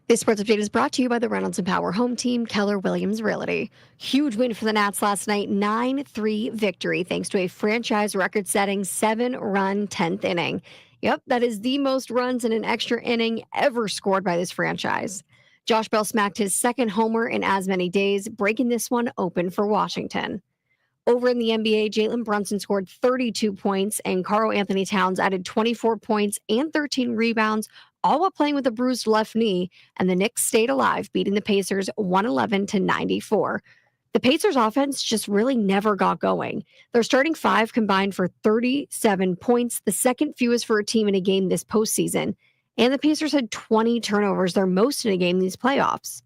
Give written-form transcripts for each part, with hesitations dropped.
This sports update is brought to you by the Reynolds and Power Home Team, Keller Williams Realty. Huge win for the Nats last night, 9-3 victory, thanks to a franchise record-setting 7-run 10th inning. Yep, that is the most runs in an extra inning ever scored by this franchise. Josh Bell smacked his second homer in as many days, breaking this one open for Washington. Over in the NBA, Jalen Brunson scored 32 points, and Karl Anthony Towns added 24 points and 13 rebounds, all while playing with a bruised left knee, and the Knicks stayed alive, beating the Pacers 111-94. The Pacers offense just really never got going. Their starting five combined for 37 points, the second fewest for a team in a game this postseason, and the Pacers had 20 turnovers, their most in a game these playoffs.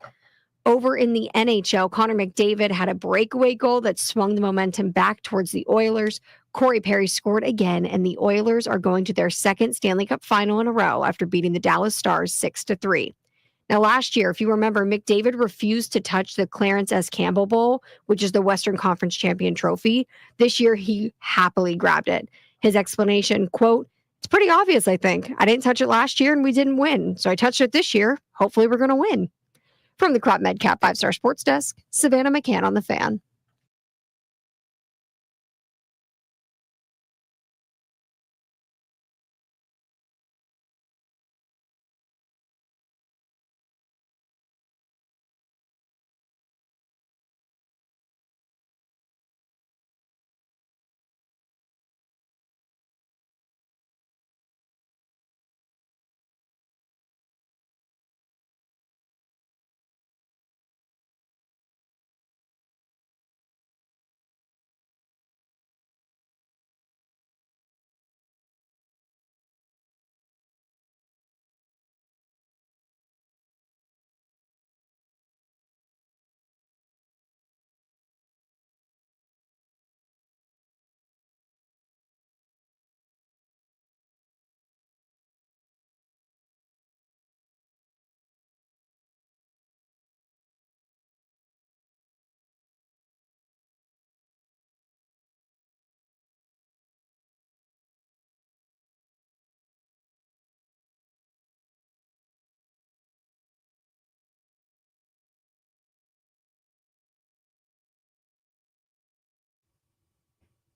Over in the NHL, Connor McDavid had a breakaway goal that swung the momentum back towards the Oilers. Corey Perry scored again, and the Oilers are going to their second Stanley Cup final in a row after beating the Dallas Stars 6-3. Now, last year, if you remember, McDavid refused to touch the Clarence S. Campbell Bowl, which is the Western Conference Champion trophy. This year, he happily grabbed it. His explanation, quote, "It's pretty obvious, I think. I didn't touch it last year, and we didn't win. So I touched it this year. Hopefully, we're going to win." From the Crop MedCap 5-Star Sports Desk, Savannah McCann on the Fan.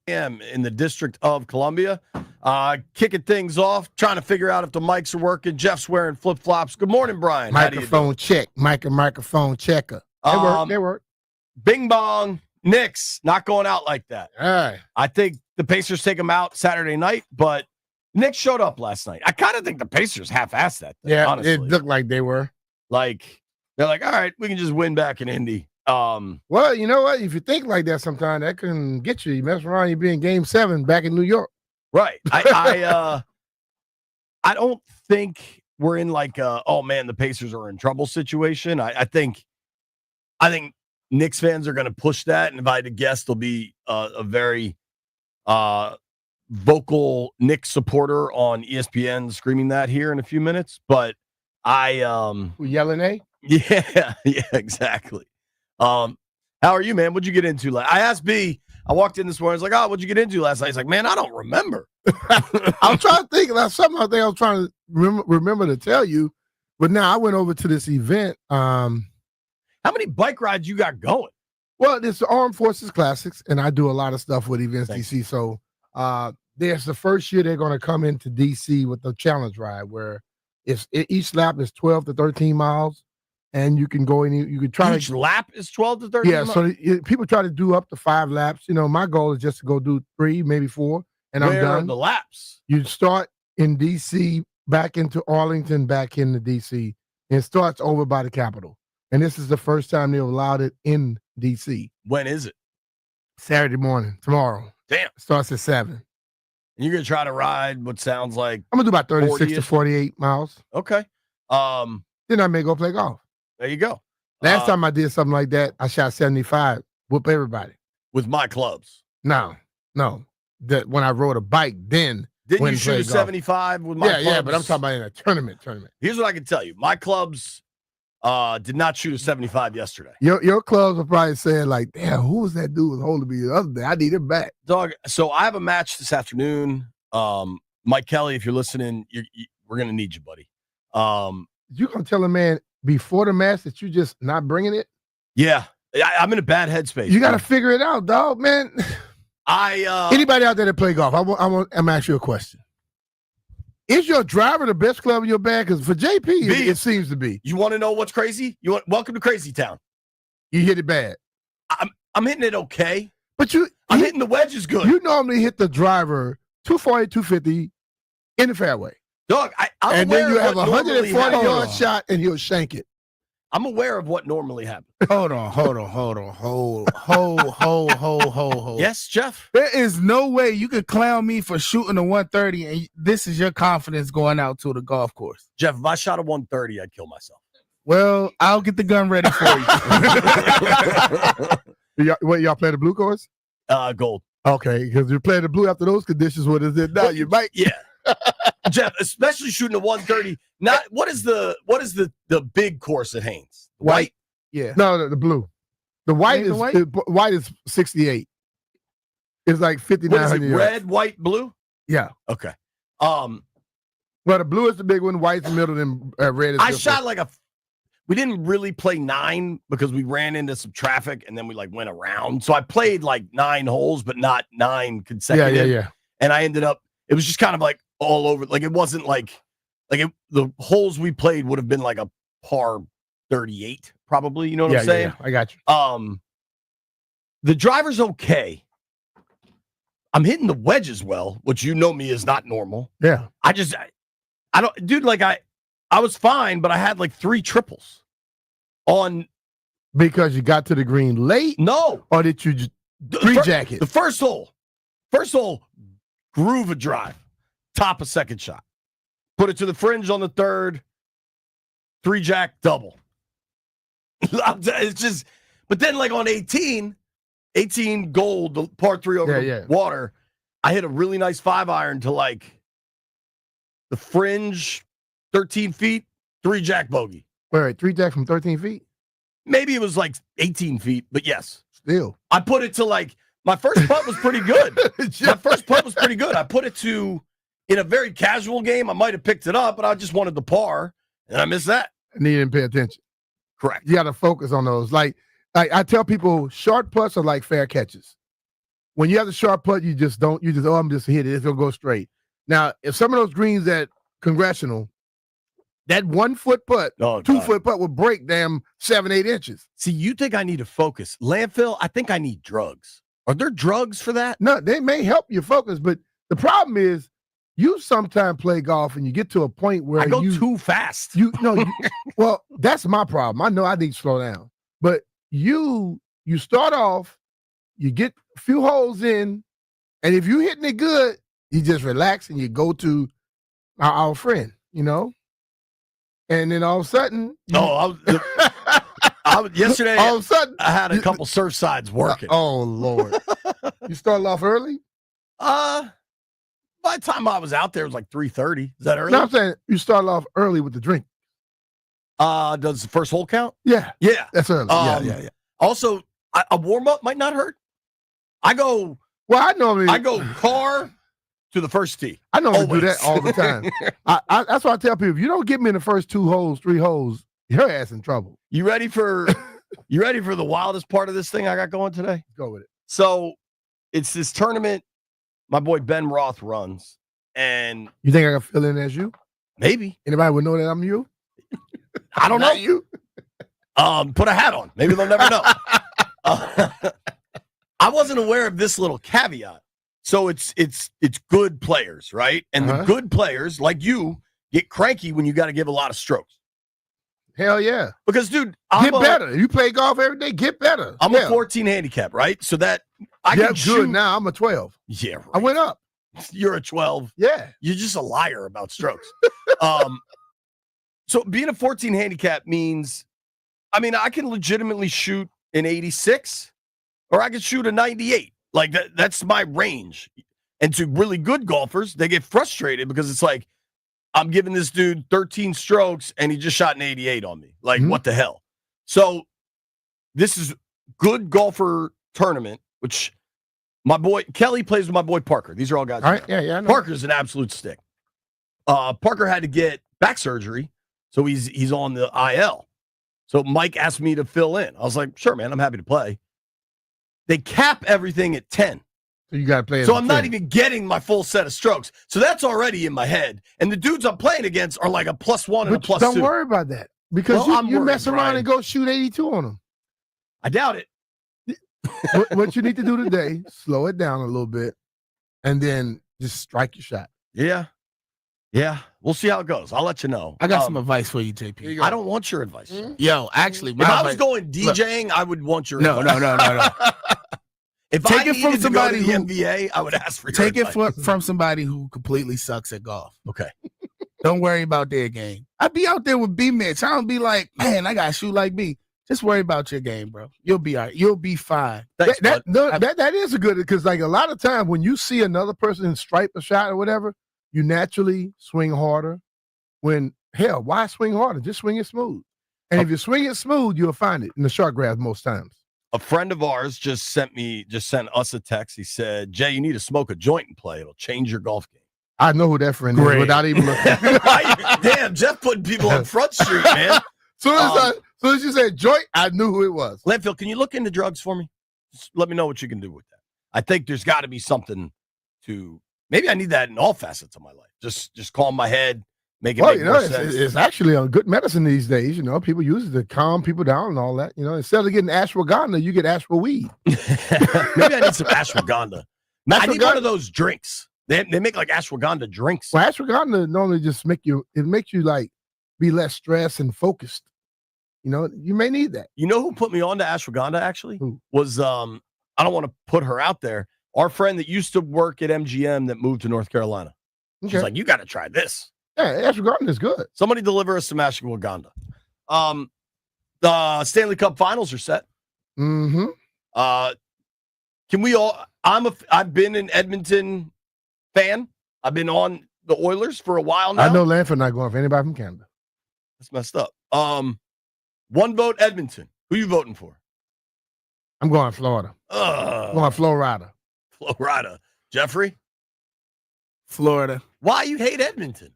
am in the District of Columbia. Kicking things off, trying to figure out if the mics are working. Jeff's wearing flip-flops. Good morning, Brian. Microphone check. Microphone checker. They work. Bing bong. Knicks not going out like that. All right. I think the Pacers take them out Saturday night, but Knicks showed up last night. I kind of think the Pacers half-assed that thing, honestly. It looked like they were. Like, they're like, all right, we can just win back in Indy. Well, you know what? If you think like that sometimes, that can get you. You mess around, you be in Game 7 back in New York. Right. I don't think we're in like oh man, the Pacers are in trouble situation. I think Knicks fans are going to push that, and if I had to guess, there'll be a very vocal Knicks supporter on ESPN screaming that here in a few minutes. But Who yelling, eh? Yeah, exactly. How are you, man? What'd you get into? I asked B. I walked in this morning. I was like, "Oh, what'd you get into last night?" He's like, "Man, I don't remember." I'm trying to think about something. I think I was trying to remember to tell you, but now I went over to this event. How many bike rides you got going? Well, it's the Armed Forces Classics, and I do a lot of stuff with Events DC. So there's the first year they're going to come into DC with the challenge ride, where each lap is 12 to 13 miles. And you can go in. You can try. Each lap is 12 to 13. Yeah, so people try to do up to 5 laps. You know, my goal is just to go do 3, maybe 4, and I'm done. Where are the laps? You start in D.C., back into Arlington, back into D.C., and it starts over by the Capitol. And this is the first time they've allowed it in D.C. When is it? Saturday morning, tomorrow. Damn. It starts at 7. And you're gonna try to ride what sounds like I'm gonna do about 36 to 48 miles. Okay. Then I may go play golf. There you go. Last time I did something like that, I shot 75. Whoop everybody. With my clubs. No. That when I rode a bike, then didn't you shoot a 75 with my clubs? Yeah, but I'm talking about in a tournament. Here's what I can tell you. My clubs did not shoot a 75 yesterday. Your clubs are probably saying like, damn, who was that dude was holding me the other day? I need him back. Dog, so I have a match this afternoon. Mike Kelly, if you're listening, we're going to need you, buddy. You going to tell a man before the match that you just not bringing it? Yeah. I'm in a bad headspace. You got to figure it out, dog, man. Anybody out there that play golf, I'm asking you a question. Is your driver the best club in your bag? Because for JP, it seems to be. You want to know what's crazy? Welcome to Crazy Town. You hit it bad. I'm hitting it okay. But I'm hitting the wedges good. You normally hit the driver 240, 250 in the fairway. Dog, and then you have a 140-yard shot, and he'll shank it. I'm aware of what normally happens. Hold on. Yes, Jeff? There is no way you could clown me for shooting a 130, and this is your confidence going out to the golf course. Jeff, if I shot a 130, I'd kill myself. Well, I'll get the gun ready for you. Y'all play the blue course? Gold. Okay, because you're playing the blue after those conditions. What is it now? You might. Yeah. Jeff, especially shooting a 130. What is the big course at Haynes? White? Yeah. No, the blue. The white is white is 68. It's like 5,900 yards. Red, white, blue? Yeah. Okay. Well, the blue is the big one, white's the middle, and red is. I shot we didn't really play 9 because we ran into some traffic and then we like went around. So I played like 9 holes, but not 9 consecutive. Yeah. And I ended up, it was just kind of like all over. Like it wasn't the holes we played would have been like a par 38, probably. You know what I'm saying? Yeah, I got you. The driver's okay. I'm hitting the wedges well, which you know me is not normal. Yeah. I don't, dude, like I was fine, but I had like 3 triples on. Because you got to the green late? No. Or did you just pre-jack it? The first hole, groove a drive, top a second shot. Put it to the fringe on the third, 3-jack double. It's just, but then like on 18 gold, the par 3 over the water, I hit a really nice 5-iron to like the fringe, 13 feet, 3-jack bogey. Wait, 3-jack from 13 feet? Maybe it was like 18 feet, but yes. Still. I put it to like, my first putt was pretty good. I put it to, in a very casual game, I might have picked it up, but I just wanted the par, and I missed that. And you didn't pay attention. Correct. You got to focus on those. Like I tell people, short putts are like fair catches. When you have the short putt, I'm just hit it. It's going to go straight. Now, if some of those greens at Congressional, that 1-foot putt, 2-foot putt will break 7-8 inches. See, you think I need to focus. Landfill, I think I need drugs. Are there drugs for that? No, they may help you focus, but the problem is you sometimes play golf and you get to a point where I go too fast. Well, that's my problem. I know I need to slow down. But you start off, you get a few holes in, and if you're hitting it good, you just relax and you go to our friend, And then all of a sudden, yesterday, all of a sudden, I had a couple surf sides working. Oh Lord! You started off early. By the time I was out there, it was like 3:30. Is that early? No, I'm saying you started off early with the drink. Does the first hole count? Yeah, that's early. Yeah. Also, a warm up might not hurt. I go car to the first tee. I normally do that all the time. That's why I tell people, if you don't get me in the first 2 holes, 3 holes, your ass in trouble. You ready for the wildest part of this thing I got going today? Go with it. So it's this tournament my boy Ben Roth runs. And you think I can fill in as you? Maybe. Anybody would know that I'm you? I don't know. You. Put a hat on. Maybe they'll never know. I wasn't aware of this little caveat. So it's good players, right? And the good players, like you, get cranky when you got to give a lot of strokes. Hell yeah. Because, dude, get better. You play golf every day, get better. I'm a 14 handicap, right? So that I can shoot. Good now. I'm a 12. Yeah, right. I went up. You're a 12. Yeah. You're just a liar about strokes. So being a 14 handicap means, I can legitimately shoot an 86 or I can shoot a 98. Like that's my range. And to really good golfers, they get frustrated because it's like, I'm giving this dude 13 strokes and he just shot an 88 on me. Like, what the hell? So this is good golfer tournament, which my boy Kelly plays with my boy Parker. These are all guys. All right. Yeah. I know. Parker's an absolute stick. Parker had to get back surgery, so he's on the IL. So Mike asked me to fill in. I was like, sure, man, I'm happy to play. They cap everything at 10. So you got to play. So I'm not even getting my full set of strokes. So that's already in my head. And the dudes I'm playing against are like a +1 and a +2. Don't worry about that because you mess around Brian. and go shoot 82 on them. I doubt it. What you need to do today, slow it down a little bit, and then just strike your shot. Yeah. We'll see how it goes. I'll let you know. I got some advice for you, JP. I don't want your advice. Mm-hmm. Yo, actually, If I was going DJing, I would want your advice. No. If Take I it from needed somebody to go to who- the NBA, I would ask for your Take it advice. from somebody who completely sucks at golf. Okay. Don't worry about their game. I'd be out there with B Mitch. I don't be like, man, I got to shoot like B. Just worry about your game, bro. You'll be all right. You'll be fine. Thanks, bud. That is a good, because like a lot of times when you see another person stripe a shot or whatever, you naturally swing harder. When, hell, why swing harder? Just swing it smooth. And if you swing it smooth, you'll find it in the short grass most times. A friend of ours just sent us a text. He said, Jay, you need to smoke a joint and play. It'll change your golf game. I know who that friend is without even looking. Damn, Jeff putting people on Front Street, man. Soon as you said joint, I knew who it was. Landfill, can you look into drugs for me? Just let me know what you can do with that. I think there's got to be something to, maybe I need that in all facets of my life. Just calm my head, make it make more sense. It's actually a good medicine these days. You know, people use it to calm people down and all that. You know, instead of getting ashwagandha, you get ashwa-weed. Maybe I need some ashwagandha. I need one of those drinks. They make like ashwagandha drinks. Well, ashwagandha normally just makes you like be less stressed and focused. You know, you may need that. You know who put me on to ashwagandha actually? Who? Was I don't want to put her out there. Our friend that used to work at MGM that moved to North Carolina. Okay. She's like, you got to try this. Yeah, ashwagandha is good. Somebody deliver us some ashwagandha. The Stanley Cup Finals are set. Mm-hmm. Can we all? I've been an Edmonton fan. I've been on the Oilers for a while now. I know Lanford not going for anybody from Canada. That's messed up. One vote Edmonton. Who you voting for? I'm going Florida. I'm going Florida. Florida. Jeffrey? Florida. Why you hate Edmonton?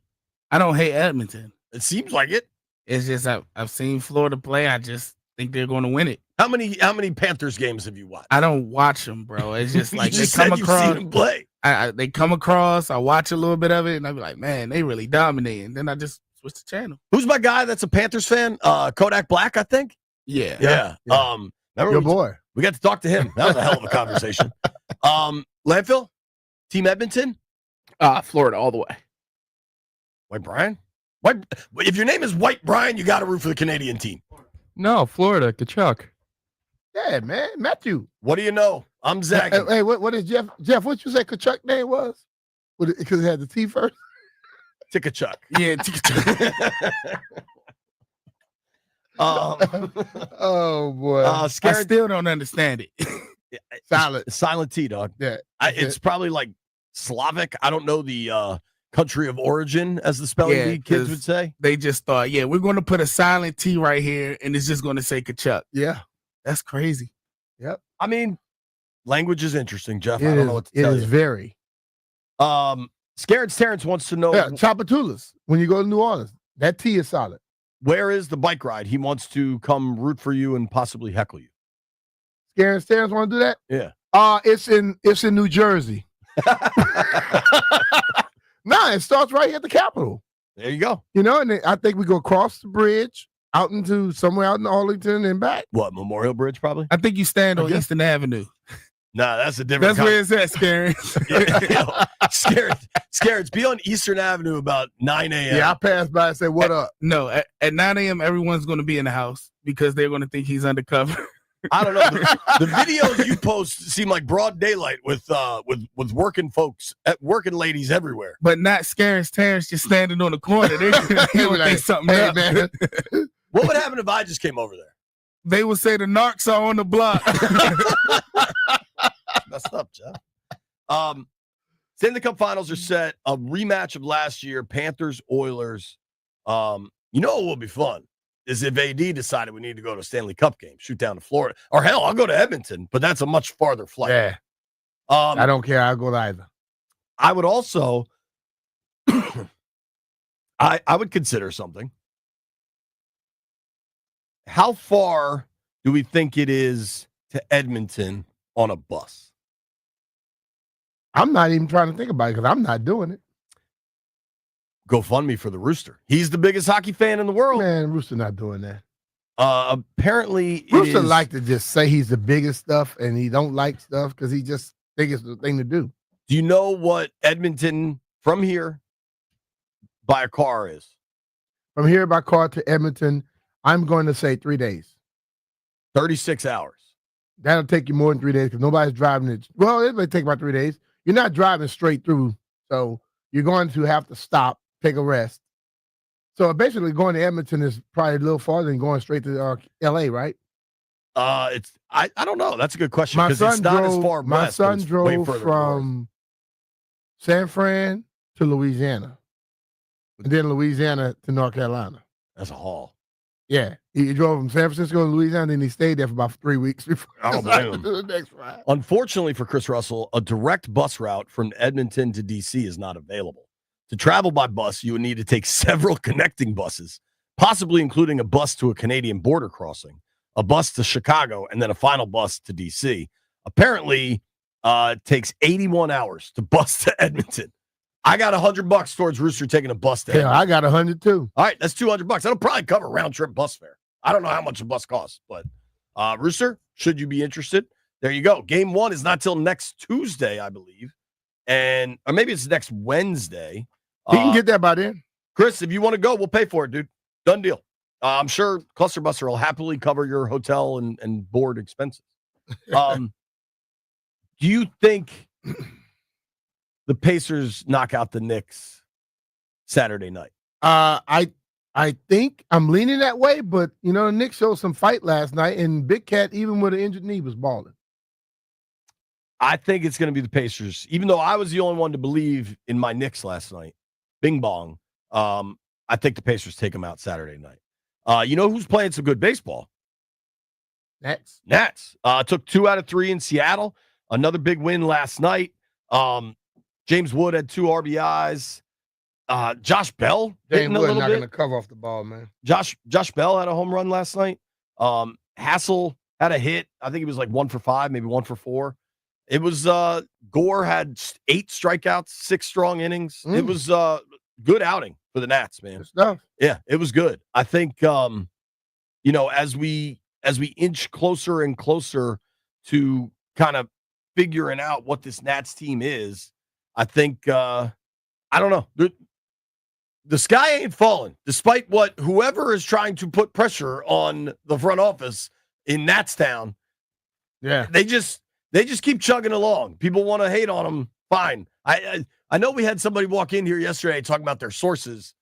I don't hate Edmonton. It seems like it. It's just I've seen Florida play. I just think they're going to win it. How many Panthers games have you watched? I don't watch them, bro. It's just like you they come you've seen across. them play. They come across. I watch a little bit of it, and I be like, man, they really dominate. And then I just switch the channel. Who's my guy that's a Panthers fan? Kodak Black, I think. Yeah. Remember Your boy. we got to talk to him. That was a hell of a conversation. Landfill, Team Edmonton, Florida all the way. White Brian. If your name is White Brian, you got to root for the Canadian team. No, Florida, Kachuk. Yeah, man. Matthew. What do you know? I'm Zach. Hey, what is Jeff? Jeff, what you say Kachuk name was? Because it had the T first? Tickachuk. Yeah. Oh, boy. I Scared. still don't understand it. Silent T, dog. Yeah. It's probably like Slavic. I don't know the country of origin, as the spelling Yeah, bee kids 'cause would say. They just thought, we're going to put a silent T right here, and it's just going to say Kachuk. Yeah. That's crazy. Yep. I mean, language is interesting, Jeff. It I don't know what to tell is you. very. Scared Terrence wants to know Chapatulas. When you go to New Orleans, that T is solid. where is the bike ride? He wants to come root for you and possibly heckle you. Scared Terrence want to do that? Yeah. It's in New Jersey. Nah, it starts right here at the Capitol. There you go. You know, and I think we go across the bridge out into somewhere out in Arlington and back. What, Memorial Bridge, probably? I think you stand on guess. Eastern Avenue. Nah, that's a different. That's where it's at, Scary. Scared. Be on Eastern Avenue about 9 a.m. Yeah, I passed by and said, "What up?" No, at 9 a.m., everyone's going to be in the house because they're going to think he's undercover. I don't know. The videos you post seem like broad daylight with working folks, working ladies everywhere. But not Scary Terrence just standing on the corner. They're going to think something Hey, up. man. What would happen if I just came over there? They would say the narcs are on the block. Messed up, Jeff. Stanley Cup Finals are set. A rematch of last year, Panthers Oilers. You know what will be fun is if AD decided we need to go to a Stanley Cup game, shoot down to Florida, or hell, I'll go to Edmonton, but that's a much farther flight. Yeah, I don't care. I'll go to either. I would also, I would consider something. how far do we think it is to Edmonton on a bus? I'm not even trying to think about it because I'm not doing it. GoFundMe for the Rooster. He's the biggest hockey fan in the world. Man, Rooster not doing that. Apparently, Rooster like to just say he's the biggest stuff and he don't like stuff because he just think it's the thing to do. Do you know what Edmonton from here by a car is? From here by car to Edmonton, I'm going to say 3 days. 36 hours. That'll take you more than 3 days because nobody's driving it. Well, it may take about 3 days. You're not driving straight through, so you're going to have to stop, take a rest. So basically, going to Edmonton is probably a little farther than going straight to L.A., right? I don't know. That's a good question My because it's son not drove. as far My west, but son it's way drove further from San Fran to Louisiana, and then Louisiana to North Carolina. north. That's a haul. Yeah, he drove from San Francisco to Louisiana, and he stayed there for about 3 weeks before I don't blame him. the next ride. Unfortunately for Chris Russell, a direct bus route from Edmonton to D.C. is not available. To travel by bus, you would need to take several connecting buses, possibly including a bus to a Canadian border crossing, a bus to Chicago, and then a final bus to D.C. Apparently, it takes 81 hours to bus to Edmonton. I got $100 towards Rooster taking a bus to Edmonton. Yeah, I got 100 too. All right, that's $200. That'll probably cover round trip bus fare. I don't know how much a bus costs, but Rooster, should you be interested? There you go. Game 1 is not till next Tuesday, I believe, or maybe it's next Wednesday. He can get that by then. Chris, if you want to go, we'll pay for it, dude. Done deal. I'm sure Cluster Buster will happily cover your hotel and board expenses. Do you think the Pacers knock out the Knicks Saturday night? I think I'm leaning that way, but the Knicks showed some fight last night, and Big Cat, even with an injured knee, was balling. I think it's going to be the Pacers, even though I was the only one to believe in my Knicks last night. Bing bong. I think the Pacers take them out Saturday night. You know who's playing some good baseball? Nats. Took 2 out of 3 in Seattle. Another big win last night. James Wood had 2 RBIs. Josh Bell hitting a little not bit. going to cover off the ball, man. Josh Bell had a home run last night. Hassel had a hit. I think he was like 1 for 5, maybe 1 for 4. It was Gore had 8 strikeouts, 6 strong innings. It was good outing for the Nats, man. Good stuff. Yeah, it was good. I think as we inch closer and closer to kind of figuring out what this Nats team is, I think I don't know. The sky ain't falling, despite what whoever is trying to put pressure on the front office in Natstown. Yeah. They just keep chugging along. People want to hate on them. Fine. I know we had somebody walk in here yesterday talking about their sources.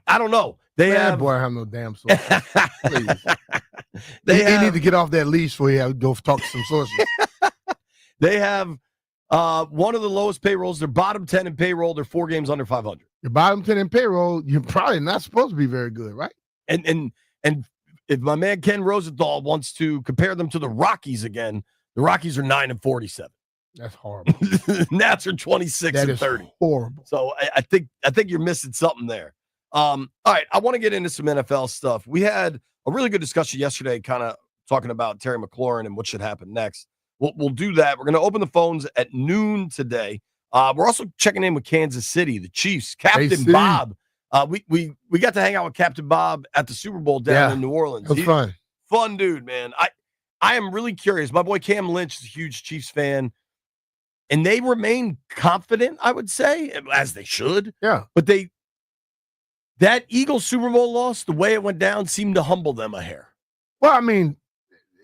I don't know. They have no damn sources. Please. They need to get off that leash before you go talk to some sources. They have one of the lowest payrolls. They're bottom 10 in payroll. They're 4 games under 500. Your bottom 10 in payroll, you're probably not supposed to be very good, right? And if my man Ken Rosenthal wants to compare them to the Rockies again, the Rockies are 9-47. That's horrible. Nats are 26-30. Horrible. So I think you're missing something there. All right, I want to get into some NFL stuff. We had a really good discussion yesterday, kind of talking about Terry McLaurin and what should happen next. We'll do that. We're going to open the phones at noon today. We're also checking in with Kansas City, the Chiefs. Captain Bob. We got to hang out with Captain Bob at the Super Bowl down in New Orleans. It was fun. Fun dude, man. I am really curious. My boy Cam Lynch is a huge Chiefs fan, and they remain confident, I would say, as they should. Yeah. But that Eagles Super Bowl loss, the way it went down, seemed to humble them a hair. Well, I mean,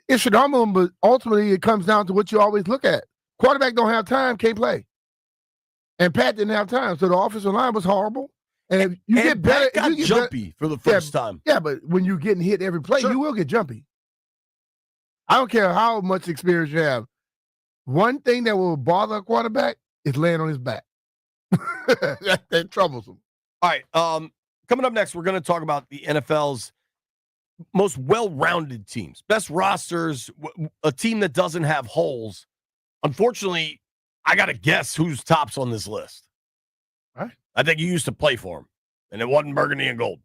it should humble them, but ultimately it comes down to what you always look at. Quarterback don't have time, can't play. And Pat didn't have time, so the offensive line was horrible. And if you get better, Pat got jumpy for the first time. Yeah, but when you're getting hit every play, you will get jumpy. I don't care how much experience you have. One thing that will bother a quarterback is laying on his back. That troublesome. All right. Coming up next, we're going to talk about the NFL's most well-rounded teams, best rosters, a team that doesn't have holes. Unfortunately, I got to guess who's tops on this list. All right. I think you used to play for him, and it wasn't burgundy and gold.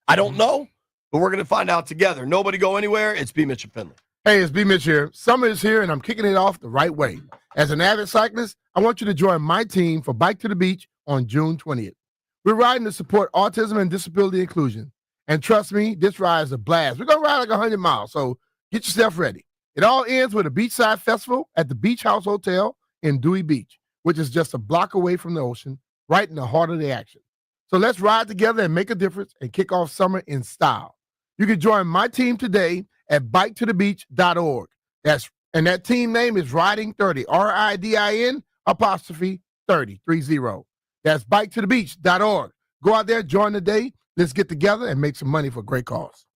I don't know, But we're going to find out together. Nobody go anywhere. It's B Mitch and Finley. Hey, it's B Mitch here. Summer is here, and I'm kicking it off the right way. As an avid cyclist, I want you to join my team for Bike to the Beach on June 20th. We're riding to support autism and disability inclusion. And trust me, this ride is a blast. We're going to ride like 100 miles, so get yourself ready. It all ends with a beachside festival at the Beach House Hotel in Dewey Beach, which is just a block away from the ocean, right in the heart of the action. So let's ride together and make a difference and kick off summer in style. You can join my team today at biketothebeach.org. And that team name is Riding 30, RIDIN apostrophe 30. That's biketothebeach.org. Go out there, join the day. Let's get together and make some money for a great cause.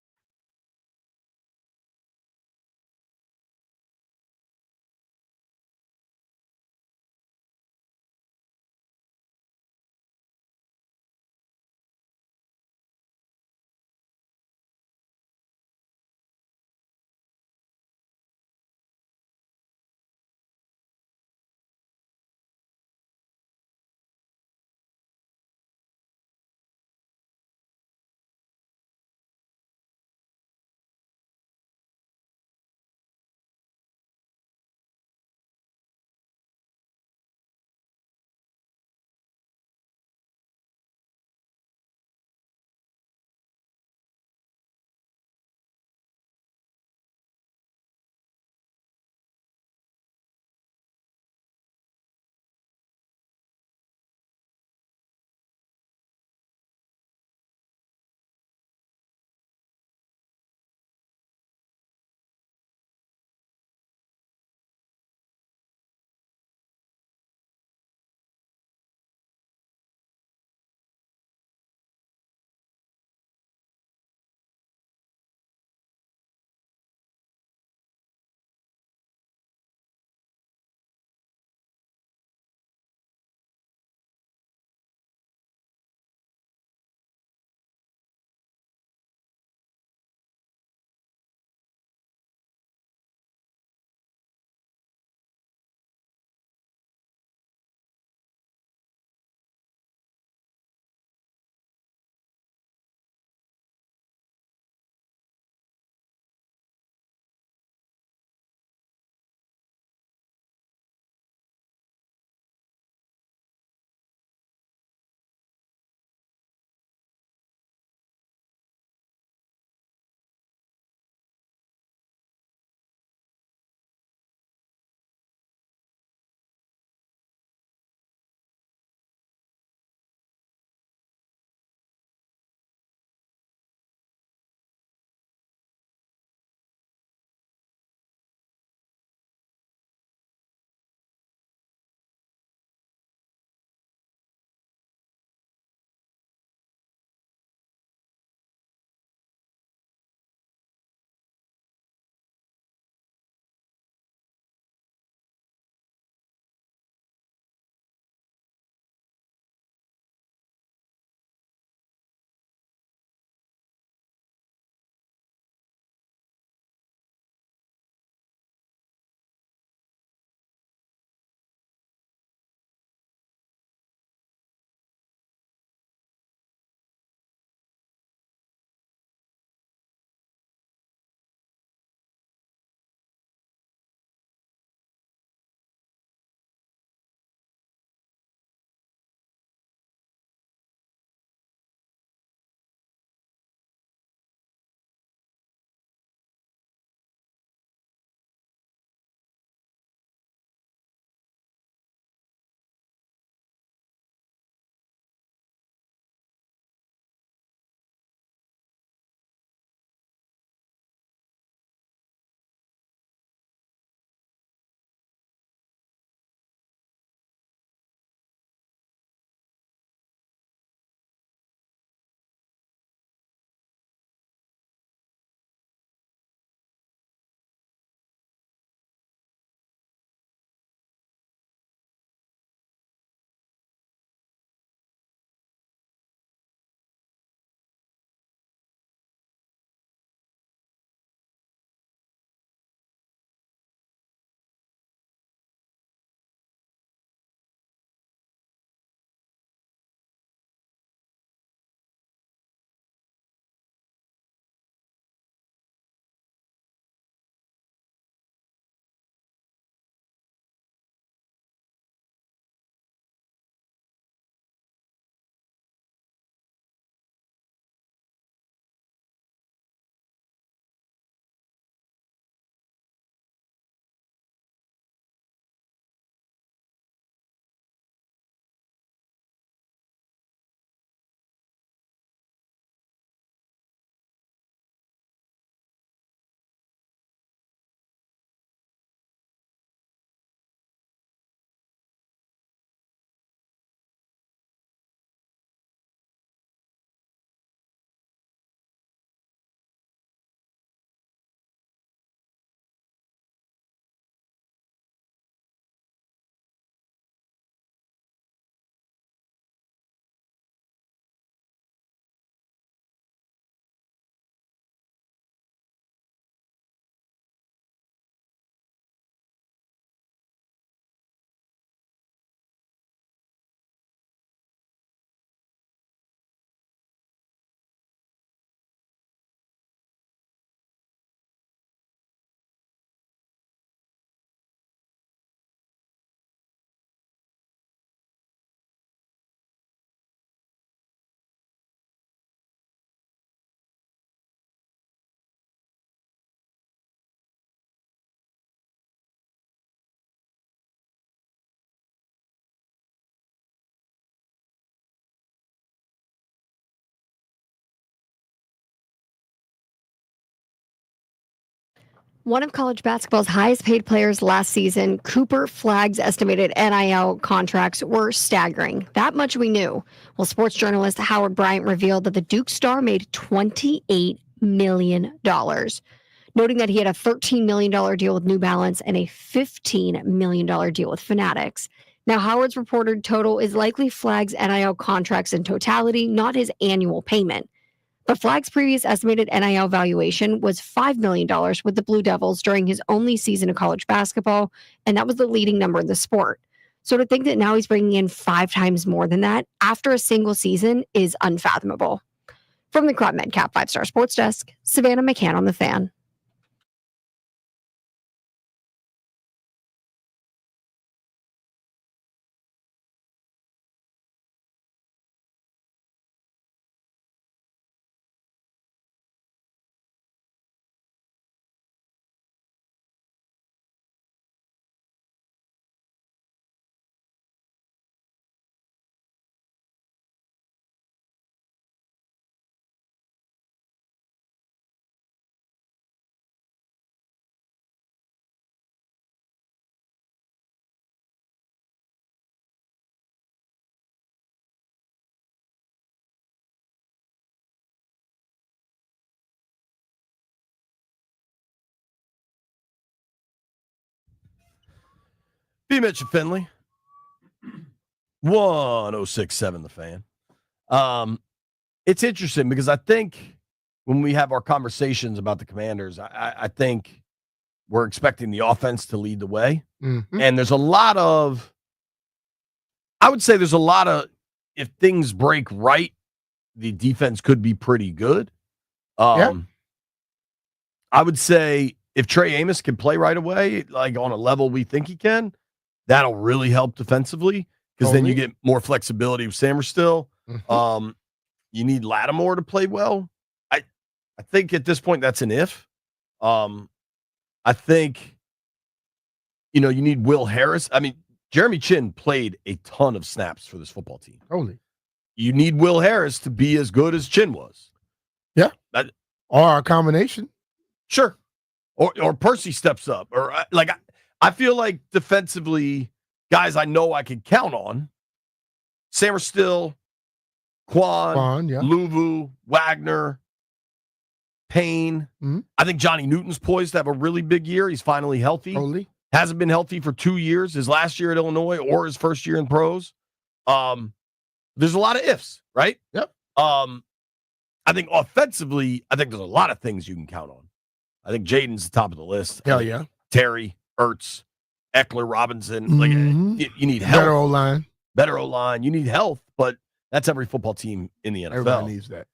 One of college basketball's highest paid players last season, Cooper Flagg's estimated NIL contracts were staggering. That much we knew. Well, sports journalist Howard Bryant revealed that the Duke star made $28 million, noting that he had a $13 million deal with New Balance and a $15 million deal with Fanatics. Now, Howard's reported total is likely Flagg's NIL contracts in totality, not his annual payment. But Flagg's previous estimated NIL valuation was $5 million with the Blue Devils during his only season of college basketball, and that was the leading number in the sport. So to think that now he's bringing in 5 times more than that after a single season is unfathomable. From the Club MedCap 5-Star Sports Desk, Savannah McCann on The Fan. B Mitch and Finley. 106.7 The Fan. It's interesting because I think when we have our conversations about the Commanders, I think we're expecting the offense to lead the way. Mm-hmm. And there's a lot of, if things break right, the defense could be pretty good. I would say if Trey Amos can play right away, like on a level we think he can, that'll really help defensively because then you get more flexibility with Samerstill. Mm-hmm. You need Lattimore to play well. I think at this point that's an if. I think, you need Will Harris. I mean, Jeremy Chin played a ton of snaps for this football team. Totally. You need Will Harris to be as good as Chin was. Yeah. Or a combination. Sure. Or Percy steps up. Or I feel like defensively, guys I know I can count on. Samerstill, Quan, Luvu, Wagner, Payne. Mm-hmm. I think Johnny Newton's poised to have a really big year. He's finally healthy. Totally. Hasn't been healthy for 2 years, his last year at Illinois or his first year in pros. There's a lot of ifs, right? Yep. I think offensively, there's a lot of things you can count on. I think Jaden's the top of the list. Hell yeah. Terry, Ertz, Eckler, Robinson. Mm-hmm. You need health. Better O-line. You need health, but that's every football team in the NFL. Everybody needs that.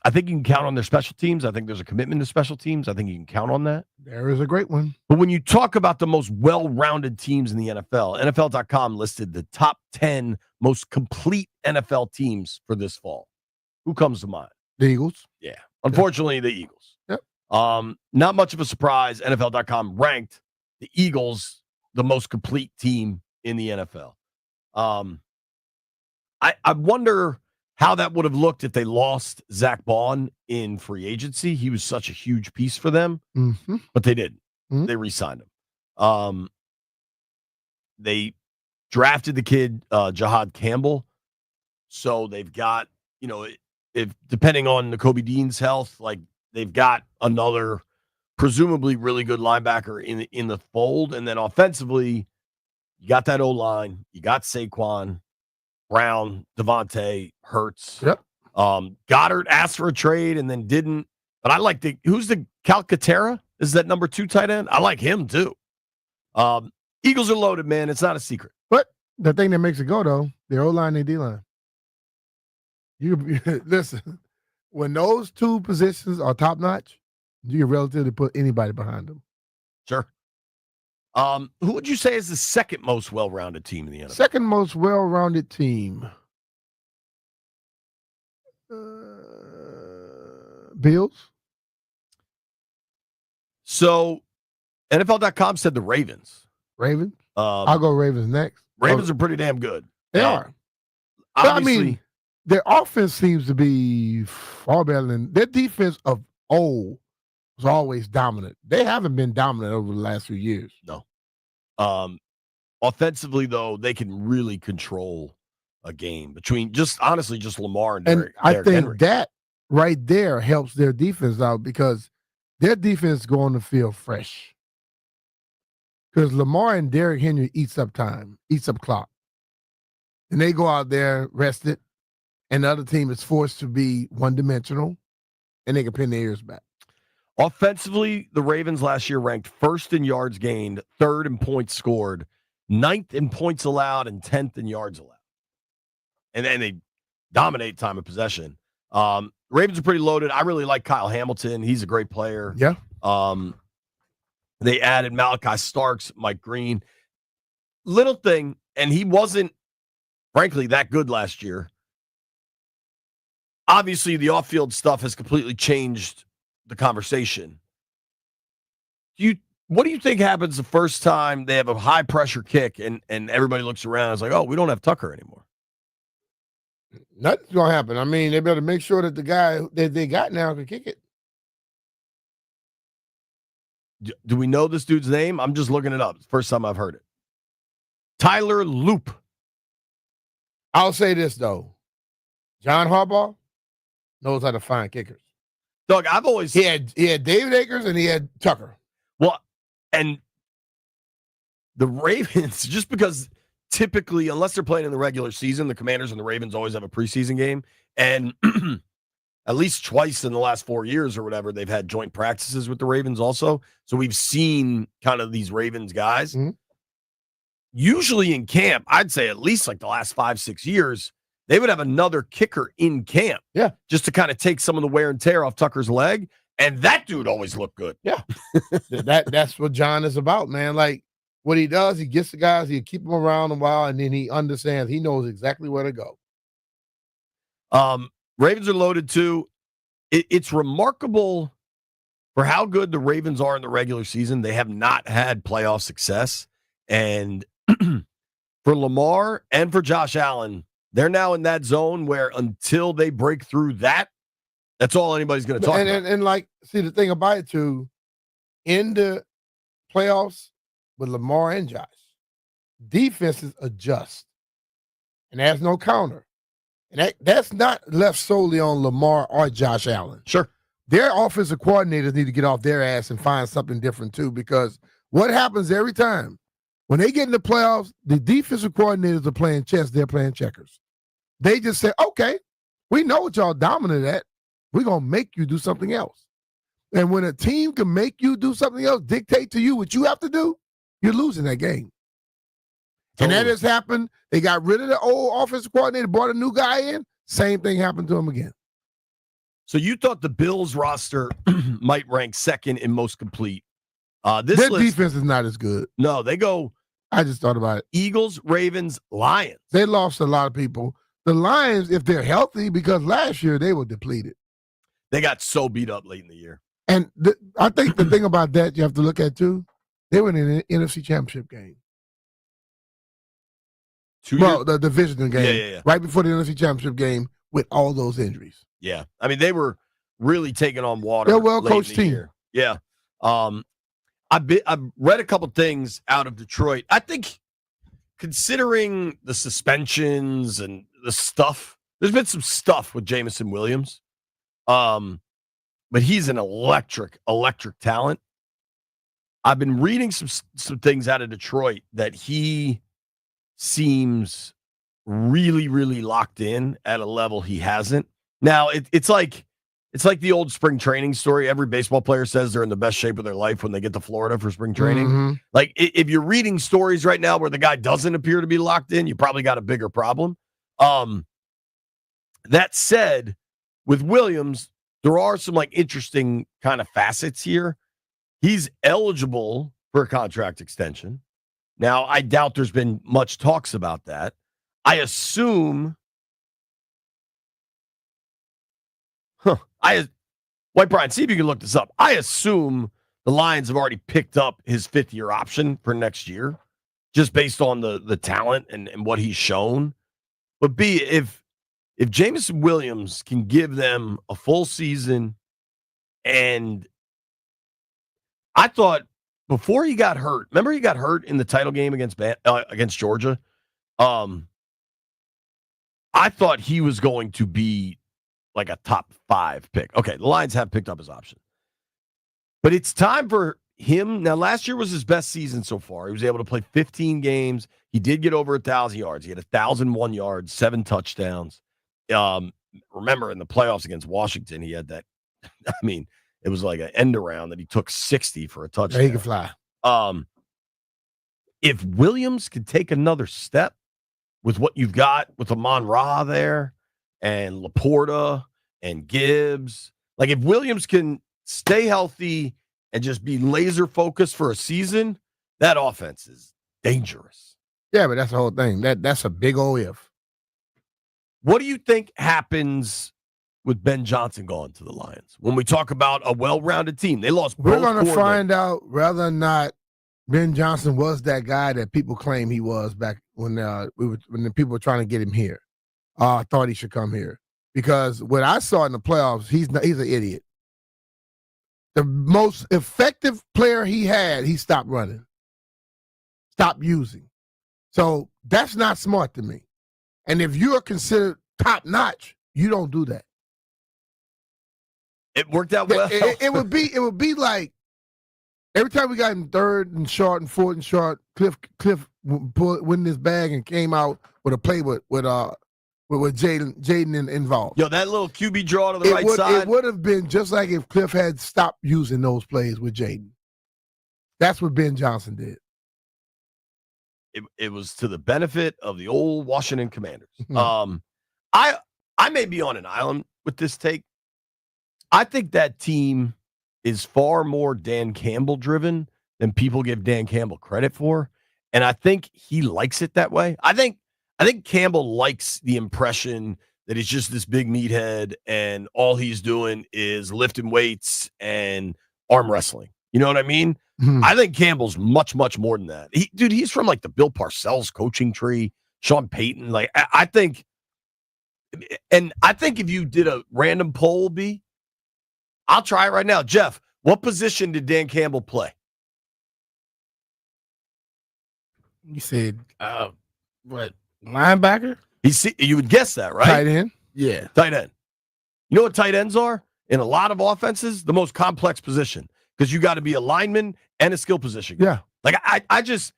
I think you can count on their special teams. I think there's a commitment to special teams. I think you can count on that. There is a great one. But when you talk about the most well-rounded teams in the NFL, NFL.com listed the top 10 most complete NFL teams for this fall. Who comes to mind? The Eagles. Yeah. Unfortunately, the Eagles. Yep. Not much of a surprise. NFL.com ranked the Eagles the most complete team in the NFL. I wonder how that would have looked if they lost Zach Bond in free agency. He was such a huge piece for them, but they didn't. Mm-hmm. They re-signed him. They drafted the kid, Jahad Campbell. So they've got, if depending on Nakobe Dean's health, they've got another presumably really good linebacker in the fold. And then offensively, you got that O-line, you got Saquon, Brown, Devontae, Hurts. Yep. Goddard asked for a trade and then didn't. But I like who's the Calcaterra? Is that number 2 tight end? I like him too. Eagles are loaded, man. It's not a secret. But the thing that makes it go, though, their O-line and D-line. You listen, when those 2 positions are top-notch, you can relatively put anybody behind them. Sure. Who would you say is the second most well-rounded team in the NFL? Second most well-rounded team. Bills. So, NFL.com said the Ravens. Ravens? I'll go Ravens next. Ravens are pretty damn good. They are. But, I mean, their offense seems to be far better than their defense of old was always dominant. They haven't been dominant over the last few years. No. Offensively, though, they can really control a game between honestly Lamar and Derrick I think Henry. that right there helps their defense out because their defense go on the field fresh. Because Lamar and Derrick Henry eats up time, eats up clock. And they go out there rested, and the other team is forced to be one-dimensional, and they can pin their ears back. Offensively, the Ravens last year ranked first in yards gained, third in points scored, ninth in points allowed, and 10th in yards allowed. And then they dominate time of possession. Ravens are pretty loaded. I really like Kyle Hamilton. He's a great player. Yeah. They added Malachi Starks, Mike Green. Little thing, and he wasn't, frankly, that good last year. Obviously, the off-field stuff has completely changed the conversation. What do you think happens the first time they have a high-pressure kick and everybody looks around and is like, oh, we don't have Tucker anymore? Nothing's going to happen. I mean, they better make sure that the guy that they got now can kick it. Do we know this dude's name? I'm just looking it up. It's the first time I've heard it. Tyler Loop. I'll say this, though. John Harbaugh knows how to find kickers. Doug, I've always... He had David Akers and he had Tucker. Well, and the Ravens, just because typically, unless they're playing in the regular season, the Commanders and the Ravens always have a preseason game. And at least twice in the last 4 years or whatever, they've had joint practices with the Ravens also. So we've seen kind of these Ravens guys. Mm-hmm. Usually in camp, I'd say at least like the last 5-6 years, they would have another kicker in camp. Yeah. Just to kind of take some of the wear and tear off Tucker's leg. And that dude always looked good. Yeah. That's what John is about, man. Like, what he does, he gets the guys, he keep them around a while, and then he understands, he knows exactly where to go. Ravens are loaded too. It's remarkable for how good the Ravens are in the regular season. They have not had playoff success. And for Lamar and for Josh Allen, they're now in that zone where until they break through that, that's all anybody's going to talk about. And like, see, the thing about it too, in the playoffs with Lamar and Josh, defenses adjust. And there's no counter. And that's not left solely on Lamar or Josh Allen. Sure. Their offensive coordinators need to get off their ass and find something different too, because what happens every time, when they get in the playoffs, the defensive coordinators are playing chess, they're playing checkers. They just say, okay, we know what y'all dominant at. We're going to make you do something else. And when a team can make you do something else, dictate to you what you have to do, you're losing that game. And that has happened. They got rid of the old offensive coordinator, brought a new guy in. Same thing happened to him again. So you thought the Bills roster might rank second in most complete. Their defense is not as good. No, they go. I just thought about it. Eagles, Ravens, Lions. They lost a lot of people. The Lions, if they're healthy, because last year they were depleted. They got so beat up late in the year. And I think the thing about that you have to look at too, they were in an NFC Championship game. The divisional game. Yeah. Right before the NFC Championship game with all those injuries. Yeah. I mean, they were really taking on water. They're a well-coached team. Year. Yeah. I've read a couple things out of Detroit. I think considering the suspensions and the stuff, there's been some stuff with Jameson Williams. But he's an electric talent. I've been reading some things out of Detroit that he seems really, really locked in at a level he hasn't. Now it's like the old spring training story. Every baseball player says they're in the best shape of their life when they get to Florida for spring training. Mm-hmm. Like if you're reading stories right now where the guy doesn't appear to be locked in, you probably got a bigger problem. That said, with Williams, there are some like interesting kind of facets here. He's eligible for a contract extension. Now, I doubt there's been much talks about that. I assume. White Brian, see if you can look this up. I assume the Lions have already picked up his 5th-year option for next year, just based on the talent and what he's shown. But B, if Jameson Williams can give them a full season and I thought before he got hurt, remember he got hurt in the title game against Georgia? I thought he was going to be like a top 5 pick. Okay, the Lions have picked up his option. But it's time for him. Now, last year was his best season so far. He was able to play 15 games. He did get over 1,000 yards. He had 1,001 yards, 7 touchdowns. Remember, in the playoffs against Washington, he had that. I mean, it was like an end around that he took 60 for a touchdown. Yeah, he can fly. If Williams could take another step with what you've got with Amon-Ra there and Laporta and Gibbs, like if Williams can stay healthy and just be laser focused for a season, that offense is dangerous. Yeah, but that's the whole thing. That's a big old if. What do you think happens with Ben Johnson going to the Lions? When we talk about a well-rounded team, they lost. We're going to find out whether or not Ben Johnson was that guy that people claim he was back when when the people were trying to get him here. Thought he should come here because what I saw in the playoffs, he's an idiot. The most effective player he had, he stopped running, stopped using. So that's not smart to me. And if you are considered top notch, you don't do that. It worked out well. It would be like every time we got in third and short and fourth and short, Cliff winning his bag and came out with a play with Jaden involved. Yo, that little QB draw to the right side. It would have been just like if Cliff had stopped using those plays with Jaden. That's what Ben Johnson did. It was to the benefit of the old Washington Commanders. Mm-hmm. I may be on an island with this take. I think that team is far more Dan Campbell driven than people give Dan Campbell credit for. And I think he likes it that way. I think Campbell likes the impression that he's just this big meathead and all he's doing is lifting weights and arm wrestling. You know what I mean? Mm-hmm. I think Campbell's much, much more than that. He's from like the Bill Parcells coaching tree, Sean Payton. Like I think if you did a random poll, B, I'll try it right now. Jeff, what position did Dan Campbell play? You said what? Linebacker? You would guess that, right? Tight end? Yeah. Tight end. You know what tight ends are? In a lot of offenses, the most complex position because you got to be a lineman and a skill position guy. Yeah. Like I just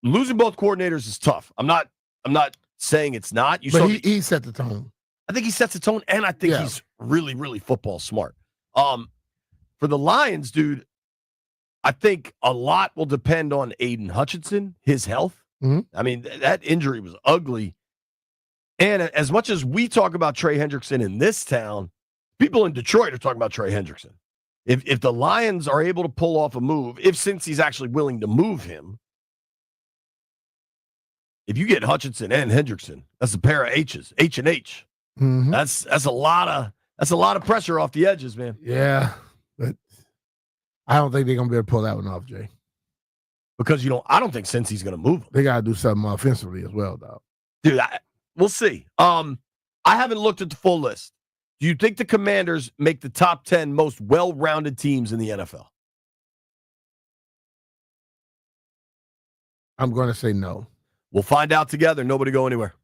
losing both coordinators is tough. I'm not saying it's not. But he set the tone. I think he sets the tone, and I think he's really, really football smart. For the Lions, dude, I think a lot will depend on Aiden Hutchinson, his health. Mm-hmm. I mean, that injury was ugly. And as much as we talk about Trey Hendrickson in this town, people in Detroit are talking about Trey Hendrickson. If the Lions are able to pull off a move, since he's actually willing to move him, if you get Hutchinson and Hendrickson, that's a pair of H's, H and H. Mm-hmm. That's a lot of pressure off the edges, man. Yeah, but I don't think they're gonna be able to pull that one off, Jay. Because I don't think Cincy's gonna move him. They gotta do something offensively as well, dog. Dude, we'll see. I haven't looked at the full list. Do you think the Commanders make the top 10 most well-rounded teams in the NFL? I'm gonna say no. We'll find out together. Nobody go anywhere.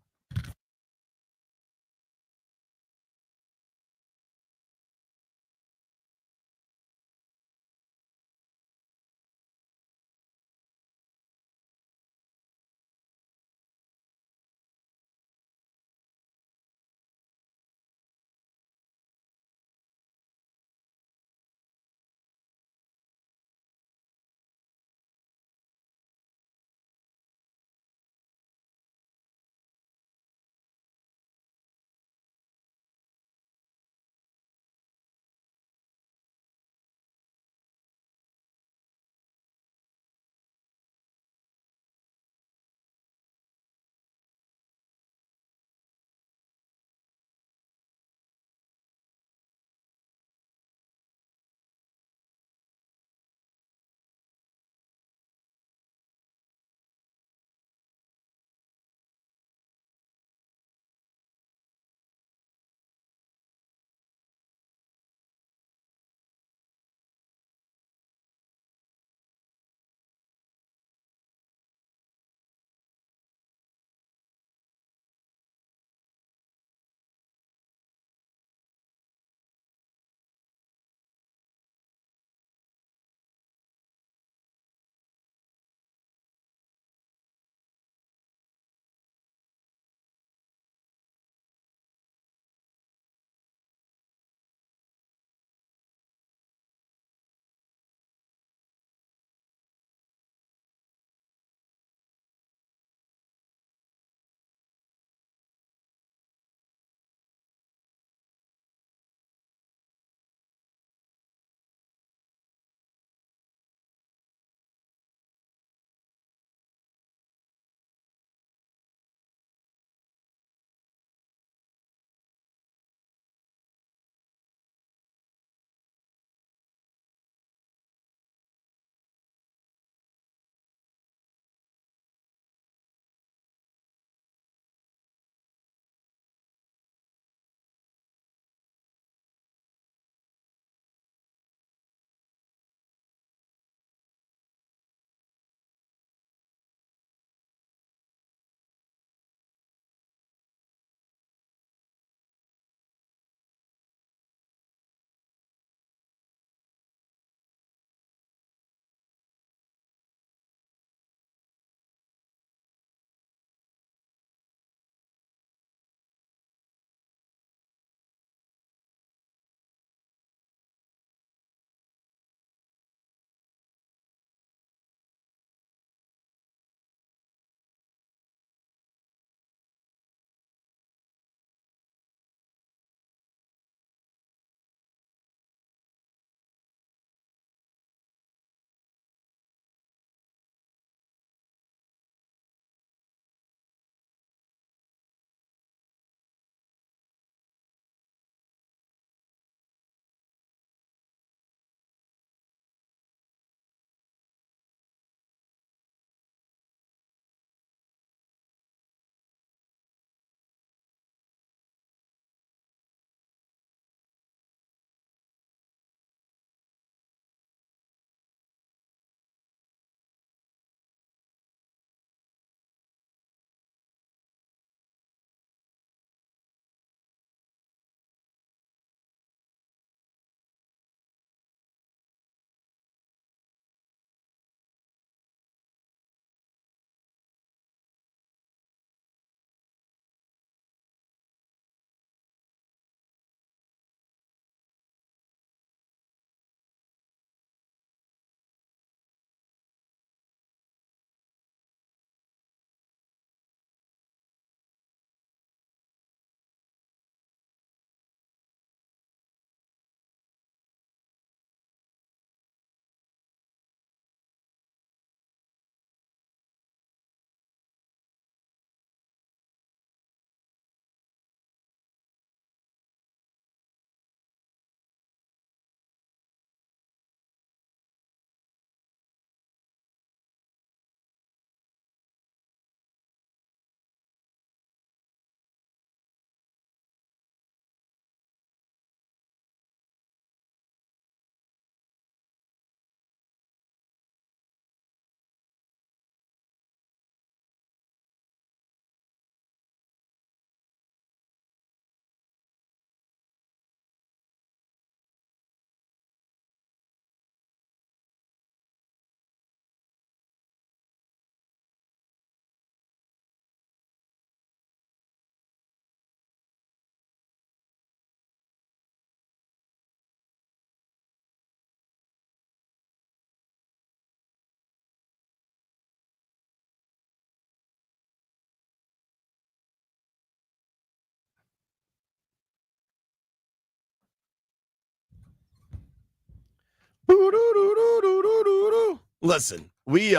Listen, we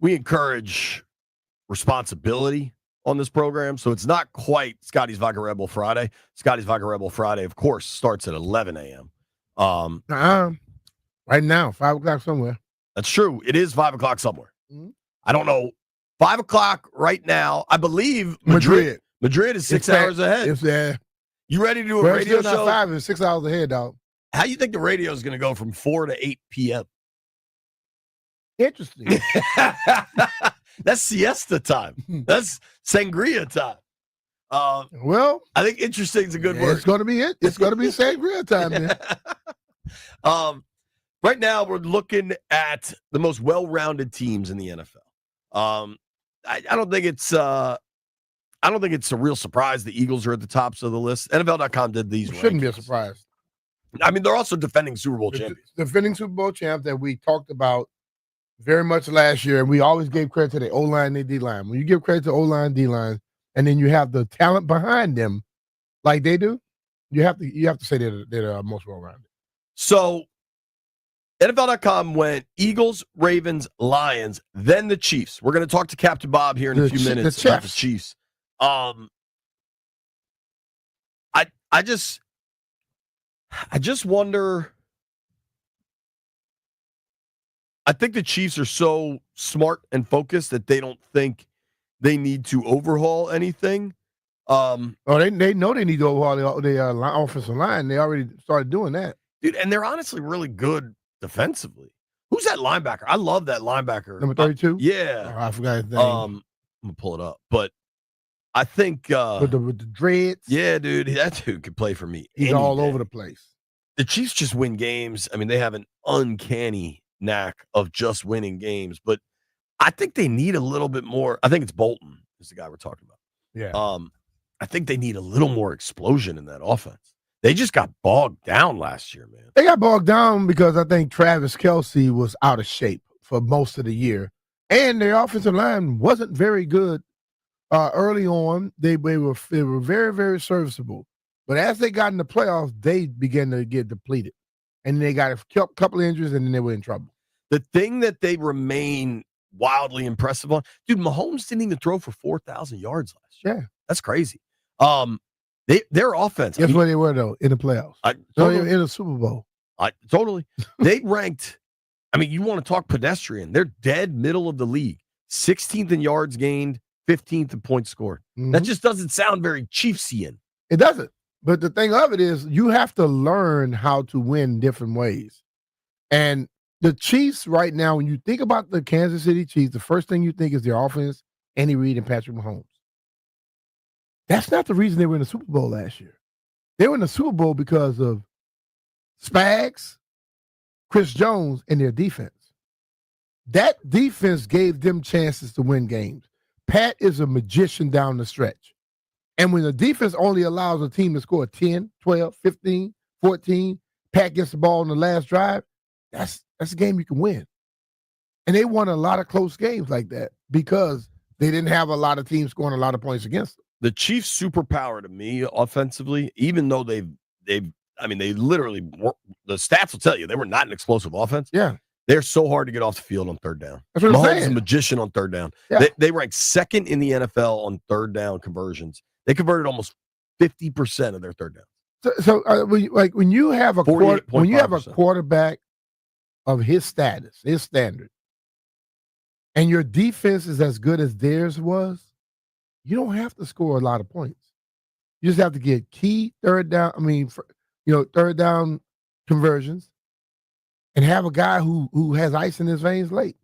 encourage responsibility on this program, so it's not quite Scotty's Vodka Rebel Friday. Scotty's Vodka Rebel Friday, of course, starts at 11 a.m. Right now, 5 o'clock somewhere. That's true. It is 5 o'clock somewhere. Mm-hmm. I don't know. 5 o'clock right now. I believe Madrid is 6 hours ahead. It's You ready to do a radio show? 5 and 6 hours ahead, dog. How you think the radio is going to go from 4 to 8 p.m.? Interesting. That's siesta time. That's sangria time. Well, I think interesting is a good word. It's going to be it. It's going to be sangria time, man. Right now, we're looking at the most well-rounded teams in the NFL. I don't think it's a real surprise the Eagles are at the tops of the list. NFL.com did these. It shouldn't be a surprise. I mean, they're also defending Super Bowl champions. Defending Super Bowl champs that we talked about very much last year, and we always gave credit to the O-line and the D-line. When you give credit to O-line, D-line, and then you have the talent behind them like they do, you have to say they're the most well-rounded. So NFL.com went Eagles, Ravens, Lions, then the Chiefs. We're going to talk to Captain Bob here in a few minutes about the Chiefs. I just wonder. I think the Chiefs are so smart and focused that they don't think they need to overhaul anything. They know they need to overhaul the offensive line. They already started doing that, dude. And they're honestly really good defensively. Who's that linebacker? I love that linebacker. Number 32. Yeah, I forgot his name. I'm gonna pull it up, but I think with the dreads. Yeah, dude, that dude could play for me. He's all over the place. The Chiefs just win games. I mean, they have an uncanny knack of just winning games, but I think they need a little bit more. I think it's Bolton is the guy we're talking about. Yeah. I think they need a little more explosion in that offense. They just got bogged down last year, man. They got bogged down because I think Travis Kelce was out of shape for most of the year, and their offensive line wasn't very good early on. They were very, very serviceable, but as they got in the playoffs, they began to get depleted, and they got a couple of injuries, and then they were in trouble. The thing that they remain wildly impressive on, dude, Mahomes didn't even throw for 4,000 yards last year. Yeah, that's crazy. Their offense. Guess where they were though in the playoffs? In a Super Bowl. Totally. They ranked. I mean, you want to talk pedestrian? They're dead middle of the league. 16th in yards gained, 15th in points scored. Mm-hmm. That just doesn't sound very Chiefsian. It doesn't. But the thing of it is, you have to learn how to win different ways. And the Chiefs right now, when you think about the Kansas City Chiefs, the first thing you think is their offense, Andy Reid and Patrick Mahomes. That's not the reason they were in the Super Bowl last year. They were in the Super Bowl because of Spags, Chris Jones, and their defense. That defense gave them chances to win games. Pat is a magician down the stretch. And when the defense only allows a team to score 10, 12, 15, 14, Pat gets the ball on the last drive, that's a game you can win. And they won a lot of close games like that because they didn't have a lot of teams scoring a lot of points against them. The Chiefs' superpower to me offensively, even though they literally, the stats will tell you they were not an explosive offense. Yeah. They're so hard to get off the field on third down. That's what I'm Mahomes is saying. a magician on third down. Yeah. They rank second in the NFL on third down conversions. They converted almost 50% of their third downs. So when you have a quarterback of his status, his standard, and your defense is as good as theirs was, you don't have to score a lot of points. You just have to get key third down conversions, and have a guy who has ice in his veins late.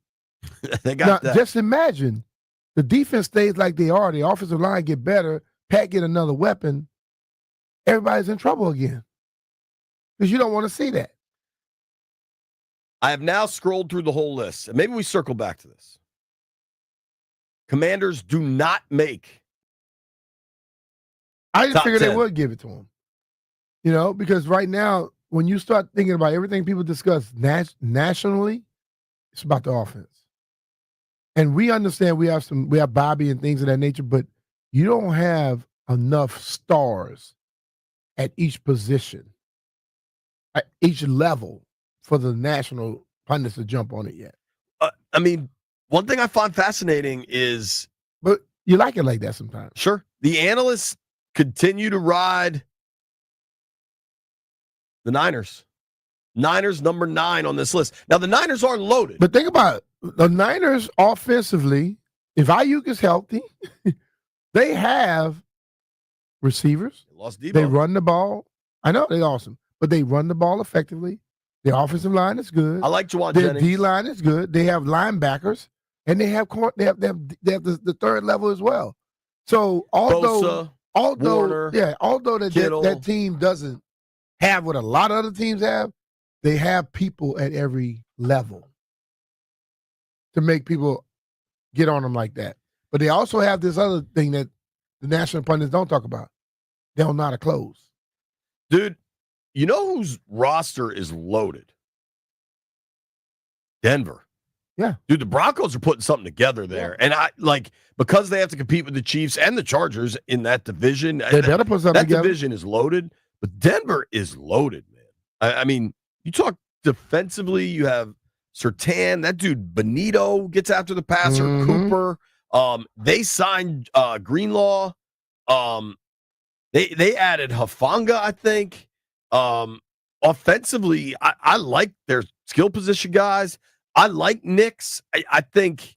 They got that. Just imagine the defense stays like they are. The offensive line get better. Pat get another weapon. Everybody's in trouble again because you don't want to see that. I have now scrolled through the whole list, and maybe we circle back to this. Commanders do not make. I didn't figure 10. they would give it to them. Because right now, when you start thinking about everything people discuss nationally, it's about the offense. And we understand we have Bobby and things of that nature, but you don't have enough stars at each position, at each level for the national pundits to jump on it yet. I mean, one thing I find fascinating is, But you like it like that sometimes. sure, the analysts continue to ride the Niners. Niners number 9 on this list. Now, the Niners are loaded. But think about it. The Niners offensively, if Ayuk is healthy, they have receivers. They lost Debo. They run the ball. I know they're awesome, but they run the ball effectively. Their offensive line is good. I like Juwan Their Jennings. D line is good. They have linebackers, and they have the third level as well. So Bosa, Warner, although Kittle. that team doesn't have what a lot of other teams have, they have people at every level to make people get on them like that. But they also have this other thing that the national pundits don't talk about. They don't know how to close. Dude, you know whose roster is loaded? Denver. Yeah. Dude, the Broncos are putting something together there. And because they have to compete with the Chiefs and the Chargers in that division. They better put something that together. division is loaded, but Denver is loaded, man. I mean, you talk defensively, you have Surtain, that dude Benito gets after the passer, Cooper. They signed Greenlaw. They added Hufanga, I think. Offensively, I like their skill position guys. I like Knicks. I think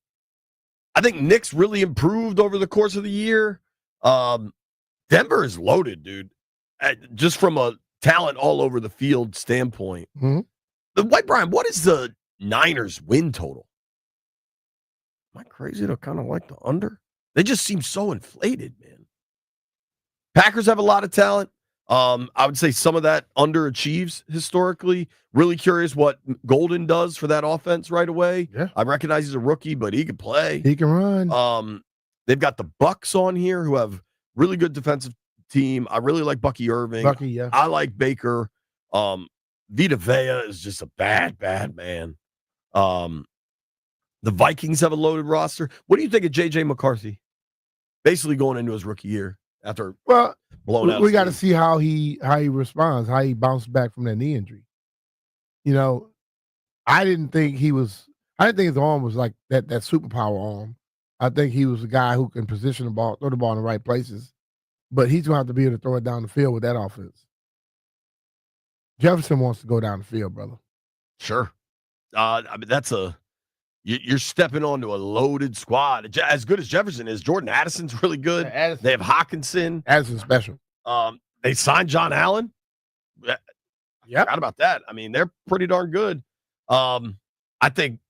Knicks really improved over the course of the year. Denver is loaded, dude. Just from a talent all over the field standpoint. Mm-hmm. The White Brian, what is the Niners win total? Am I crazy to kind of like the under? They just seem so inflated, man. Packers have a lot of talent. I would say some of that underachieves historically. Really curious what Golden does for that offense right away. Yeah. I recognize he's a rookie, but he can play. He can run. They've got the Bucks on here who have really good defensive team. I really like Bucky Irving. Yeah. I like Baker. Vita Vea is just a bad, bad man. The Vikings have a loaded roster. What do you think of J.J. McCarthy? Basically going into his rookie year after blowing out. We got to see how he responds, how he bounced back from that knee injury. You know, I didn't think his arm was like that superpower arm. I think he was a guy who can position the ball, throw the ball in the right places. But he's going to have to be able to throw it down the field with that offense. Jefferson wants to go down the field, brother. Sure. I mean, you're stepping onto a loaded squad. As good as Jefferson is, Jordan Addison's really good. Yeah, they have Hawkinson. Addison's special. They signed John Allen. Yeah. Forgot about that. I mean, they're pretty darn good. I think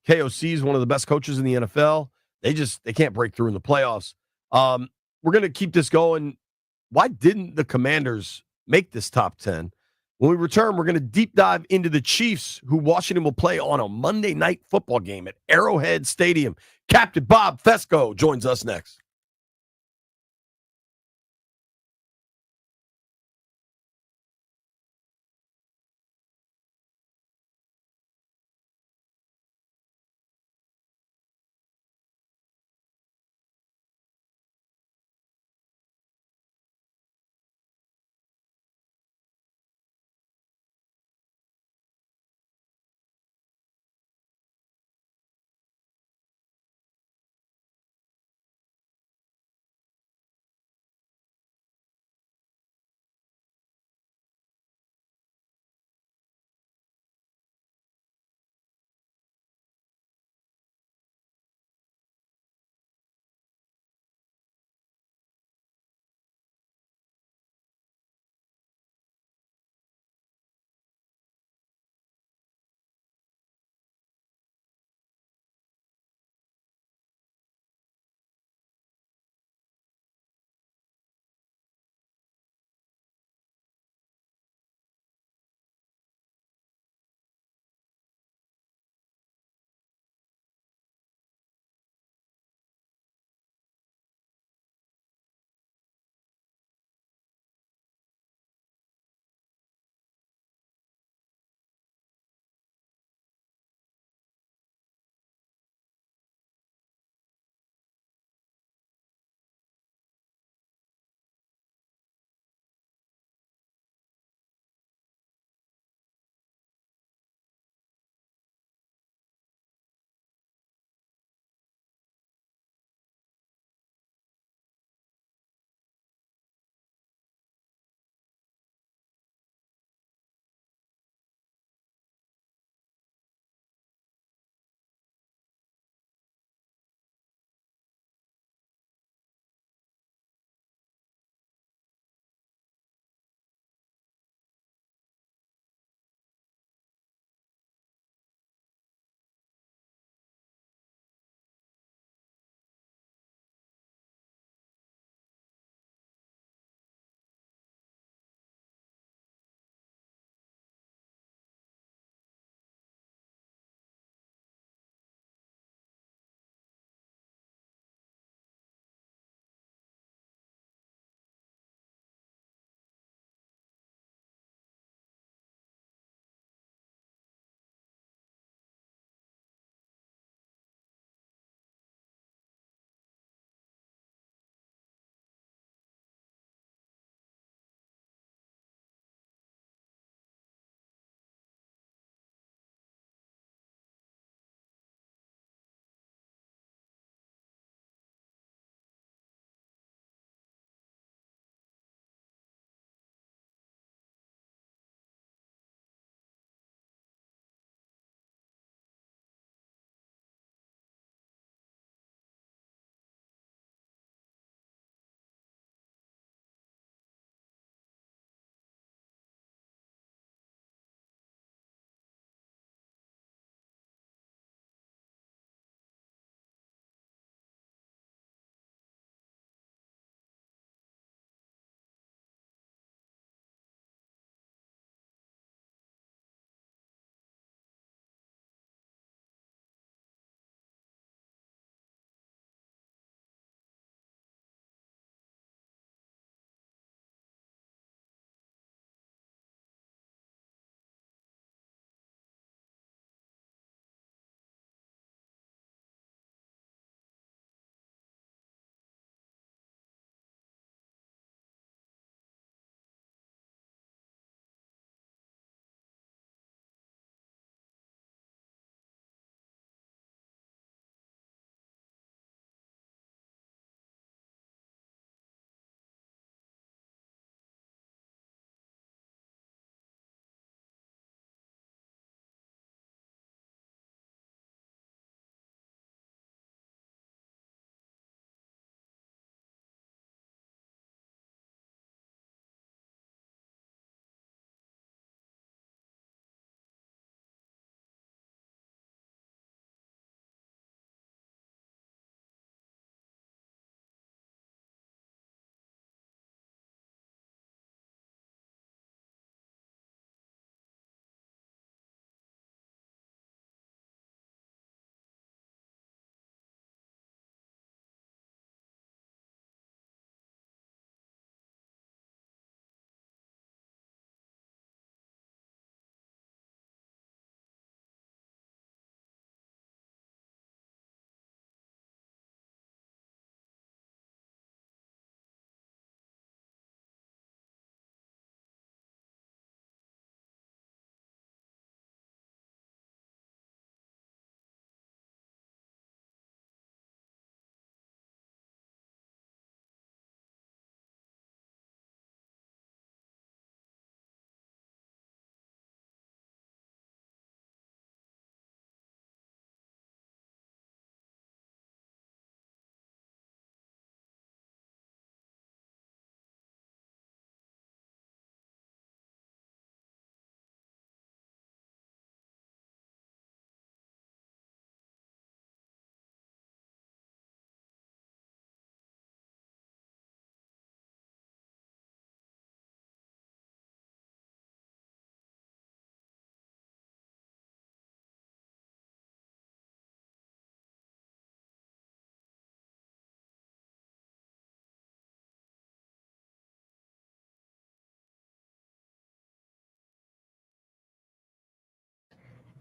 KOC is one of the best coaches in the NFL. They can't break through in the playoffs. We're going to keep this going. Why didn't the Commanders make this top 10? When we return, we're going to deep dive into the Chiefs, who Washington will play on a Monday night football game at Arrowhead Stadium. Captain Bob Fesco joins us next.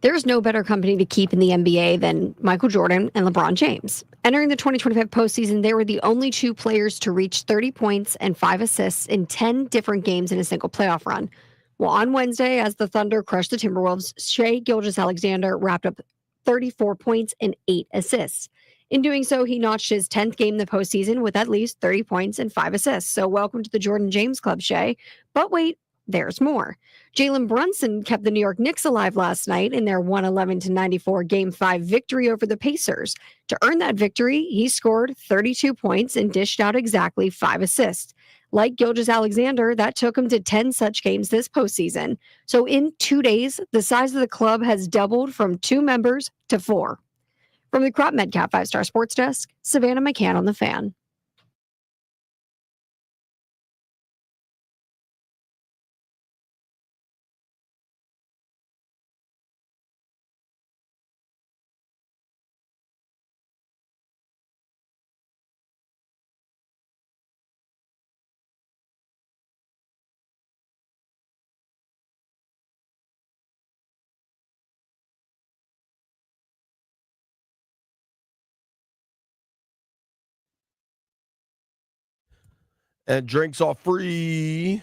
There's no better company to keep in the NBA than Michael Jordan and LeBron James. Entering the 2025 postseason, they were the only two players to reach 30 points and 5 assists in 10 different games in a single playoff run. Well, on Wednesday, as the Thunder crushed the Timberwolves, Shai Gilgeous-Alexander wrapped up 34 points and 8 assists. In doing so, he notched his 10th game in the postseason with at least 30 points and 5 assists. So welcome to the Jordan James Club, Shai. But wait, there's more. Jalen Brunson kept the New York Knicks alive last night in their 111-94 Game 5 victory over the Pacers. To earn that victory, he scored 32 points and dished out exactly 5 assists. Like Gilgeous-Alexander, that took him to 10 such games this postseason. So in 2 days, the size of the club has doubled from 2 members to 4. From the Crop Medcap 5-Star Sports Desk, Savannah McCann on The Fan. And drinks are free.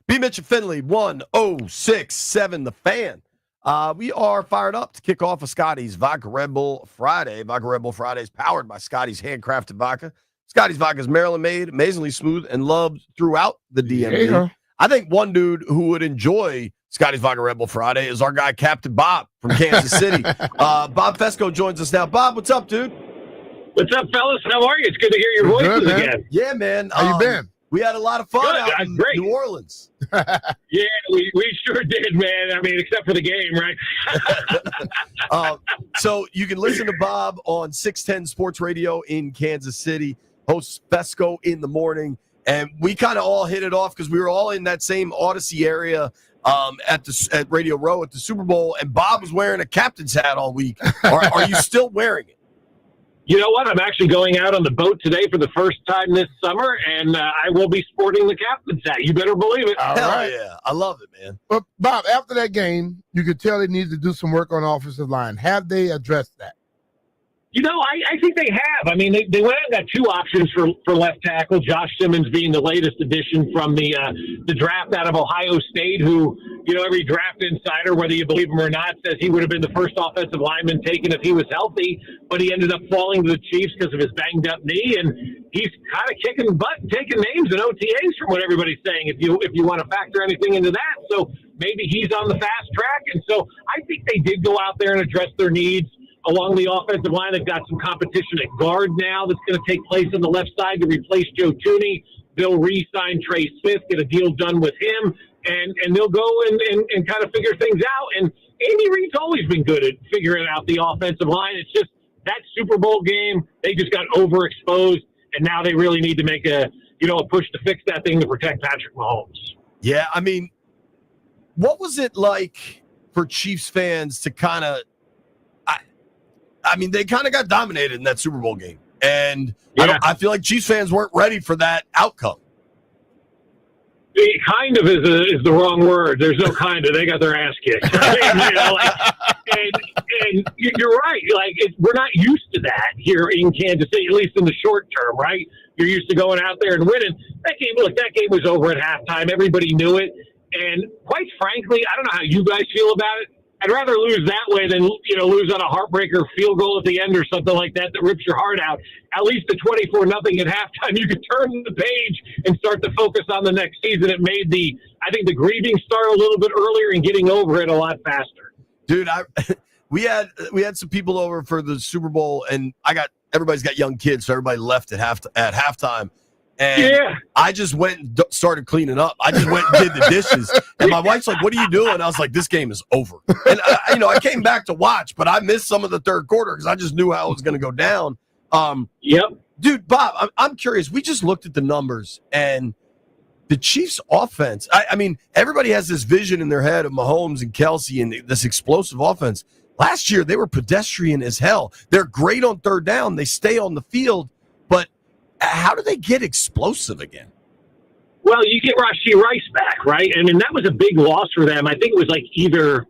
B Mitch and Finley, 1067 The Fan. We are fired up to kick off a Scotty's Vodka Red Bull Friday. Vodka Red Bull Friday is powered by Scotty's handcrafted vodka. Scotty's vodka is Maryland made, amazingly smooth, and loved throughout the DMV. I think one dude who would enjoy Scotty's Vodka Red Bull Friday is our guy, Captain Bob from Kansas City. Bob Fesco joins us now. Bob, what's up, dude? What's up, fellas? How are you? It's good to hear your voices Good, man. again. Yeah, man. How you been? We had a lot of fun Good. out in Great. New Orleans. Yeah, we sure did, man. I mean, except for the game, right? So you can listen to Bob on 610 Sports Radio in Kansas City, hosts Fesco in the morning. And we kind of all hit it off because we were all in that same Odyssey area at Radio Row at the Super Bowl. And Bob was wearing a captain's hat all week. Are you still wearing it? You know what? I'm actually going out on the boat today for the first time this summer, and I will be sporting the captain's hat. You better believe it. All Hell right. yeah. I love it, man. But, Bob, after that game, you could tell they needed to do some work on the offensive line. Have they addressed that? You know, I think they have. I mean, they went out and got 2 options for left tackle, Josh Simmons being the latest addition from the draft out of Ohio State, who, you know, every draft insider, whether you believe him or not, says he would have been the first offensive lineman taken if he was healthy, but he ended up falling to the Chiefs because of his banged-up knee, and he's kind of kicking butt and taking names in OTAs from what everybody's saying, if you want to factor anything into that. So maybe he's on the fast track, and so I think they did go out there and address their needs along the offensive line. They've got some competition at guard now that's going to take place on the left side to replace Joe Tooney. They'll re-sign Trey Smith, get a deal done with him, and they'll go and kind of figure things out. And Andy Reid's always been good at figuring out the offensive line. It's just that Super Bowl game, they just got overexposed, and now they really need to make a push to fix that thing to protect Patrick Mahomes. Yeah, I mean, what was it like for Chiefs fans to kind of I mean, they kind of got dominated in that Super Bowl game. And yeah. I feel like Chiefs fans weren't ready for that outcome. It kind of is the wrong word. There's no kind of. They got their ass kicked. And you're right. We're not used to that here in Kansas City, at least in the short term, right? You're used to going out there and winning. That game was over at halftime. Everybody knew it. And quite frankly, I don't know how you guys feel about it. I'd rather lose that way than, lose on a heartbreaker field goal at the end or something like that rips your heart out. At least the 24-0 at halftime, you could turn the page and start to focus on the next season. It made I think the grieving start a little bit earlier and getting over it a lot faster. Dude, we had some people over for the Super Bowl, and everybody's got young kids, so everybody left at halftime. And yeah. I just went and started cleaning up. I just went and did the dishes. And my wife's like, what are you doing? I was like, this game is over. And, I came back to watch, but I missed some of the third quarter because I just knew how it was going to go down. Yep. Dude, Bob, I'm curious. We just looked at the numbers, and the Chiefs' offense, I mean, everybody has this vision in their head of Mahomes and Kelsey and this explosive offense. Last year, they were pedestrian as hell. They're great on third down. They stay on the field, but how do they get explosive again? Well, you get Rashee Rice back, right? I mean, that was a big loss for them. I think it was either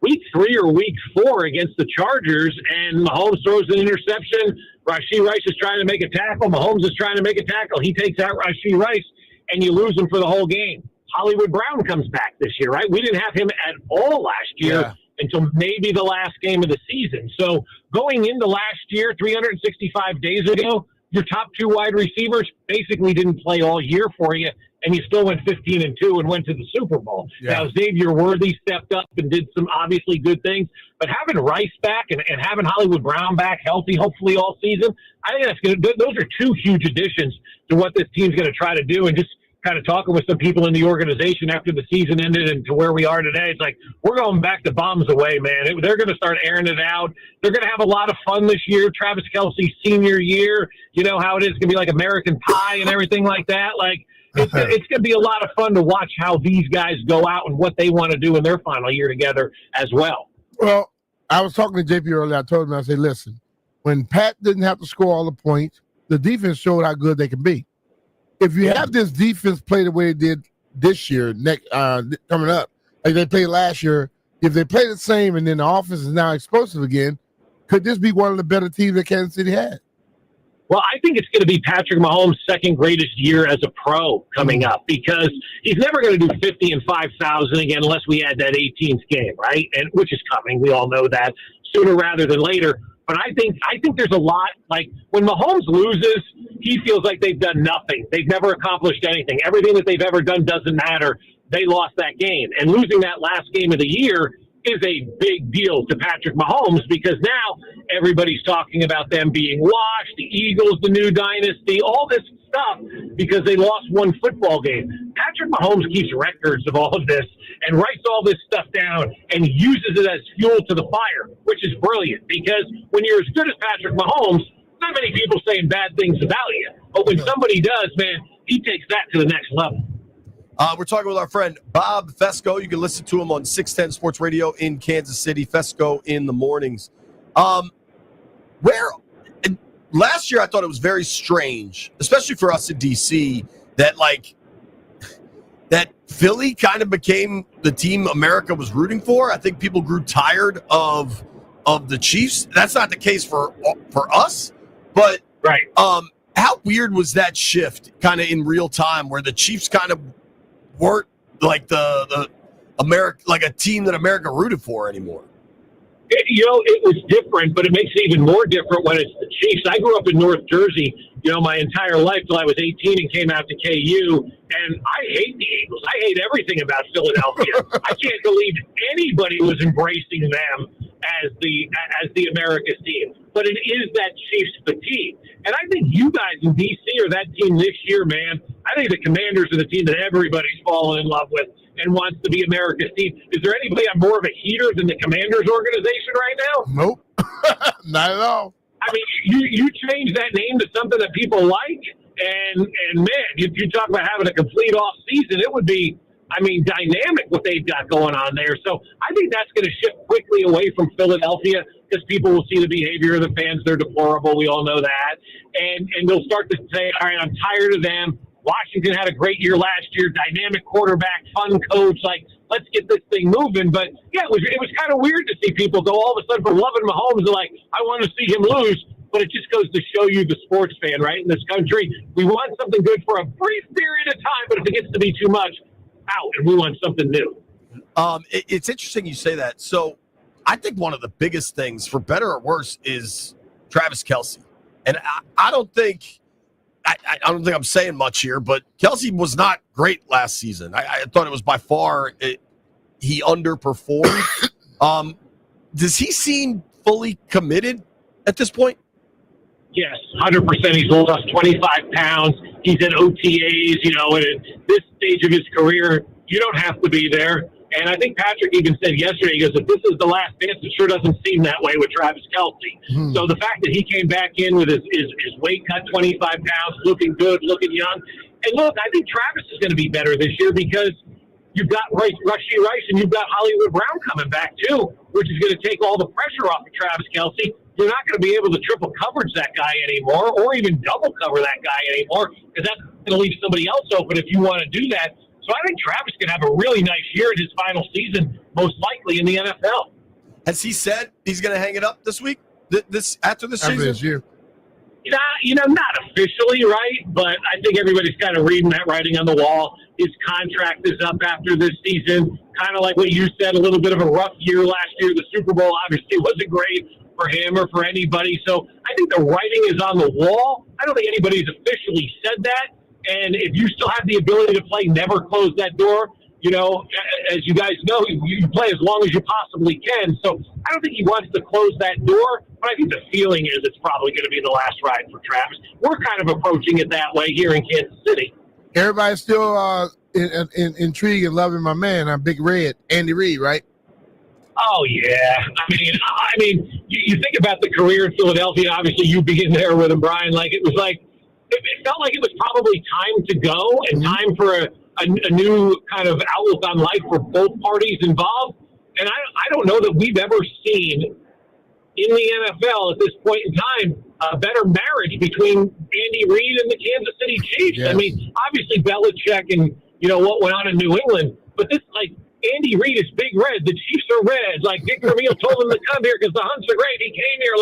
week 3 or week 4 against the Chargers, and Mahomes throws an interception. Rashee Rice is trying to make a tackle. Mahomes is trying to make a tackle. He takes out Rashee Rice, and you lose him for the whole game. Hollywood Brown comes back this year, right? We didn't have him at all last year until maybe the last game of the season. So going into last year, 365 days ago, your top 2 wide receivers basically didn't play all year for you, and you still went 15-2 and went to the Super Bowl. Now, Xavier Worthy stepped up and did some obviously good things, but having Rice back and having Hollywood Brown back healthy, hopefully all season, I think that's going to. Those are 2 huge additions to what this team's going to try to do. And just kind of talking with some people in the organization after the season ended and to where we are today, it's like we're going back to bombs away, man. They're going to start airing it out. They're going to have a lot of fun this year. Travis Kelce's senior year, you know how it is. It's going to be like American Pie and everything like that. Like it's going to be a lot of fun to watch how these guys go out and what they want to do in their final year together as well. Well, I was talking to JP earlier. I told him, I said, listen, when Pat didn't have to score all the points, the defense showed how good they can be. If you have this defense play the way it did this year, coming up, like they played last year, if they play the same and then the offense is now explosive again, could this be one of the better teams that Kansas City had? Well, I think it's going to be Patrick Mahomes' second greatest year as a pro coming up, because he's never going to do 50 and 5,000 again unless we add that 18th game, right? And which is coming. We all know that sooner rather than later. But I think there's a lot, like when Mahomes loses, he feels like they've done nothing. They've never accomplished anything. Everything that they've ever done doesn't matter. They lost that game. And losing that last game of the year is a big deal to Patrick Mahomes, because now everybody's talking about them being washed, the Eagles, the new dynasty, all this stuff, because they lost one football game. Patrick Mahomes keeps records of all of this and writes all this stuff down and uses it as fuel to the fire, which is brilliant, because when you're as good as Patrick Mahomes, not many people saying bad things about you. But when somebody does, man, he takes that to the next level. We're talking with our friend Bob Fesco. You can listen to him on 610 Sports Radio in Kansas City. Fesco in the mornings. Last year I thought it was very strange, especially for us in DC, that Philly kind of became the team America was rooting for. I think people grew tired of the Chiefs. That's not the case for us, but right. How weird was that shift kind of in real time, where the Chiefs kind of weren't like the America, like a team that America rooted for anymore? It was different, but it makes it even more different when it's the Chiefs. I grew up in North Jersey, my entire life till I was 18 and came out to KU, and I hate the Eagles. I hate everything about Philadelphia. I can't believe anybody was embracing them as the America's team. But it is that Chiefs fatigue. And I think you guys in D.C. are that team this year, man. I think the Commanders are the team that everybody's fallen in love with and wants to be America's team. Is there anybody on more of a heater than the Commanders organization right now? Nope. Not at all. I mean, you change that name to something that people like, and man, you talk about having a complete off season, it would be, dynamic what they've got going on there. So I think that's going to shift quickly away from Philadelphia, because people will see the behavior of the fans. They're deplorable. We all know that. And they'll start to say, all right, I'm tired of them. Washington had a great year last year, dynamic quarterback, fun coach. Like, let's get this thing moving. But, yeah, it was kind of weird to see people go all of a sudden from loving Mahomes to like, I want to see him lose. But it just goes to show you, the sports fan, right, in this country, we want something good for a brief period of time, but if it gets to be too much, out, and we want something new. It's interesting you say that. So I think one of the biggest things, for better or worse, is Travis Kelce. And I don't think I'm saying much here, but Kelce was not great last season. I thought it was by far he underperformed. Does he seem fully committed at this point? Yes, 100%. He's lost 25 pounds. He's at OTAs, and at this stage of his career, you don't have to be there. And I think Patrick even said yesterday, he goes, if this is the last dance, it sure doesn't seem that way with Travis Kelce. Mm-hmm. So the fact that he came back in with his weight cut 25 pounds, looking good, looking young. And look, I think Travis is going to be better this year, because you've got Rashee Rice and you've got Hollywood Brown coming back too, which is going to take all the pressure off of Travis Kelce. You're not going to be able to triple coverage that guy anymore, or even double cover that guy anymore, because that's going to leave somebody else open if you want to do that. So I think Travis can have a really nice year in his final season. most likely in the NFL. Has he said he's going to hang it up this week? After this After season? this year. Not officially, right? But I think everybody's kind of reading that writing on the wall. His contract is up after this season. Kind of like what you said, a little bit of a rough year last year. The Super Bowl obviously wasn't great for him or for anybody. So I think the writing is on the wall. I don't think anybody's officially said that. And if you still have the ability to play, never close that door. As you guys know, you play as long as you possibly can. So I don't think he wants to close that door, but I think the feeling is it's probably going to be the last ride for Travis. We're kind of approaching it that way here in Kansas City. Everybody's still intrigued and loving my man, Big Red, Andy Reid, right? Oh, yeah. I mean, you think about the career in Philadelphia, obviously you being there with him, Brian, it felt like it was probably time to go and time for a new kind of outlook on life for both parties involved. And I don't know that we've ever seen in the NFL at this point in time a better marriage between Andy Reid and the Kansas City Chiefs. Yes. I mean, obviously Belichick and, what went on in New England, but this, Andy Reid is Big Red. The Chiefs are red. Dick Vermeil told him to come here because the Hunts are great. He came here.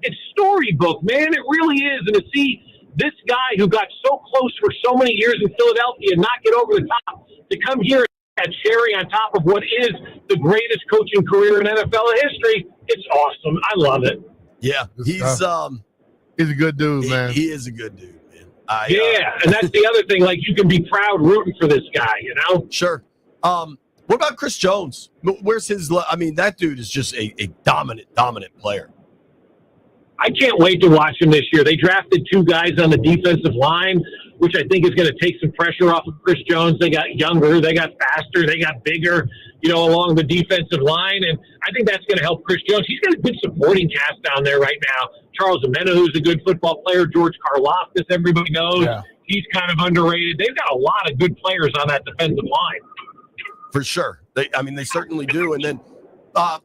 It's storybook, man. It really is. And to see this guy who got so close for so many years in Philadelphia not get over the top, to come here and add cherry on top of what is the greatest coaching career in NFL history, it's awesome. I love it. Yeah, he's a good dude, man. He is a good dude, man. And that's the other thing. You can be proud rooting for this guy, Sure. What about Chris Jones? Where's his? That dude is just a dominant player. I can't wait to watch him this year. They drafted 2 guys on the defensive line, which I think is going to take some pressure off of Chris Jones. They got younger, they got faster, they got bigger, along the defensive line. And I think that's going to help Chris Jones. He's got a good supporting cast down there right now. Charles Omena, who's a good football player. George Karlaftis, everybody knows. Yeah. He's kind of underrated. They've got a lot of good players on that defensive line. For sure. They certainly do. And then, Bob,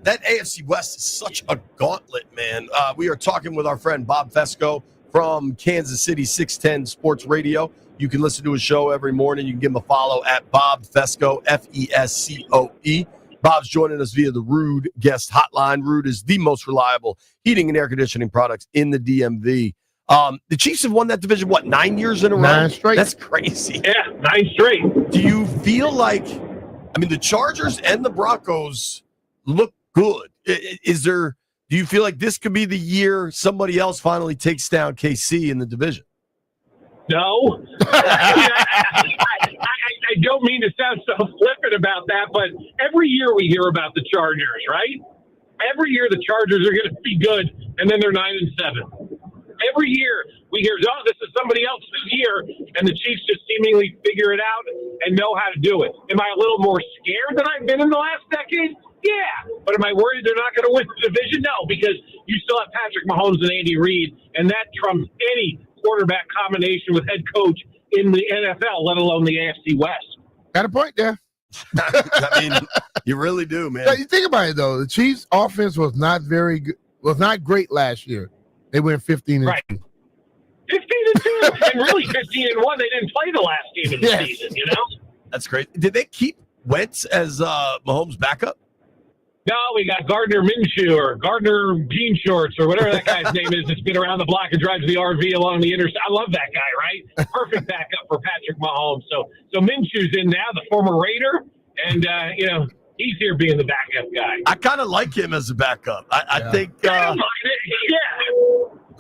that AFC West is such a gauntlet, man. We are talking with our friend Bob Fescoe from Kansas City 610 Sports Radio. You can listen to his show every morning. You can give him a follow at Bob Fescoe, Fescoe. Bob's joining us via the Rude guest hotline. Rude is the most reliable heating and air conditioning products in the DMV. The Chiefs have won that division, 9 years in a row? 9 straight. That's crazy. Yeah, 9 straight. Do you feel like, the Chargers and the Broncos look good. Do you feel like this could be the year somebody else finally takes down KC in the division? No. I don't mean to sound so flippant about that, but every year we hear about the Chargers, right? Every year the Chargers are going to be good, and then they're 9-7. Every year we hear, this is somebody else's year, and the Chiefs just seemingly figure it out and know how to do it. Am I a little more scared than I've been in the last decade? Yeah. But am I worried they're not going to win the division? No, because you still have Patrick Mahomes and Andy Reid, and that trumps any quarterback combination with head coach in the NFL, let alone the AFC West. Got a point there. You really do, man. But you think about it, though. The Chiefs' offense was not very good, was not great last year. They went 15-2. Right. 15-2, and really 15-1. They didn't play the last game of the season, That's great. Did they keep Wentz as Mahomes' backup? No, we got Gardner Minshew or Gardner Jean Shorts or whatever that guy's name is that's been around the block and drives the RV along the interstate. I love that guy, right? Perfect backup for Patrick Mahomes. So Minshew's in now, the former Raider, and, he's here being the backup guy. I kind of like him as a backup. I think I don't mind it.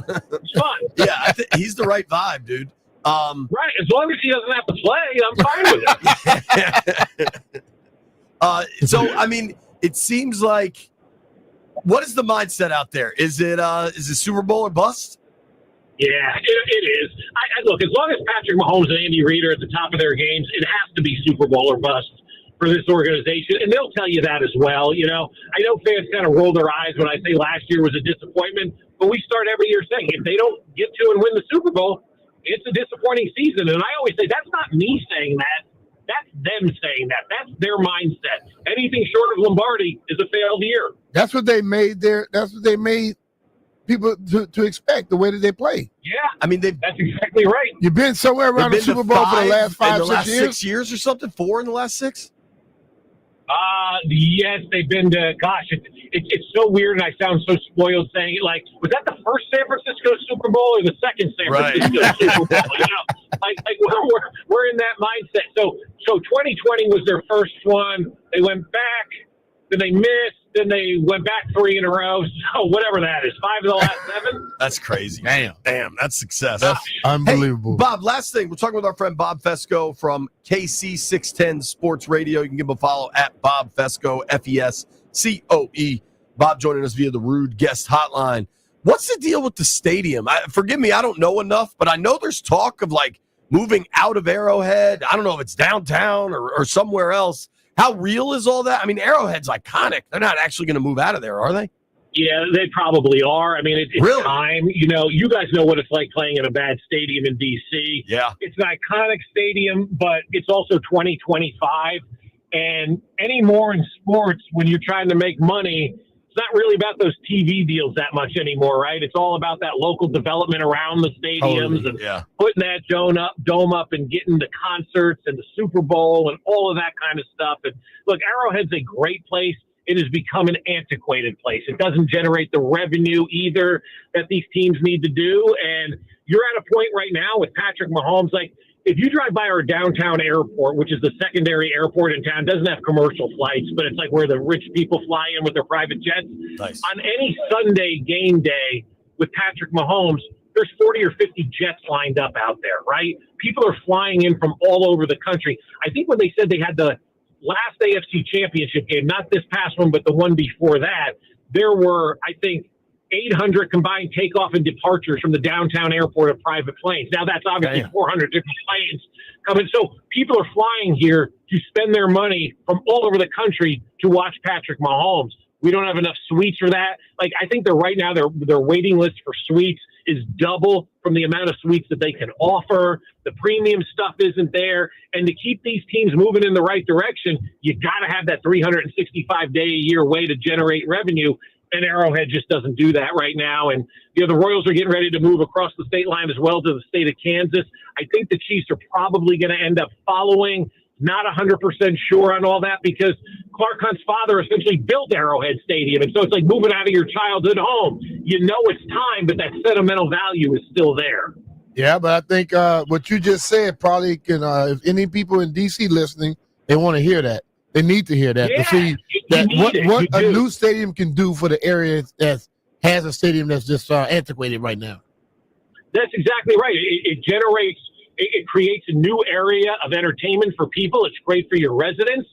It's fun. Yeah, he's the right vibe, dude. Right, as long as he doesn't have to play, I'm fine with it. So, it seems like, what is the mindset out there? Is it Super Bowl or bust? Yeah, it is. I look, as long as Patrick Mahomes and Andy Reid are at the top of their games, it has to be Super Bowl or bust for this organization, and they'll tell you that as well. I know fans kind of roll their eyes when I say last year was a disappointment, but we start every year saying if they don't get to and win the Super Bowl, it's a disappointing season. And I always say that's not me saying that. That's them saying that. That's their mindset. Anything short of Lombardi is a failed year. That's what they made people to expect the way that they play. Yeah, I mean, that's exactly right. You've been somewhere around the they've been Super to Bowl for the last in 5-6 years. 6 years or something. 4 in the last 6. Yes, they've been to. Gosh, it's so weird, and I sound so spoiled saying it. Like, was that the first San Francisco Super Bowl or the second San Francisco Super Bowl? You know, like we're in that mindset. So 2020 was their first one. They went back, then they missed, then they went back 3 in a row. So whatever that is, 5 of the last 7. That's crazy. Damn, that's success. that's unbelievable. Hey, Bob, last thing, we're talking with our friend Bob Fesco from KC 610 Sports Radio. You can give him a follow at Bob Fesco, FESCOE. Bob joining us via the Rude Guest Hotline. What's the deal with the stadium? Forgive me, I don't know enough, but I know there's talk of like moving out of Arrowhead. I don't know if it's downtown or somewhere else. How real is all that? I mean, Arrowhead's iconic. They're not actually going to move out of there, are they? Yeah, they probably are. I mean, it's Really? time. You know, you guys know what it's like playing in a bad stadium in D.C. Yeah. It's an iconic stadium, but it's also 2025. And anymore in sports, when you're trying to make money, it's not really about those TV deals that much anymore, right? It's all about that local development around the stadiums and putting that dome up and getting the concerts and the Super Bowl and all of that kind of stuff. And look, Arrowhead's a great place. It has become an antiquated place. It doesn't generate the revenue either that these teams need to do. And you're at a point right now with Patrick Mahomes, like, if you drive by our downtown airport, which is the secondary airport in town, doesn't have commercial flights, but it's like where the rich people fly in with their private jets. Nice. On any Sunday game day with Patrick Mahomes, there's 40 or 50 jets lined up out there, right? People are flying in from all over the country. I think when they said they had the last AFC championship game, not this past one, but the one before that, there were, I think, 800 combined takeoff and departures from the downtown airport of private planes. Now that's obviously 400 different planes coming. So people are flying here to spend their money from all over the country to watch Patrick Mahomes. We don't have enough suites for that. Like, I think that right now their waiting list for suites is double from the amount of suites that they can offer. The premium stuff isn't there. And to keep these teams moving in the right direction, you got to have that 365-day-a-year way to generate revenue. And Arrowhead just doesn't do that right now. And, you know, the Royals are getting ready to move across the state line as well to the state of Kansas. I think the Chiefs are probably going to end up following. Not 100% sure on all that because Clark Hunt's father essentially built Arrowhead Stadium. And so it's like moving out of your childhood home. You know it's time, but that sentimental value is still there. Yeah, but I think what you just said probably can, if any people in D.C. listening, they want to hear that. They need to hear that to see that what a new stadium can do for the area that has a stadium that's just antiquated right now. That's exactly right. It creates a new area of entertainment for people. It's great for your residents,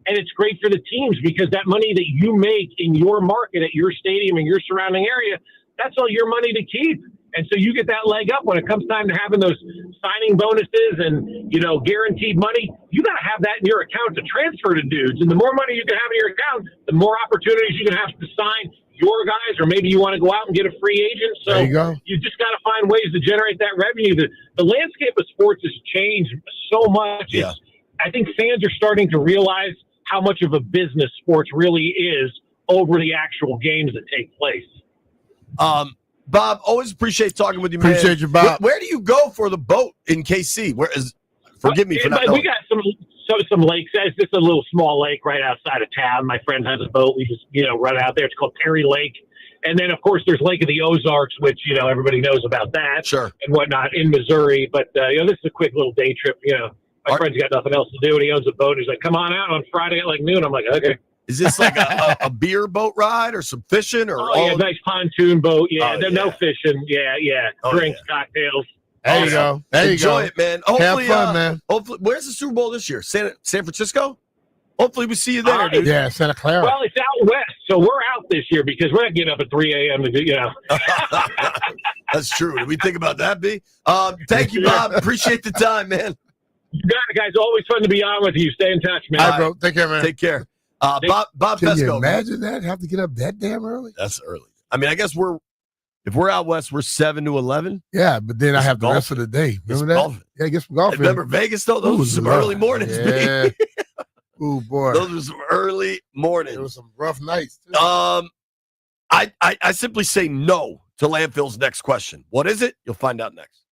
and it's great for the teams because that money that you make in your market at your stadium and your surrounding area, that's all your money to keep. And so you get that leg up when it comes time to having those signing bonuses and, you know, guaranteed money. You got to have that in your account to transfer to dudes. And the more money you can have in your account, the more opportunities you can have to sign your guys, or maybe you want to go out and get a free agent. So you just got to find ways to generate that revenue. The landscape of sports has changed so much. Yeah. I think fans are starting to realize how much of a business sports really is over the actual games that take place. Bob, always appreciate talking with you, man. Appreciate you, Bob. Where do you go for the boat in KC? Forgive me for not knowing. We got some lakes. It's just a little small lake right outside of town. My friend has a boat. We just, run out there. It's called Perry Lake. And then, of course, there's Lake of the Ozarks, which, everybody knows about that. Sure. And whatnot in Missouri. But, this is a quick little day trip. My friend's got nothing else to do, and he owns a boat. He's like, come on out on Friday at like noon. I'm like, okay. Is this like a beer boat ride or some fishing? Nice pontoon boat. Yeah, no fishing. Yeah. Drinks, cocktails. There you go. Enjoy it, man. Hopefully, have fun, man. Hopefully, where's the Super Bowl this year? San Francisco? Hopefully we see you there, dude. Yeah, Santa Clara. Well, it's out west, so we're out this year because we're not getting up at 3 a.m. to do, That's true. Did we think about that, B? Thank you, Bob. Appreciate the time, man. You got it, guys. Always fun to be on with you. Stay in touch, man. All right, bro. Take care, man. Take care. Bob Can you Fesco. imagine that? Have to get up that damn early? That's early. I mean, I guess if we're out west, we're 7 to 11. Yeah, but then I have the rest of the day. Remember that? Golfing. Yeah, get some golf. Remember Vegas, though? Those were some early mornings, yeah. B. Ooh, boy. Those were some early mornings. There were some rough nights, too. I simply say no to Landfill's next question. What is it? You'll find out next.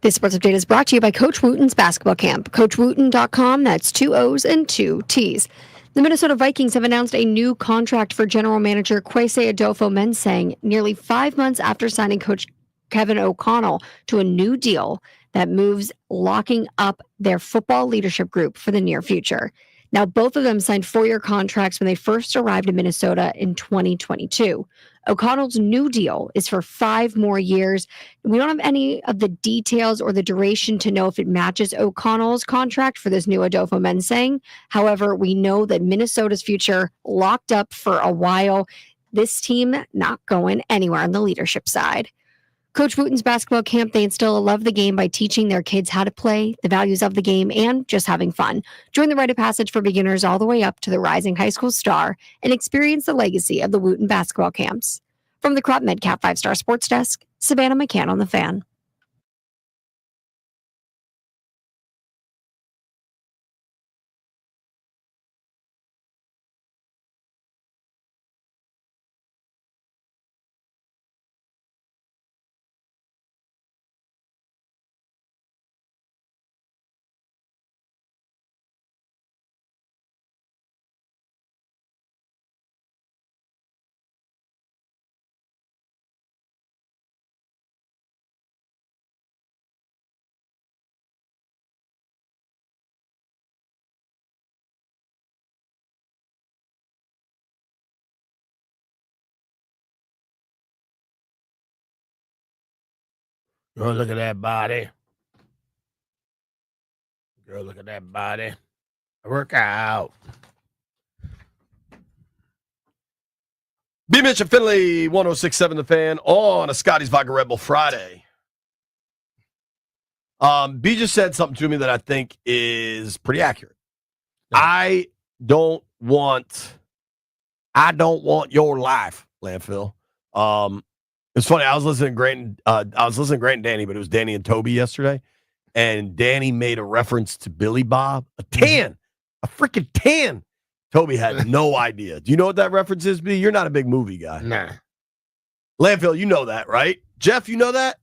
This sports update is brought to you by Coach Wooten's basketball camp. CoachWooten.com, that's 2 O's and 2 T's. The Minnesota Vikings have announced a new contract for general manager Kwesi Adolfo-Mensah nearly 5 months after signing coach Kevin O'Connell to a new deal that moves locking up their football leadership group for the near future. Now, both of them signed 4-year contracts when they first arrived in Minnesota in 2022. O'Connell's new deal is for 5 more years. We don't have any of the details or the duration to know if it matches O'Connell's contract for this new Adolfo-Mensah. However, we know that Minnesota's future locked up for a while. This team not going anywhere on the leadership side. Coach Wooten's basketball camp, they instill a love of the game by teaching their kids how to play, the values of the game, and just having fun. Join the rite of passage for beginners all the way up to the rising high school star and experience the legacy of the Wooten basketball camps. From the Crop MedCap 5-Star Sports Desk, Savannah McCann on the Fan. Girl, look at that body. Girl, look at that body. Work out. B Mitch and Finley, 106.7 The Fan on a Scotty's Vodka Red Bull Friday. B just said something to me that I think is pretty accurate. Yeah. I don't want your life, landfill. It's funny. I was listening to Grant and Danny, but it was Danny and Toby yesterday, and Danny made a reference to Billy Bob, a freaking tan. Toby had no idea. Do you know what that reference is, B? You're not a big movie guy. Nah. Landfill, you know that, right? Jeff, you know that?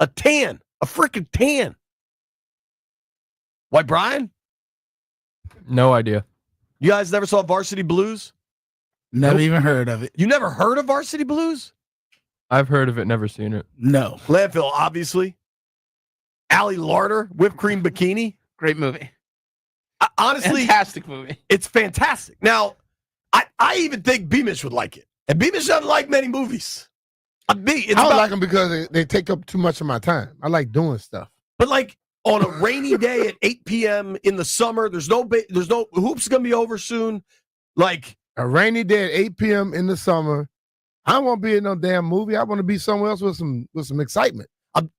A freaking tan. White Brian? No idea. You guys never saw Varsity Blues? Never even heard of it. You never heard of Varsity Blues? I've heard of it, never seen it. No. Landfill, obviously. Allie Larder, whipped cream bikini. Great movie. Honestly, Fantastic movie. it's fantastic. Now, I even think B Mitch would like it. And B Mitch doesn't like many movies. I don't like them because they take up too much of my time. I like doing stuff. But like on a rainy day at 8 p.m. in the summer, there's no hoops gonna be over soon. Like a rainy day at 8 p.m. in the summer, I don't want to be in no damn movie. I want to be somewhere else with some excitement.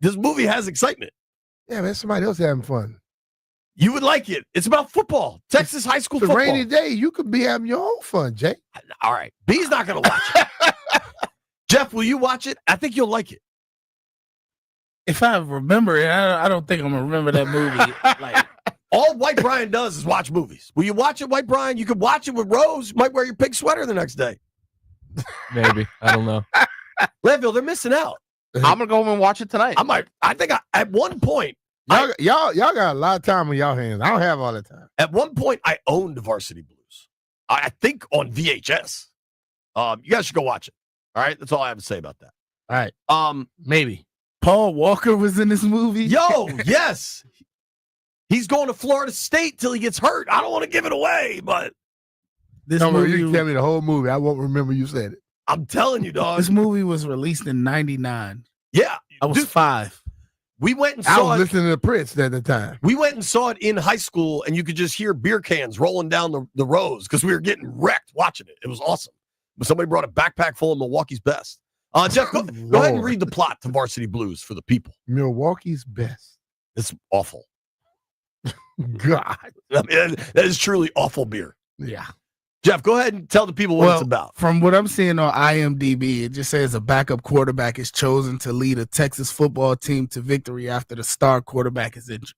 This movie has excitement. Yeah, man, somebody else having fun. You would like it. It's about football. Texas high school It's a football. rainy day. You could be having your own fun, Jay. All right. B's not going to watch it. Jeff, will you watch it? I think you'll like it. If I remember it, I don't think I'm going to remember that movie. Like, all White Brian does is watch movies. Will you watch it, White Brian? You could watch it with Rose. You might wear your pink sweater the next day. Maybe. I don't know. Landfill, they're missing out. I'm gonna go home and watch it tonight. I think at one point, Y'all got a lot of time on y'all hands. I don't have all the time. At one point, I owned Varsity Blues. I think on VHS. You guys should go watch it. All right, that's all I have to say about that. All right. maybe. Paul Walker was in this movie. Yo, yes, he's going to Florida State till he gets hurt. I don't want to give it away, but This You movie, can tell me the whole movie. I won't remember you said it. I'm telling you, dog. this movie was released in 99. Yeah, I was 5. we went and I saw was it. listening to Prince at the time. We went and saw it in high school, and you could just hear beer cans rolling down the rows because we were getting wrecked watching it. It was awesome. But somebody brought a backpack full of Milwaukee's best. Jeff, go ahead and Lord. read the plot to Varsity Blues for the people. Milwaukee's best. It's awful. God. I mean, that is truly awful beer. Yeah. Jeff, go ahead and tell the people what it's about. From what I'm seeing on IMDb, it just says a backup quarterback is chosen to lead a Texas football team to victory after the star quarterback is injured.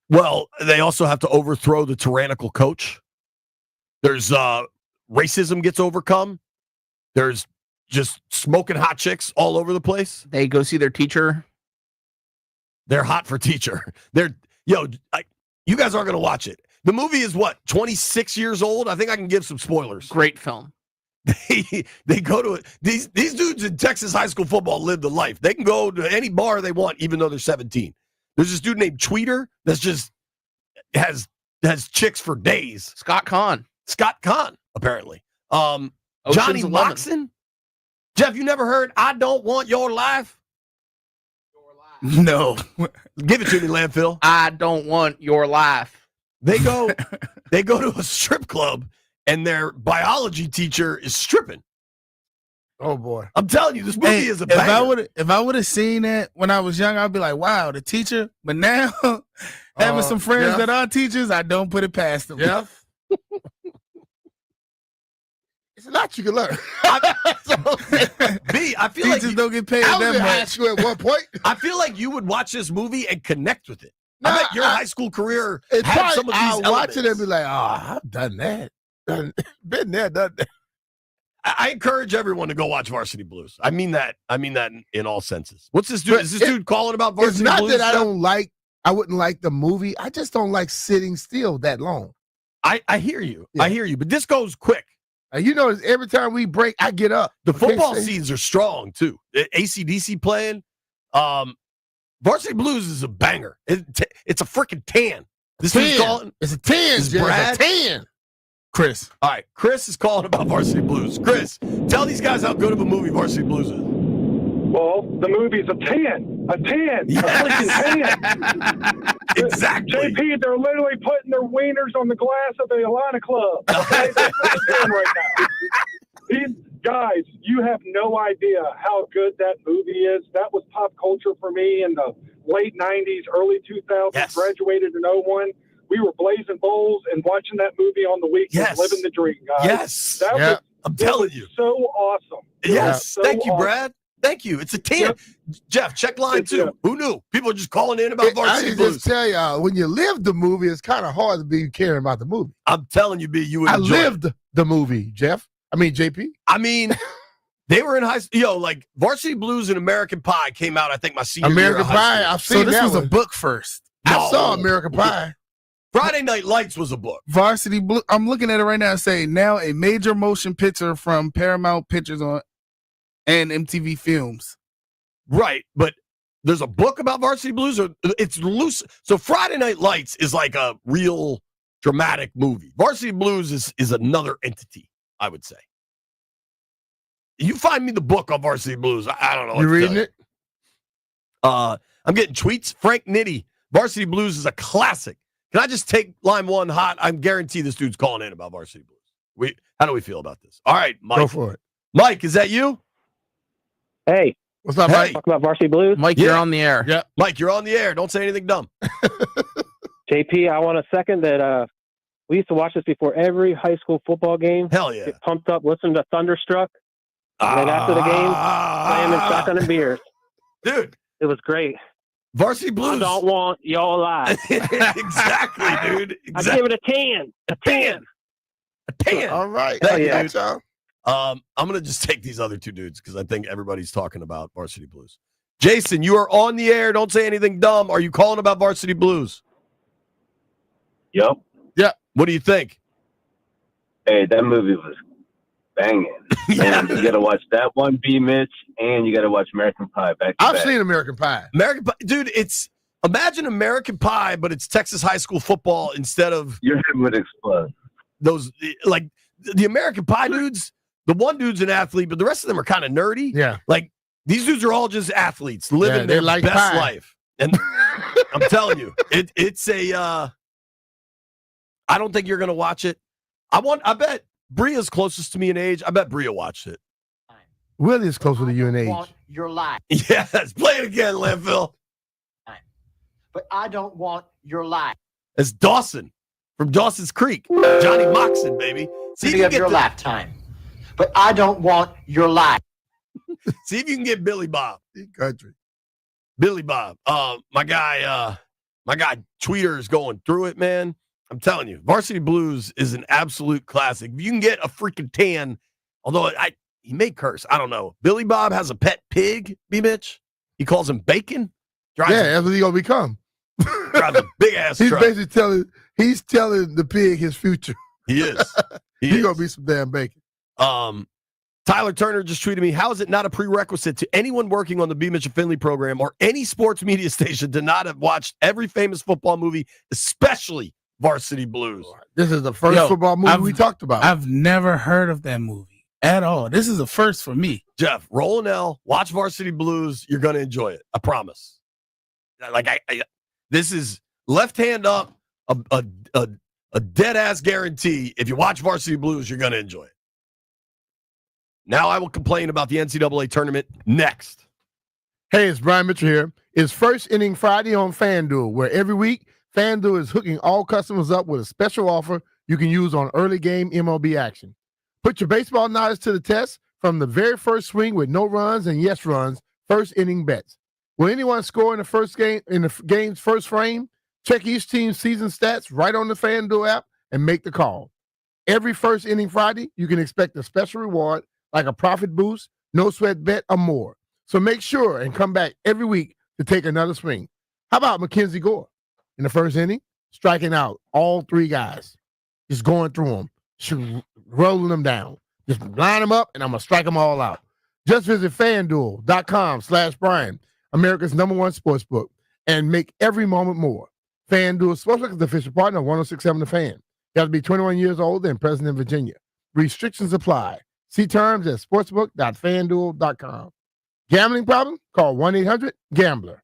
Well, they also have to overthrow the tyrannical coach. There's racism gets overcome. There's just smoking hot chicks all over the place. They go see their teacher. They're hot for teacher. You guys aren't going to watch it. The movie is what, 26 years old? I think I can give some spoilers. Great film. They go to it. These dudes in Texas high school football live the life. They can go to any bar they want, even though they're 17. There's this dude named Tweeter that's just has chicks for days. Scott Conn, apparently. Ocean's Johnny 11. Moxon. Jeff, you never heard "I Don't Want Your Life"? No. Give it to me, landfill. I don't want your life. They go to a strip club, and their biology teacher is stripping. Oh boy. I'm telling you, this movie is a banger. If I would have seen that when I was young, I'd be like, wow, the teacher. But now, having some friends that are teachers, I don't put it past them. Yeah. It's a lot you can learn. B, I feel like Teachers don't get paid I was that in high much. school at one point. I feel like you would watch this movie and connect with it. Nah, I bet your high school career It's had probably, some of these I'll watch elements. it and be like, oh, I've done that. Been there, done that. I encourage everyone to go watch Varsity Blues. I mean that in all senses. What's this dude? Is this dude calling about Varsity It's not Blues? that I stuff? don't like, I wouldn't like the movie. I just don't like sitting still that long. I hear you. Yeah. I hear you. But this goes quick. And you know, every time we break, I get up. The Okay, football see? scenes are strong too. AC/DC playing. Varsity Blues is a banger. It's a freaking tan. This is 10. calling. It's a 10, Is Jeff. Brad- It's a 10. Chris. All right, Chris is calling about Varsity Blues. Chris, tell these guys how good of a movie Varsity Blues is. Well, the movie's a 10. A 10. Yes. A freaking 10. Exactly. JP, they're literally putting their wieners on the glass of the Atlanta Club. Okay? That's what they're doing right now. These guys, you have no idea how good that movie is. That was pop culture for me in the late 90s, early 2000s. Yes. Graduated in 01. We were blazing bowls and watching that movie on the weekend, Yes. living the dream, guys. Yes. That Yeah. was, I'm it telling was you. so awesome. It was Yes. so Thank you, awesome. Brad. Thank you. It's a 10. Yep. Jeff, check line It's 2. a- Who knew? People are just calling in about I Varsity can Blues. just tell y'all, when you live the movie, it's kind of hard to be caring about the movie. I'm telling you, B, you would I enjoy it. lived the movie, Jeff. I mean, JP. I mean, they were in high school. Like Varsity Blues and American Pie came out, I think, my senior year American of high Pie. school. I've So seen this that was one. a book first. I No. saw American Pie. Friday Night Lights was a book. Varsity Blue. I'm looking at it right now and saying now a major motion picture from Paramount Pictures and MTV Films. Right, but there's a book about Varsity Blues, or it's loose. So Friday Night Lights is like a real dramatic movie. Varsity Blues is another entity, I would say. You find me the book on Varsity Blues. I don't know. You reading it? I'm getting tweets. Frank Nitty, Varsity Blues is a classic. Can I just take line 1 hot? I guarantee this dude's calling in about Varsity Blues. How do we feel about this? All right, Mike. Go for it. Mike, is that you? Hey, What's up, Hey. Mike? talk about Varsity Blues. Mike, Yeah. you're on the air. Yeah. Mike, you're on the air. Don't say anything dumb. JP, I want a second that we used to watch this before every high school football game. Hell yeah. Get pumped up, listen to Thunderstruck, and then after the game, slamming shotgun and beers. Dude, It was great. Varsity I Blues. don't want y'all alive. Exactly, dude. I Exactly. give it a 10. A 10. A 10. All right. Thank Hey, you, that's y'all. I'm going to just take these other two dudes because I think everybody's talking about Varsity Blues. Jason, you are on the air. Don't say anything dumb. Are you calling about Varsity Blues? Yep. What do you think? Hey, that movie was banging. And you got to watch that one, B Mitch, and you got to watch American Pie back to I've back. seen American Pie. American Pie. Dude, imagine American Pie, but it's Texas high school football instead of Your head would explode. those, like the American Pie dudes. The one dude's an athlete, but the rest of them are kind of nerdy. Yeah. Like these dudes are all just athletes living Yeah, they their like best pie. life. And I'm telling you, it's a I don't think you're gonna watch it. I bet Bria's closest to me in age. I bet Bria watched it. Willie is closer to you in age. Want your life, Yes, play it again, Landfill. but I don't want your life. It's Dawson from Dawson's Creek. Johnny Moxon, baby. See if City you of can your get lifetime, but I don't want your life. see if you can get Billy Bob. Country. Billy Bob. My guy Tweeter is going through it, man. I'm telling you, Varsity Blues is an absolute classic. If you can get a freaking 10, although he may curse, I don't know. Billy Bob has a pet pig, B Mitch. He calls him Bacon. Drives Yeah, that's what he's gonna become. drives a big ass He's truck. basically telling the pig his future. He is. He's gonna be some damn bacon. Tyler Turner just tweeted me, how is it not a prerequisite to anyone working on the B Mitch and Finley program or any sports media station to not have watched every famous football movie, especially Varsity Blues? This is the first football movie we talked about. I've never heard of that movie at all. This is a first for me. Jeff, roll an L, watch Varsity Blues. You're going to enjoy it. I promise. This is left hand up, a dead ass guarantee. If you watch Varsity Blues, you're going to enjoy it. Now I will complain about the NCAA tournament next. Hey, it's Brian Mitchell here. It's First Inning Friday on FanDuel, where every week FanDuel is hooking all customers up with a special offer you can use on early game MLB action. Put your baseball knowledge to the test from the very first swing with no runs and yes runs, first inning bets. Will anyone score in the first game in the game's first frame? Check each team's season stats right on the FanDuel app and make the call. Every First Inning Friday, you can expect a special reward like a profit boost, no sweat bet, or more. So make sure and come back every week to take another swing. How about McKenzie Gore in the first inning, striking out all three guys, just going through them, rolling them down, just line them up, and I'm gonna strike them all out. Just visit FanDuel.com/Brian, America's #1 sportsbook, and make every moment more. FanDuel Sportsbook is the official partner of 106.7 The Fan. You have to be 21 years old and present in Virginia. Restrictions apply. See terms at sportsbook.fanduel.com. Gambling problem? Call 1-800-GAMBLER.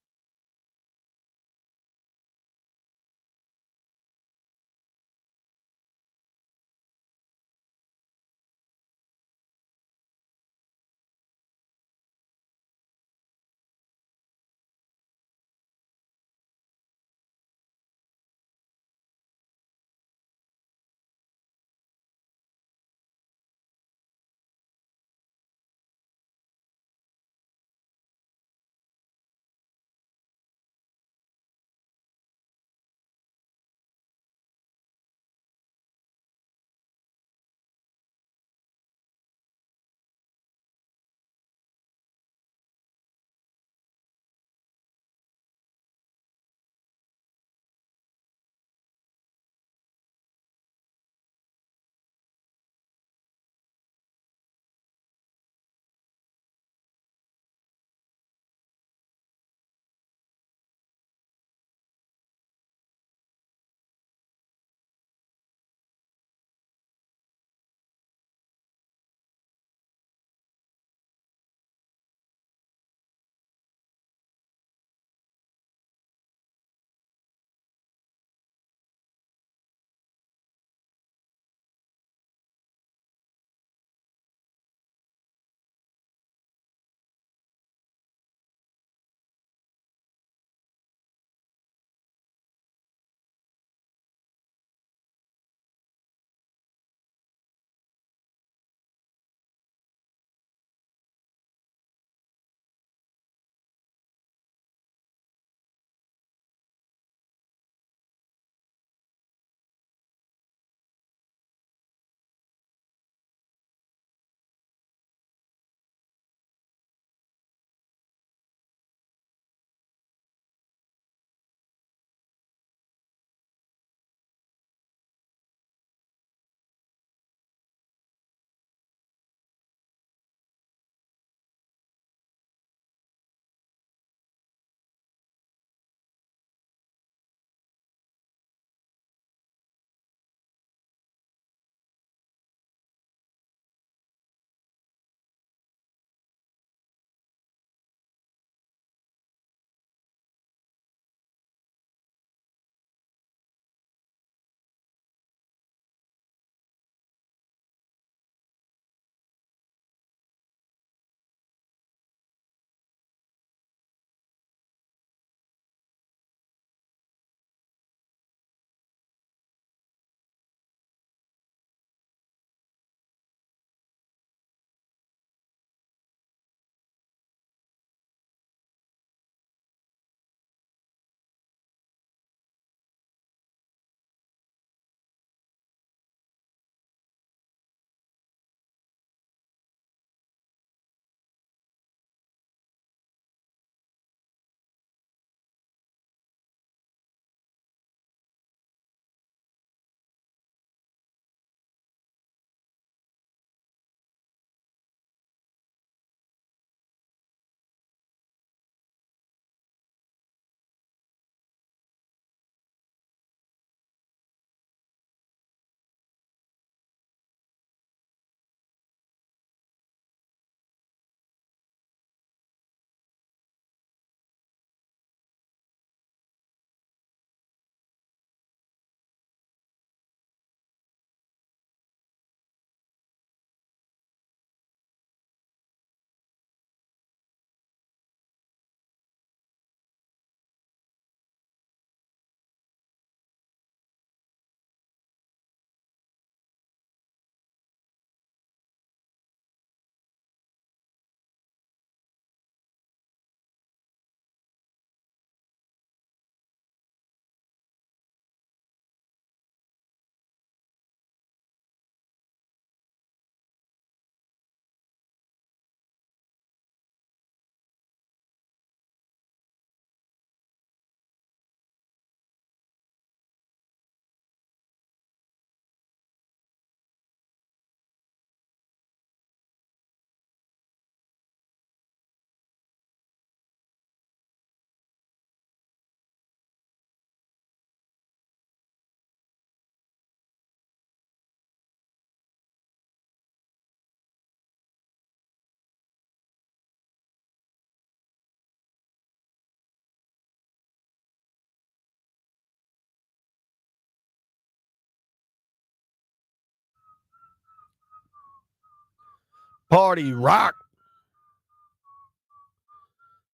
Party rock.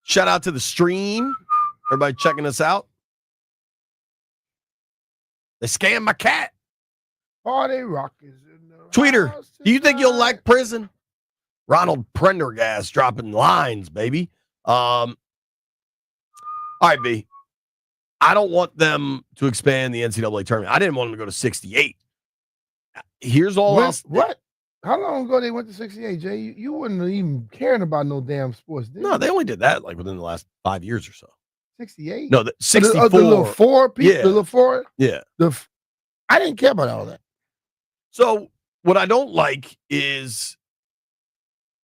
Shout out to the stream. Everybody checking us out. They scammed my cat. Party rock is in the Tweeter, house do you think you'll tonight. like prison? Ronald Prendergast dropping lines, baby. All right, B. I don't want them to expand the NCAA tournament. I didn't want them to go to 68. Here's all else. What? How long ago they went to 68, Jay? You wouldn't even caring about no damn sports, did No, you? they only did that like within the last 5 years or so. 68? No, 64. The little four people, Yeah. the little four. Yeah. I didn't care about all that. So what I don't like is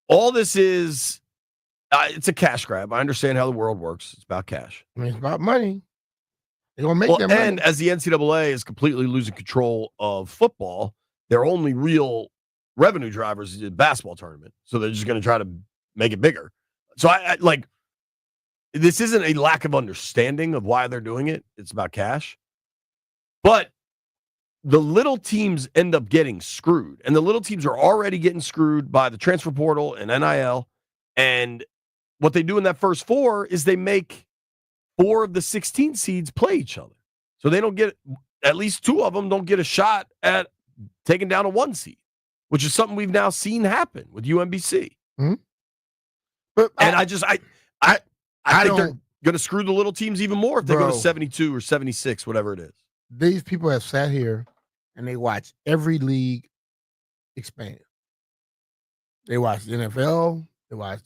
all this is it's a cash grab. I understand how the world works. It's about cash. I mean, it's about money. They're gonna make their money. And as the NCAA is completely losing control of football, their only real revenue drivers is the basketball tournament. So they're just going to try to make it bigger. So I like this isn't a lack of understanding of why they're doing it. It's about cash. But the little teams end up getting screwed. And the little teams are already getting screwed by the transfer portal and NIL. And what they do in that first four is they make 4 of the 16 seeds play each other. So they don't get, at least 2 of them don't get a shot at taking down a 1 seed, which is something we've now seen happen with UMBC. Mm-hmm. But and I think they're don't- going to screw the little teams even more if they go to Bro. 72 or 76, whatever it is. These people have sat here and they watch every league expand. They watch the NFL, they watch,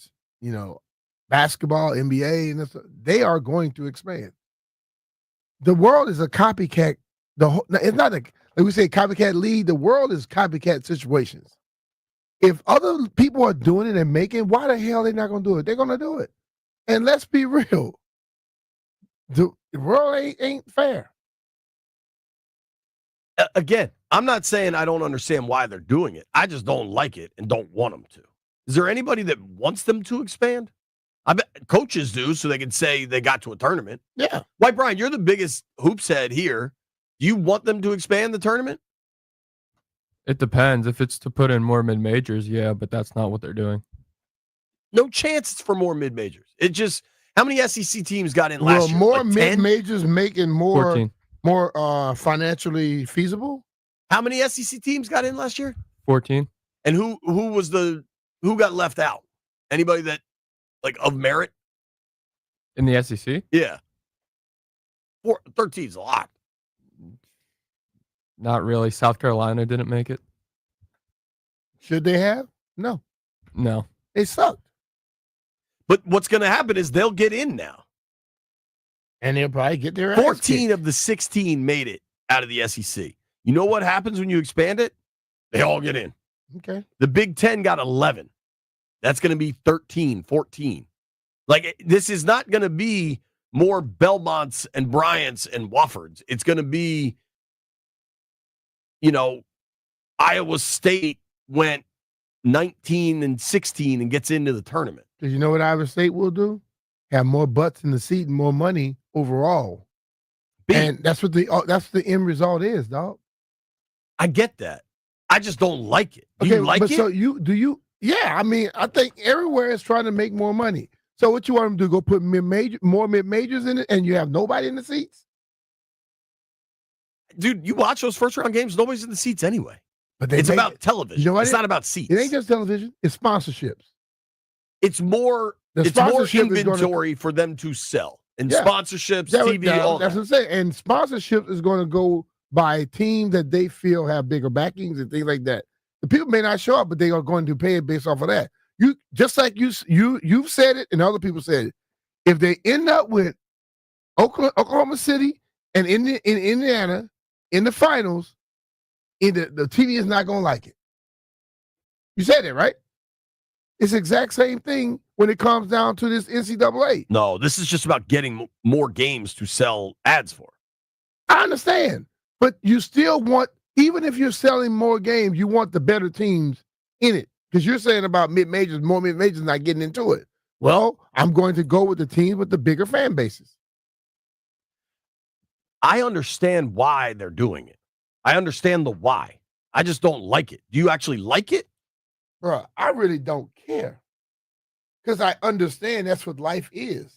basketball, NBA, and they are going to expand. The world is a copycat. It's not like we say copycat league. The world is copycat situations. If other people are doing it and making, why the hell are they not going to do it? They're going to do it. And let's be real. The world ain't fair. Again, I'm not saying I don't understand why they're doing it. I just don't like it and don't want them to. Is there anybody that wants them to expand? I bet coaches do, so they can say they got to a tournament. Yeah. White Brian, you're the biggest hoops head here. Do you want them to expand the tournament? It depends. If it's to put in more mid-majors, yeah, but that's not what they're doing. No chance it's for more mid-majors. It just, how many SEC teams got in last year? More Like 10? mid-majors making more 14. Financially feasible. How many SEC teams got in last year? 14. And who got left out? Anybody that, like, of merit? In the SEC? Yeah. 13's a lot. Not really. South Carolina didn't make it. Should they have? No. No. They sucked. But what's going to happen is they'll get in now. And they'll probably get their ass 14 kicked. of the 16 made it out of the SEC. You know what happens when you expand it? They all get in. Okay. The Big Ten got 11. That's going to be 13, 14. Like, this is not going to be more Belmonts and Bryants and Woffords. It's going to be, Iowa State went 19 and 16 and gets into the tournament. Because you know what Iowa State will do? Have more butts in the seat and more money overall. And that's what the end result is, dog. I get that. I just don't like it. Do you like but it? So yeah, I mean, I think everywhere is trying to make more money. So what you want them to do? Go put more mid-majors in it and you have nobody in the seats? Dude, you watch those first round games, nobody's in the seats anyway. But It's about television. You know what It's not about seats. It ain't just television. It's sponsorships. It's more sponsorship is inventory for them to sell. And Yeah. sponsorships, That- TV, that- all that's that. what I'm saying. And sponsorship is going to go by teams that they feel have bigger backings and things like that. The people may not show up, but they are going to pay it based off of that. You just like you've said it, and other people said it. If they end up with Oklahoma City and in Indiana in the finals, the TV is not going to like it. You said that, right? It's the exact same thing when it comes down to this NCAA. No, this is just about getting more games to sell ads for. I understand, but you still want, even if you're selling more games, you want the better teams in it. Because you're saying about mid-majors, more mid-majors not getting into it. Well, I'm going to go with the teams with the bigger fan bases. I understand why they're doing it. I understand the why. I just don't like it. Do you actually like it? Bro, I really don't care. Because I understand that's what life is.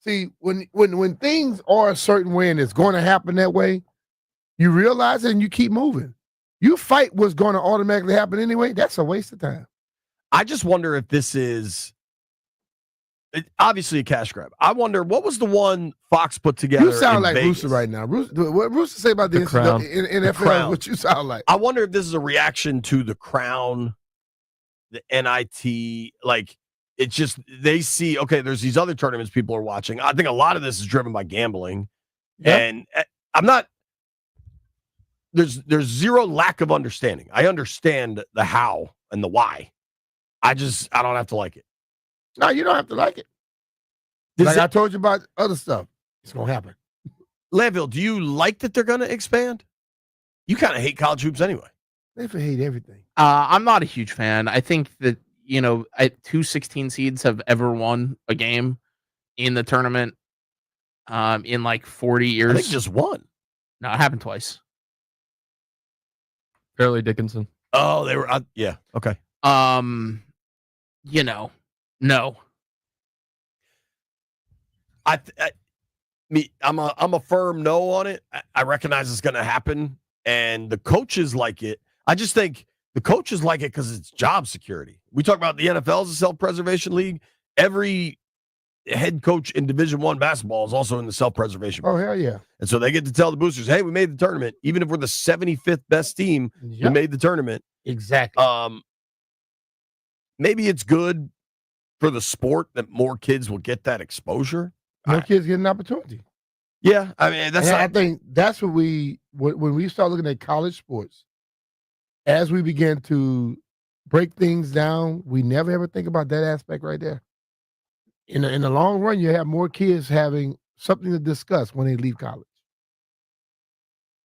See, when things are a certain way and it's going to happen that way, you realize it and you keep moving. You fight what's going to automatically happen anyway, that's a waste of time. I just wonder if this is obviously a cash grab. I wonder, what was the one Fox put together? You sound in like Vegas? Rooster right now. What Rooster say about the Crown. NFL? What you sound like? I wonder if this is a reaction to the Crown, the NIT. Like, it's just they see, okay, there's these other tournaments people are watching. I think a lot of this is driven by gambling. Yeah. And I'm not. There's zero lack of understanding. I understand the how and the why. I don't have to like it. No, you don't have to like it. I told you about other stuff. It's going to happen. Landville, do you like that they're going to expand? You kind of hate college hoops anyway. They hate everything. I'm not a huge fan. I think that, two 16 seeds have ever won a game in the tournament in like 40 years. I think just one. No, it happened twice. Fairleigh Dickinson. Oh, they were. Yeah. Okay. No. I'm a firm no on it. I recognize it's going to happen, and the coaches like it. I just think the coaches like it because it's job security. We talk about the NFL as a self-preservation league. Every head coach in Division I basketball is also in the self-preservation. Oh, hell yeah. And so they get to tell the boosters, hey, we made the tournament. Even if we're the 75th best team, we made the tournament. Exactly. Maybe it's good for the sport that more kids will get that exposure. More kids get an opportunity. Yeah, I mean, I think that's what when we start looking at college sports, as we begin to break things down, we never ever think about that aspect right there. In the long run, you have more kids having something to discuss when they leave college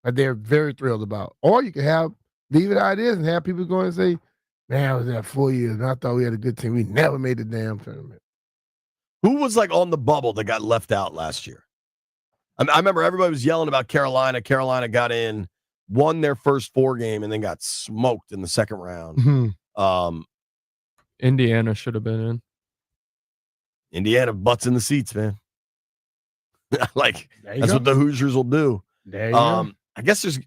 that they're very thrilled about. Or you can leave it how it is and have people go and say, man, I was there 4 years and I thought we had a good team. We never made the damn tournament. Who was like on the bubble that got left out last year? I remember everybody was yelling about Carolina. Carolina got in, won their first 4 game, and then got smoked in the second round. Mm-hmm. Indiana should have been in. Indiana butts in the seats, man. Like, that's go. what the Hoosiers will do. There you go. I guess there's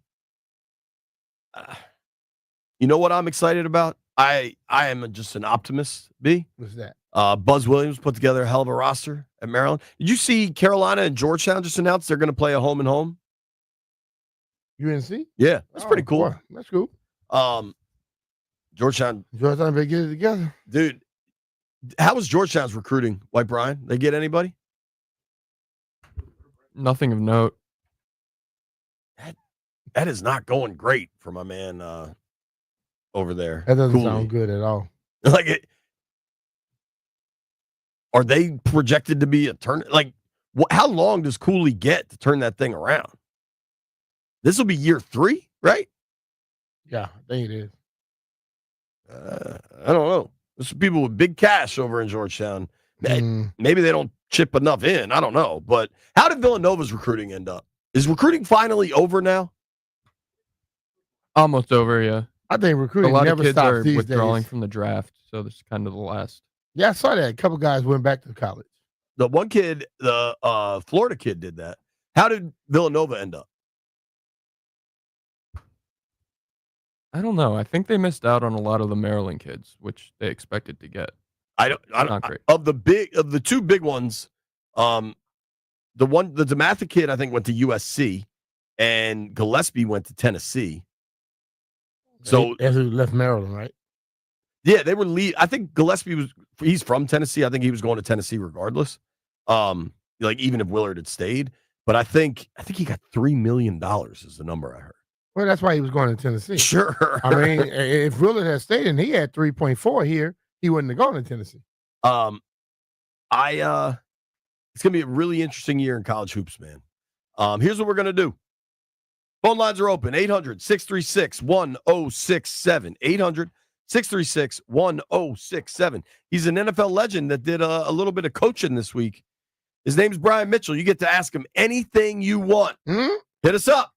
you know what I'm excited about? I am just an optimist, B. What's that? Buzz Williams put together a hell of a roster at Maryland. Did you see Carolina and Georgetown just announced they're going to play a home and home? UNC? Yeah, that's pretty cool. Boy, that's cool. Georgetown, they get it together. dude. How was Georgetown's recruiting, White Brian? They get anybody? Nothing of note. That is not going great for my man over there. That doesn't Cooley. sound good at all. Like it. Are they projected to be a turn? Like, how long does Cooley get to turn that thing around? This will be year 3, right? Yeah, I think it is. I don't know. There's some people with big cash over in Georgetown. Maybe they don't chip enough in. I don't know. But how did Villanova's recruiting end up? Is recruiting finally over now? Almost over, yeah. I think recruiting A lot never of kids stops are these withdrawing days. from the draft, so this is kind of the last. Yeah, I saw that. A couple guys went back to college. The one kid, the Florida kid, did that. How did Villanova end up? I don't know. I think they missed out on a lot of the Maryland kids, which they expected to get. I don't. Not great. Of the 2 big ones, the DeMatha kid I think went to USC, and Gillespie went to Tennessee. So That's who left Maryland, right? Yeah, they were I think Gillespie he's from Tennessee. I think he was going to Tennessee regardless. Like even if Willard had stayed. But I think he got $3 million is the number I heard. Well, that's why he was going to Tennessee. Sure. I mean, if Willard had stayed and he had 3.4 here, he wouldn't have gone to Tennessee. It's gonna be a really interesting year in college hoops, man. Here's what we're gonna do. Phone lines are open. 800-636-1067. 800-636-1067. He's an NFL legend that did a little bit of coaching this week. His name's Brian Mitchell. You get to ask him anything you want. Hit us up.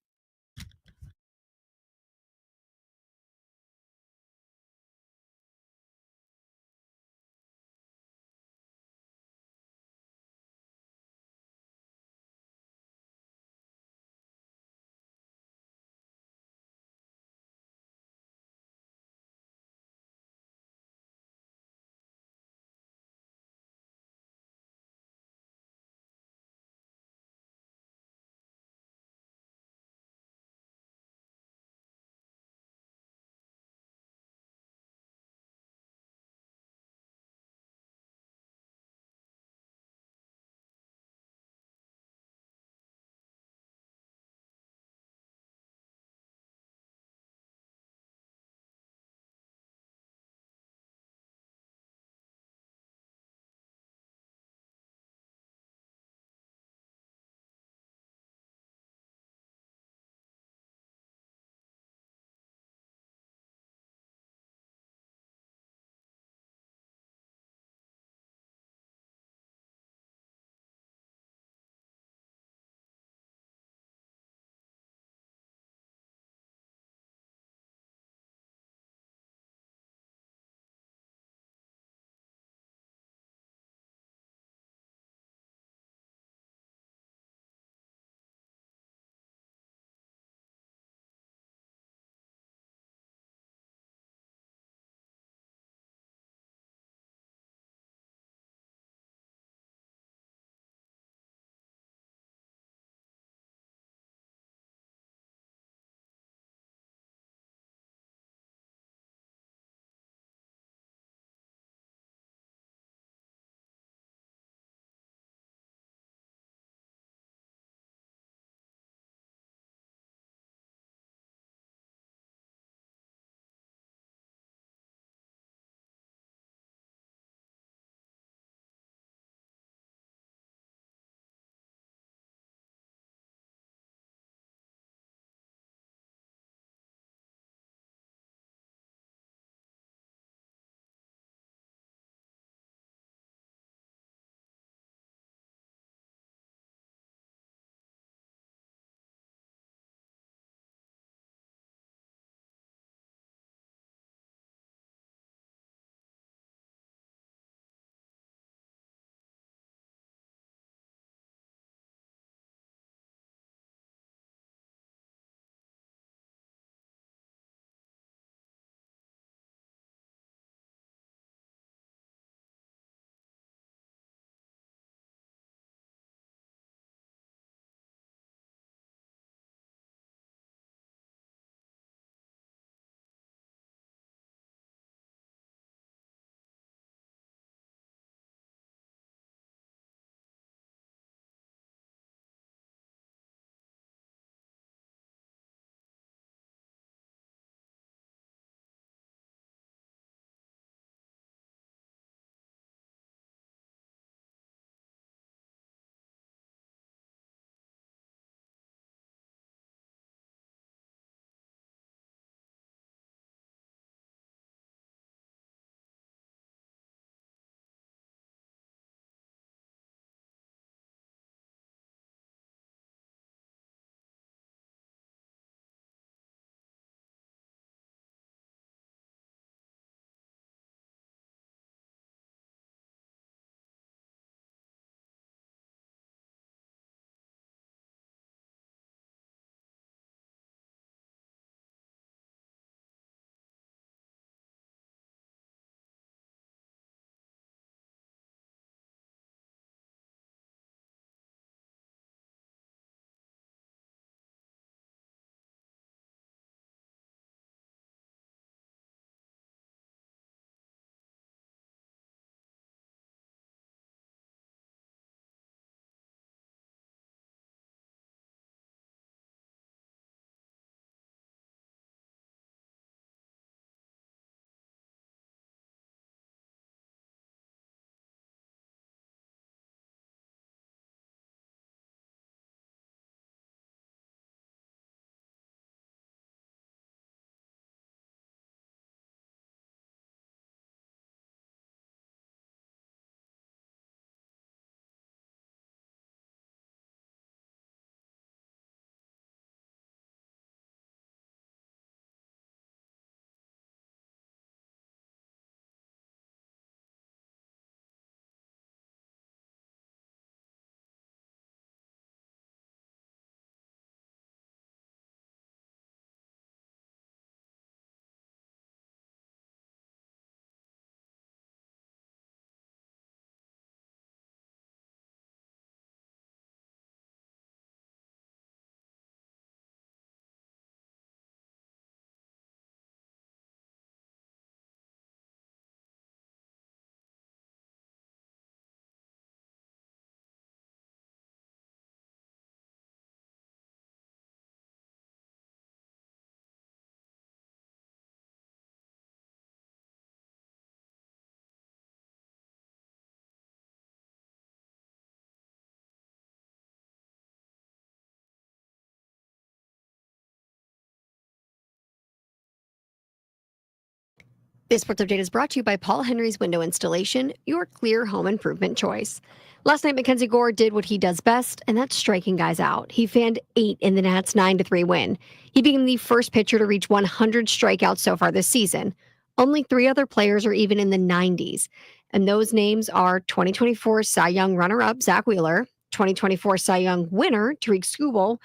This Sports Update is brought to you by Paul Henry's Window Installation, your clear home improvement choice. Last night, McKenzie Gore did what he does best, and that's striking guys out. He fanned 8 in the Nats' 9-3 win. He became the first pitcher to reach 100 strikeouts so far this season. Only 3 other players are even in the 90s, and those names are 2024 Cy Young runner-up Zach Wheeler, 2024 Cy Young winner Tariq Skubal,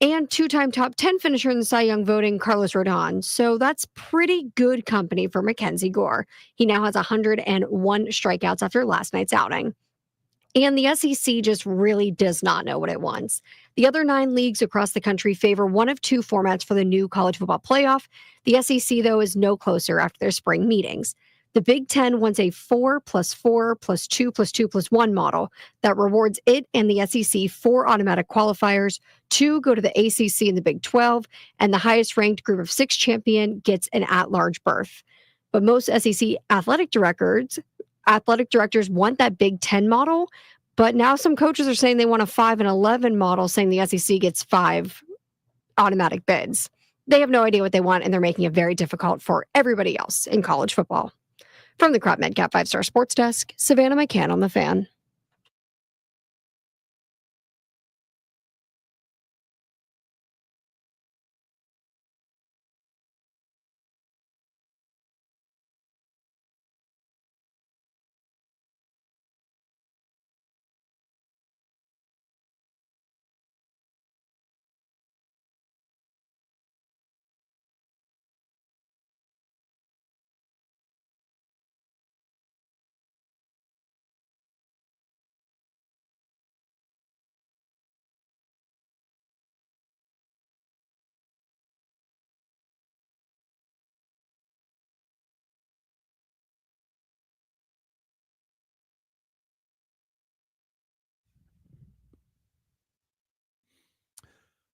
and 2-time top 10 finisher in the Cy Young voting, Carlos Rodon. So that's pretty good company for McKenzie Gore. He now has 101 strikeouts after last night's outing. And the SEC just really does not know what it wants. The other 9 leagues across the country favor one of 2 formats for the new college football playoff. The SEC, though, is no closer after their spring meetings. The Big Ten wants a 4+4+2+2+1 model that rewards it and the SEC 4 automatic qualifiers. 2 go to the ACC and the Big 12, and the highest ranked group of 6 champion gets an at-large berth. But most SEC athletic directors want that Big 10 model, but now some coaches are saying they want a 5-11 model, saying the SEC gets 5 automatic bids. They have no idea what they want, and they're making it very difficult for everybody else in college football. From the Crop Medcap 5-Star Sports Desk, Savannah McCann on the Fan.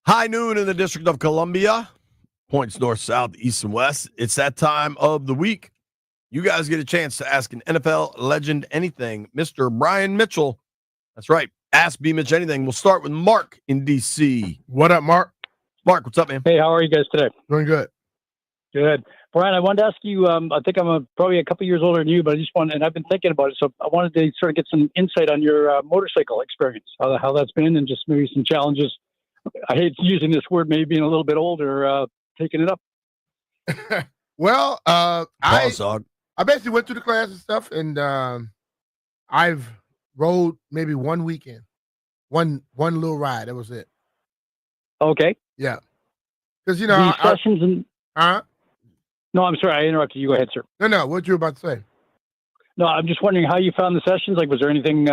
High noon in the District of Columbia. Points north, south, east, and west. It's that time of the week. You guys get a chance to ask an NFL legend anything. Mr. Brian Mitchell. That's right. Ask B Mitch anything. We'll start with Mark in D.C. What up, Mark? Mark, what's up, man? Hey, how are you guys today? Doing good. Good. Brian, I wanted to ask you, I think I'm probably a couple years older than you, but and I've been thinking about it, so I wanted to sort of get some insight on your motorcycle experience, how that's been, and just maybe some challenges. I hate using this word, maybe being a little bit older, taking it up. Well, I basically went through the class and stuff, and I've rode maybe one weekend, one little ride. That was it. Okay. Yeah. Because, you know, sessions and... No, I'm sorry. I interrupted you. Go ahead, sir. No. What you were about to say? No, I'm just wondering how you found the sessions. Like, was there anything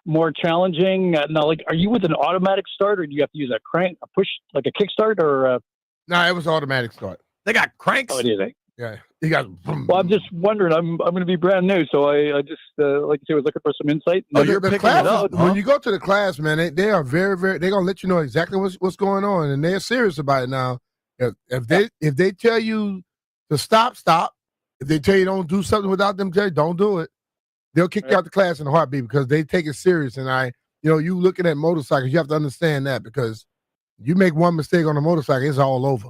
more challenging? Now, like, are you with an automatic start, or do you have to use a crank, a push, like a kickstart, or? No, it was automatic start. They got cranks. Oh, it is. Yeah, you got. Well, I'm just wondering. I'm going to be brand new, so I just like I say, was looking for some insight. Oh, you're picking class, it up. Huh? When you go to the class, man, they are very, very. They're gonna let you know exactly what's going on, and they're serious about it now. If they tell you to stop. If they tell you don't do something without them telling you, don't do it. They'll kick you out the class in a heartbeat because they take it serious. And you looking at motorcycles, you have to understand that because you make one mistake on a motorcycle, it's all over.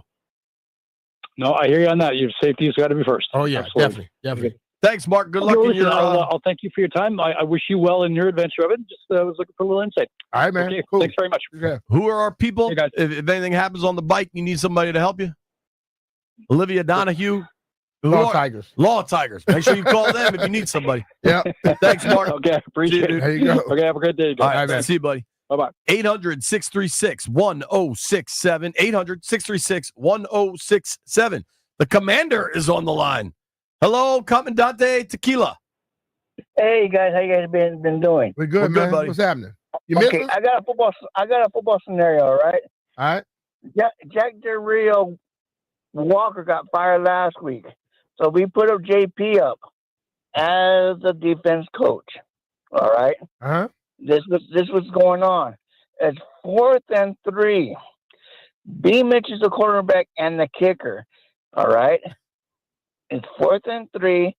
No, I hear you on that. Your safety has got to be first. Oh yeah, absolutely. Definitely. Thanks, Mark. Good luck in your. I'll thank you for your time. I wish you well in your adventure of it. Just was looking for a little insight. All right, man. Okay, cool. Thanks very much. Yeah. Who are our people? Hey, guys. If anything happens on the bike, you need somebody to help you. Olivia Donahue. Law Tigers. Law Tigers. Make sure you call them if you need somebody. Yeah. Thanks, Mark. Okay, appreciate it. There you go. Okay, have a great day, guys. All right, man. See you, buddy. Bye-bye. 800-636-1067. 800-636-1067. The commander is on the line. Hello, Commandante Tequila. Hey guys, how you guys been doing? We're good, man. Buddy. What's happening? You okay, I got a football scenario, all right? All right. Jack Del Rio Walker got fired last week. So we put up JP up as the defense coach. All right. Uh-huh. This was going on. It's 4th and 3. B Mitch is the quarterback and the kicker. All right. It's 4th and 3.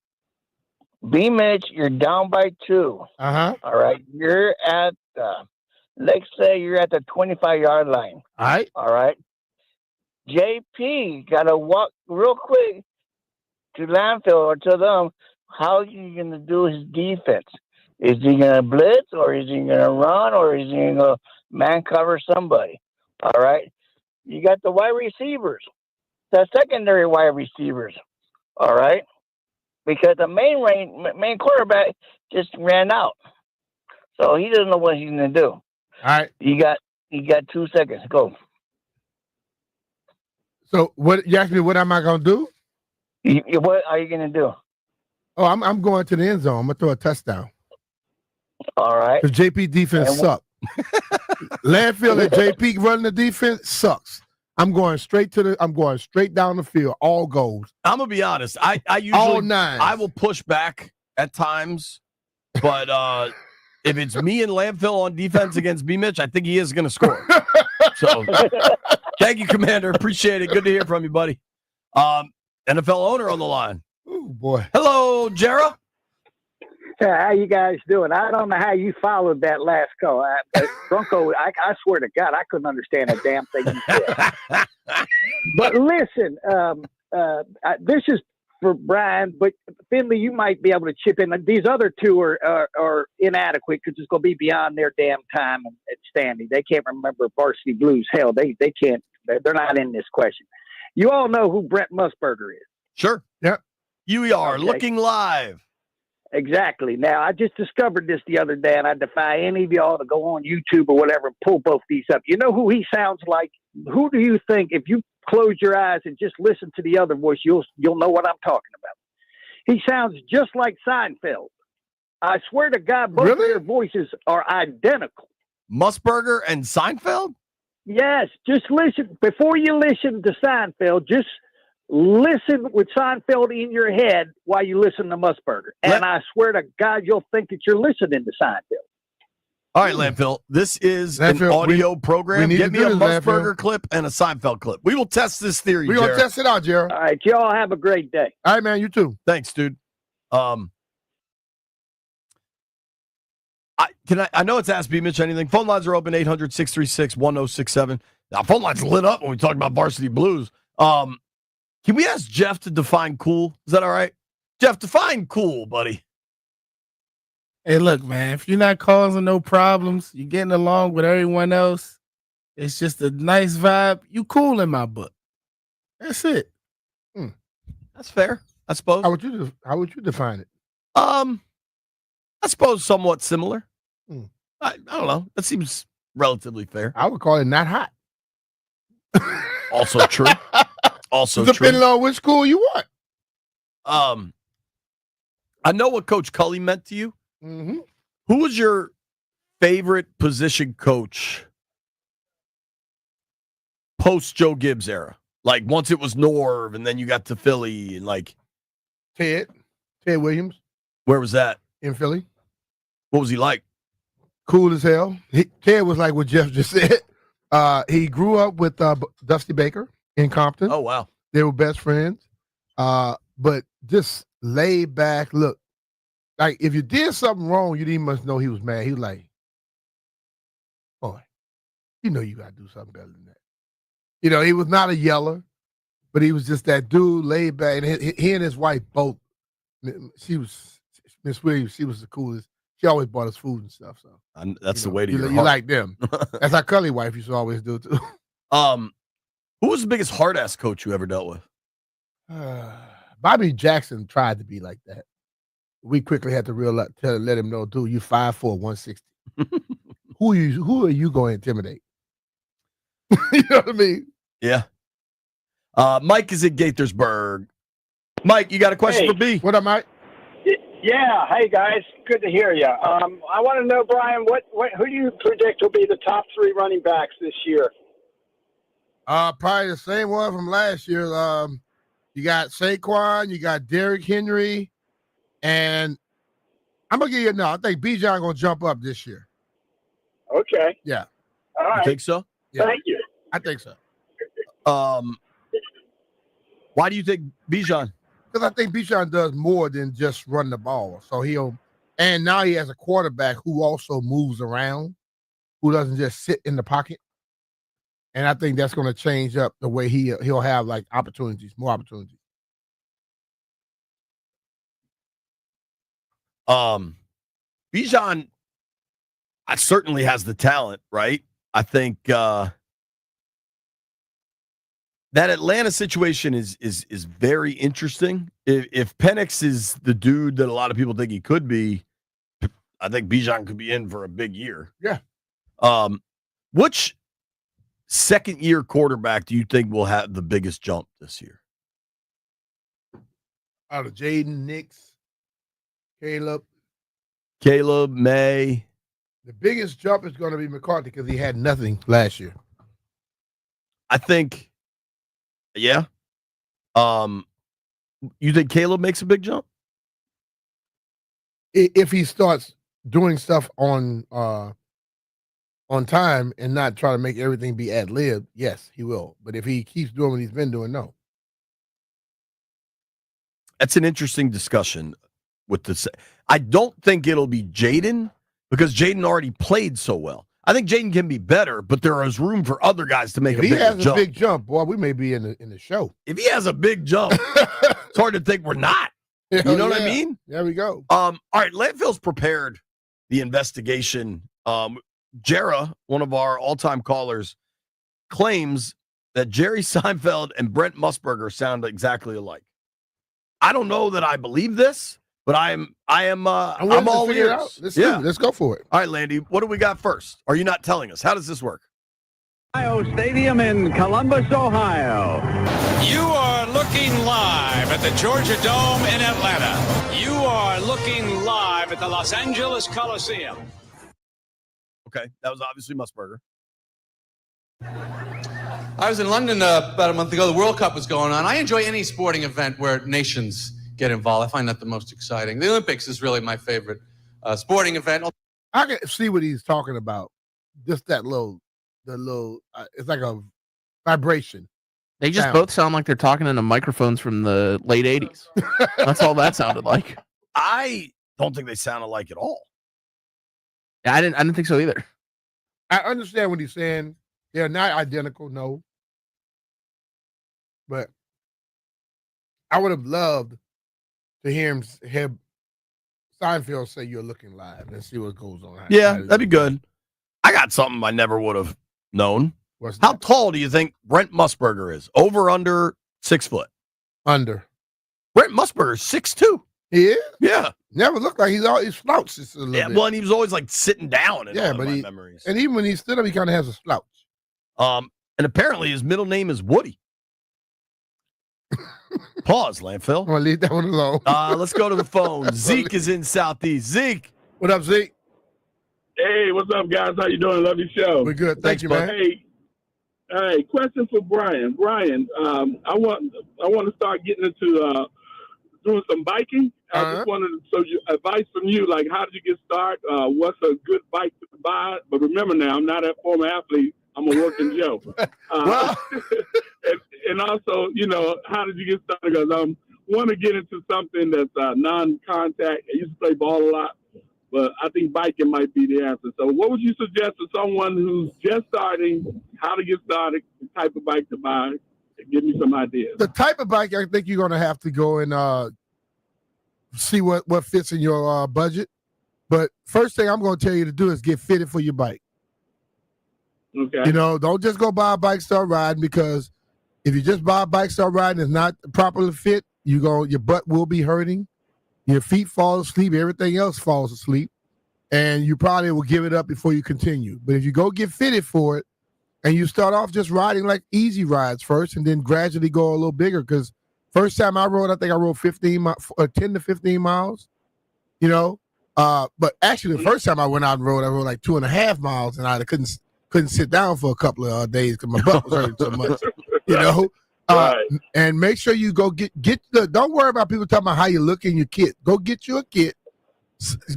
B Mitch, you're down by 2. Uh-huh. All right. You're at let's say you're at the 25-yard line. All right. All right. JP got to walk real quick to Landfill or to them, how are you going to do his defense? Is he going to blitz, or is he going to run, or is he going to man cover somebody? All right. You got the wide receivers, the secondary wide receivers. All right. Because the main quarterback just ran out. So he doesn't know what he's going to do. All right. You got 2 seconds. Go. So what you asked me? What am I gonna do? What are you gonna do? Oh, I'm going to the end zone. I'm gonna throw a touchdown. All right. Because JP defense sucks. Landfill and JP running the defense sucks. I'm going straight down the field. All goals. I'm gonna be honest. I usually all nines. I will push back at times, but if it's me and Landfill on defense against B Mitch, I think he is gonna score. So thank you, Commander. Appreciate it. Good to hear from you, buddy. NFL owner on the line. Oh boy. Hello, Jera. How you guys doing? I don't know how you followed that last call. Bronco, I swear to God, I couldn't understand a damn thing you said. But listen, this is for Brian, but Finley, you might be able to chip in. These other two are inadequate because it's going to be beyond their damn time and standing. They can't remember Varsity Blues. Hell, they can't. They're not in this question. You all know who Brent Musburger is. Sure. Yep. You are looking live. Exactly. Now, I just discovered this the other day, and I defy any of y'all to go on YouTube or whatever and pull both these up. You know who he sounds like? Who do you think, if you close your eyes and just listen to the other voice, you'll know what I'm talking about? He sounds just like Seinfeld. I swear to God, both of their voices are identical. Musburger and Seinfeld? Yes. Just listen. Before you listen to Seinfeld, just listen with Seinfeld in your head while you listen to Musburger. And I swear to God, you'll think that you're listening to Seinfeld. All right, Landfill. This is an audio program. Get me a Musburger clip and a Seinfeld clip. We will test this theory, We're going to test it out, Jared. All right, y'all have a great day. All right, man. You too. Thanks, dude. I know it's Ask B Mitch anything. Phone lines are open, 800-636-1067. Now, phone lines lit up when we talk about Varsity Blues. Can we ask Jeff to define cool? Is that all right? Jeff, define cool, buddy. Hey, look, man, if you're not causing no problems, you're getting along with everyone else, it's just a nice vibe, you cool in my book. That's it. That's fair, I suppose. How would you define it? I suppose somewhat similar. I don't know. That seems relatively fair. I would call it not hot. Also true. Also depending true. on which school you want. I know what Coach Cully meant to you. Mm-hmm. Who was your favorite position coach post Joe Gibbs era? Like once it was Norv and then you got to Philly and like Ted Williams. Where was that? In Philly. What was he like? Cool as hell. Ted was like what Jeff just said. He grew up with Dusty Baker in Compton. Oh, wow. They were best friends. But just laid back. Look, like if you did something wrong, you didn't must know he was mad. He was like, boy, you know you got to do something better than that. You know, he was not a yeller, but he was just that dude laid back. And he and his wife both, she was, Miss Williams, she was the coolest. She always bought us food and stuff. So that's the way to you your you heart. like them. That's our Cully wife used to always do too. Who was the biggest hard ass coach you ever dealt with? Bobby Jackson tried to be like that. We quickly had to let him know, dude, you 5'4", 160. Who are you going to intimidate? You know what I mean? Yeah. Mike is at Gaithersburg. Mike, you got a question for B? What up, Mike? Yeah. Hey, guys. Good to hear you. I want to know, Brian, who do you predict will be the top three running backs this year? Probably the same one from last year. You got Saquon, you got Derrick Henry, and I'm going to give you I think Bijan going to jump up this year. Okay. Yeah. All right. You think so? Yeah. Thank you. I think so. Why do you think Bijan? Because I think Bijan does more than just run the ball. So and now he has a quarterback who also moves around, who doesn't just sit in the pocket. And I think that's going to change up the way he'll have like more opportunities. Bijan certainly has the talent, right? I think that Atlanta situation is very interesting. If Penix is the dude that a lot of people think he could be, I think Bijan could be in for a big year. Yeah. Which second-year quarterback do you think will have the biggest jump this year? Out of Jaden, Nix, Caleb, May. The biggest jump is going to be McCarthy because he had nothing last year. I think, yeah. You think Caleb makes a big jump? If he starts doing stuff on time and not try to make everything be ad-lib, yes, he will. But if he keeps doing what he's been doing, no. That's an interesting discussion with this. I don't think it'll be Jaden because Jaden already played so well. I think Jaden can be better, but there is room for other guys to make a big jump. If he has a big jump, boy, we may be in the show. If he has a big jump, it's hard to think we're not. You know what I mean? There we go. All right, Landfill's prepared the investigation. Jera, one of our all-time callers, claims that Jerry Seinfeld and Brent Musburger sound exactly alike. I don't know that I believe this, but I'm all ears. Let's go for it. All right, Landy, what do we got first? Are you not telling us? How does this work? Ohio Stadium in Columbus, Ohio. You are looking live at the Georgia Dome in Atlanta. You are looking live at the Los Angeles Coliseum. Okay, that was obviously Musburger. I was in London about a month ago. The World Cup was going on. I enjoy any sporting event where nations get involved. I find that the most exciting. The Olympics is really my favorite sporting event. I can see what he's talking about. Just that it's like a vibration. They just both sound like they're talking into microphones from the late 80s. That's all that sounded like. I don't think they sound alike at all. Yeah, I didn't think so either. I understand what he's saying. They're not identical, no. But I would have loved to hear Seinfeld say you're looking live and see what goes on. Yeah, that'd be good. I got something I never would have known. How tall do you think Brent Musburger is? Over, under 6 foot? Under. Brent Musburger is 6'2". He is? Yeah. Never looked like he's slouched a little bit. Well, and he was always like sitting down in all but my memories. And even when he stood up, he kind of has a slouch. And apparently his middle name is Woody. Pause, Landfill. I'm gonna leave that one alone. Let's go to the phone. Zeke is in Southeast. Zeke. What up, Zeke? Hey, what's up, guys? How you doing? Love your show. We're good. Thank you, man. Hey, question for Brian. Brian, I want to start getting into doing some biking. I just wanted advice from you, like how did you get started? What's a good bike to buy? But remember now, I'm not a former athlete. I'm a working Joe. And also, how did you get started? Because I want to get into something that's non-contact. I used to play ball a lot, but I think biking might be the answer. So what would you suggest to someone who's just starting, how to get started, the type of bike to buy? Give me some ideas. The type of bike, I think you're going to have to go and see what fits in your budget. But first thing I'm going to tell you to do is get fitted for your bike. Okay. Don't just go buy a bike, start riding, because if you just buy a bike, start riding, it's not properly fit, your butt will be hurting, your feet fall asleep, everything else falls asleep, and you probably will give it up before you continue. But if you go get fitted for it, and you start off just riding like easy rides first, and then gradually go a little bigger, because first time I rode, I think I rode 10 to 15 miles, but actually the first time I went out and rode, I rode like 2.5 miles, and I couldn't sit down for a couple of days because my butt was hurting so much, Right. And make sure you go get don't worry about people talking about how you look in your kit. Go get you a kit,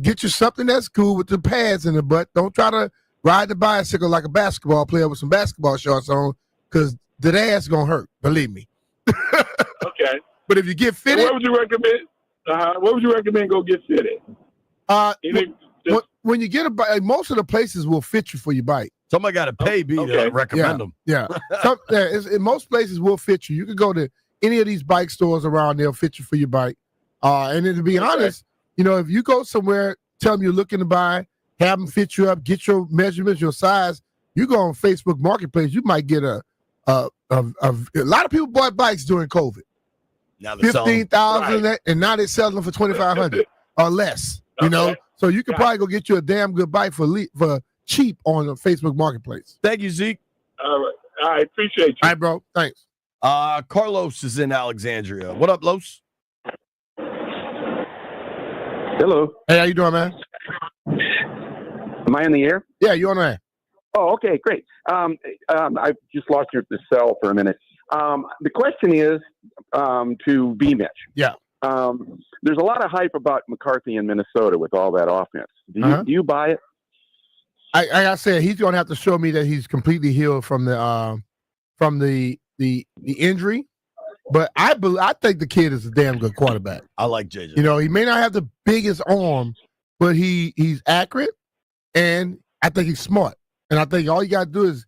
get you something that's cool with the pads in the butt. Don't try to ride the bicycle like a basketball player with some basketball shorts on, because that ass is going to hurt, believe me. Okay. But if you get fitted. So what would you recommend? What would you recommend go get fitted? When you get a bike, most of the places will fit you for your bike. Somebody got to pay B to recommend them. Yeah. Most places will fit you. You can go to any of these bike stores around, they'll fit you for your bike. And then to be honest, if you go somewhere, tell them you're looking to buy, have them fit you up, get your measurements, your size. You go on Facebook Marketplace, you might get a lot of people bought bikes during COVID. Now they're selling 15,000, and now they're selling them for 2,500 or less. So you can probably go get you a damn good bike for cheap on the Facebook Marketplace. Thank you, Zeke. All right. I appreciate you. All right, bro. Thanks. Carlos is in Alexandria. What up, Los? Hello. Hey, how you doing, man? Am I in the air? Yeah, you're on the air. Oh, okay, great. I just lost the cell for a minute. The question is to B Mitch. Yeah. There's a lot of hype about McCarthy in Minnesota with all that offense. Do you buy it? I said, he's going to have to show me that he's completely healed from the injury. But I think the kid is a damn good quarterback. I like JJ. He may not have the biggest arm, but he's accurate, and I think he's smart. And I think all you got to do is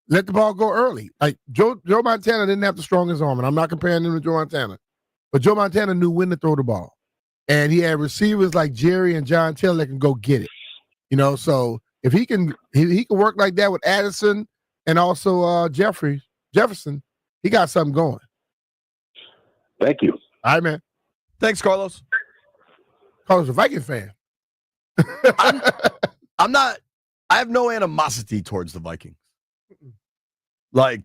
let the ball go early. Like Joe Montana didn't have the strongest arm, and I'm not comparing him to Joe Montana, but Joe Montana knew when to throw the ball, and he had receivers like Jerry and John Taylor that can go get it. So if he can work like that with Addison and also Jefferson, he got something going. Thank you. All right, man. Thanks, Carlos. Carlos, a Viking fan. I'm not. I have no animosity towards the Vikings. Like,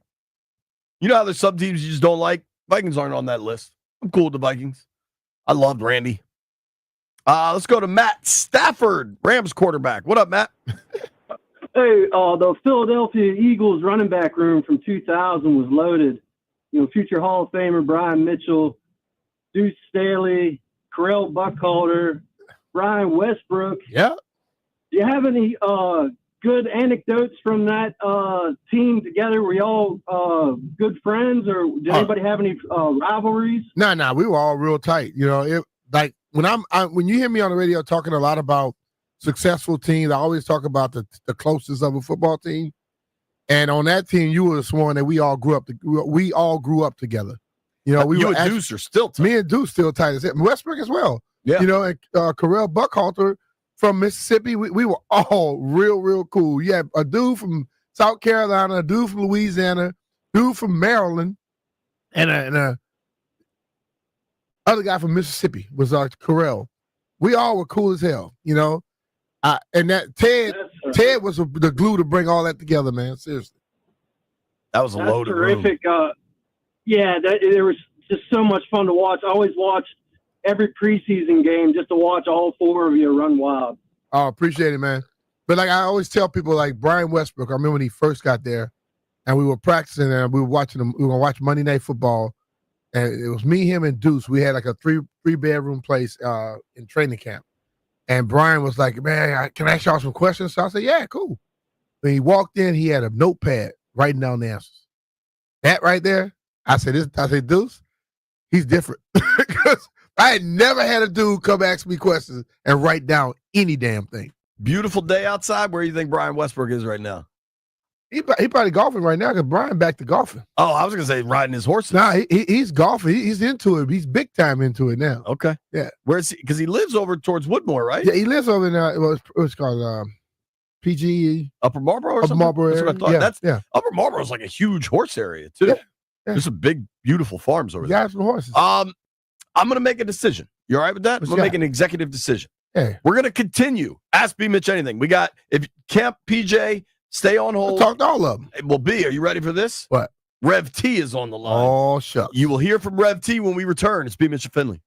how there's some teams you just don't like? Vikings aren't on that list. I'm cool with the Vikings. I loved Randy. Let's go to Matt Stafford, Rams quarterback. What up, Matt? Hey, the Philadelphia Eagles running back room from 2000 was loaded. Future Hall of Famer Brian Mitchell, Deuce Staley, Carell Buckhalter, Brian Westbrook. Yeah. Do you have any good anecdotes from that team together? Were y'all good friends, or did anybody have any rivalries? No, we were all real tight. Like when you hear me on the radio talking a lot about successful teams, I always talk about the closest of a football team. And on that team, you would have sworn that we all grew up. We all grew up together. We you were and Deuce are still tight. Me and Deuce still tight as it. Westbrook as well. Yeah. And Carell Buckhalter from Mississippi. We were all real cool. You had a dude from South Carolina, a dude from Louisiana, dude from Maryland, and a other guy from Mississippi was Carell. We all were cool as hell. And that Ted was the glue to bring all that together, man. Seriously. That was a loaded room. Terrific. There was just so much fun to watch. I always watched every preseason game just to watch all four of you run wild. Oh, appreciate it, man. But like I always tell people, like Brian Westbrook, I remember when he first got there, and we were practicing and we were watching him. We were gonna watch Monday Night Football, and it was me, him, and Deuce. We had like a three bedroom place in training camp. And Brian was like, man, can I ask y'all some questions? So I said, yeah, cool. When he walked in, he had a notepad writing down the answers. That right there, I said, Deuce, he's different. Because I had never had a dude come ask me questions and write down any damn thing. Beautiful day outside. Where do you think Brian Westbrook is right now? He probably golfing right now because Brian back to golfing. Oh, I was going to say riding his horses. Nah, he's golfing. He's into it. He's big time into it now. Okay. Yeah. Where's he? Because he lives over towards Woodmore, right? Yeah, he lives over in what's called PG. Upper Marlboro or something? Marlboro That's what I area. thought. Yeah. Upper Marlboro is like a huge horse area, too. Yeah. There's some big, beautiful farms over there. Yeah, some horses. I'm going to make a decision. You all right with that? I'm going to make an executive decision. Hey. We're going to continue. Ask B Mitch anything. We got, if Camp PJ, stay on hold. We'll talk to all of them. Well, B, are you ready for this? What? Rev T is on the line. Oh, shucks. You will hear from Rev T when we return. It's B Mitch and Finley.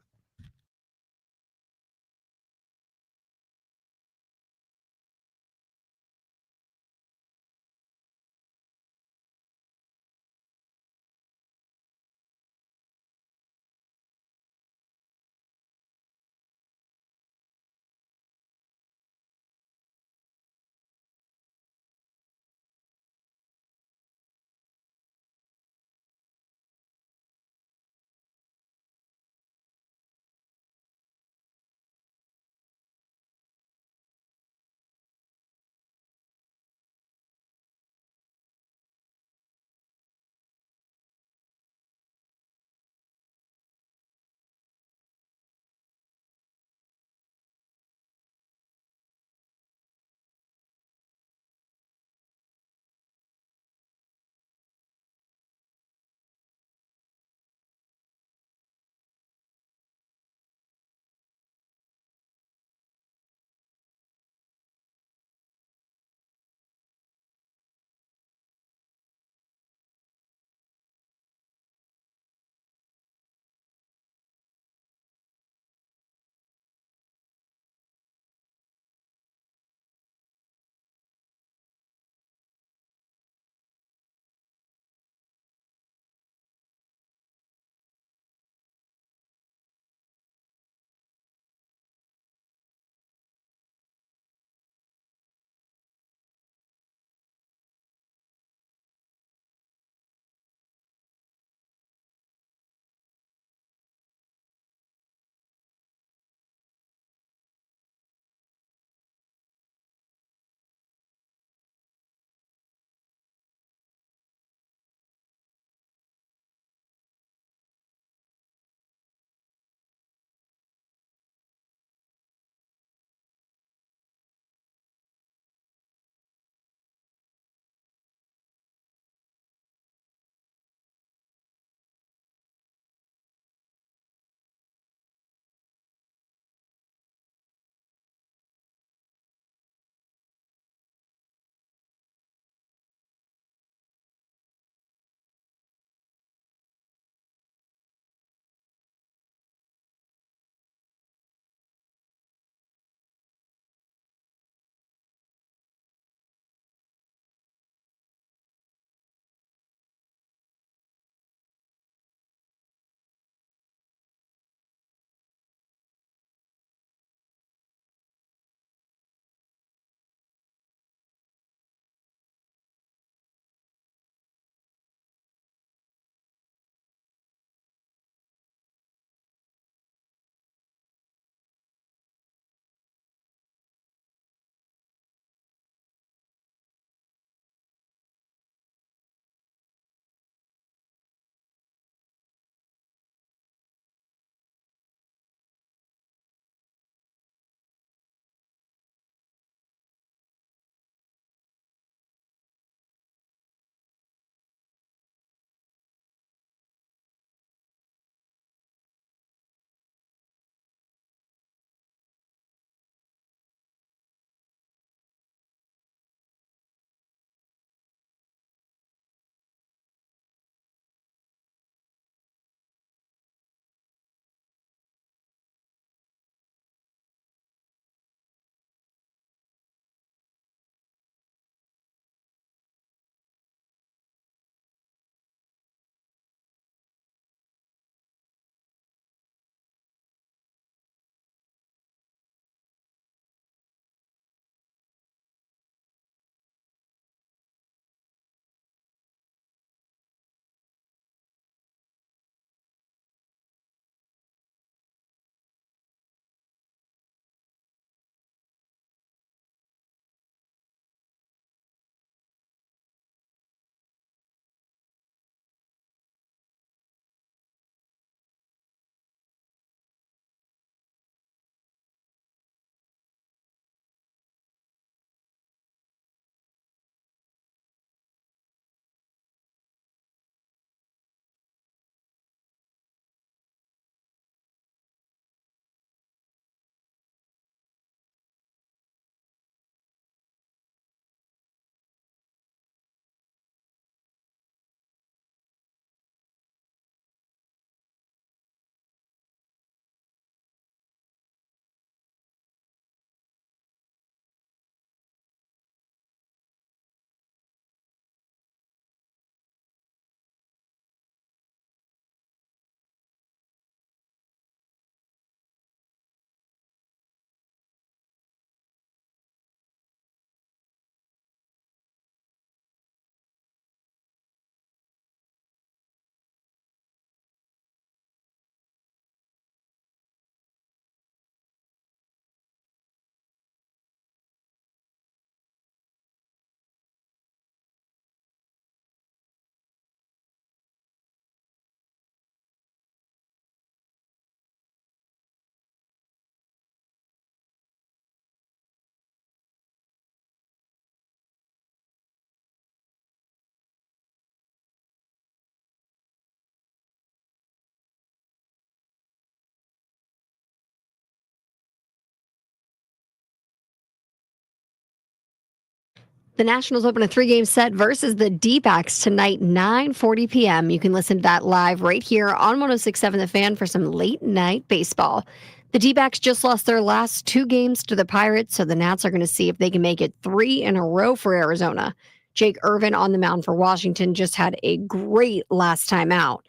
The Nationals open a 3-game set versus the D-backs tonight, 9:40 p.m. You can listen to that live right here on 106.7 The Fan for some late-night baseball. The D-backs just lost their last 2 games to the Pirates, so the Nats are going to see if they can make it 3 in a row for Arizona. Jake Irvin on the mound for Washington just had a great last time out.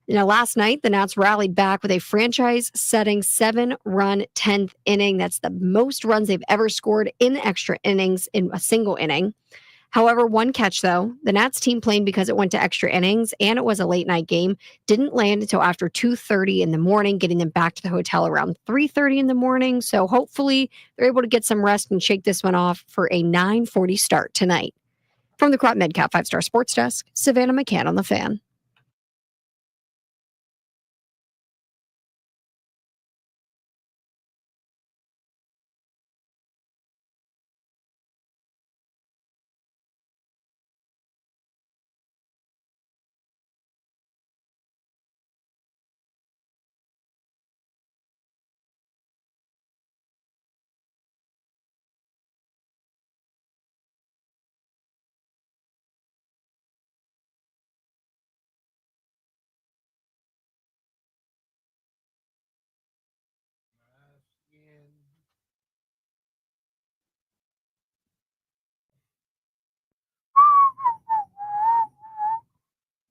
Last night, the Nats rallied back with a franchise-setting 7-run 10th inning. That's the most runs they've ever scored in extra innings in a single inning. However, one catch, though, the Nats team playing because it went to extra innings and it was a late-night game, didn't land until after 2:30 in the morning, getting them back to the hotel around 3:30 in the morning. So hopefully they're able to get some rest and shake this one off for a 9:40 start tonight. From the Crop Medcap 5-Star Sports Desk, Savannah McCann on The Fan.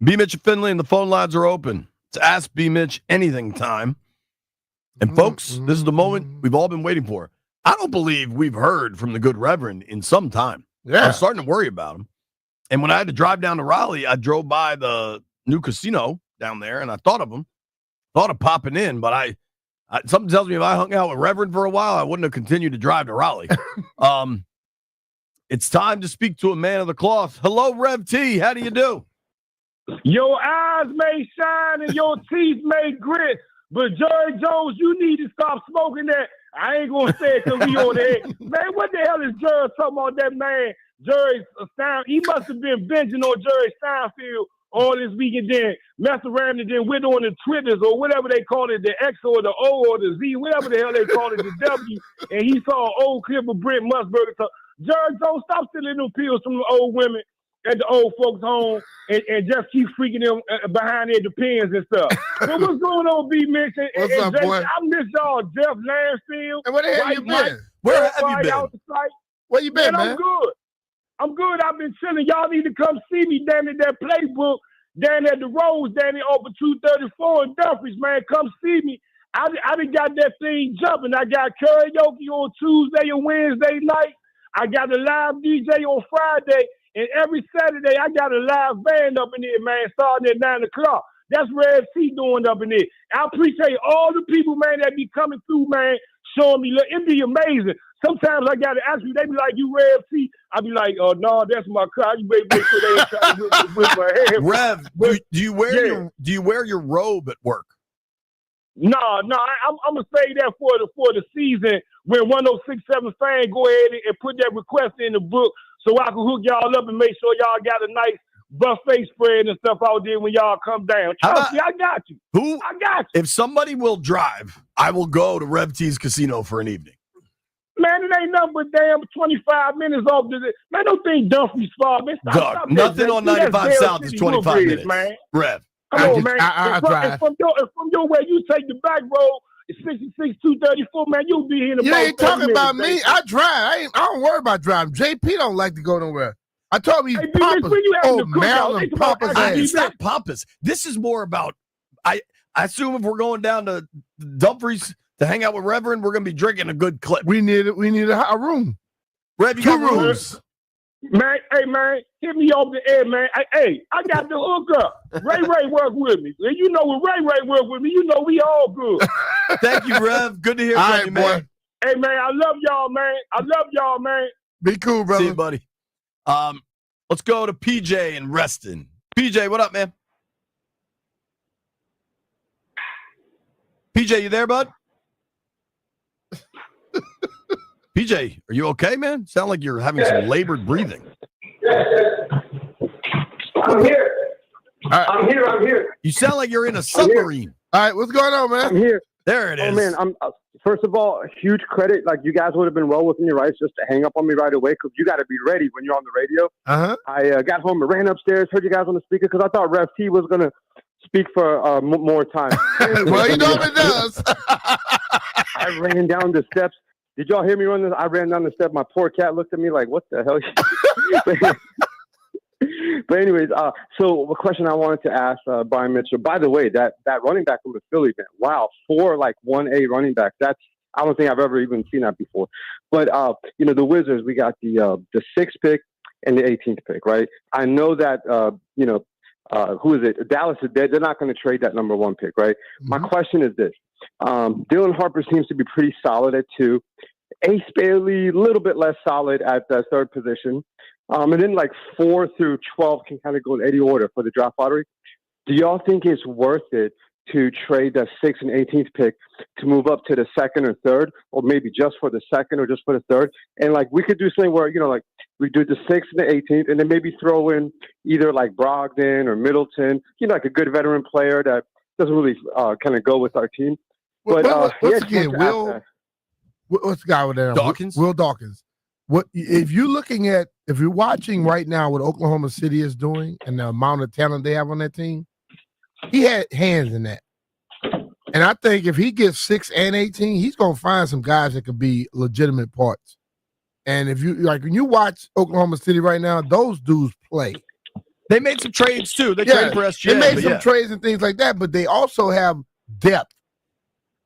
B Mitch and Finley and the phone lines are open. It's Ask B Mitch Anything time. And folks, this is the moment we've all been waiting for. I don't believe we've heard from the good Reverend in some time. Yeah. I was starting to worry about him. And when I had to drive down to Raleigh, I drove by the new casino down there, and I thought of him. Thought of popping in, but I something tells me if I hung out with Reverend for a while, I wouldn't have continued to drive to Raleigh. It's time to speak to a man of the cloth. Hello, Rev T. How do you do? Your eyes may shine and your teeth may grit, but Jerry Jones, you need to stop smoking that. I ain't gonna say it because we on the air. Man, what the hell is Jerry talking about? That man, Jerry he must have been binging on Jerry Seinfeld all this week and then messed around and then went on the Twitters or whatever they call it, the X or the O or the Z, whatever the hell they call it, the W, and he saw an old clip of Brent Musburger. So, Jerry Jones, stop stealing them pills from the old women at the old folks' home and just keep freaking them behind their depends and stuff. But what's going on, B Mitch? What's up, Jay, boy? I miss y'all, Jeff Lansfield. And where the hell you been? Where have you been? Out the site. Where you been, man? I'm good. I've been chilling. Y'all need to come see me down at that playbook, down at the Rose, down there over 234 in Dumfries, man. Come see me. I done got that thing jumping. I got karaoke on Tuesday and Wednesday night. I got a live DJ on Friday. And every Saturday, I got a live band up in there, man, starting at 9 o'clock. That's Rev T doing up in there. I appreciate all the people, man, that be coming through, man, showing me. Look, it be amazing. Sometimes I got to ask you, they be like, you Rev T? I be like, oh, no, that's my car. You better make sure they ain't trying to whip my head. Rev, do you wear your robe at work? No, I'm going to say that for the season when 106.7 Fan go ahead and put that request in the book, so I can hook y'all up and make sure y'all got a nice buffet spread and stuff out there when y'all come down. Trust me, I got you. I got you. If somebody will drive, I will go to Rev T's casino for an evening. Man, it ain't nothing but damn 25 minutes off the. Man, don't think Dumfries far, man. Dog, nothing on 95 South is 25 minutes, man. Rev. Come on, man. From your way, you take the back road. It's 66, 234, man. You'll be here in about 30 minutes. You ain't talking about me. I drive. I don't worry about driving. JP don't like to go nowhere. I told him he's pompous. Maryland pompous ass. It's not pompous. This is more about, I assume if we're going down to Dumfries to hang out with Reverend, we're going to be drinking a good clip. We need a room. Rev, you got rooms. Man, hey, man, hit me off the air, man. Hey, I got the hook up. Ray work with me. And you know when Ray work with me, you know we all good. Thank you, Rev. Good to hear from you, man. Hey, man, I love y'all, man. Be cool, brother. See you, buddy. Let's go to PJ and Reston. PJ, what up, man? PJ, you there, bud? PJ, are you okay, man? Sound like you're having some labored breathing. I'm here. Right. I'm here. You sound like you're in a submarine. All right, what's going on, man? I'm here. There it is. Oh man, first of all, huge credit. Like, you guys would have been well within your rights just to hang up on me right away because you got to be ready when you're on the radio. Uh-huh. I got home and ran upstairs, heard you guys on the speaker because I thought Rev T was going to speak for more time. Well, he normally does. I ran down the steps. Did y'all hear me run this? I ran down the step. My poor cat looked at me like, what the hell? But anyways, so a question I wanted to ask Brian Mitchell. By the way, that running back from the Philly, man, wow, 4 like 1A running backs. I don't think I've ever even seen that before. But the Wizards, we got the 6th pick and the 18th pick, right? I know that who is it? Dallas is dead. They're not going to trade that number 1 pick, right? Mm-hmm. My question is this: Dylan Harper seems to be pretty solid at 2. Ace Bailey, a little bit less solid at the 3rd position. And then like 4 through 12 can kind of go in any order for the draft lottery. Do y'all think it's worth it to trade the 6th and 18th pick to move up to the 2nd or 3rd, or maybe just for the 2nd or just for the 3rd? And like we could do something where, like we do the 6th and the 18th, and then maybe throw in either like Brogdon or Middleton, like a good veteran player that doesn't really kind of go with our team. But what's the guy with that? Dawkins? Will Dawkins. What if you're watching right now what Oklahoma City is doing and the amount of talent they have on that team, he had hands in that. And I think if he gets 6 and 18, he's gonna find some guys that could be legitimate parts. And if you when you watch Oklahoma City right now, those dudes play. They made some trades too. They traded for SGA. They made some trades and things like that, but they also have depth.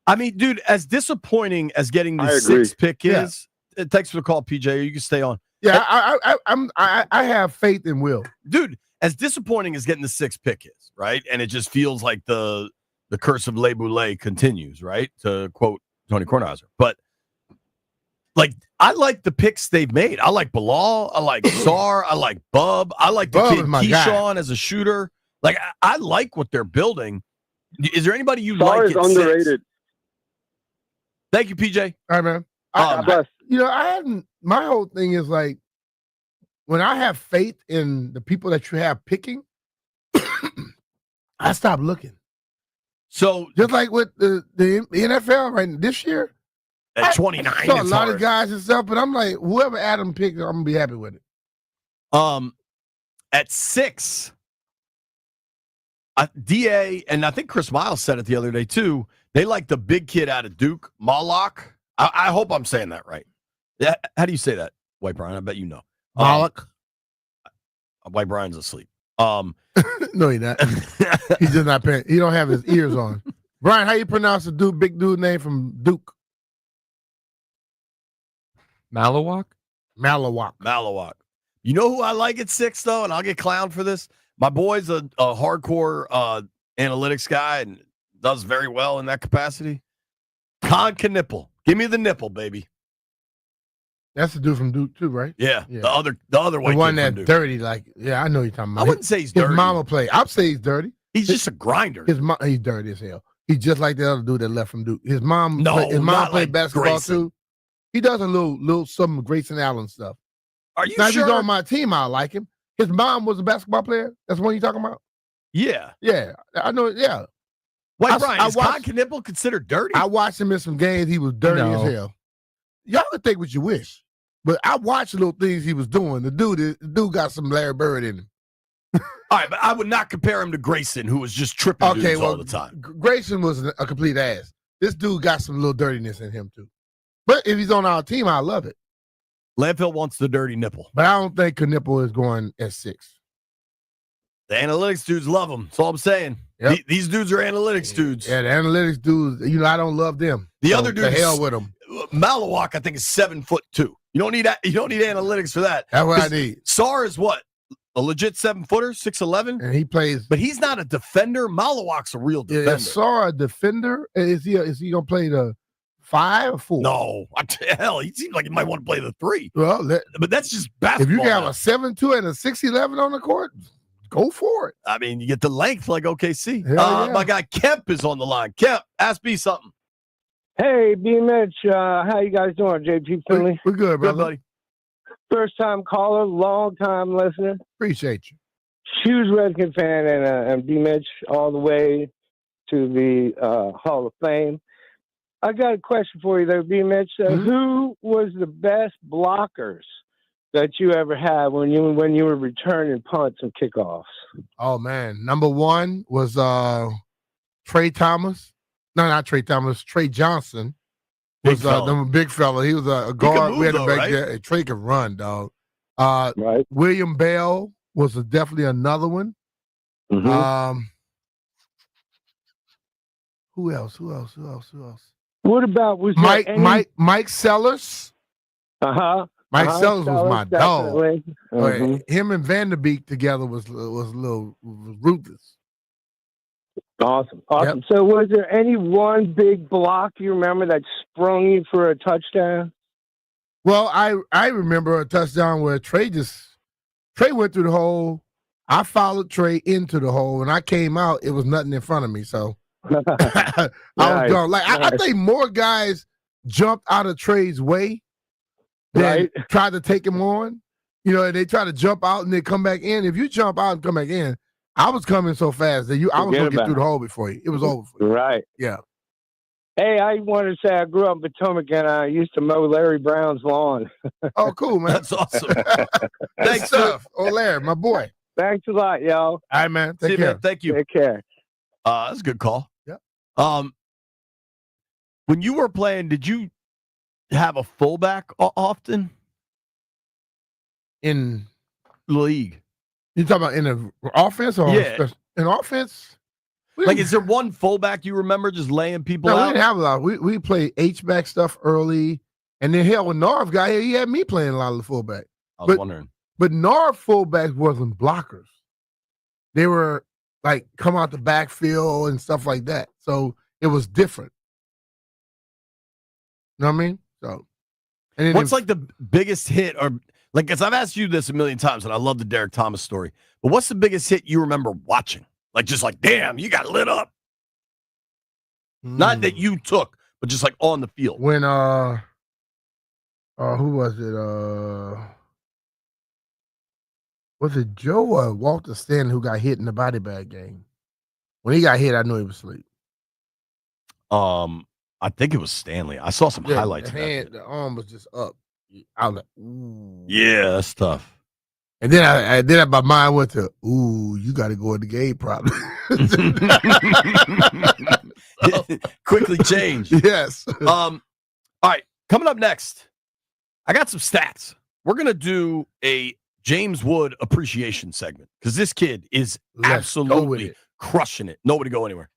I mean, dude, as disappointing as getting the 6th pick is, thanks for the call, PJ. You can stay on. Yeah, I have faith in Will. Dude, as disappointing as getting the 6th pick is, right? And it just feels like the curse of Le Boulay continues, right? To quote Tony Kornheiser. But like, I like the picks they've made. I like Bilal. I like Sarr. I like Bub. I like the kid Keyshawn as a shooter. Like, I like what they're building. Is there anybody you Sarr like? Is underrated. 6? Thank you, PJ. All right, man. I hadn't. My whole thing is like, when I have faith in the people that you have picking, I stop looking. So just like with the NFL right this year, at 29, I saw a lot of guys and stuff, but I'm like, whoever Adam picked, I'm gonna be happy with it. At 6, DA, and I think Chris Miles said it the other day too. They like the big kid out of Duke, Moloch. I hope I'm saying that right. Yeah, how do you say that, White Brian? I bet you know. Moloch. White Brian's asleep. No, he's not. He's just not paying. He don't have his ears on. Brian, how you pronounce the big dude name from Duke? Malawak. Malawak. You know who I like at 6 though, and I'll get clowned for this. My boy's a hardcore analytics guy and does very well in that capacity. Con Knipple. Give me the nipple, baby. That's the dude from Duke too, right? Yeah. The other white one kid that's from Duke. dirty. Like, yeah, I know you're talking about. I wouldn't say he's dirty. His mama play. I'd say he's dirty. He's just a grinder. He's dirty as hell. He's just like the other dude that left from Duke. His mom played like basketball Grayson. too. He does a little some Grayson Allen stuff. Are you now, sure? If he's on my team, I like him. His mom was a basketball player. That's what you talking about? Yeah. Yeah. I know. Yeah. White Brian, is Con Knipple considered dirty? I watched him in some games. He was dirty as hell. Y'all can think what you wish. But I watched the little things he was doing. The dude got some Larry Bird in him. All right, but I would not compare him to Grayson, who was just tripping dudes all the time. Grayson was a complete ass. This dude got some little dirtiness in him, too. But if he's on our team, I love it. Landfill wants the dirty nipple. But I don't think Knipple is going at 6. The analytics dudes love him. That's all I'm saying. Yep. These dudes are analytics dudes. Yeah, the analytics dudes, I don't love them. The other dude, the hell with them. Malawak, I think, is 7'2". You don't need analytics for that. That's what I need. Sarr is what? A legit 7-footer, 6'11"? And he plays. But he's not a defender. Malawak's a real defender. Is Sarr a defender? Is he going to play the 5 or 4? No. Hell, he seems like he might want to play the 3. Well, but that's just basketball. If you have a 7'2" and a 6'11" on the court, go for it. I mean, you get the length like OKC. Yeah. My guy Kemp is on the line. Kemp, ask me something. Hey, B Mitch, how you guys doing? JP Finley. We're good, brother. Good, buddy. First time caller, long time listener. Appreciate you. Huge Redskins fan, and B Mitch all the way to the Hall of Fame. I got a question for you there, B Mitch. Mm-hmm. Who was the best blockers that you ever had when you were returning punts and kickoffs? Oh man, number one was Trey Thomas. No, not Trey Thomas. Trey Johnson was the big fella. He was a guard. We had to back there. Trey could run, dog. Right. William Bell was definitely another one. Mhm. Who else? What about Mike Sellers? Mike Sellers was my dog. Him and Vanderbeek together was ruthless. Awesome. Yep. So was there any one big block you remember that sprung you for a touchdown? Well, I remember a touchdown where Trey went through the hole. I followed Trey into the hole. When I came out, it was nothing in front of me. So I was gone. I think more guys jumped out of Trey's way than tried to take him on. You know, they try to jump out and they come back in. If you jump out and come back in, I was coming so fast that I was going to get through the hole before you. It was over for you. Right. Yeah. Hey, I wanted to say I grew up in Potomac and I used to mow Larry Brown's lawn. Oh, cool, man. That's awesome. Thanks, stuff. Oh, Larry, my boy. Thanks a lot, y'all. All right, man. See you, care. man. Thank you. Take care. That's a good call. Yeah. When you were playing, did you have a fullback often? In the league. You talking about in the offense or in offense? Is there one fullback you remember just laying people No, out? we didn't have a lot. We played H-back stuff early, and then hell, when Norv got here, he had me playing a lot of the fullback. I was wondering. But Norv fullbacks wasn't blockers. They were like come out the backfield and stuff like that. So it was different. You know what I mean? So, and then what's like the biggest hit, or like, because I've asked you this a million times, and I love the Derek Thomas story. But what's the biggest hit you remember watching? Like, just like, damn, you got lit up. Not that you took, but just like on the field. When who was it? Was it Joe or Walter Stanley who got hit in the body bag game? When he got hit, I knew he was asleep. I think it was Stanley. I saw some highlights. The arm was just up. I was like, ooh. Yeah, that's tough. And then my mind went to, ooh, you got to go in the game probably. Quickly change. Yes. All right. Coming up next, I got some stats. We're going to do a James Wood appreciation segment because this kid is absolutely crushing it. Nobody go anywhere.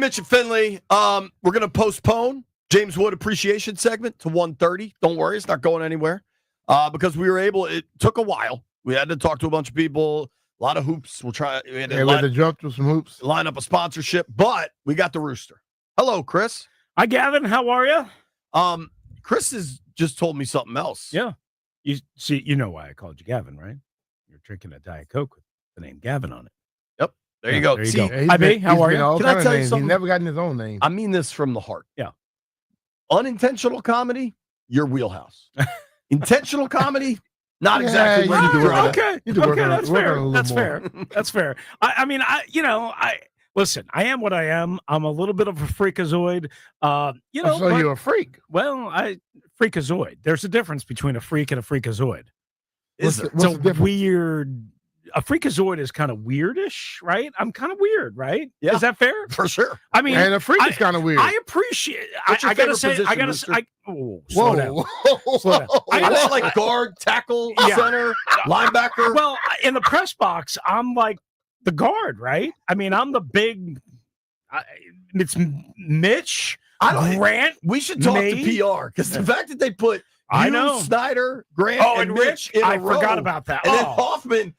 Mitch and Finley. We're going to postpone James Wood appreciation segment to 1:30. Don't worry, it's not going anywhere because we were able. It took a while. We had to talk to a bunch of people. A lot of hoops. We'll try. We had to jump through some hoops. Line up a sponsorship, but we got the Rooster. Hello, Chris. Hi, Gavin. How are you? Chris has just told me something else. Yeah. You see, you know why I called you Gavin, right? You're drinking a Diet Coke with the name Gavin on it. Yep. There you go. There you See, go. Hi, B. How are you? Can I tell you something? He's never gotten his own name. I mean this from the heart. Yeah. Unintentional comedy, your wheelhouse. Intentional comedy, not exactly where you do it. Okay. That's fair. That's fair. That's fair. I mean, listen, I am what I am. I'm a little bit of a freakazoid. So you're a freak. Well, freakazoid. There's a difference between a freak and a freakazoid. Is there? It's a weird. A freakazoid is kind of weirdish, right? I'm kind of weird, right? Yeah. Is that fair? For sure. I mean, and a freak is kind of weird. I appreciate. What's your I gotta favorite say. I position, gotta. Rooster? Slow down. Slow down. I like guard, tackle, center, linebacker. Well, in the press box, I'm like the guard, right? I mean, I'm the big. It's Mitch. Grant. We should talk to PR because the fact that they put Snyder, Grant, and Mitch in a row, forgot about that. And then Hoffman,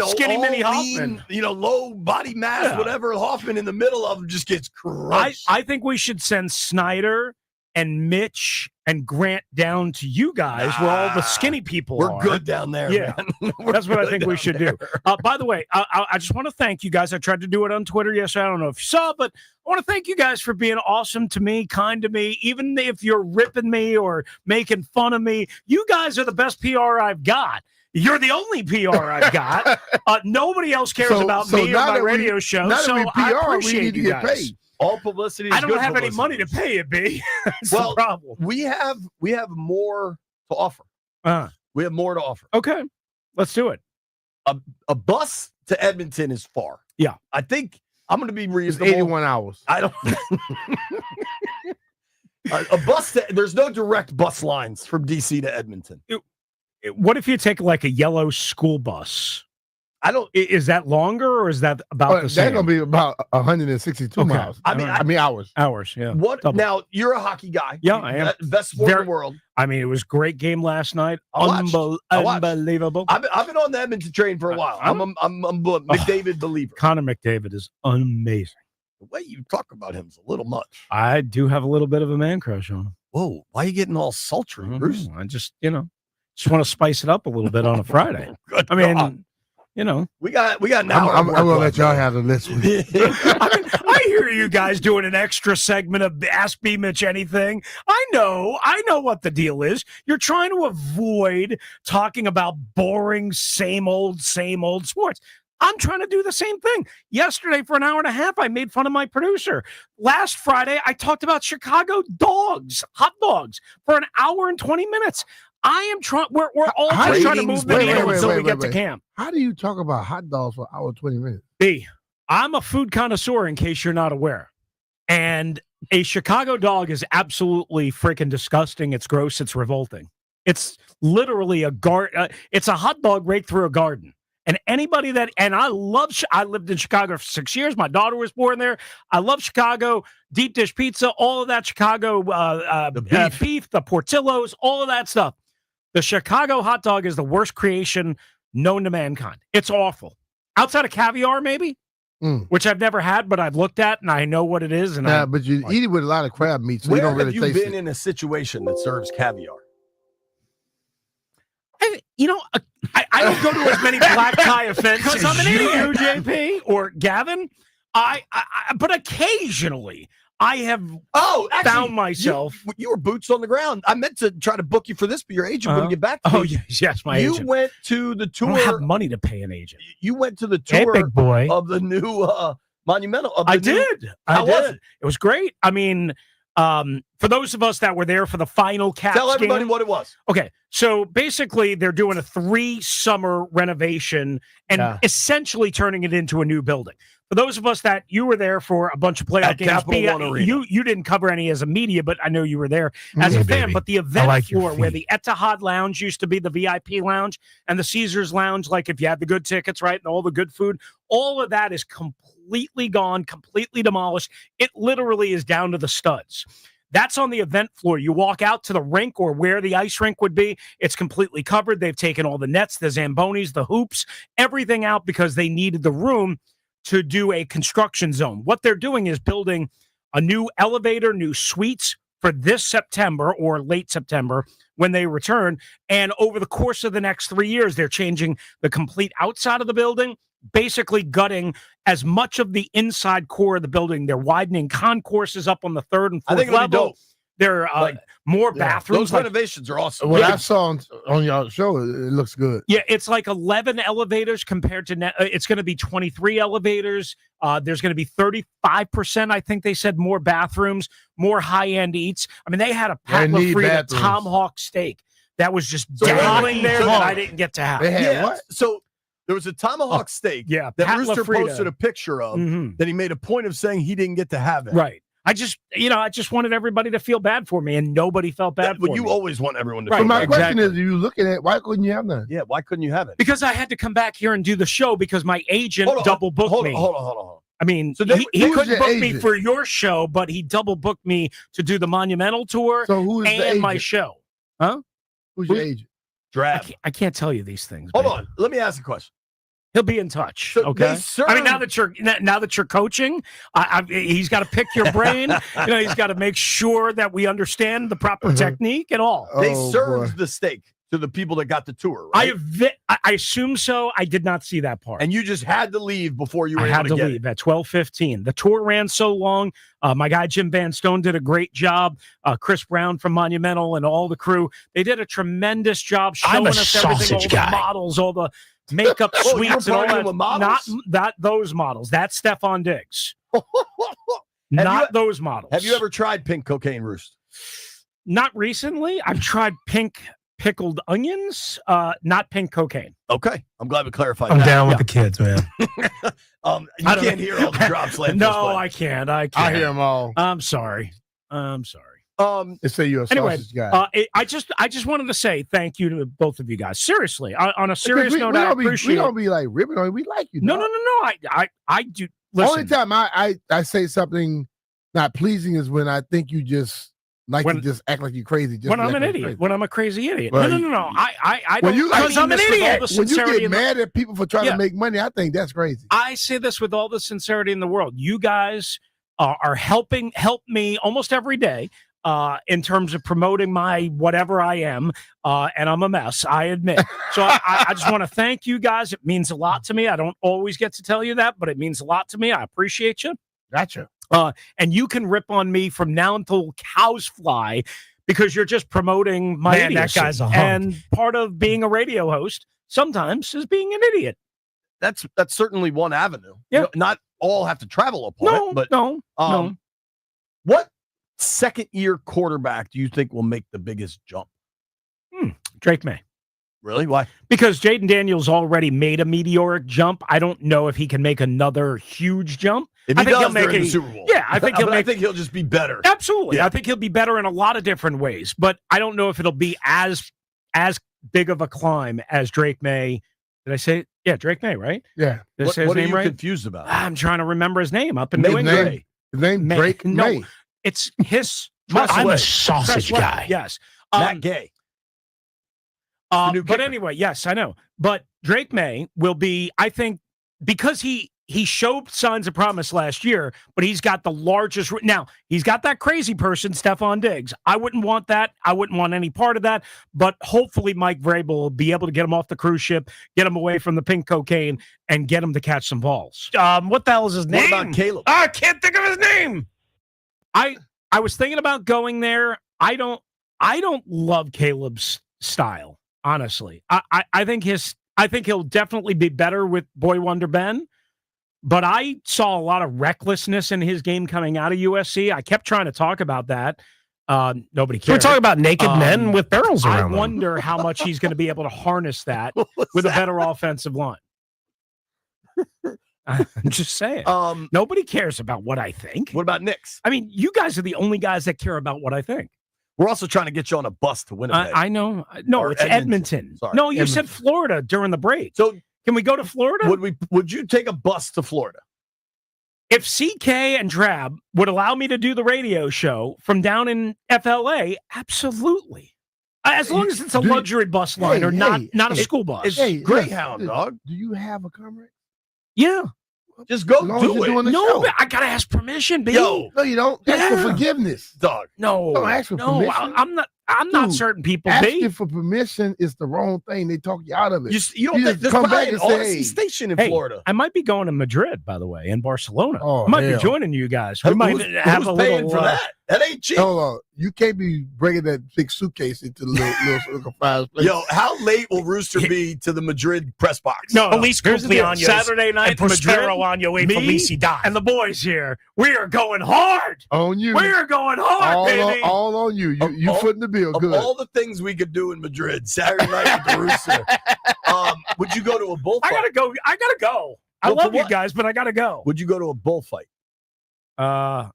skinny mini lean, Hoffman, low body mass, whatever. Hoffman in the middle of them just gets crushed. I think we should send Snyder and Mitch and Grant down to you guys where all the skinny people We're are. good down there, yeah. man. That's what I think we should do. By the way, I just want to thank you guys. I tried to do it on Twitter yesterday. I don't know if you saw, but I want to thank you guys for being awesome to me, kind to me, even if you're ripping me or making fun of me. You guys are the best PR I've got. You're the only PR I've got. Nobody else cares about me or my radio show. So I appreciate we need to you get guys. paid. All publicity is I don't good have any publicity. money to pay it, B. That's Well, the problem. we have more to offer. We have more to offer. Okay, let's do it. A bus to Edmonton is far. Yeah. I think I'm going to be It's reasonable. 81 hours. I don't. A bus. There's no direct bus lines from DC to Edmonton. What if you take like a yellow school bus? I don't. Is that longer or is that about the same? That's gonna be about 162 miles. I mean hours. Hours. Yeah. What? Double. Now you're a hockey guy. Yeah, I am. Best sport in the world. I mean, it was a great game last night. I watched. Unbelievable. I've been on the Edmonton train for a while. I'm a McDavid believer. Connor McDavid is amazing. The way you talk about him is a little much. I do have a little bit of a man crush on him. Whoa, why are you getting all sultry, Bruce? I just want to spice it up a little bit on a Friday. I mean, we got an hour. I'm gonna let y'all have the list. I hear you guys doing an extra segment of Ask B Mitch Anything. I know what the deal is. You're trying to avoid talking about boring, same old sports. I'm trying to do the same thing. Yesterday, for an hour and a half, I made fun of my producer. Last Friday, I talked about Chicago hot dogs, for an hour and 20 minutes. I am trying. We're all just trying to move the needle until we get to camp. How do you talk about hot dogs for an hour and 20 minutes? B, I'm a food connoisseur, in case you're not aware. And a Chicago dog is absolutely freaking disgusting. It's gross. It's revolting. It's literally it's a hot dog right through a garden. And anybody I lived in Chicago for 6 years. My daughter was born there. I love Chicago, deep dish pizza, all of that Chicago beef, the Portillos, all of that stuff. The Chicago hot dog is the worst creation known to mankind. It's awful. Outside of caviar, maybe, which I've never had, but I've looked at and I know what it is. And but you eat it with a lot of crab meat, so you don't really taste it. Where have you been in a situation that serves caviar? I don't go to as many black tie events as I'm an idiot, JP or Gavin. But occasionally I have found myself. You were boots on the ground. I meant to try to book you for this, but your agent wouldn't get back to me. Yes, my agent. You went to the tour. I don't have money to pay an agent. You went to the tour big boy. of the new Monumental. I did. How was it? It was great. I mean, for those of us that were there for the final Caps tell everybody game, what it was. Okay, so basically they're doing a 3-summer renovation and essentially turning it into a new building. for those of us that you were there for a bunch of playoff At games, Capital One Arena. you didn't cover any as a media, but I know you were there as Yeah, a fan. baby. But the event like your floor where feet. the Etihad Lounge used to be the VIP lounge and the Caesars Lounge, like if you had the good tickets, right, and all the good food, all of that is completely gone, completely demolished. It literally is down to the studs. That's on the event floor. You walk out to the rink or where the ice rink would be. It's completely covered. They've taken all the nets, the Zambonis, the hoops, everything out because they needed the room to do a construction zone. What they're doing is building a new elevator, new suites for this September or late September when they return. And over the course of the next 3 years, they're changing the complete outside of the building, basically gutting as much of the inside core of the building. They're widening concourses up on the third and I fourth think it'll be level. dope. There are more bathrooms. Those renovations are awesome. What I saw on your show, it looks good. Yeah, it's like 11 elevators compared to it's going to be 23 elevators. There's going to be 35%, I think they said, more bathrooms, more high-end eats. I mean, they had a Pat They need LaFrida bathrooms. Tomahawk steak that was just So dangling wait, there so- that I didn't get to have. They had what? So there was a tomahawk steak yeah, that Pat Rooster LaFrida. posted a picture of Mhm. that he made a point of saying he didn't get to have it. Right. I just wanted everybody to feel bad for me, and nobody felt bad But for you me. always want everyone to Right, feel But my bad. question is, you looking at why couldn't you have none? Yeah, why couldn't you have it? Because I had to come back here and do the show because my agent Hold on, double booked hold me. on, hold on, hold on, hold on. I mean, So he who's couldn't your book me agent? for your show, but he double booked me to do the Monumental tour So who is the and my agent? show. Huh? Who's your agent? Drab. I can't tell you these things. Hold baby. on. Let me ask a question. He'll be in touch. So Okay. they I mean, now serve- that you're coaching, he's got to pick your brain. He's got to make sure that we understand the proper technique and all. They Oh, served the steak to the people that got the tour, I right? assume so. I did not see that part. And you just had to leave before you were I able had to get leave it. at 12:15. The tour ran so long. My guy Jim Van Stone did a great job. Chris Brown from Monumental and all the crew, they did a tremendous job showing us everything, all the models, all the makeup Oh, you were suites, and all partying that. with models? Not those models. That's Stephon Diggs. Have Not those models. Have you ever tried pink cocaine, Roost? Not recently. I've tried pink pickled onions. Not pink cocaine. Okay, I'm glad we clarified I'm that. down with the kids, man. You I don't can't know. hear all the drops. Landfills No, play. I can't. I can't. I hear them all. I'm sorry. They say you're a Anyway, sausage guy. I just wanted to say thank you to both of you guys. Seriously, on a Because serious note, I we appreciate. don't be like ripping on you. We like you. No, dog. no. I do. Listen, Only time I say something not pleasing is when I think you just like to just act like you're crazy. Just when to I'm act an like idiot, crazy. when I'm a crazy idiot. Well, No. I When don't. you Because I'm an idiot. when you get mad at people for trying Yeah. to make money, I think that's crazy. I say this with all the sincerity in the world. You guys are help me almost every day in terms of promoting my whatever I am, and I'm a mess, I admit. So I just want to thank you guys. It means a lot to me. I don't always get to tell you that, but it means a lot to me. I appreciate you. Gotcha. And you can rip on me from now until cows fly because you're just promoting my Man, that idiocy. guy's a hunk. And part of being a radio host sometimes is being an idiot. That's certainly one avenue. Yeah. You know, not all have to travel upon it, but no. What second year quarterback do you think will make the biggest jump? Drake May. Really? Why? Because Jaden Daniels already made a meteoric jump. I don't know if he can make another huge jump. If I he think does, he'll make they're in a the Super Bowl. Yeah, I think he'll But make. I think he'll just be better. Absolutely. Yeah. I think he'll be better in a lot of different ways, but I don't know if it'll be as big of a climb as Drake May. Did I say it? Yeah, Drake May, right? Yeah. Did I say his What are name you right? confused about? I'm trying to remember his name up in May New England. May. His name Drake No, May. it's his. I'm Way. a sausage Tress Way, guy. Yes. Matt Gay. new But kicker. anyway, yes, I know. But Drake May will be, I think, because he showed signs of promise last year, but he's got the largest. Now, he's got that crazy person, Stephon Diggs. I wouldn't want that. I wouldn't want any part of that. But hopefully Mike Vrabel will be able to get him off the cruise ship, get him away from the pink cocaine, and get him to catch some balls. What the hell is his name? What about Caleb? I can't think of his name. I was thinking about going there. I don't love Caleb's style, honestly. I think he'll definitely be better with Boy Wonder Ben. But I saw a lot of recklessness in his game coming out of USC. I kept trying to talk about that. Nobody cared. We're talking about naked men with barrels I around them. wonder how much he's going to be able to harness that with a better offensive line. I'm just saying. Nobody cares about what I think. What about Knicks? I mean, you guys are the only guys that care about what I think. We're also trying to get you on a bus to Winnipeg. I know. No, Or it's Edmonton. Sorry, No, you Edmonton. said Florida during the break. So can we go to Florida? Would you take a bus to Florida? If CK and Drab would allow me to do the radio show from down in FLA, absolutely. As long as it's a luxury bus line or not a school bus. It's Greyhound, dog. Do you have a Comrade? Yeah. Just go As long as do you're it. doing the No, show. but I gotta ask permission, baby. Yo. No, you don't. Ask for forgiveness. Dog. No. Don't ask for permission. I'm not Dude, certain people, asking B. for permission is the wrong thing. They talk you out of it. You don't think just there's come probably back an and say, Odyssey hey, station in Hey, Florida. I might be going to Madrid, by the way, in Barcelona. Oh, I might hell. be joining you guys. We might have who's a paying little for that? That ain't cheap. Hold on. You can't be bringing that big suitcase into the little five place. Yo, how late will Rooster be to the Madrid press box? No, Police here's the deal. Cumpleaños Saturday night, and Prospero Madrid, on your way me for Felicidad. and the boys here. We are going hard. On you. We are going hard, baby. All on you. You footing the bill. Of Good. all the things we could do in Madrid, Saturday night with the Rooster, would you go to a bullfight? I gotta go. I Well, for love you what? guys, but I gotta go. Would you go to a bullfight? No,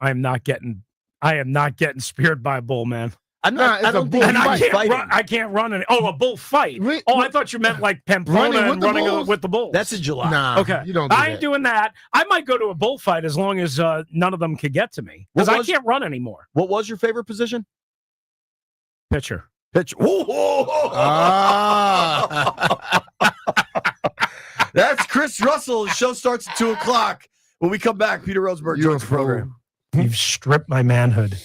I am not getting speared by a bull, man. I'm not. Nah, I it's a don't think bull And he's I can't fighting. run. I can't run any. Oh, a bull fight. I thought you meant like Running Pamplona with and the running bulls? with the bulls. That's in July. Nah, Okay, you don't do I ain't that. doing that. I might go to a bullfight as long as none of them could get to me because What I was- can't run anymore. What was your favorite position? Pitcher. Pitch. That's Chris Russell. The show starts at 2:00. When we come back, Peter Rosenberg You're joins a the program. You've stripped my manhood.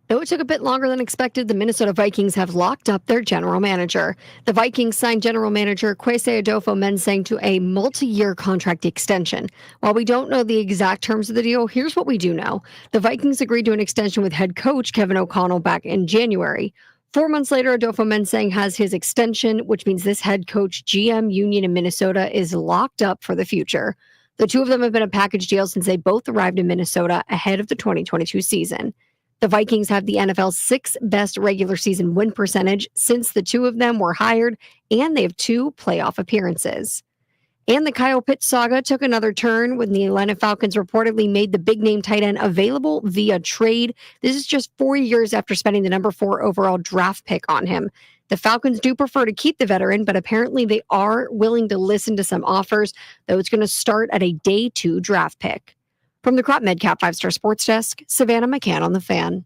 Though it took a bit longer than expected, the Minnesota Vikings have locked up their general manager. The Vikings signed general manager Kwesi Adolfo-Mensah to a multi-year contract extension. While we don't know the exact terms of the deal, here's what we do know. The Vikings agreed to an extension with head coach Kevin O'Connell back in January. 4 months later, Adolfo-Mensah has his extension, which means this head coach GM union in Minnesota is locked up for the future. The two of them have been a package deal since they both arrived in Minnesota ahead of the 2022 season. The Vikings have the NFL's 6th best regular season win percentage since the two of them were hired, and they have 2 playoff appearances. And the Kyle Pitts saga took another turn when the Atlanta Falcons reportedly made the big-name tight end available via trade. This is just 4 years after spending the number 4 overall draft pick on him. The Falcons do prefer to keep the veteran, but apparently they are willing to listen to some offers, though it's going to start at a day 2 draft pick. From the Crop MedCap 5-Star Sports Desk, Savannah McCann on the Fan.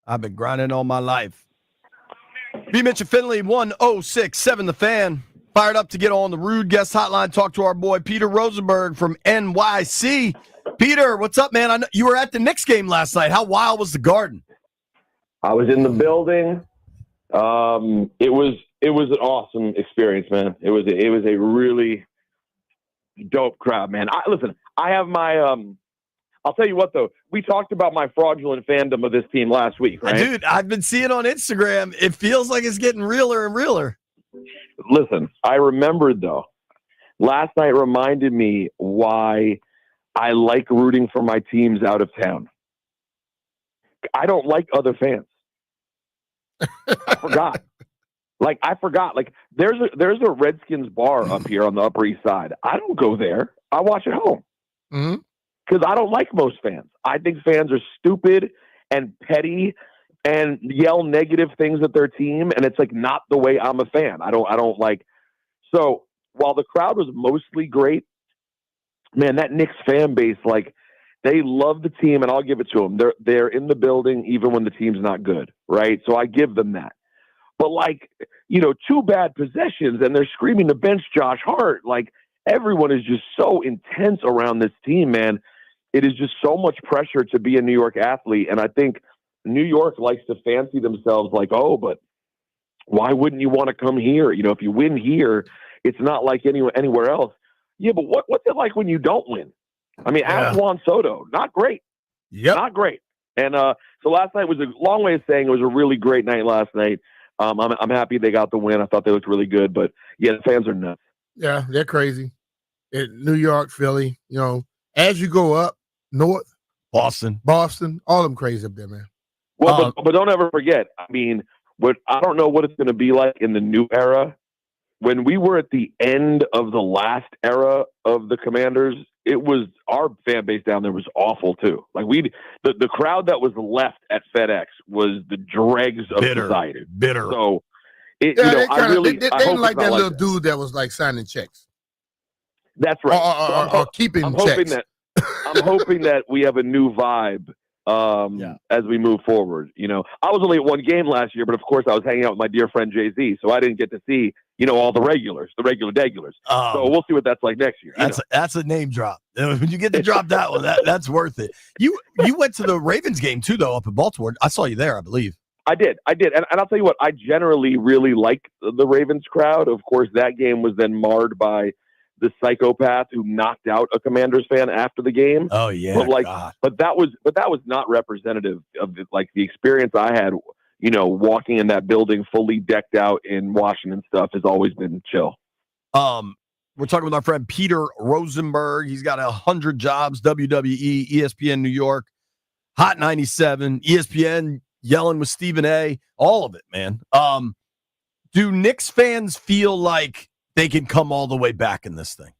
I've been grinding all my life. B Mitch and Finley, 1067 The Fan. Fired up to get on the Rude Guest Hotline, talk to our boy Peter Rosenberg from NYC. Peter, what's up, man? I know you were at the Knicks game last night. How wild was the Garden? I was in the building. It was an awesome experience, man. It was a really dope crowd, man. I have my I'll tell you what, though. We talked about my fraudulent fandom of this team last week, right? Dude, I've been seeing on Instagram. It feels like it's getting realer and realer. Listen, I remembered, though. Last night reminded me why I like rooting for my teams out of town. I don't like other fans. I forgot. There's a Redskins bar up here on the Upper East Side. I don't go there. I watch at home. Mm-hmm. Because I don't like most fans. I think fans are stupid and petty and yell negative things at their team, and it's like not the way I'm a fan. I don't like. So while the crowd was mostly great, man, that Knicks fan base, like, they love the team, and I'll give it to them. They're in the building even when the team's not good, right? So I give them that. But, like, 2 bad possessions, and they're screaming to bench Josh Hart. Like, everyone is just so intense around this team, man. It is just so much pressure to be a New York athlete. And I think New York likes to fancy themselves like, oh, but why wouldn't you want to come here? If you win here, it's not like anywhere else. Yeah, but what's it like when you don't win? I mean, ask Juan Soto. Not great. Yep. Not great. And so last night was a long way of saying it was a really great night last night. I'm happy they got the win. I thought they looked really good. But, yeah, the fans are nuts. Yeah, they're crazy. New York, Philly, as you go up, north, Boston, all them crazy up there, man. Well, but don't ever forget. I mean, I don't know what it's going to be like in the new era. When we were at the end of the last era of the Commanders, it was our fan base down there was awful too. Like the crowd that was left at FedEx was the dregs of society. Bitter. So, they didn't like that little dude that was like signing checks. That's right. Or keeping checks. I'm hoping that we have a new vibe as we move forward. I was only at one game last year, but of course I was hanging out with my dear friend Jay-Z, so I didn't get to see, all the regulars, the regular degulars. So we'll see what that's like next year. That's a name drop. When you get to drop that one, that's worth it. You went to the Ravens game too, though, up in Baltimore. I saw you there, I believe. I did. And I'll tell you what, I generally really like the Ravens crowd. Of course, that game was then marred by the psychopath who knocked out a Commanders fan after the game. Oh yeah, but that was not representative of the experience I had. Walking in that building fully decked out in Washington stuff has always been chill. We're talking with our friend Peter Rosenberg. He's got 100 jobs: WWE, ESPN New York, Hot 97, ESPN, Yelling with Stephen A. All of it, man. Do Knicks fans feel like they can come all the way back in this thing?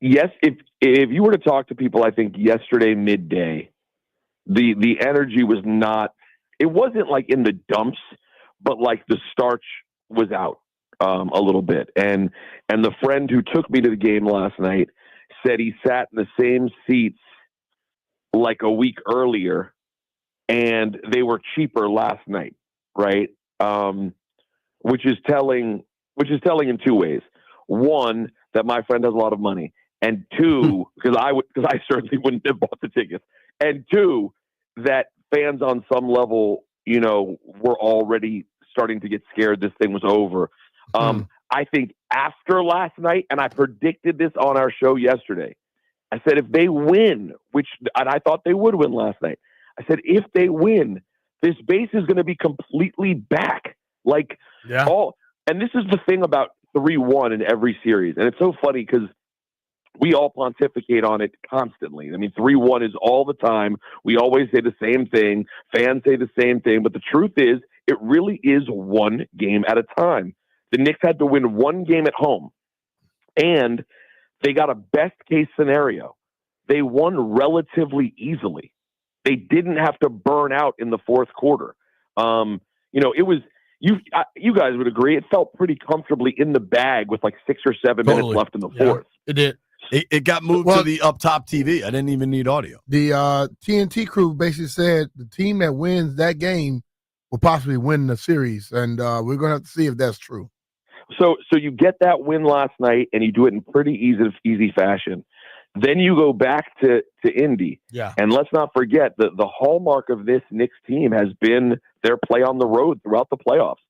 yes, if you were to talk to people, I think yesterday midday, the energy was not. It wasn't like in the dumps, but like the starch was out a little bit. And the friend who took me to the game last night said he sat in the same seats like a week earlier, and they were cheaper last night, right? Which is telling in two ways. One, that my friend has a lot of money, and two, because I certainly wouldn't have bought the tickets, and two, that fans on some level, were already starting to get scared this thing was over. I think after last night, and I predicted this on our show yesterday, I said if they win, and I thought they would win last night, I said if they win, this base is going to be completely back. And this is the thing about 3-1 in every series, and it's so funny because we all pontificate on it constantly. I mean, 3-1 is all the time. We always say the same thing. Fans say the same thing. But the truth is, it really is one game at a time. The Knicks had to win one game at home, and they got a best-case scenario. They won relatively easily. They didn't have to burn out in the fourth quarter. It was you guys would agree. It felt pretty comfortably in the bag with like 6 or 7 minutes left in the fourth. It did. It got moved to the up top TV. I didn't even need audio. The TNT crew basically said the team that wins that game will possibly win the series, and we're going to have to see if that's true. So you get that win last night, and you do it in pretty easy fashion. Then you go back to Indy. Yeah. And let's not forget that the hallmark of this Knicks team has been their play on the road throughout the playoffs.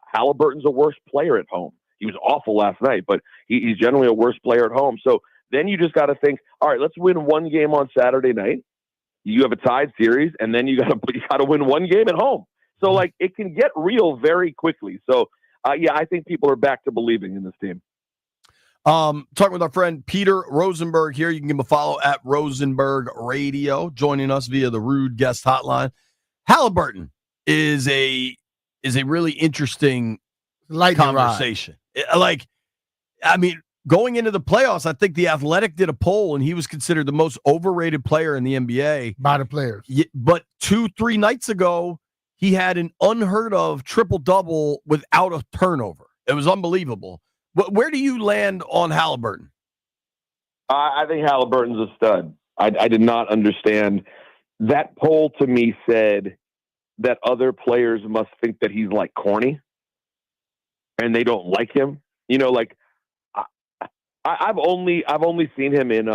Halliburton's a worse player at home. He was awful last night, but he's generally a worse player at home. So then you just got to think, all right, let's win one game on Saturday night. You have a tied series, and then you got to win one game at home. So like it can get real very quickly. So I think people are back to believing in this team. Talking with our friend Peter Rosenberg here. You can give him a follow at Rosenberg Radio, joining us via the Rude Guest Hotline. Halliburton is a really interesting conversation. Going into the playoffs, I think The Athletic did a poll, and he was considered the most overrated player in the NBA. By the players. But 2-3 nights ago, he had an unheard of triple-double without a turnover. It was unbelievable. Where do you land on Halliburton? I think Halliburton's a stud. I did not understand. That poll to me said that other players must think that he's like corny and they don't like him. I've only seen him in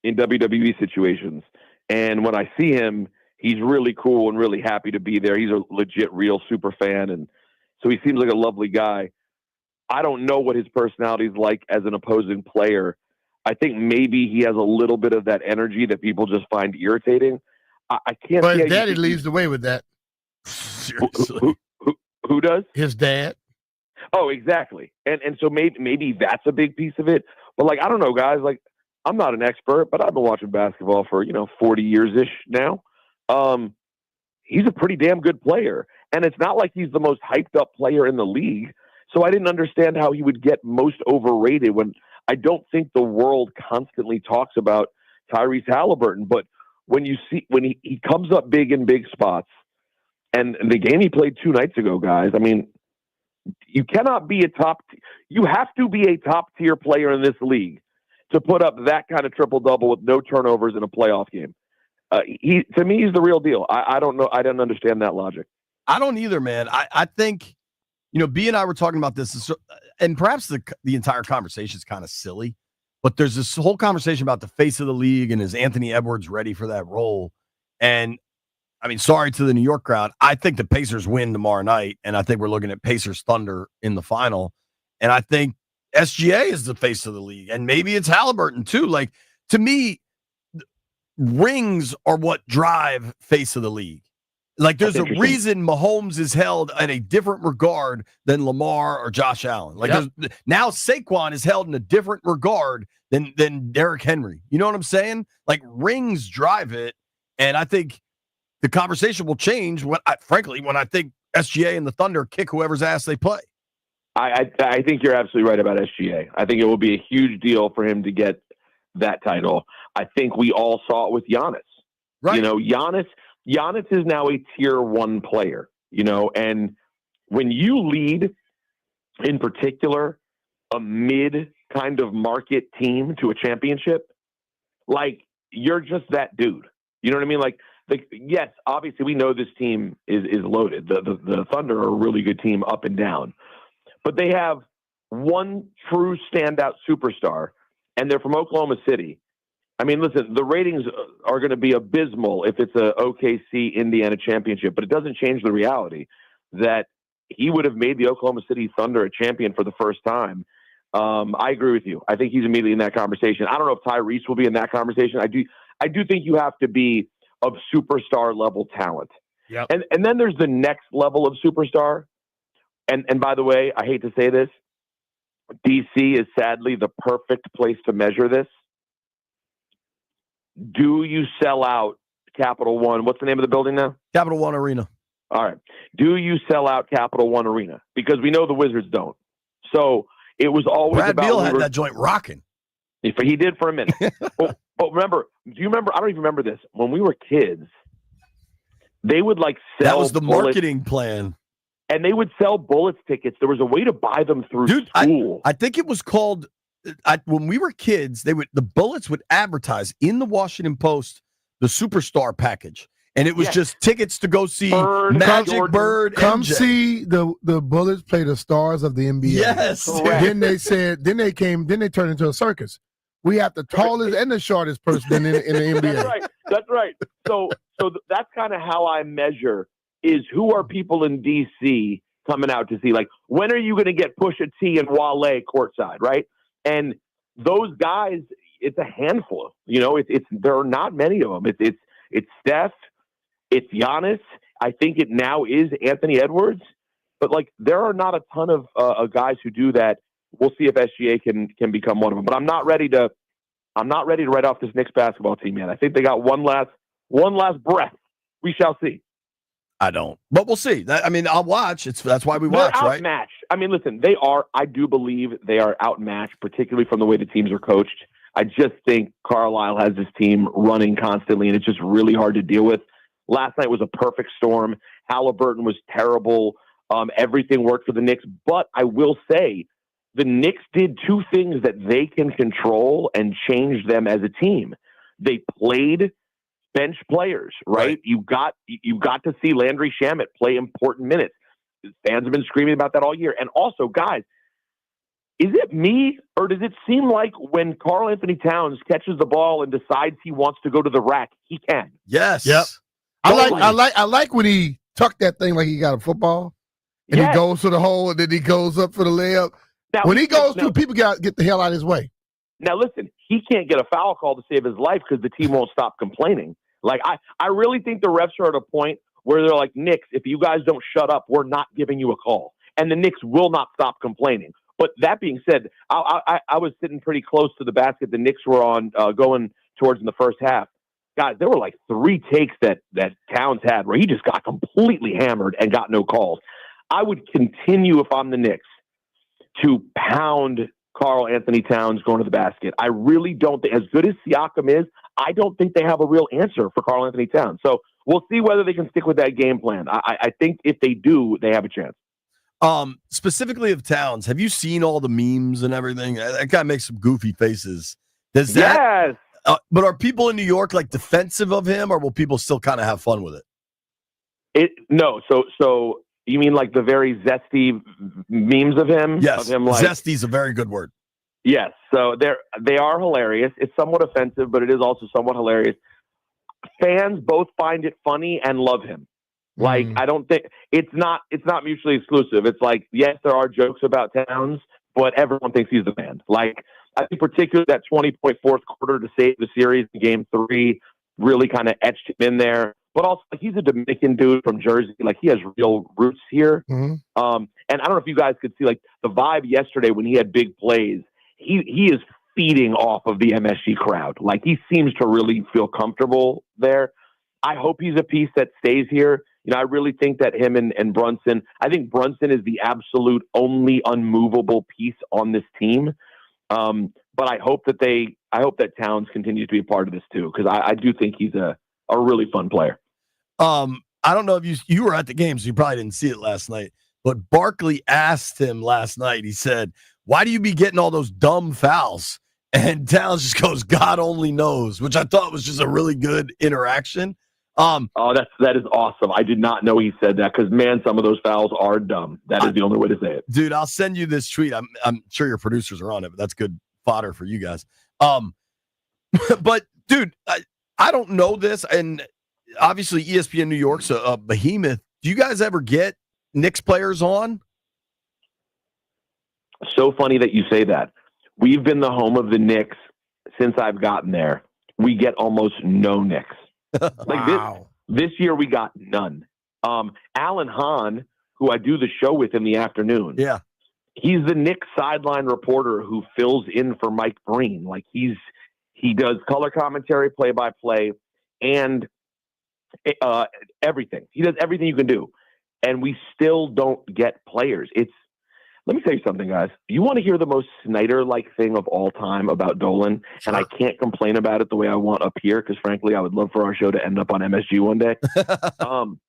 WWE situations. And when I see him, he's really cool and really happy to be there. He's a legit, real super fan. And so he seems like a lovely guy. I don't know what his personality is like as an opposing player. I think maybe he has a little bit of that energy that people just find irritating. I can't. But his daddy leads the way with that. Seriously. Who does? His dad. Oh, exactly. And so maybe that's a big piece of it. But I don't know, guys. I'm not an expert, but I've been watching basketball for 40 years-ish now. He's a pretty damn good player. And it's not like he's the most hyped up player in the league. So I didn't understand how he would get most overrated when I don't think the world constantly talks about Tyrese Halliburton. But when he comes up big in big spots, and the game he played 2 nights ago, guys, I mean, you cannot be you have to be a top tier player in this league to put up that kind of triple double with no turnovers in a playoff game. To me, he's the real deal. I don't know. I don't understand that logic. I don't either, man. I think, B and I were talking about this, and perhaps the entire conversation is kind of silly, but there's this whole conversation about the face of the league and is Anthony Edwards ready for that role? And I mean, sorry to the New York crowd. I think the Pacers win tomorrow night, and I think we're looking at Pacers Thunder in the final. And I think SGA is the face of the league, and maybe it's Halliburton too. To me, rings are what drive face of the league. There's a reason Mahomes is held in a different regard than Lamar or Josh Allen. Now Saquon is held in a different regard than Derrick Henry. You know what I'm saying? Rings drive it, and I think the conversation will change when I think SGA and the Thunder kick whoever's ass they play. I think you're absolutely right about SGA. I think it will be a huge deal for him to get that title. I think we all saw it with Giannis. Right. You know, Giannis is now a tier 1 player, you know, and when you lead, in particular, a mid kind of market team to a championship, like, you're just that dude. You know what I mean? Like yes, obviously we know this team is loaded. The Thunder are a really good team up and down, but they have one true standout superstar, and they're from Oklahoma City. I mean, listen, the ratings are going to be abysmal if it's a OKC Indiana championship, but it doesn't change the reality that he would have made the Oklahoma City Thunder a champion for the first time. I agree with you. I think he's immediately in that conversation. I don't know if Tyrese will be in that conversation. I do think you have to be of superstar level talent. Yep. And then there's the next level of superstar. And by the way, I hate to say this, DC is sadly the perfect place to measure this. Do you sell out Capital One? What's the name of the building now? Capital One Arena. All right. Do you sell out Capital One Arena? Because we know the Wizards don't. So it was always Brad about Beal had that joint rocking. He did for a minute. but remember, do you remember? I don't even remember this. When we were kids, they would like sell. That was the marketing plan. And they would sell Bullets tickets. There was a way to buy them through school. I think it was called. When we were kids, the Bullets would advertise in the Washington Post the Superstar package, and it was just tickets to go see Magic Bird. Come MJ. see the Bullets play the stars of the NBA. Yes. Then they turned into a circus. We have the tallest and the shortest person in the NBA. That's right. So that's kind of how I measure is who are people in DC coming out to see? Like, when are you going to get Pusha T and Wale courtside, right? And those guys, it's a handful. You know, there are not many of them. It's Steph, it's Giannis. I think it now is Anthony Edwards. But like, there are not a ton of guys who do that. We'll see if SGA can become one of them. But I'm not ready to write off this Knicks basketball team yet. I think they got one last breath. We shall see. I don't, but we'll see. I'll watch. That's why we watch, right? Outmatched. I mean, listen, they are. I do believe they are outmatched, particularly from the way the teams are coached. I just think Carlisle has this team running constantly, and it's just really hard to deal with. Last night was a perfect storm. Halliburton was terrible. Everything worked for the Knicks, but I will say the Knicks did two things that they can control and change them as a team. They played bench players, right? You got to see Landry Shamet play important minutes. Fans have been screaming about that all year. And also, guys, is it me or does it seem like when Karl Anthony Towns catches the ball and decides he wants to go to the rack, he can? Yes. Yep. I like when he tucked that thing like he got a football and he goes to the hole and then he goes up for the layup. Now, when he goes through, people get the hell out of his way. Now, listen, he can't get a foul call to save his life because the team won't stop complaining. Like, I really think the refs are at a point where they're like, Knicks, if you guys don't shut up, we're not giving you a call. And the Knicks will not stop complaining. But that being said, I was sitting pretty close to the basket the Knicks were on going towards in the first half. Guys, there were like 3 takes that Towns had where he just got completely hammered and got no calls. I would continue, if I'm the Knicks, to pound Karl Anthony Towns going to the basket. I really don't think, as good as Siakam is, I don't think they have a real answer for Karl Anthony Towns. So we'll see whether they can stick with that game plan. I think if they do, they have a chance. Specifically of Towns, have you seen all the memes and everything? That guy makes some goofy faces. Does that? Yes. But are people in New York like defensive of him, or will people still kind of have fun with it? No. So you mean like the very zesty memes of him? Yes. Of him, like, zesty's a very good word. Yes. So they are hilarious. It's somewhat offensive, but it is also somewhat hilarious. Fans both find it funny and love him. Like, I don't think it's not mutually exclusive. It's like, yes, there are jokes about Towns, but everyone thinks he's the man. Like, I think particularly that 20-point fourth quarter to save the series in game 3 really kind of etched him in there. But also, he's a Dominican dude from Jersey. Like, he has real roots here. Mm-hmm. And I don't know if you guys could see, like, the vibe yesterday when he had big plays. He is feeding off of the MSG crowd. Like, he seems to really feel comfortable there. I hope he's a piece that stays here. I really think that him and Brunson, I think Brunson is the absolute only unmovable piece on this team. But I hope that Towns continues to be a part of this too, because I do think he's a really fun player. I don't know if you were at the game, so you probably didn't see it last night, but Barkley asked him last night, he said, why do you be getting all those dumb fouls? And Towns just goes, God only knows, which I thought was just a really good interaction. That is awesome. I did not know he said that because, man, some of those fouls are dumb. That is the only way to say it. Dude, I'll send you this tweet. I'm sure your producers are on it, but that's good fodder for you guys. But, dude, I don't know this, and obviously ESPN New York's a behemoth. Do you guys ever get Knicks players on? So funny that you say that. We've been the home of the Knicks since I've gotten there. We get almost no Knicks. Wow. This year we got none. Alan Hahn, who I do the show with in the afternoon. Yeah. He's the Knicks sideline reporter who fills in for Mike Breen. Like he does color commentary, play-by-play, and everything. He does everything you can do. And we still don't get players. Let me tell you something, guys. You want to hear the most Snyder-like thing of all time about Dolan, and I can't complain about it the way I want up here, because frankly, I would love for our show to end up on MSG one day. I don't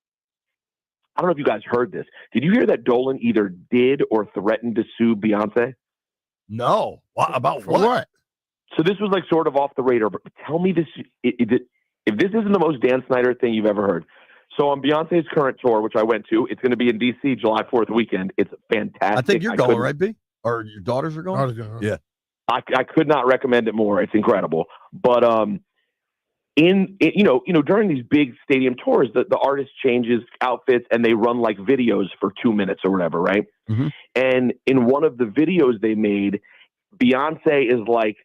know if you guys heard this. Did you hear that Dolan either did or threatened to sue Beyonce? No. About what? So this was like sort of off the radar, but tell me this. If this isn't the most Dan Snyder thing you've ever heard. So on Beyonce's current tour, which I went to, it's going to be in D.C. July 4th weekend. It's fantastic. I think you're going, right, B? Or your daughters are going? Yeah. I could not recommend it more. It's incredible. But during these big stadium tours, the artist changes outfits and they run like videos for 2 minutes or whatever, right? Mm-hmm. And in one of the videos they made, Beyonce is like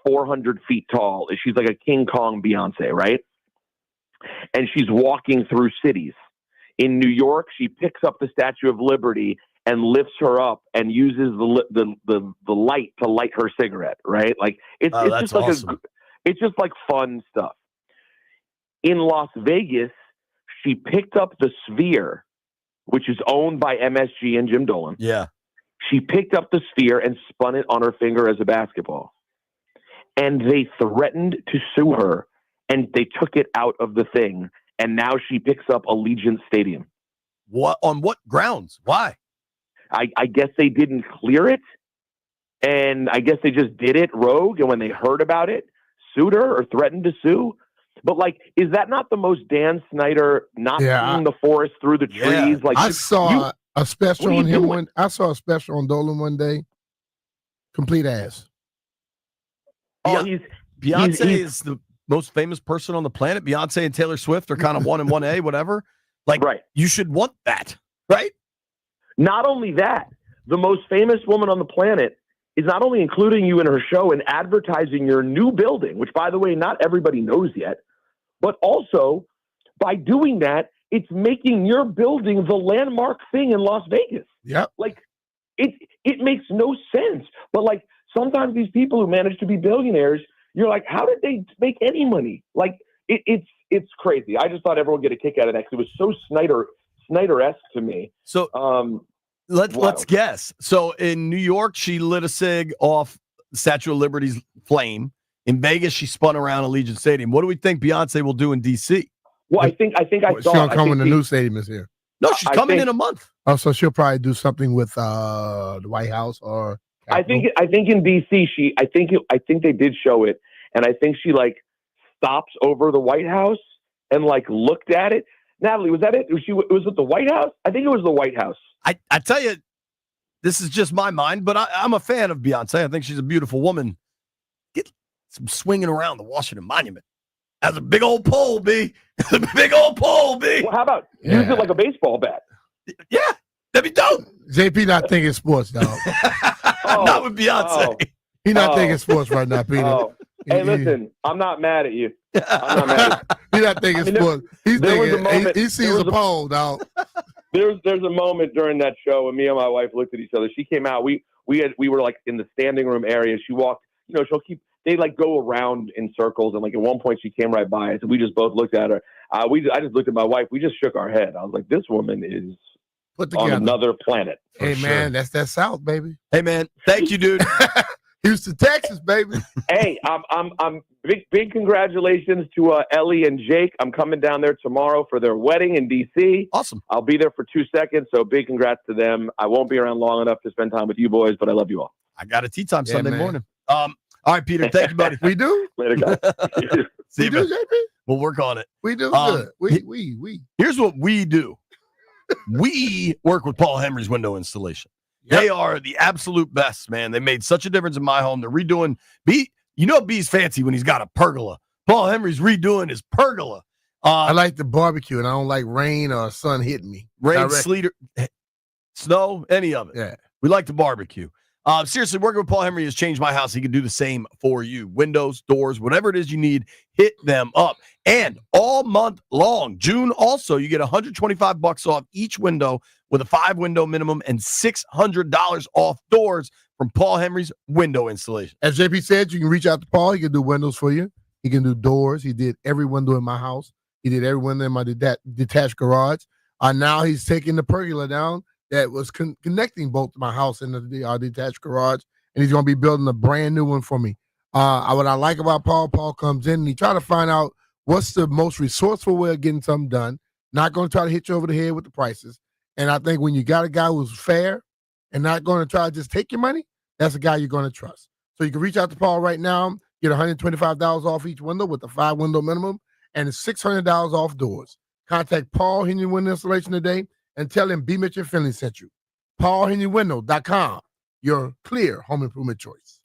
400 feet tall. She's like a King Kong Beyonce, right? And she's walking through cities. In New York, she picks up the Statue of Liberty and lifts her up and uses the light to light her cigarette, right? Like it's just like awesome. It's just like fun stuff. In Las Vegas, she picked up the Sphere, which is owned by MSG and Jim Dolan. Yeah. She picked up the Sphere and spun it on her finger as a basketball. And they threatened to sue her. And they took it out of the thing, and now she picks up Allegiant Stadium. What on what grounds? Why? I guess they didn't clear it, and I guess they just did it rogue. And when they heard about it, sued her or threatened to sue. But like, is that not the most Dan Snyder not seeing the forest through the trees? Yeah. Like I saw a special on him I saw a special on Dolan one day. Complete ass. Oh, Beyonce is the most famous person on the planet. Beyonce and Taylor Swift are kind of 1 and 1A, whatever. Like, right. You should want that, right? Not only that, the most famous woman on the planet is not only including you in her show and advertising your new building, which, by the way, not everybody knows yet, but also by doing that, it's making your building the landmark thing in Las Vegas. Yeah. Like, it makes no sense. But, like, sometimes these people who manage to be billionaires, you're like, how did they make any money? Like, it's crazy. I just thought everyone would get a kick out of that because it was so Snyder-esque to me. So let's guess. So in New York, she lit a cig off the Statue of Liberty's flame. In Vegas, she spun around Allegiant Stadium. What do we think Beyonce will do in D.C.? Well, I think I She's gonna come when the new stadium is here. No, she's coming in a month. Oh, so she'll probably do something with the White House or. Capitol. I think in DC I think they did show it, and I think she like stops over the White House and like looked at it. Natalie, was that it? Was it the White House? I think it was the White House. I tell you, this is just my mind, but I'm a fan of Beyonce. I think she's a beautiful woman. Get some swinging around the Washington Monument. That's a big old pole, B. A big old pole, B. Well, how about use it like a baseball bat? Yeah, that'd be dope. JP not thinking sports, dog. Not with Beyonce. He not thinking sports right now, Peter. Hey, listen, I'm not mad at you. I'm not mad at you. He not thinking sports. He's thinking. He sees a pole, dog. There's a moment during that show when me and my wife looked at each other. She came out. We were like in the standing room area. She walked. They like go around in circles, and like at one point she came right by us, and we just both looked at her. I just looked at my wife. We just shook our head. I was like, this woman is Put on together. another planet. Hey, man, that's that South, baby. Hey, man, thank you, dude. Houston, Texas, baby. Hey, I'm big congratulations to Ellie and Jake. I'm coming down there tomorrow for their wedding in DC. Awesome. I'll be there for 2 seconds, so big congrats to them. I won't be around long enough to spend time with you boys, but I love you all. I got a tea time Yeah, Sunday man. morning. All right, Peter. Thank you, buddy. We do? Later, guys. See We you, do, man. JP? We'll work on it. We do Um, good. We. Here's what we do. We work with Paul Henry's window installation. They are the absolute best, man. They made such a difference in my home. They're redoing B. You know B's fancy when he's got a pergola. Paul Henry's redoing his pergola. I like the barbecue, and I don't like rain or sun hitting me. Rain, Direct. sleet, snow, any of it. Yeah. We like to barbecue. Seriously, working with Paul Henry has changed my house. He can do the same for you. Windows, doors, whatever it is you need, hit them up. And all month long, June also, you get $125 off each window with a 5-window minimum and $600 off doors from Paul Henry's window installation. As JP said, you can reach out to Paul. He can do windows for you. He can do doors. He did every window in my house. He did every window in my detached garage. Now he's taking the pergola down that was connecting both my house and the detached garage, and he's going to be building a brand new one for me. What I like about Paul comes in and he try to find out what's the most resourceful way of getting something done, not going to try to hit you over the head with the prices. And I think when you got a guy who's fair and not going to try to just take your money, that's a guy you're going to trust. So you can reach out to Paul right now, get $125 off each window with a 5-window minimum and $600 off doors. Contact Paul Henry Window Installation today and tell him B Mitch and Finley sent you. PaulHenryWindow.com, your clear home improvement choice.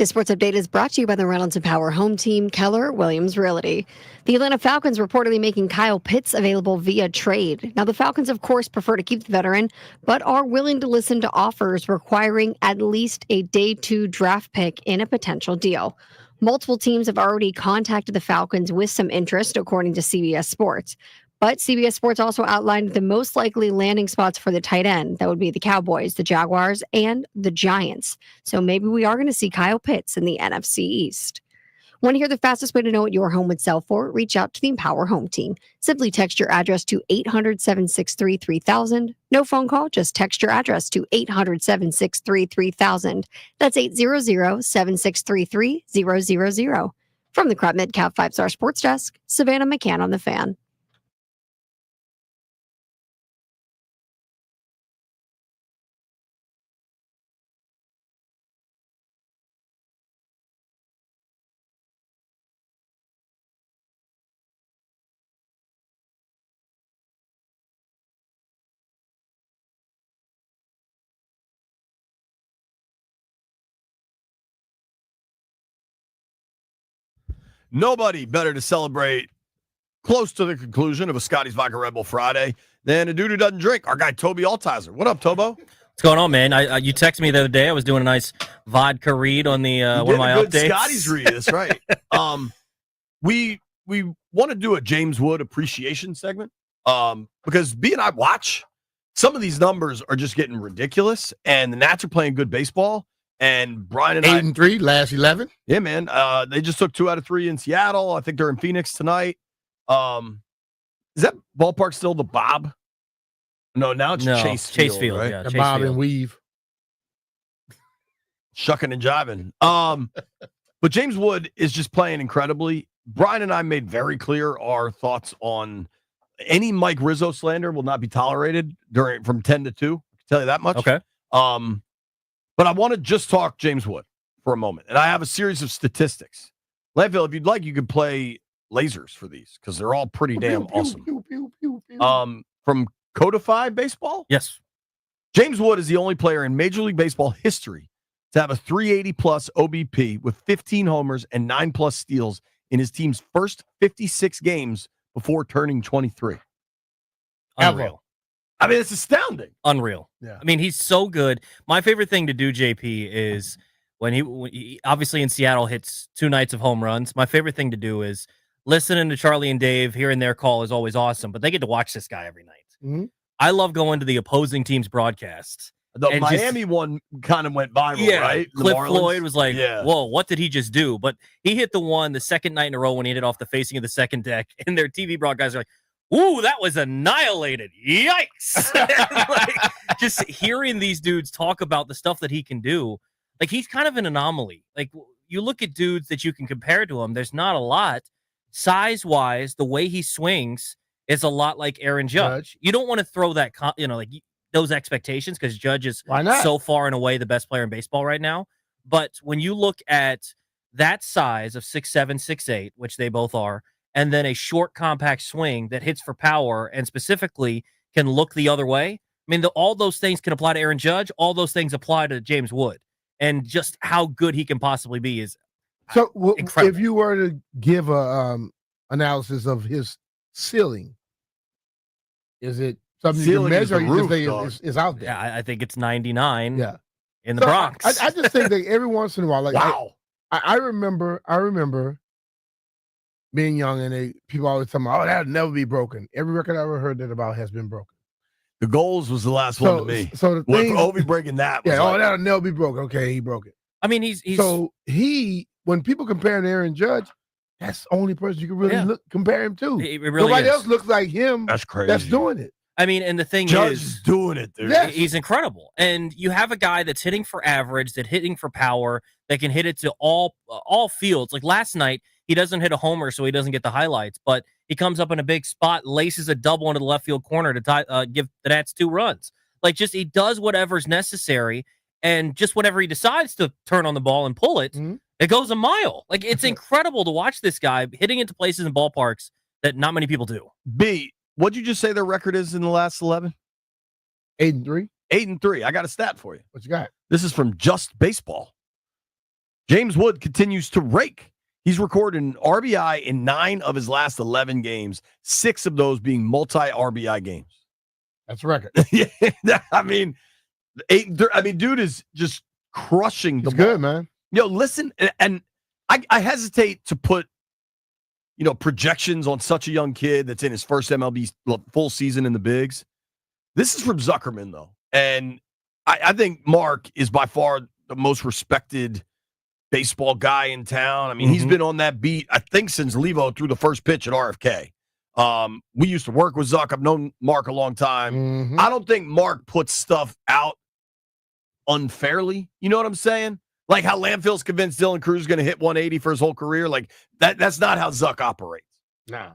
This sports update is brought to you by the Reynolds and Power home team, Keller Williams Realty. The Atlanta Falcons reportedly making Kyle Pitts available via trade. Now, the Falcons, of course, prefer to keep the veteran, but are willing to listen to offers requiring at least a day 2 draft pick in a potential deal. Multiple teams have already contacted the Falcons with some interest, according to CBS Sports. But CBS Sports also outlined the most likely landing spots for the tight end. That would be the Cowboys, the Jaguars, and the Giants. So maybe we are going to see Kyle Pitts in the NFC East. Want to hear the fastest way to know what your home would sell for? Reach out to the Empower Home Team. Simply text your address to 800-763-3000. No phone call, just text your address to 800-763-3000. That's 800-763-3000. From the Crop Midcap 5-Star Sports Desk, Savannah McCann on the Fan. Nobody better to celebrate close to the conclusion of a Scotty's Vodka Red Bull Friday than a dude who doesn't drink, our guy Toby Altizer. What up, Tobo? What's going on, man? You texted me the other day. I was doing a nice vodka read on the one of my updates. Scotty's read, that's right. We want to do a James Wood appreciation segment because B and I watch. Some of these numbers are just getting ridiculous, and the Nats are playing good baseball. And Brian and 8-3, last 11. Yeah, man. They just took 2 out of 3 in Seattle. I think they're in Phoenix tonight. Is that ballpark still the Bob? No, now it's Chase Field, right? Yeah, Bob and Weave. Shucking and jiving. But James Wood is just playing incredibly. Brian and I made very clear our thoughts on any Mike Rizzo slander will not be tolerated from 10 to 2. I can tell you that much. Okay. But I want to just talk James Wood for a moment. And I have a series of statistics. Landfill, if you'd like, you could play lasers for these because they're all pretty damn awesome. From Codify Baseball? Yes. James Wood is the only player in Major League Baseball history to have a 380-plus OBP with 15 homers and 9-plus steals in his team's first 56 games before turning 23. Unreal. I mean, it's astounding. Unreal. Yeah. I mean, he's so good. My favorite thing to do, JP, is when he obviously in Seattle hits 2 nights of home runs. My favorite thing to do is listening to Charlie and Dave hearing their call is always awesome, but they get to watch this guy every night. Mm-hmm. I love going to the opposing team's broadcasts. The Miami one kind of went viral, right? Cliff Floyd was like, whoa, what did he just do? But he hit the second night in a row when he hit it off the facing of the second deck, and their TV broadcasts are like, ooh, that was annihilated. Yikes. Just hearing these dudes talk about the stuff that he can do, like he's kind of an anomaly. Like you look at dudes that you can compare to him, there's not a lot. Size-wise, the way he swings is a lot like Aaron Judge. You don't want to throw that, those expectations because Judge is so far and away the best player in baseball right now. But when you look at that size of 6'7", 6'8", which they both are, and then a short, compact swing that hits for power and specifically can look the other way. I mean, all those things can apply to Aaron Judge. All those things apply to James Wood. And just how good he can possibly be is incredible. If you were to give a analysis of his ceiling, is it something you can measure or you just say it's out there? Yeah, I think it's 99 Yeah. in the Bronx. I just think that every once in a while, like wow. I remember being young and people always tell me, oh, that'll never be broken. Every record I ever heard that about has been broken. The Goals was the last one to me. So the thing, Obi breaking that. Was that'll never be broken. Okay, he broke it. I mean, he's when people compare him to Aaron Judge, that's the only person you can really compare him to. It really Nobody is. else looks like him. That's crazy. That's doing it. I mean, and the thing Judge is doing it, dude. Yes. He's incredible. And you have a guy that's hitting for average, that hitting for power, that can hit it to all fields. Like last night, he doesn't hit a homer, so he doesn't get the highlights, but he comes up in a big spot, laces a double into the left field corner to give the Nats 2 runs. Like, just he does whatever's necessary, and just whenever he decides to turn on the ball and pull it, it goes a mile. Like, it's incredible to watch this guy hitting into places in ballparks that not many people do. B, what'd you just say their record is in the last 11? 8-3. 8-3. I got a stat for you. What you got? This is from Just Baseball. James Wood continues to rake. He's recorded an RBI in 9 of his last 11 games, 6 of those being multi-RBI games. That's a record. Yeah, I mean, dude is just crushing the He's ball. good, man. Listen, and I hesitate to put, projections on such a young kid that's in his first MLB full season in the bigs. This is from Zuckerman, though. And I think Mark is by far the most respected baseball guy in town. I mean, he's been on that beat, I think, since Levo threw the first pitch at RFK. We used to work with Zuck. I've known Mark a long time. I don't think Mark puts stuff out unfairly. You know what I'm saying? Like how Landfill's convinced Dylan Cruz is going to hit 180 for his whole career. Like that's not how Zuck operates. Nah.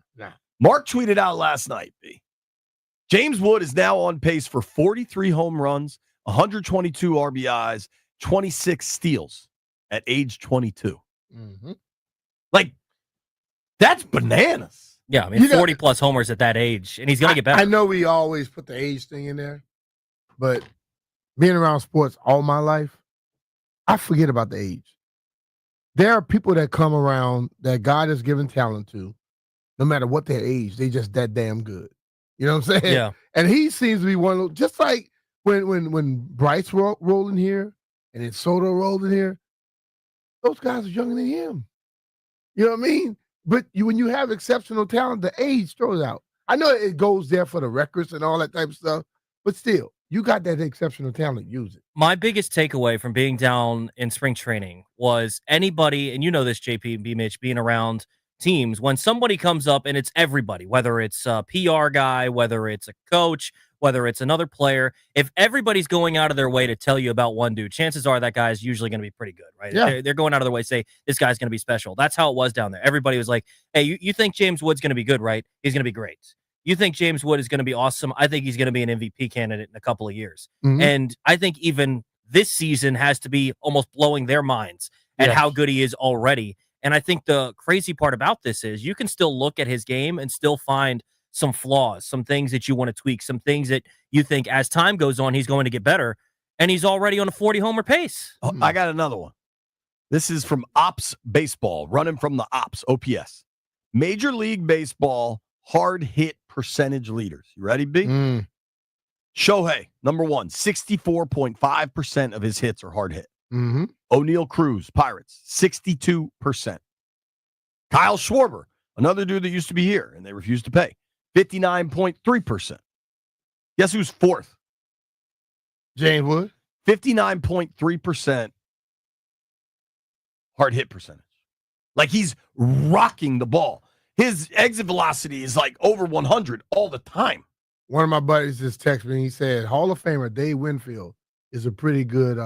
Mark tweeted out last night, B. James Wood is now on pace for 43 home runs, 122 RBIs, 26 steals at age 22. Like, that's bananas. Yeah, I mean, 40 plus homers at that age, and he's going to get better. I know we always put the age thing in there, but being around sports all my life, I forget about the age. There are people that come around that God has given talent to, no matter what their age, they just that damn good. You know what I'm saying? Yeah. And he seems to be one of those, just like when Bryce rolled in here and then Soto rolled in here, those guys are younger than him. You know what I mean? But when you have exceptional talent, the age throws out. I know it goes there for the records and all that type of stuff, but still, you got that exceptional talent, use it. My biggest takeaway from being down in spring training was anybody, and you know this, JP and B Mitch, being around teams, when somebody comes up and it's everybody, whether it's a PR guy, whether it's a coach, whether it's another player, if everybody's going out of their way to tell you about one dude, chances are that guy is usually going to be pretty good, right? Yeah. They're going out of their way to say, this guy's going to be special. That's how it was down there. Everybody was like, hey, you think James Wood's going to be good, right? He's going to be great. You think James Wood is going to be awesome? I think he's going to be an MVP candidate in a couple of years. And I think even this season has to be almost blowing their minds at how good he is already. And I think the crazy part about this is you can still look at his game and still find some flaws, some things that you want to tweak, some things that you think as time goes on, he's going to get better. And he's already on a 40 homer pace. Oh, I got another one. This is from Ops Baseball, running from the Ops, OPS. Major League Baseball hard hit percentage leaders. You ready, B? Shohei, number 1, 64.5% of his hits are hard hit. O'Neal Cruz, Pirates, 62%. Kyle Schwarber, another dude that used to be here and they refused to pay, 59.3%. Guess who's fourth? James Wood. 59.3% hard hit percentage. Like he's rocking the ball. His exit velocity is like over 100 all the time. One of my buddies just texted me. He said Hall of Famer Dave Winfield is a pretty good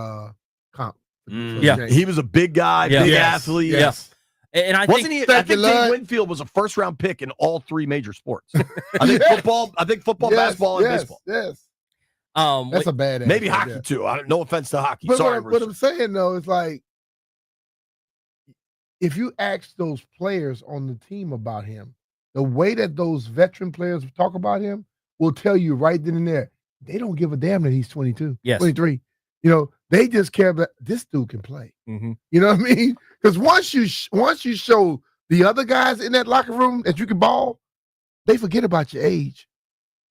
comp. Yeah, he was a big guy, big athlete. Yes. And I Wasn't think he? I think Dave Winfield was a first-round pick in all 3 major sports. I think football, basketball, and baseball. Yes. That's a bad maybe answer, hockey yeah. too. No offense to hockey. But Sorry, what I'm saying though is like, if you ask those players on the team about him, the way that those veteran players talk about him will tell you right then and there, they don't give a damn that he's 22, 23. You know, they just care about this dude can play. You know what I mean? Because once you show the other guys in that locker room that you can ball, they forget about your age.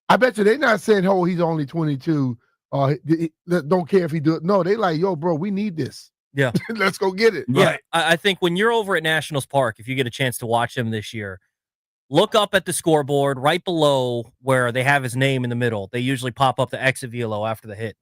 I bet you they're not saying, "Oh, he's only 22." Don't care if he do it. No, they like, "Yo, bro, we need this. Yeah, let's go get it." Yeah, I think when you're over at Nationals Park, if you get a chance to watch him this year, look up at the scoreboard right below where they have his name in the middle. They usually pop up the exit velo after the hit.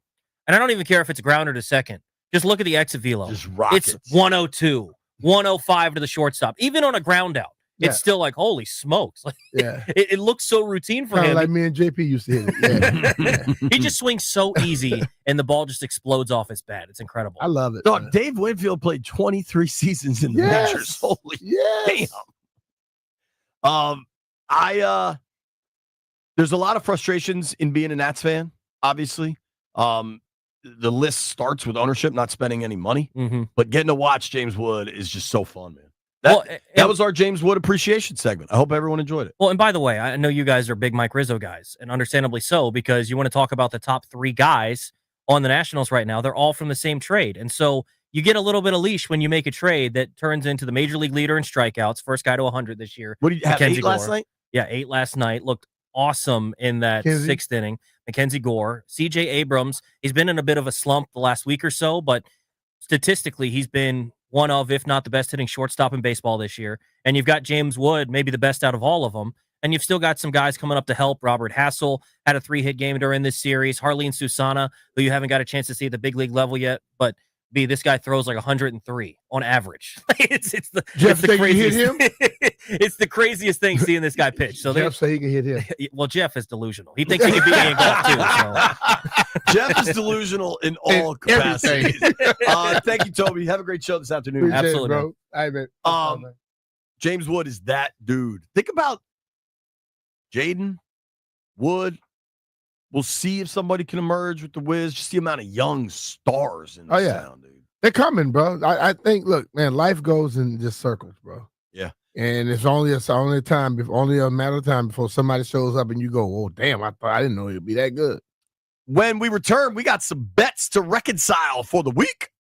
And I don't even care if it's a grounder to second. Just look at the exit velo. Just rockets. It's 102, 105 to the shortstop. Even on a ground out, it's still like, holy smokes. Like, it looks so routine for Kinda him. like me and JP used to hit it. He just swings so easy, and the ball just explodes off his bat. It's incredible. I love it. Dog, Dave Winfield played 23 seasons in the majors. Holy damn. There's a lot of frustrations in being a Nats fan, obviously. The list starts with ownership not spending any money, but getting to watch James Wood is just so fun, man. That was our James Wood appreciation segment. I hope everyone enjoyed it. Well, and by the way, I know you guys are big Mike Rizzo guys, and understandably so, because you want to talk about the top 3 guys on the Nationals right now. They're all from the same trade. And so you get a little bit of leash when you make a trade that turns into the major league leader in strikeouts, first guy to 100 this year. What did you have, McKenzie 8 last Gore. night? Yeah, 8 last night. Looked awesome in that McKenzie? 6th inning. McKenzie Gore. CJ Abrams, he's been in a bit of a slump the last week or so, but statistically, he's been one of, if not the best hitting shortstop in baseball this year. And you've got James Wood, maybe the best out of all of them. And you've still got some guys coming up to help. Robert Hassel had a 3-hit game during this series. Harleen Susana, who you haven't got a chance to see at the big league level yet, but this guy throws like 103 on average. it's the craziest. Hit him? It's the craziest thing seeing this guy pitch. So Jeff say he can hit him. Well, Jeff is delusional. He thinks he can beat me in golf too. So. Jeff is delusional in all capacities. Thank you, Toby. Have a great show this afternoon. Appreciate it, Absolutely, bro. I bet. James Wood is that dude. Think about Jaden Wood. We'll see if somebody can emerge with the Wiz. Just the amount of young stars in this town, dude. They're coming, bro. I think, look, man, life goes in just circles, bro. Yeah. And it's only a matter of time before somebody shows up and you go, oh, damn, I didn't know he'd be that good. When we return, we got some bets to reconcile for the week.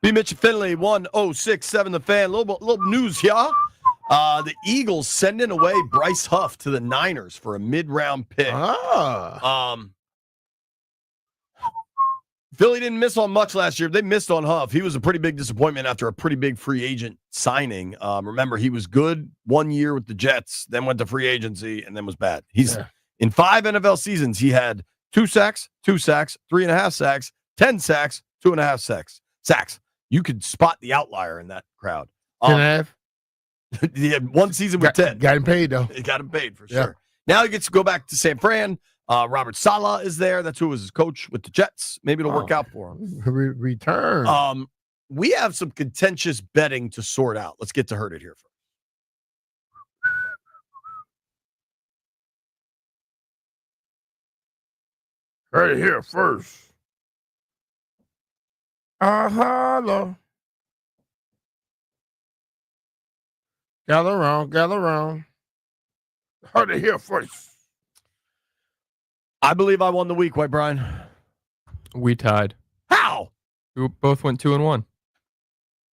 B Mitch and Finley, 1067 The Fan. Little news here. The Eagles sending away Bryce Huff to the Niners for a mid-round pick. Philly didn't miss on much last year. They missed on Huff. He was a pretty big disappointment after a pretty big free agent signing. Remember, he was good 1 year with the Jets, then went to free agency, and then was bad. In 5 NFL seasons, he had 2 sacks, 3.5 sacks, 10 sacks, 2.5 sacks. You could spot the outlier in that crowd. 10.5? He had 1 season with 10. Got him paid, though. He got him paid for sure. Now he gets to go back to San Fran. Robert Saleh is there. That's who was his coach with the Jets. Maybe it'll work out for him. Return. We have some contentious betting to sort out. Let's get to Heard It here first. Heard it here first. Hello. Gather around. Heard it here first. I believe I won the week, White Brian. We tied. How? We both went 2-1.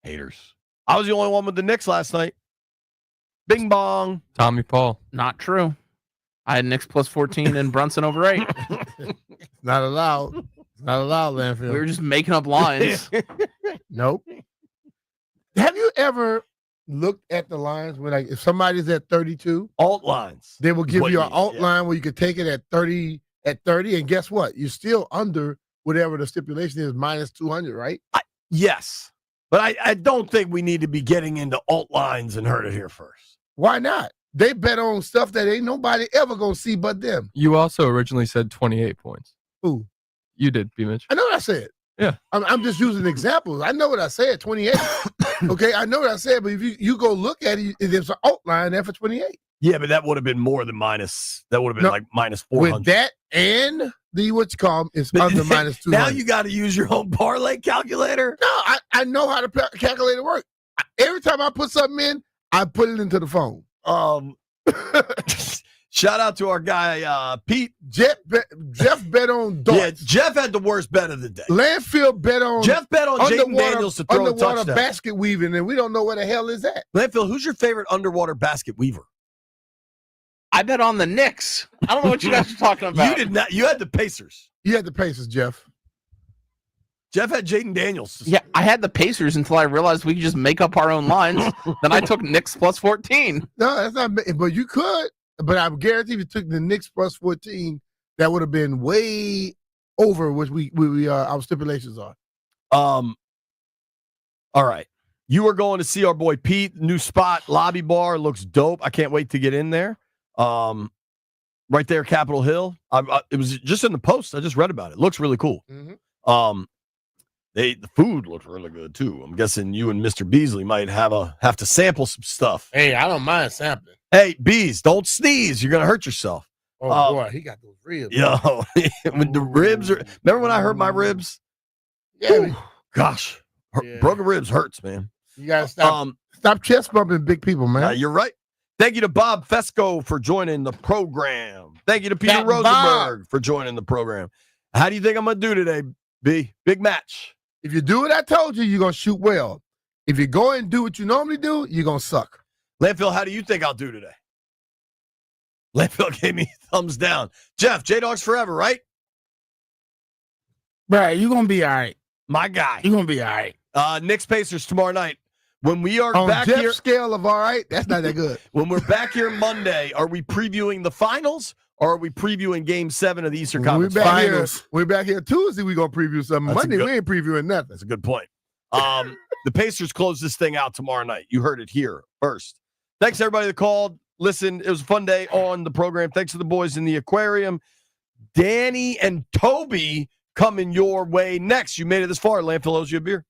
Haters. I was the only one with the Knicks last night. Bing bong. Tommy Paul. Not true. I had Knicks plus 14 and Brunson over 8. Not allowed. Not allowed, Landfill. We were just making up lines. Nope. Have you ever looked at the lines where, like, if somebody's at 32, alt lines, they will give What you you an mean, alt line where you could take it at 30, and guess what? You're still under whatever the stipulation is, minus 200, right? Yes. But I don't think we need to be getting into alt lines and Heard It here first. Why not? They bet on stuff that ain't nobody ever gonna see but them. You also originally said 28 points. Who? You did, B Mitch. I know what I said. Yeah. I'm just using examples. I know what I said, 28. Okay, I know what I said, but if you go look at it, there's an alt line there for 28. Yeah, but that would have been more than minus. That would have been like minus 400. With that and the what you call is under minus 200. Now you got to use your own parlay calculator. No, I know how the calculator works. Every time I put something in, I put it into the phone. Shout out to our guy Pete. Jeff bet on darts. Yeah, Jeff had the worst bet of the day. Landfill bet on Jeff bet on Jaden Daniels to throw a underwater touchdown. basket weaving, and we don't know where the hell is that. Landfill, who's your favorite underwater basket weaver? I bet on the Knicks. I don't know what you guys are talking about. You did not. You had the Pacers. You had the Pacers, Jeff. Jeff had Jaden Daniels. Yeah, I had the Pacers until I realized we could just make up our own lines. Then I took Knicks plus 14. No, that's not. But you could. But I guarantee if you took the Knicks plus 14, that would have been way over what we our stipulations are. All right. You are going to see our boy Pete. New spot, lobby bar, looks dope. I can't wait to get in there. Right there, Capitol Hill. It was just in the post. I just read about it. Looks really cool. Mm-hmm. The food looked really good too. I'm guessing you and Mr. Beasley might have to sample some stuff. Hey, I don't mind sampling. Hey, Bees, don't sneeze. You're gonna hurt yourself. Oh boy, he got those ribs. Yo, when the ribs are. Remember when I hurt my ribs? Yeah. Gosh, broken ribs hurts, man. You gotta stop chest bumping big people, man. You're right. Thank you to Bob Fesco for joining the program. Thank you to Peter Captain Rosenberg for joining the program. How do you think I'm gonna do today, B? Big match. If you do what I told you, you're gonna shoot well. If you go and do what you normally do, you're gonna suck. Landfill, how do you think I'll do today? Landfill gave me thumbs down. Jeff, J-Dogs forever, right? Right, you're gonna be all right. My guy. You're gonna be all right. Knicks Pacers tomorrow night. When we are On back Jeff's here, scale of all right, that's not that good. when we're back here Monday, are we previewing the finals or are we previewing Game 7 of the Eastern Conference Finals? We're back here Tuesday. We're gonna preview something. That's Monday we ain't previewing nothing. That's a good point. The Pacers close this thing out tomorrow night. You heard it here first. Thanks everybody that called. Listen, it was a fun day on the program. Thanks to the boys in the aquarium. Danny and Toby coming your way next. You made it this far. Landfill owes you a beer.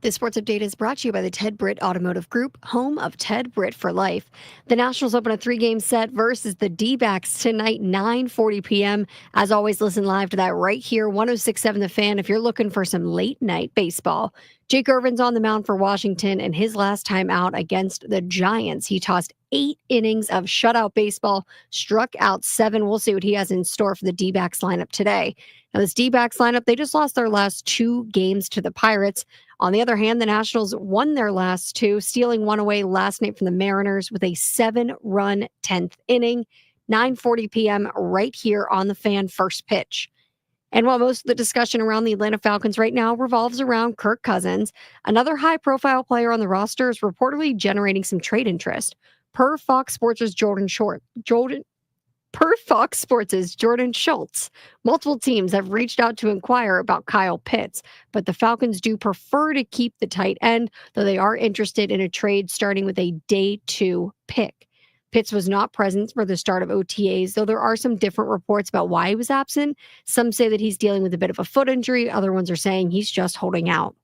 This sports update is brought to you by the Ted Britt Automotive Group, home of Ted Britt for life. The Nationals open a 3-game set versus the D-backs tonight, 9:40 p.m. As always, listen live to that right here, 106.7 The Fan, if you're looking for some late-night baseball. Jake Irvin's on the mound for Washington, and his last time out against the Giants, he tossed 8 innings of shutout baseball, struck out 7. We'll see what he has in store for the D-backs lineup today. Now, this D-backs lineup, they just lost their last 2 games to the Pirates. On the other hand, the Nationals won their last 2, stealing one away last night from the Mariners with a 7-run 10th inning, 9:40 p.m. right here on the Fan, first pitch. And while most of the discussion around the Atlanta Falcons right now revolves around Kirk Cousins, another high-profile player on the roster is reportedly generating some trade interest. Per Fox Sports' Jordan Schultz, multiple teams have reached out to inquire about Kyle Pitts, but the Falcons do prefer to keep the tight end, though they are interested in a trade starting with a day 2 pick. Pitts was not present for the start of OTAs, though there are some different reports about why he was absent. Some say that he's dealing with a bit of a foot injury. Other ones are saying he's just holding out.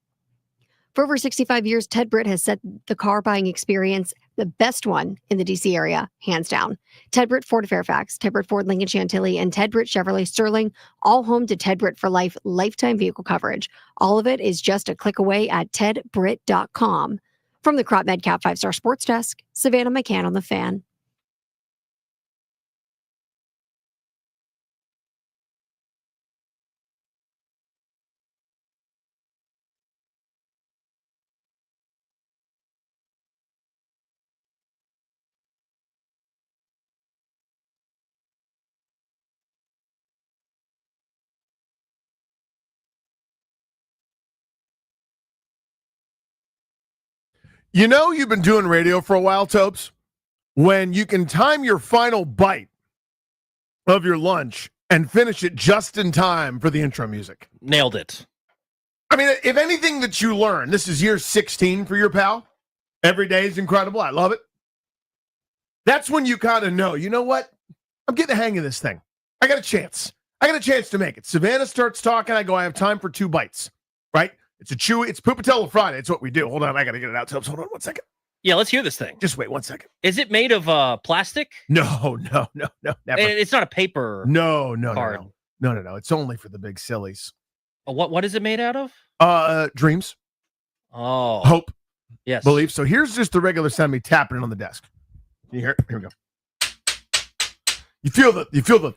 For over 65 years, Ted Britt has set the car buying experience the best one in the DC area, hands down. Ted Britt Ford Fairfax, Ted Britt Ford Lincoln Chantilly, and Ted Britt Chevrolet Sterling, all home to Ted Britt for Life lifetime vehicle coverage. All of it is just a click away at tedbritt.com. From the Crop Medcap 5-Star Sports Desk, Savannah McCann on the Fan. You know you've been doing radio for a while, Topes, when you can time your final bite of your lunch and finish it just in time for the intro music. Nailed it. I mean, if anything that you learn, this is year 16 for your pal. Every day is incredible. I love it. That's when you kind of know, you know what? I'm getting the hang of this thing. I got a chance. I got a chance to make it. Savannah starts talking. I go, I have time for 2 bites, right? It's a chewy. It's Pupatella Friday. It's what we do. Hold on. I got to get it out. Hold on 1 second. Yeah, let's hear this thing. Just wait 1 second. Is it made of plastic? No, never. It's not a paper No. card. No. It's only for the big sillies. What is it made out of? Dreams. Oh. Hope. Yes. Belief. So here's just the regular sound of me tapping it on the desk. Can you hear it? Here we go. You feel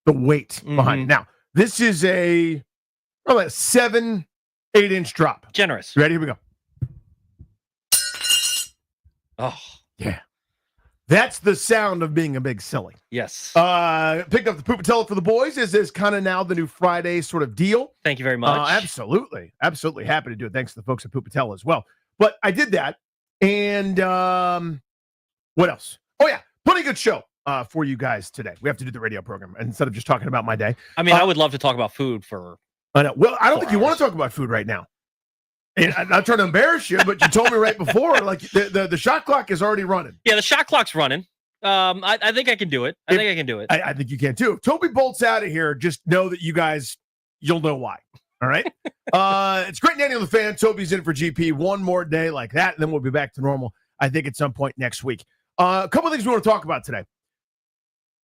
the weight behind it. Now, this is probably a 7, 8-inch drop. Generous. You ready? Here we go. Oh. Yeah. That's the sound of being a big silly. Yes. Picked up the Pupatella for the boys. Is kind of now the new Friday sort of deal. Thank you very much. Absolutely. Absolutely happy to do it. Thanks to the folks at Pupatella as well. But I did that. And what else? Oh, yeah. Pretty good show for you guys today. We have to do the radio program instead of just talking about my day. I mean, I would love to talk about food for... I know. Well, I don't think you want to talk about food right now. And I'm not trying to embarrass you, but you told me right before, like the shot clock is already running. Yeah, the shot clock's running. I think I can do it. I think you can too. If Toby bolts out of here, just know that you'll know why. All right. It's great, Daniel the Fan. Toby's in for GP. One more day like that, and then we'll be back to normal, I think, at some point next week. A couple of things we want to talk about today.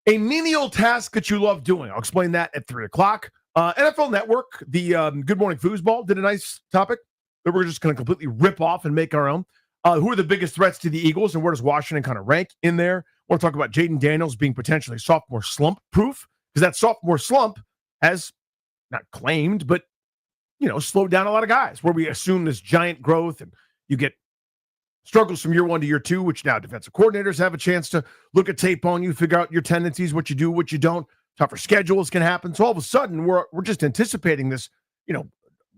A menial task that you love doing. I'll explain that at 3 o'clock. NFL Network, the Good Morning Foosball, did a nice topic that we're just going to completely rip off and make our own. Who are the biggest threats to the Eagles, and where does Washington kind of rank in there? I want to talk about Jaden Daniels being potentially sophomore slump proof, because that sophomore slump has not claimed, but slowed down a lot of guys, where we assume this giant growth and you get struggles from year 1 to year 2, which now defensive coordinators have a chance to look at tape on you, figure out your tendencies, what you do, what you don't. Tougher schedules can happen. So all of a sudden, we're just anticipating this,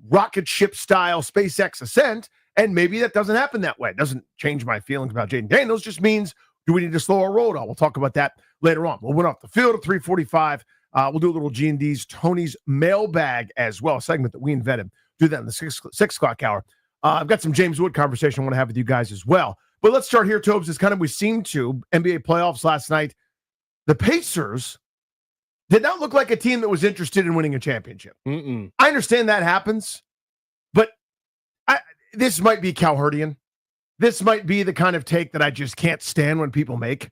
rocket ship style SpaceX ascent, and maybe that doesn't happen that way. It doesn't change my feelings about Jaden Daniels. Just means, do we need to slow our roll down? We'll talk about that later on. We'll win off the field at 3:45. We'll do a little G&D's Tony's mailbag as well, a segment that we invented. Do that in the 6 o'clock hour. I've got some James Wood conversation I want to have with you guys as well. But let's start here, Tobes. It's kind of, we seem to, NBA playoffs last night. The Pacers did not look like a team that was interested in winning a championship. I understand that happens, but this might be Cowherdian. This might be the kind of take that I just can't stand when people make.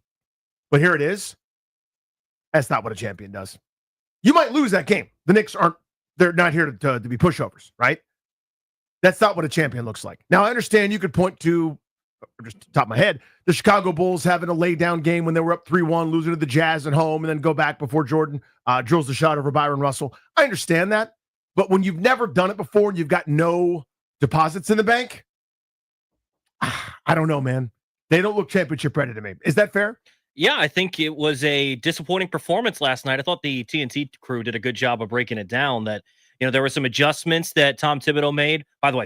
But here it is. That's not what a champion does. You might lose that game. The Knicks they're not here to be pushovers, right? That's not what a champion looks like. Now, I understand you could point to, just top of my head, the Chicago Bulls having a lay-down game when they were up 3-1, losing to the Jazz at home, and then go back before Jordan drills the shot over Byron Russell. I understand that. But when you've never done it before and you've got no deposits in the bank, I don't know, man. They don't look championship ready to me. Is that fair? Yeah, I think it was a disappointing performance last night. I thought the TNT crew did a good job of breaking it down, that, there were some adjustments that Tom Thibodeau made. By the way,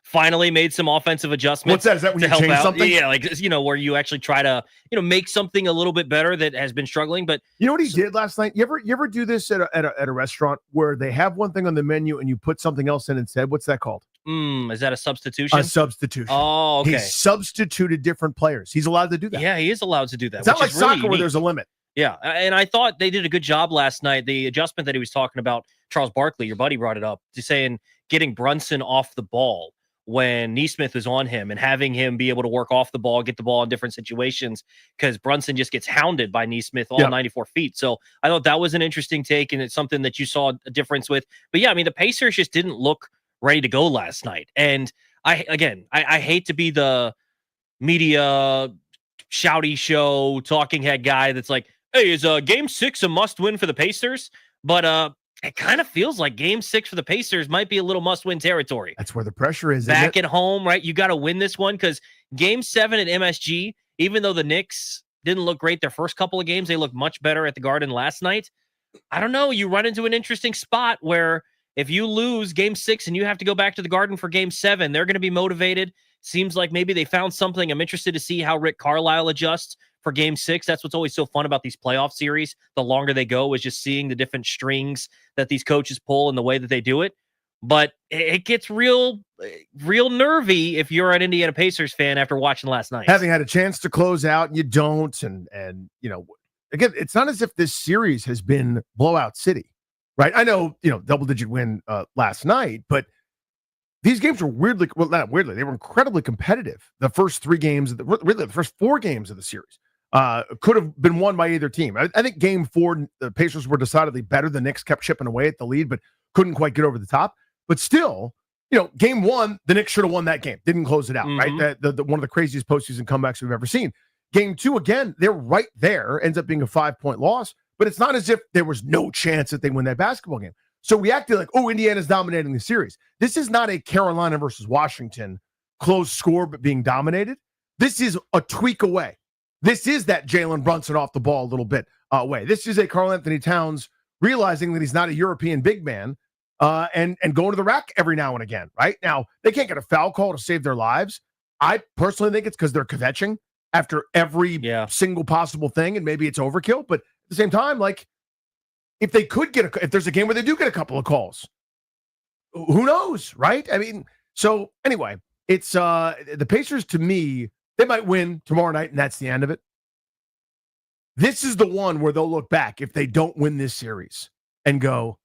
finally made some offensive adjustments. What's that? Is that when you change something? Yeah, like, where you actually try to, make something a little bit better that has been struggling. But you know what he did last night? You ever do this at a restaurant where they have one thing on the menu and you put something else in instead? What's that called? Is that a substitution? A substitution. Oh, okay. He substituted different players. He's allowed to do that. Yeah, he is allowed to do that. It's not like is really soccer where there's a limit. Yeah, and I thought they did a good job last night. The adjustment that he was talking about, Charles Barkley, your buddy, brought it up, just saying getting Brunson off the ball when Neesmith is on him and having him be able to work off the ball, get the ball in different situations, because Brunson just gets hounded by Neesmith all 94 feet. So I thought that was an interesting take, and it's something that you saw a difference with. But yeah, I mean, the Pacers just didn't look ready to go last night. And I hate to be the media shouty show talking head guy that's like, hey, is game 6 a must win for the Pacers? But it kind of feels like game 6 for the Pacers might be a little must win territory. That's where the pressure is. Back at home, right? You got to win this one, because game 7 at MSG, even though the Knicks didn't look great their first couple of games, they looked much better at the Garden last night. I don't know. You run into an interesting spot where if you lose game 6 and you have to go back to the Garden for game 7, they're going to be motivated. Seems like maybe they found something. I'm interested to see how Rick Carlisle adjusts for game 6. That's what's always so fun about these playoff series. The longer they go is just seeing the different strings that these coaches pull and the way that they do it. But it gets real nervy if you're an Indiana Pacers fan after watching last night. Having had a chance to close out, you don't. And again, it's not as if this series has been blowout city, right? I know, double-digit win last night, but these games were not weirdly, they were incredibly competitive. The first 3 games, the first 4 games of the series could have been won by either team. I think game 4, the Pacers were decidedly better. The Knicks kept chipping away at the lead, but couldn't quite get over the top. But still, game 1, the Knicks should have won that game. Didn't close it out, right? The one of the craziest postseason comebacks we've ever seen. Game 2, again, they're right there. Ends up being a 5-point loss, but it's not as if there was no chance that they win that basketball game. So we acted like, oh, Indiana's dominating the series. This is not a Carolina versus Washington close score, but being dominated. This is a tweak away. This is that Jalen Brunson off the ball a little bit away. This is a Karl Anthony Towns realizing that he's not a European big man and going to the rack every now and again, right? Now, they can't get a foul call to save their lives. I personally think it's because they're kvetching after every single possible thing, and maybe it's overkill. But at the same time, like, if they could if there's a game where they do get a couple of calls, who knows, right? I mean, so anyway, it's the Pacers, to me, they might win tomorrow night, and that's the end of it. This is the one where they'll look back if they don't win this series and go,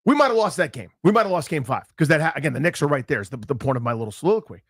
we might have lost that game. We might have lost game 5, because again, the Knicks are right there. Is the point of my little soliloquy.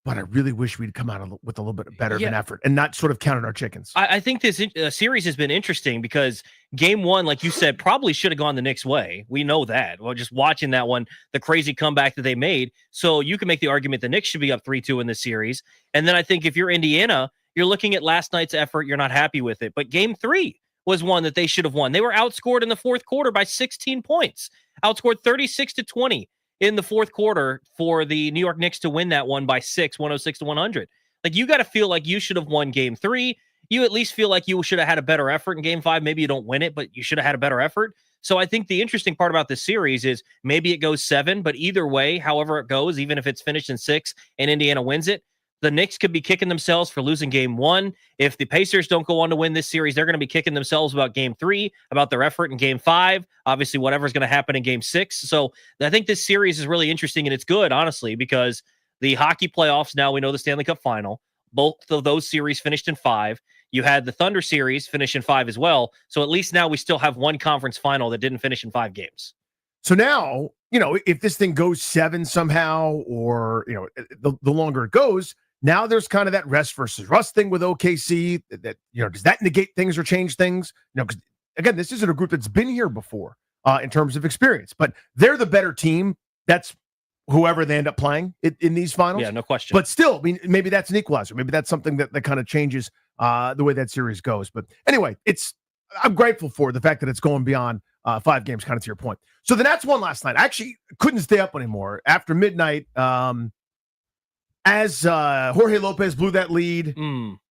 But I really wish we'd come out with a little bit better of an effort and not sort of counting our chickens. I think this series has been interesting because game 1, like you said, probably should have gone the Knicks' way. We know that. Well, just watching that one, the crazy comeback that they made. So you can make the argument the Knicks should be up 3-2 in this series. And then I think if you're Indiana, you're looking at last night's effort, you're not happy with it. But game 3 was one that they should have won. They were outscored in the fourth quarter by 16 points, outscored 36-20. In the fourth quarter for the New York Knicks to win that one by 6, 106-100. Like, you got to feel like you should have won game 3. You at least feel like you should have had a better effort in game 5. Maybe you don't win it, but you should have had a better effort. So I think the interesting part about this series is maybe it goes 7, but either way, however it goes, even if it's finished in 6 and Indiana wins it, the Knicks could be kicking themselves for losing game 1. If the Pacers don't go on to win this series, they're going to be kicking themselves about game 3, about their effort in game 5, obviously whatever's going to happen in game 6. So I think this series is really interesting, and it's good, honestly, because the hockey playoffs, now we know the Stanley Cup final, both of those series finished in 5. You had the Thunder series finish in 5 as well. So at least now we still have one conference final that didn't finish in 5 games. So now if this thing goes 7 somehow, or the longer it goes, now there's kind of that rest versus rust thing with OKC. That does that negate things or change things? Because again, this isn't a group that's been here before in terms of experience, but they're the better team. That's whoever they end up playing in these finals. Yeah, no question. But still, I mean, maybe that's an equalizer. Maybe that's something that kind of changes the way that series goes. But anyway, I'm grateful for the fact that it's going beyond 5 games, kind of to your point. So the Nats won last night. I actually couldn't stay up anymore after midnight. As Jorge Lopez blew that lead,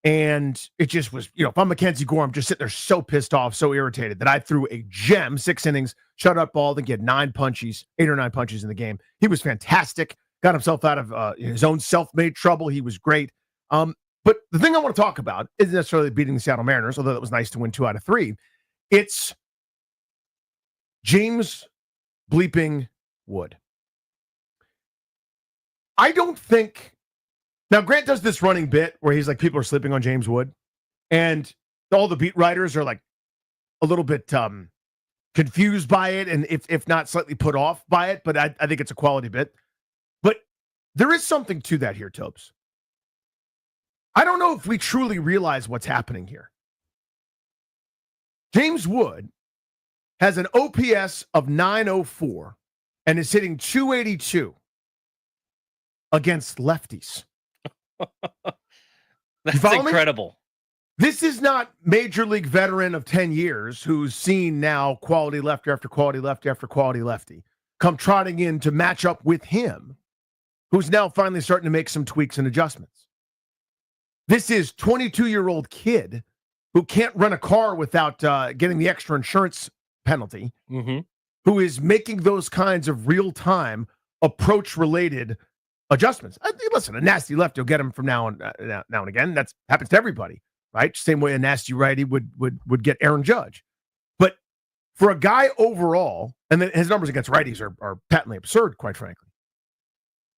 and it just was, if I'm McKenzie Gore, I'm just sitting there so pissed off, so irritated that I threw a gem, 6 innings, shut up ball, then he had 8 or 9 punches in the game. He was fantastic, got himself out of his own self-made trouble. He was great. But the thing I want to talk about isn't necessarily beating the Seattle Mariners, although it was nice to win 2 out of 3. It's James bleeping Wood. I don't think... Now, Grant does this running bit where he's like, people are sleeping on James Wood, and all the beat writers are like a little bit confused by it, and if not slightly put off by it, but I think it's a quality bit. But there is something to that here, Tobes. I don't know if we truly realize what's happening here. James Wood has an OPS of 904 and is hitting 282 against lefties. That's incredible. This is not major league veteran of 10 years who's seen now quality lefty after quality lefty after quality lefty come trotting in to match up with him, who's now finally starting to make some tweaks and adjustments. This is 22-year-old kid who can't rent a car without getting the extra insurance penalty, who is making those kinds of real-time approach-related adjustments. I think, listen, a nasty lefty will get him from now and again. That happens to everybody, right? Same way a nasty righty would get Aaron Judge. But for a guy overall, and then his numbers against righties are patently absurd, quite frankly.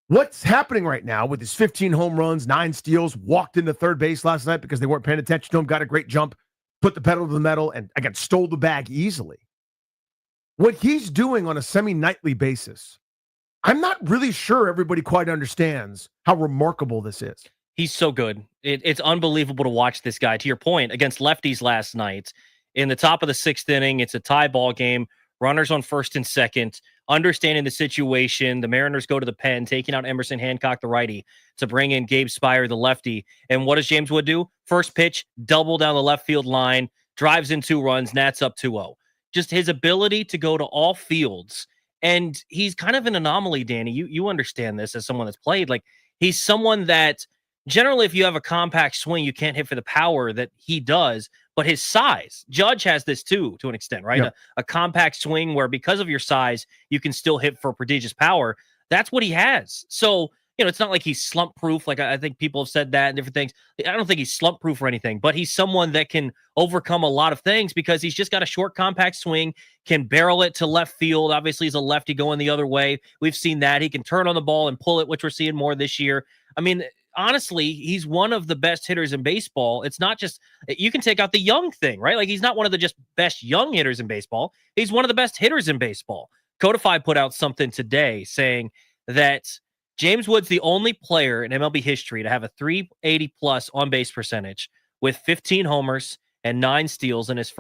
What's happening right now with his 15 home runs, 9 steals, walked into third base last night because they weren't paying attention to him, got a great jump, put the pedal to the metal, and again, stole the bag easily. What he's doing on a semi-nightly basis, I'm not really sure everybody quite understands how remarkable this is. He's so good. It's unbelievable to watch this guy. To your point, against lefties last night, in the top of the 6th inning, it's a tie ball game, runners on 1st and 2nd, understanding the situation. The Mariners go to the pen, taking out Emerson Hancock, the righty, to bring in Gabe Spire, the lefty. And what does James Wood do? First pitch, double down the left field line, drives in 2 runs, Nats up 2-0. Just his ability to go to all fields. And he's kind of an anomaly, Danny. You understand this as someone that's played. Like, he's someone that generally, if you have a compact swing, you can't hit for the power that he does. But his size, Judge has this too, to an extent, right? Yeah. A compact swing where because of your size, you can still hit for prodigious power. That's what he has. So, it's not like he's slump proof. Like I think people have said that and different things. I don't think he's slump proof or anything, but he's someone that can overcome a lot of things because he's just got a short, compact swing, can barrel it to left field. Obviously, he's a lefty going the other way. We've seen that. He can turn on the ball and pull it, which we're seeing more this year. I mean, honestly, he's one of the best hitters in baseball. It's not just, you can take out the young thing, right? Like, he's not one of the just best young hitters in baseball. He's one of the best hitters in baseball. Codify put out something today saying that James Wood's the only player in MLB history to have a 380 plus on base percentage with 15 homers and 9 steals in his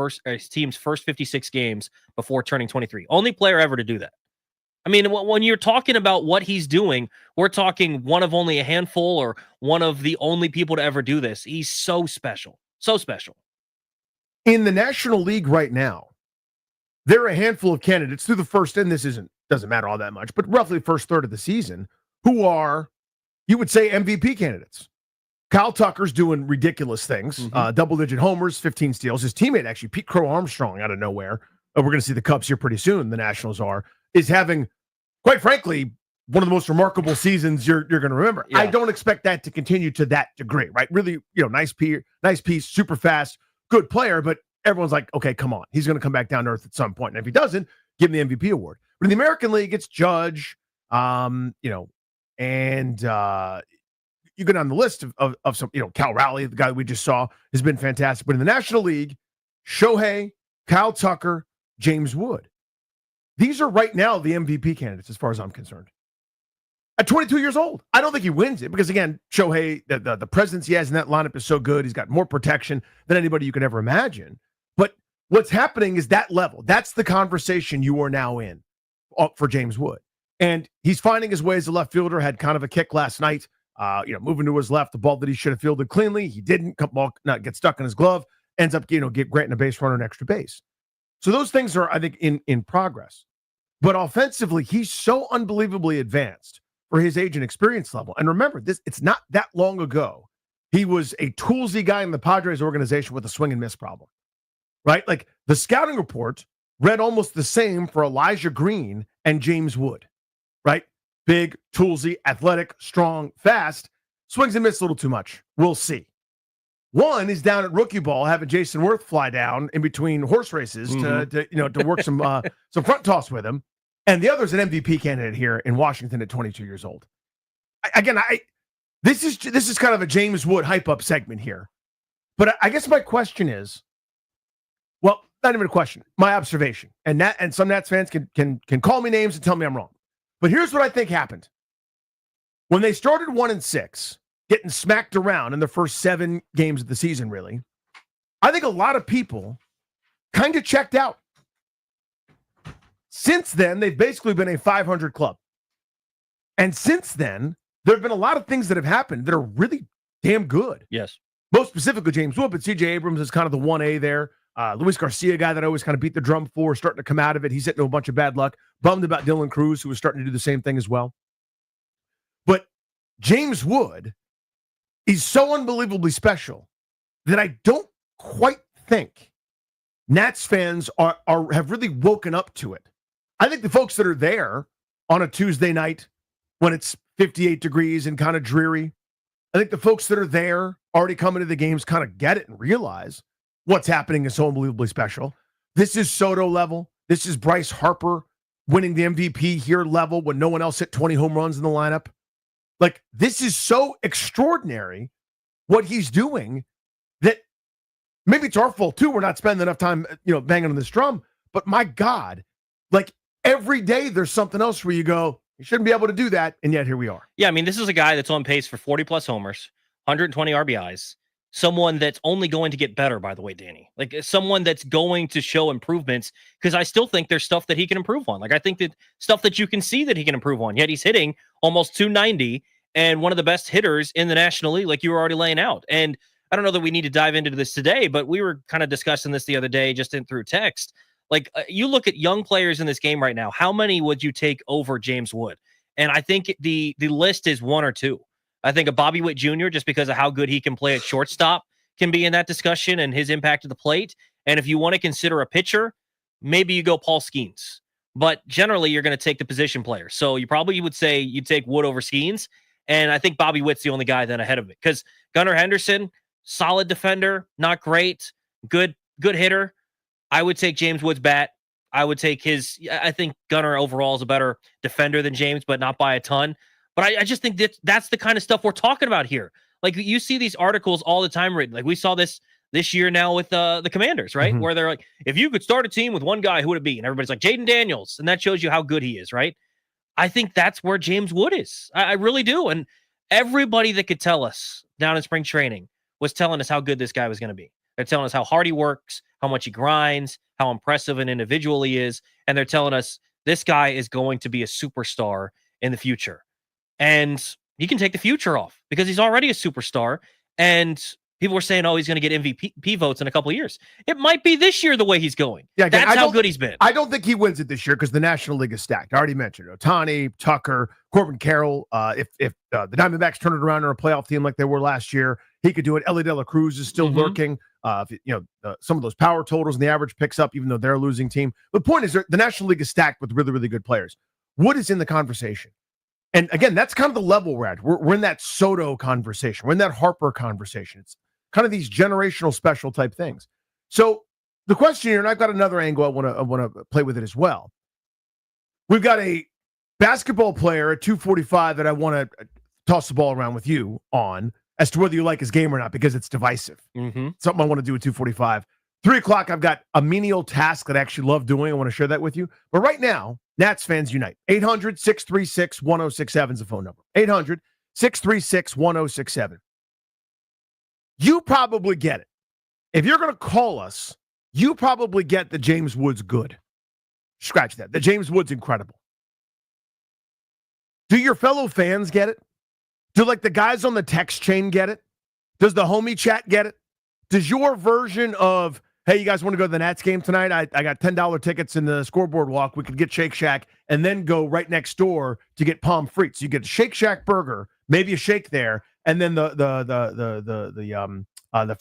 team's first 56 games before turning 23. Only player ever to do that. I mean, when you're talking about what he's doing, we're talking one of only a handful or one of the only people to ever do this. He's so special. So special. In the National League right now, there are a handful of candidates through the first, and this doesn't matter all that much, but roughly first third of the season, who are, you would say, MVP candidates. Kyle Tucker's doing ridiculous things, double-digit homers, 15 steals. His teammate, actually, Pete Crow Armstrong, out of nowhere, we're going to see the Cubs here pretty soon, the Nationals are, is having, quite frankly, one of the most remarkable seasons you're going to remember. Yeah. I don't expect that to continue to that degree, right? Really, nice piece, super fast, good player, but everyone's like, okay, come on. He's going to come back down to earth at some point. And if he doesn't, give him the MVP award. But in the American League, it's Judge, and you go down the list of some, Cal Raleigh, the guy that we just saw, has been fantastic. But in the National League, Shohei, Kyle Tucker, James Wood. these are right now the MVP candidates as far as I'm concerned. At 22 years old, I don't think he wins it because, again, Shohei, the presence he has in that lineup is so good. He's got more protection than anybody you could ever imagine. But what's happening is that level. That's the conversation you are now in for James Wood. And he's finding his way as a left fielder, had kind of a kick last night, moving to his left, the ball that he should have fielded cleanly. He didn't. Ball not get stuck in his glove, ends up, granting a base runner an extra base. So those things are, I think, in progress. But offensively, he's so unbelievably advanced for his age and experience level. And remember, it's not that long ago. He was a toolsy guy in the Padres organization with a swing and miss problem, right? Like the scouting report read almost the same for Elijah Green and James Wood, right? Big, toolsy, athletic, strong, fast, swings and miss a little too much. We'll see. One is down at rookie ball, having Jason Worth fly down in between horse races to work some front toss with him. And the other is an MVP candidate here in Washington at 22 years old. This is kind of a James Wood hype up segment here. But I guess my question is, well, not even a question, my observation. And some Nats fans can call me names and tell me I'm wrong. But here's what I think happened. When they started 1-6, getting smacked around in the first 7 games of the season, really, I think a lot of people kind of checked out. Since then, they've basically been a 500 club. And since then, there have been a lot of things that have happened that are really damn good. Yes. Most specifically, James Wood, but C.J. Abrams is kind of the 1A there. Luis Garcia, guy that I always kind of beat the drum for, starting to come out of it. He's hitting a bunch of bad luck. Bummed about Dylan Cruz, who was starting to do the same thing as well. But James Wood is so unbelievably special that I don't quite think Nats fans have really woken up to it. I think the folks that are there on a Tuesday night when it's 58 degrees and kind of dreary, I think the folks that are there already coming to the games kind of get it and realize what's happening is so unbelievably special. This is Soto level. This is Bryce Harper winning the MVP here level when no one else hit 20 home runs in the lineup. Like, this is so extraordinary what he's doing that maybe it's our fault too. We're not spending enough time, banging on this drum. But my God, like every day there's something else where you go, you shouldn't be able to do that. And yet here we are. Yeah, I mean, this is a guy that's on pace for 40 plus homers, 120 RBIs. Someone that's only going to get better, by the way, Danny. Like someone that's going to show improvements, because I still think there's stuff that he can improve on. Like I think that stuff that you can see that he can improve on. Yet he's hitting almost 290 and one of the best hitters in the National League, like you were already laying out. And I don't know that we need to dive into this today, but we were kind of discussing this the other day just through text. Like you look at young players in this game right now, how many would you take over James Wood? And I think the list is 1 or 2. I think a Bobby Witt Jr., just because of how good he can play at shortstop, can be in that discussion and his impact at the plate. And if you want to consider a pitcher, maybe you go Paul Skeens. But generally, you're going to take the position player. So you probably would say you'd take Wood over Skeens. And I think Bobby Witt's the only guy then ahead of it. Because Gunnar Henderson, solid defender, not great, good hitter. I would take James Wood's bat. I would take I think Gunnar overall is a better defender than James, but not by a ton. But I just think that's the kind of stuff we're talking about here. Like you see these articles all the time written. Like we saw this year now with the Commanders, right? Mm-hmm. Where they're like, if you could start a team with one guy, who would it be? And everybody's like, Jaden Daniels. And that shows you how good he is, right? I think that's where James Wood is. I really do. And everybody that could tell us down in spring training was telling us how good this guy was going to be. They're telling us how hard he works, how much he grinds, how impressive an individual he is. And they're telling us this guy is going to be a superstar in the future. And you can take the future off because he's already a superstar. And people were saying, oh, he's going to get MVP votes in a couple of years. It might be this year the way he's going. Yeah, again, that's how good he's been. I don't think he wins it this year because the National League is stacked. I already mentioned Ohtani, Tucker, Corbin Carroll. If the Diamondbacks turn it around or a playoff team like they were last year, he could do it. Ellie De La Cruz is still lurking. Some of those power totals and the average picks up, even though they're a losing team. The point is, the National League is stacked with really, really good players. Wood is in the conversation. And again, that's kind of the level we're at. We're in that Soto conversation. We're in that Harper conversation. It's kind of these generational special type things. So the question here, and I've got another angle I want to play with it as well. We've got a basketball player at 245 that I want to toss the ball around with you on as to whether you like his game or not, because it's divisive. Mm-hmm. Something I want to do at 245. 3 o'clock, I've got a menial task that I actually love doing. I want to share that with you. But right now, Nats fans unite. 800-636-1067 is the phone number. 800-636-1067. You probably get it. If you're going to call us, you probably get that James Wood's good. Scratch that. The James Wood's incredible. Do your fellow fans get it? Do like the guys on the text chain get it? Does the homie chat get it? Does your version of, hey, you guys want to go to the Nats game tonight? I got $10 tickets in the scoreboard walk. We could get Shake Shack and then go right next door to get Palm Frites. You get a Shake Shack burger, maybe a shake there, and then the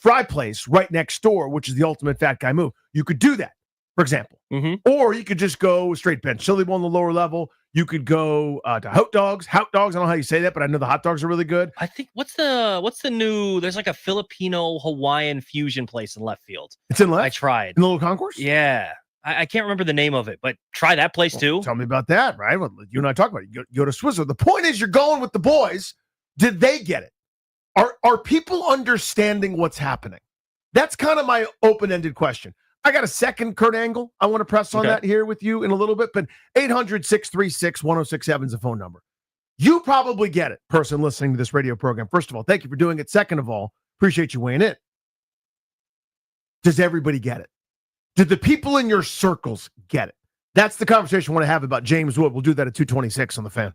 fry place right next door, which is the ultimate fat guy move. You could do that, for example. Or you could just go straight bench chili on the lower level. You could go to hot dogs. Hot dogs. I don't know how you say that, but I know the hot dogs are really good. I think what's the new? There's like a Filipino Hawaiian fusion place in left field. It's in left. I tried in the little concourse. Yeah, I can't remember the name of it, but try that place too. Tell me about that, right? Well, you and I talk about it. You go to Swizzler. The point is, you're going with the boys. Did they get it? Are people understanding what's happening? That's kind of my open-ended question. I got a second Kurt Angle I want to press on that here with you in a little bit, but 800-636-1067 is the phone number. You probably get it, person listening to this radio program. First of all, thank you for doing it. Second of all, appreciate you weighing in. Does everybody get it? Did the people in your circles get it? That's the conversation I want to have about James Wood. We'll do that at 226 on the Fan.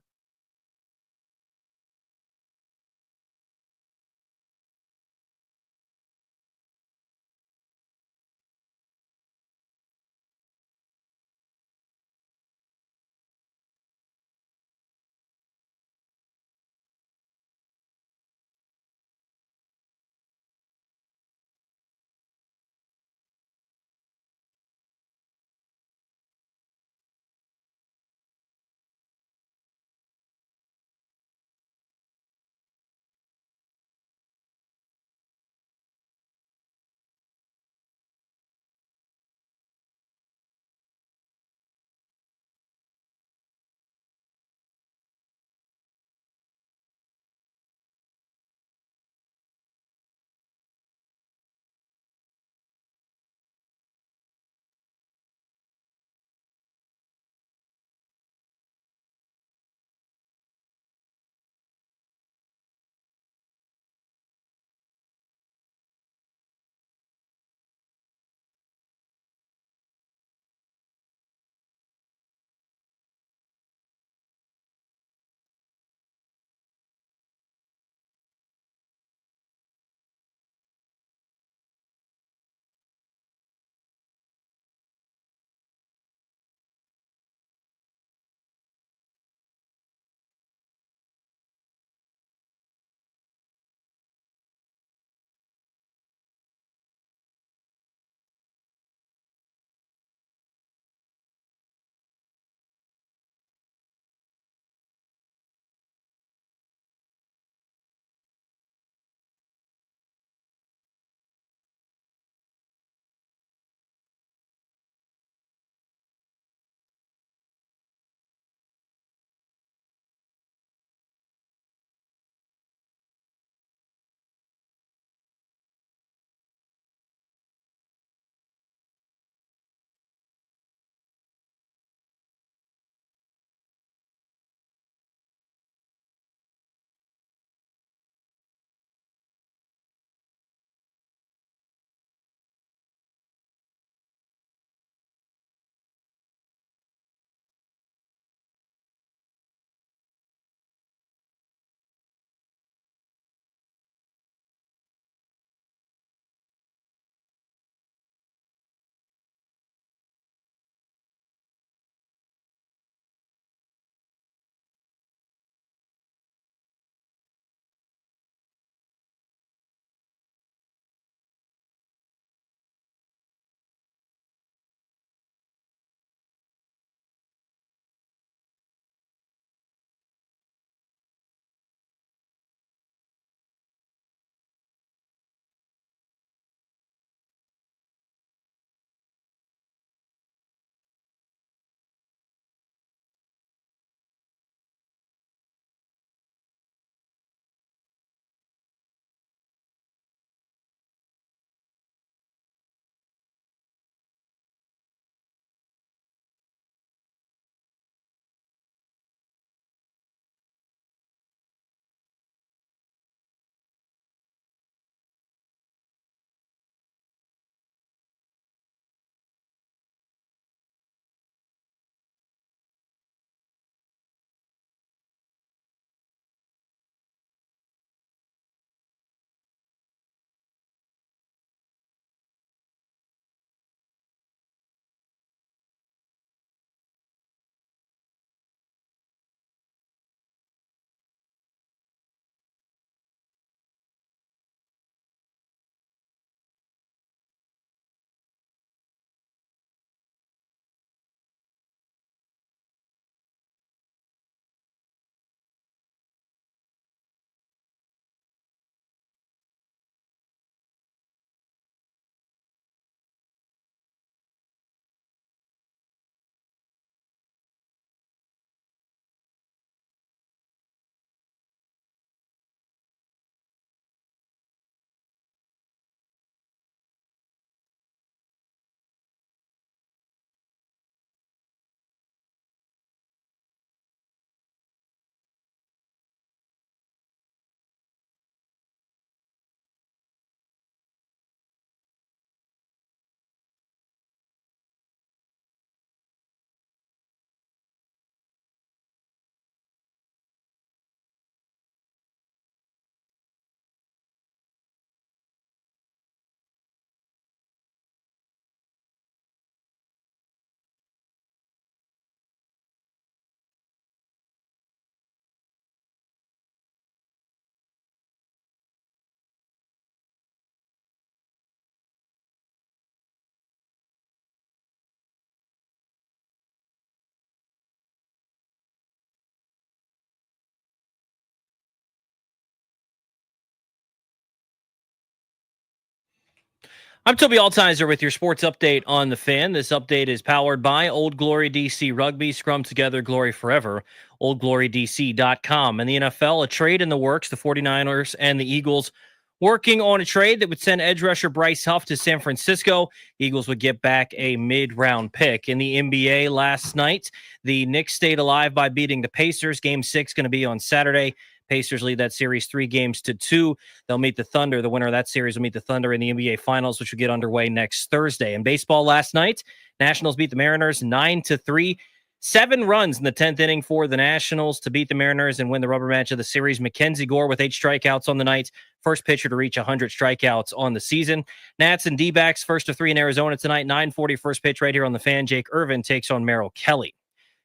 I'm Toby Altizer with your sports update on the Fan. This update is powered by Old Glory DC Rugby. Scrum together, glory forever. OldGloryDC.com. And the NFL, a trade in the works. The 49ers and the Eagles working on a trade that would send edge rusher Bryce Huff to San Francisco. Eagles would get back a mid-round pick. In the NBA last night, the Knicks stayed alive by beating the Pacers. Game 6 going to be on Saturday. Pacers lead that series 3-2. They'll meet the Thunder. The winner of that series will meet the Thunder in the NBA Finals, which will get underway next Thursday. In baseball last night, Nationals beat the Mariners 9-3. 7 runs in the 10th inning for the Nationals to beat the Mariners and win the rubber match of the series. McKenzie Gore with 8 strikeouts on the night. First pitcher to reach 100 strikeouts on the season. Nats and D-backs, first of 3 in Arizona tonight. 9:40 first pitch right here on the Fan. Jake Irvin takes on Merrill Kelly.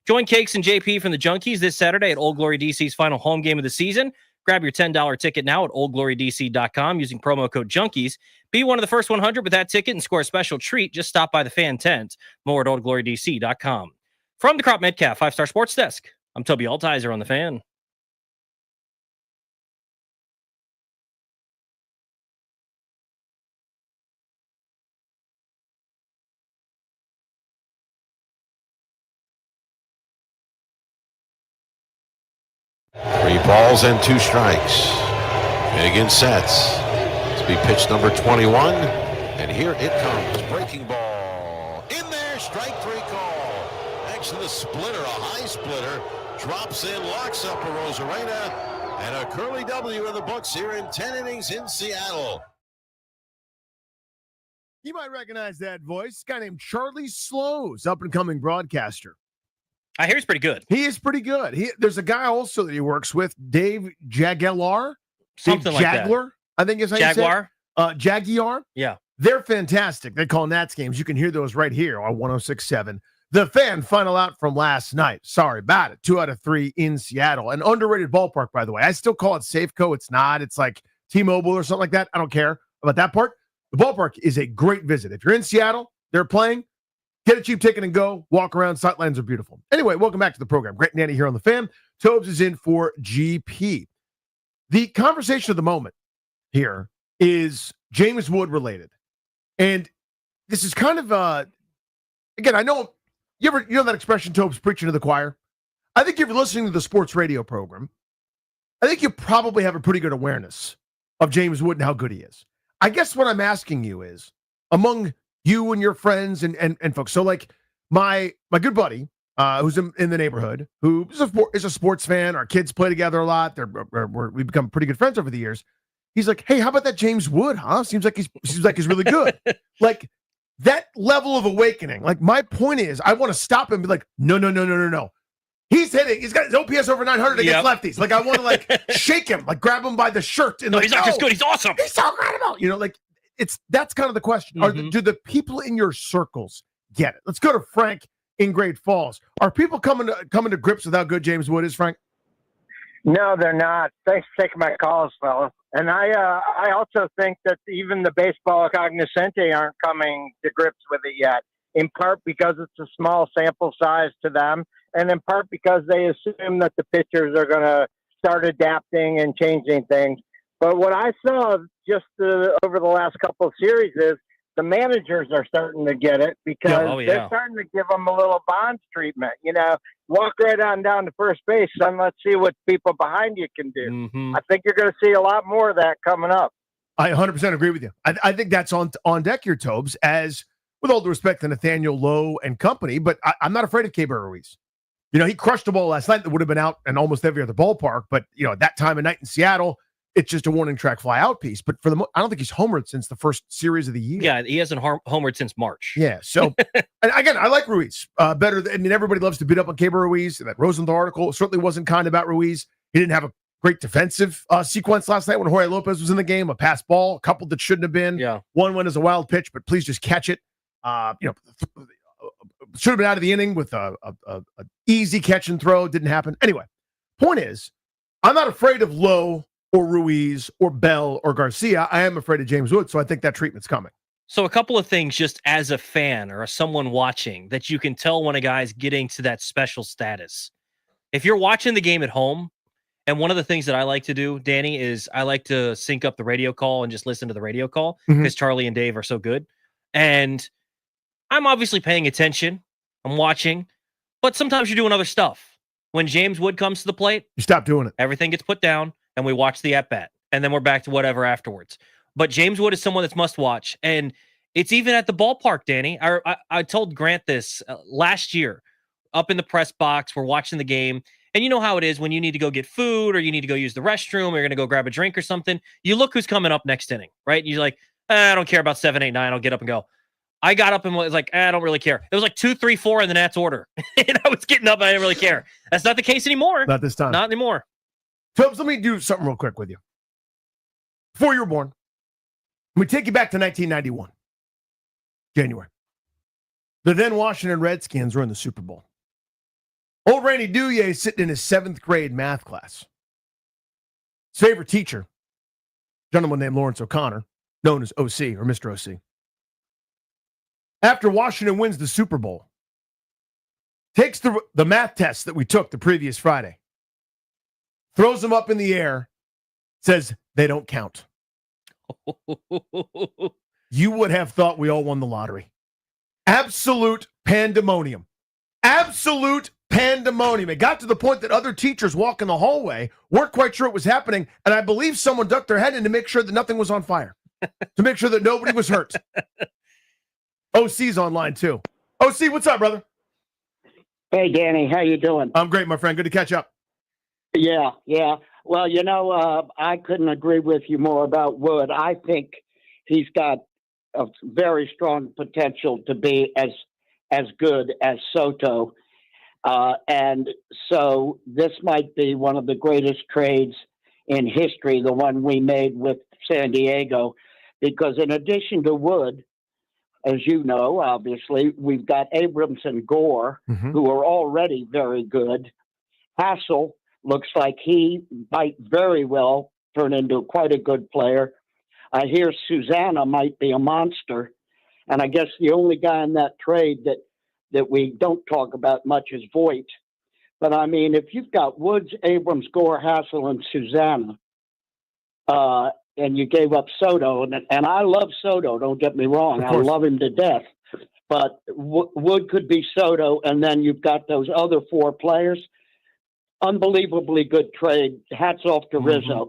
Join Cakes and JP from the Junkies this Saturday at Old Glory DC's final home game of the season. Grab your $10 ticket now at oldglorydc.com using promo code Junkies. Be one of the first 100 with that ticket and score a special treat. Just stop by the Fan tent. More at oldglorydc.com. From the Crop Metcalf 5-Star Sports Desk, I'm Toby Altizer on the Fan. Three balls and 2 strikes. Again sets. This will be pitch number 21. And here it comes. Breaking ball. In there, strike 3 call. Actually, the splitter, a high splitter, drops in, locks up a Rosarena. And a Curly W in the books here in 10 innings in Seattle. You might recognize that voice. A guy named Charlie Slows, up-and-coming broadcaster. I hear he's pretty good. He is pretty good. There's a guy also that he works with, Dave Jaguar. Something like that. Jaguar, I think is how Jaguar? you say it. Jaguar. Yeah. They're fantastic. They call Nats games. You can hear those right here on 106.7. The Fan final out from last night. Sorry about it. 2 out of 3 in Seattle. An underrated ballpark, by the way. I still call it Safeco. It's not. It's like T-Mobile or something like that. I don't care about that part. The ballpark is a great visit. If you're in Seattle, they're playing. Get a cheap ticket and go. Walk around. Sightlines are beautiful. Anyway, welcome back to the program. Great Nanny here on the Fan. Tobes is in for GP. The conversation of the moment here is James Wood related. And this is kind of, again, I know, you know that expression, Tobes, preaching to the choir? I think if you're listening to the sports radio program, I think you probably have a pretty good awareness of James Wood and how good he is. I guess what I'm asking you is, among you and your friends and folks. So like my good buddy, who's in the neighborhood, who is a sports fan. Our kids play together a lot. We've become pretty good friends over the years. He's like, hey, how about that James Wood, huh? Seems like he's really good. Like that level of awakening. Like my point is, I want to stop him and be like, no. He's hitting. He's got his OPS over 900 against lefties. Like I want to like shake him, like grab him by the shirt. And no, like, he's not just good. He's awesome. He's so incredible. You know, like that's kind of the question. Do the people in your circles get it? Let's go to Frank in Great Falls. Are people coming to grips with how good James Wood is, Frank? No, they're not. Thanks for taking my calls, fellas. And I also think that even the baseball cognoscenti aren't coming to grips with it yet, in part because it's a small sample size to them, and in part because they assume that the pitchers are going to start adapting and changing things. But what I saw just over the last couple of series is the managers are starting to get it because they're starting to give them a little Bonds treatment. You know, walk right on down to first base, son. Let's see what people behind you can do. Mm-hmm. I think you're going to see a lot more of that coming up. I 100% agree with you. I think that's on deck here, Tobes, as with all due respect to Nathaniel Lowe and company, but I'm not afraid of Keibert Ruiz. You know, he crushed the ball last night that would have been out in almost every other ballpark, but, you know, at that time of night in Seattle, it's just a warning track fly out piece. But I don't think he's homered since the first series of the year. Yeah, he hasn't homered since March. Yeah, so, and again, I like Ruiz better. Everybody loves to beat up on Keibert Ruiz. That Rosenthal article certainly wasn't kind about Ruiz. He didn't have a great defensive sequence last night when Jorge Lopez was in the game. A pass ball, a couple that shouldn't have been. Yeah. One went as a wild pitch, but please just catch it. Should have been out of the inning with a easy catch and throw. Didn't happen. Anyway, point is, I'm not afraid of Lowe or Ruiz or Bell or Garcia. I am afraid of James Wood, so I think that treatment's coming. So a couple of things just as a fan or someone watching that you can tell when a guy's getting to that special status. If you're watching the game at home And one of the things that I like to do, Danny, is I like to sync up the radio call and just listen to the radio call Mhm. because Charlie and Dave are so good. And I'm obviously paying attention. I'm watching, but sometimes you're doing other stuff. When James Wood comes to the plate, You stop doing it. everything gets put down and we watch the at-bat. And then we're back to whatever afterwards. But James Wood is someone that's must watch. And it's even at the ballpark, Danny. I told Grant this last year up in the press box. We're watching the game. And you know how it is when you need to go get food or you need to go use the restroom or you're going to go grab a drink or something. You look who's coming up next inning, right? You're like, I don't care about 7, 8, 9. I'll get up and go. I got up and was like, I don't really care. It was like 2, 3, 4 in the Nats order. And I was getting up and I didn't really care. That's not the case anymore. Not this time. Not anymore. Phillips, let me do something real quick with you. Before you were born, let me take you back to 1991, January. The then Washington Redskins were in the Super Bowl. Old Randy Douye is sitting in his 7th grade math class. His favorite teacher, a gentleman named Lawrence O'Connor, known as OC or Mr. OC. After Washington wins the Super Bowl, takes the math test that we took the previous Friday, throws them up in the air, says they don't count. You would have thought we all won the lottery. Absolute pandemonium. Absolute pandemonium. It got to the point that other teachers walking the hallway weren't quite sure what was happening, and I believe someone ducked their head in to make sure that nothing was on fire, to make sure that nobody was hurt. OC's online too. OC, what's up, brother? Hey, Danny, how you doing? I'm great, my friend. Good to catch up. Yeah. Well, I couldn't agree with you more about Wood. I think he's got a very strong potential to be as good as Soto. And so this might be one of the greatest trades in history, the one we made with San Diego, because in addition to Wood, as you know, obviously, we've got Abrams and Gore, who are already very good. Hassel looks like he might very well turn into quite a good player. I hear Susanna might be a monster. And I guess the only guy in that trade that we don't talk about much is Voit. But, I mean, if you've got Woods, Abrams, Gore, Hassel, and Susanna, and you gave up Soto, and I love Soto, don't get me wrong. I love him to death. But Wood could be Soto, and then you've got those other 4 players. Unbelievably good trade. Hats off to Rizzo.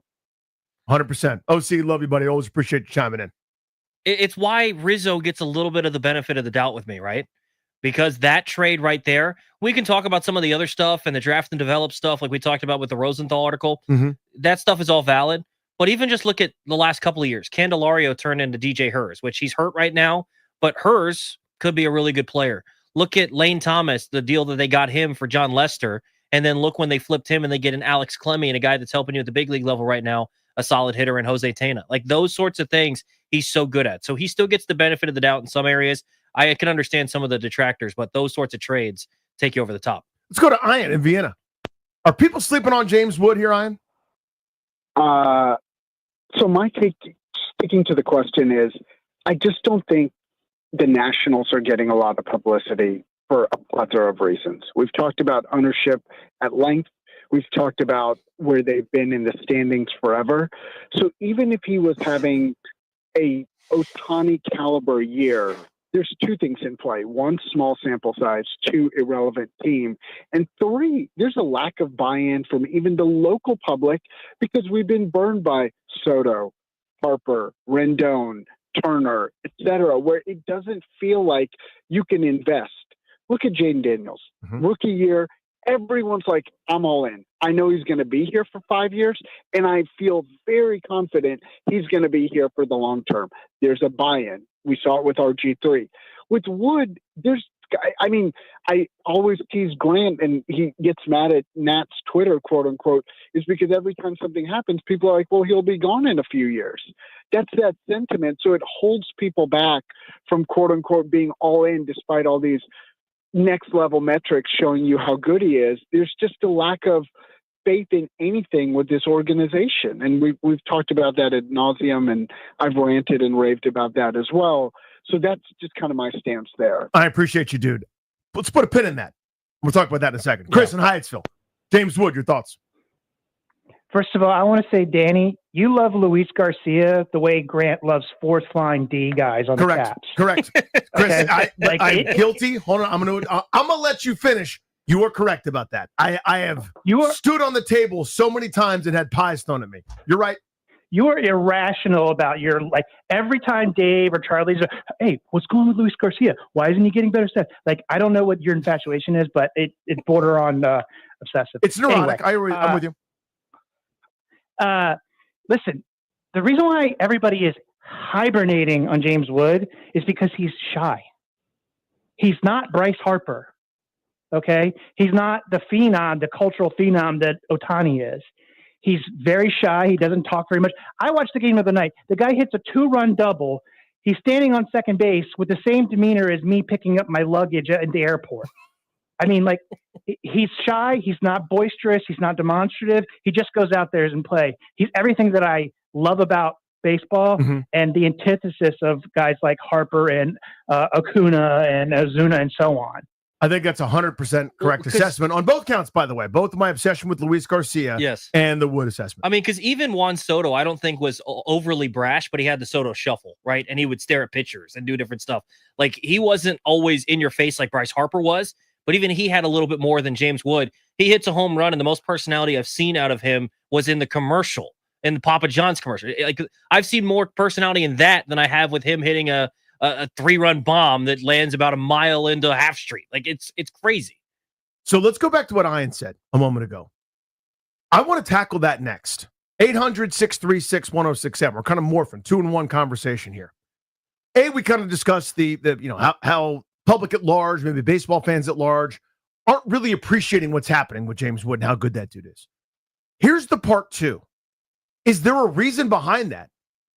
100%. OC, love you, buddy. Always appreciate you chiming in. It's why Rizzo gets a little bit of the benefit of the doubt with me, right? Because that trade right there, we can talk about some of the other stuff and the draft and develop stuff like we talked about with the Rosenthal article. That stuff is all valid. But even just look at the last couple of years. Candelario turned into DJ Hers, which he's hurt right now, but Hers could be a really good player. Look at Lane Thomas, the deal that they got him for John Lester, and then look when they flipped him and they get an Alex Clemmie and a guy that's helping you at the big league level right now, a solid hitter in Jose Tena. Like those sorts of things he's so good at. So he still gets the benefit of the doubt in some areas. I can understand some of the detractors, but those sorts of trades take you over the top. Let's go to Ian in Vienna. Are people sleeping on James Wood here, Ian? So my take, sticking to the question, is I just don't think the Nationals are getting a lot of publicity for a plethora of reasons. We've talked about ownership at length. We've talked about where they've been in the standings forever. So even if he was having a Ohtani caliber year, there's 2 things in play. 1, small sample size. 2, irrelevant team. And 3, there's a lack of buy-in from even the local public because we've been burned by Soto, Harper, Rendon, Turner, etc., where it doesn't feel like you can invest. Look at Jaden Daniels. Rookie year, everyone's like, I'm all in. I know he's going to be here for 5 years, and I feel very confident he's going to be here for the long term. There's a buy-in. We saw it with RG3. With Wood, I always tease Grant, and he gets mad at Nat's Twitter, quote unquote, is because every time something happens, people are like, well, he'll be gone in a few years. That's that sentiment. So it holds people back from, quote unquote, being all in despite all these next level metrics showing you how good he is. There's just a lack of faith in anything with this organization. And we've talked about that ad nauseum, and I've ranted and raved about that as well. So that's just kind of my stance there. I appreciate you, dude. Let's put a pin in that. We'll talk about that in a second. Chris in Hyattsville. James Wood, your thoughts? First of all, I want to say, Danny, you love Luis Garcia the way Grant loves fourth line D guys on the Caps. Correct. Chris, Okay? I'm guilty. Hold on. I'm gonna let you finish. You are correct about that. I have stood on the table so many times and had pies thrown at me. You're right. You are irrational about your, like, every time Dave or Charlie's, hey, what's going on with Luis Garcia? Why isn't he getting better stats? Like, I don't know what your infatuation is, but it's border on obsessive. It's neurotic. Anyway, I'm with you. Listen, the reason why everybody is hibernating on James Wood is because he's shy. He's not Bryce Harper. Okay? He's not the phenom, the cultural phenom that Ohtani is. He's very shy. He doesn't talk very much. I watched the game of the night. The guy hits a 2-run double. He's standing on second base with the same demeanor as me picking up my luggage at the airport. I mean, like, he's shy. He's not boisterous. He's not demonstrative. He just goes out there and play. He's everything that I love about baseball and the antithesis of guys like Harper and Acuna and Ozuna and so on. I think that's 100% correct assessment on both counts, by the way. Both my obsession with Luis Garcia and the Wood assessment. I mean, because even Juan Soto, I don't think was overly brash, but he had the Soto shuffle, right? And he would stare at pitchers and do different stuff. Like, he wasn't always in your face like Bryce Harper was, but even he had a little bit more than James Wood. He hits a home run, and the most personality I've seen out of him was in the commercial, in the Papa John's commercial. Like, I've seen more personality in that than I have with him hitting a 3-run bomb that lands about a mile into Half Street. Like, it's crazy. So let's go back to what Ian said a moment ago. I want to tackle that next. 800-636-1067. We're kind of morphing, 2-in-1 conversation here. We kind of discussed the how public at large, maybe baseball fans at large, aren't really appreciating what's happening with James Wood and how good that dude is. Here's the part 2. Is there a reason behind that?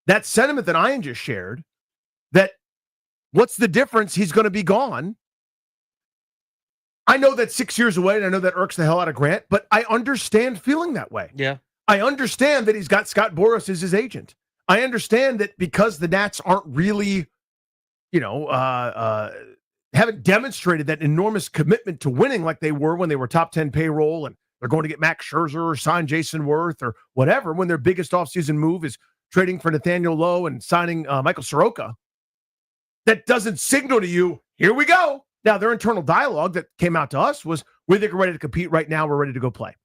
That sentiment that Ian just shared, that what's the difference? He's going to be gone. I know that's 6 years away, and I know that irks the hell out of Grant, but I understand feeling that way. Yeah. I understand that he's got Scott Boras as his agent. I understand that because the Nats aren't really, haven't demonstrated that enormous commitment to winning like they were when they were top 10 payroll, and they're going to get Max Scherzer or sign Jason Worth or whatever, when their biggest offseason move is trading for Nathaniel Lowe and signing Michael Soroka. That doesn't signal to you, here we go. Now, their internal dialogue that came out to us was, we think we're ready to compete right now. We're ready to go play.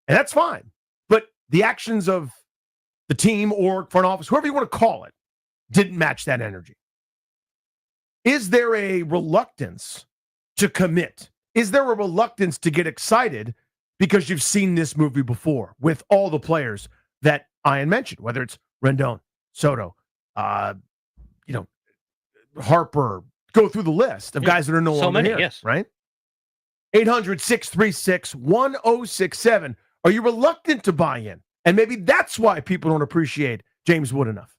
And that's fine. But the actions of the team or front office, whoever you want to call it, didn't match that energy. Is there a reluctance to commit? Is there a reluctance to get excited because you've seen this movie before with all the players that Ian mentioned, whether it's Rendon, Soto, Harper, go through the list of guys that are no longer here, yes. right? 800-636-1067. Are you reluctant to buy in? And maybe that's why people don't appreciate James Wood enough.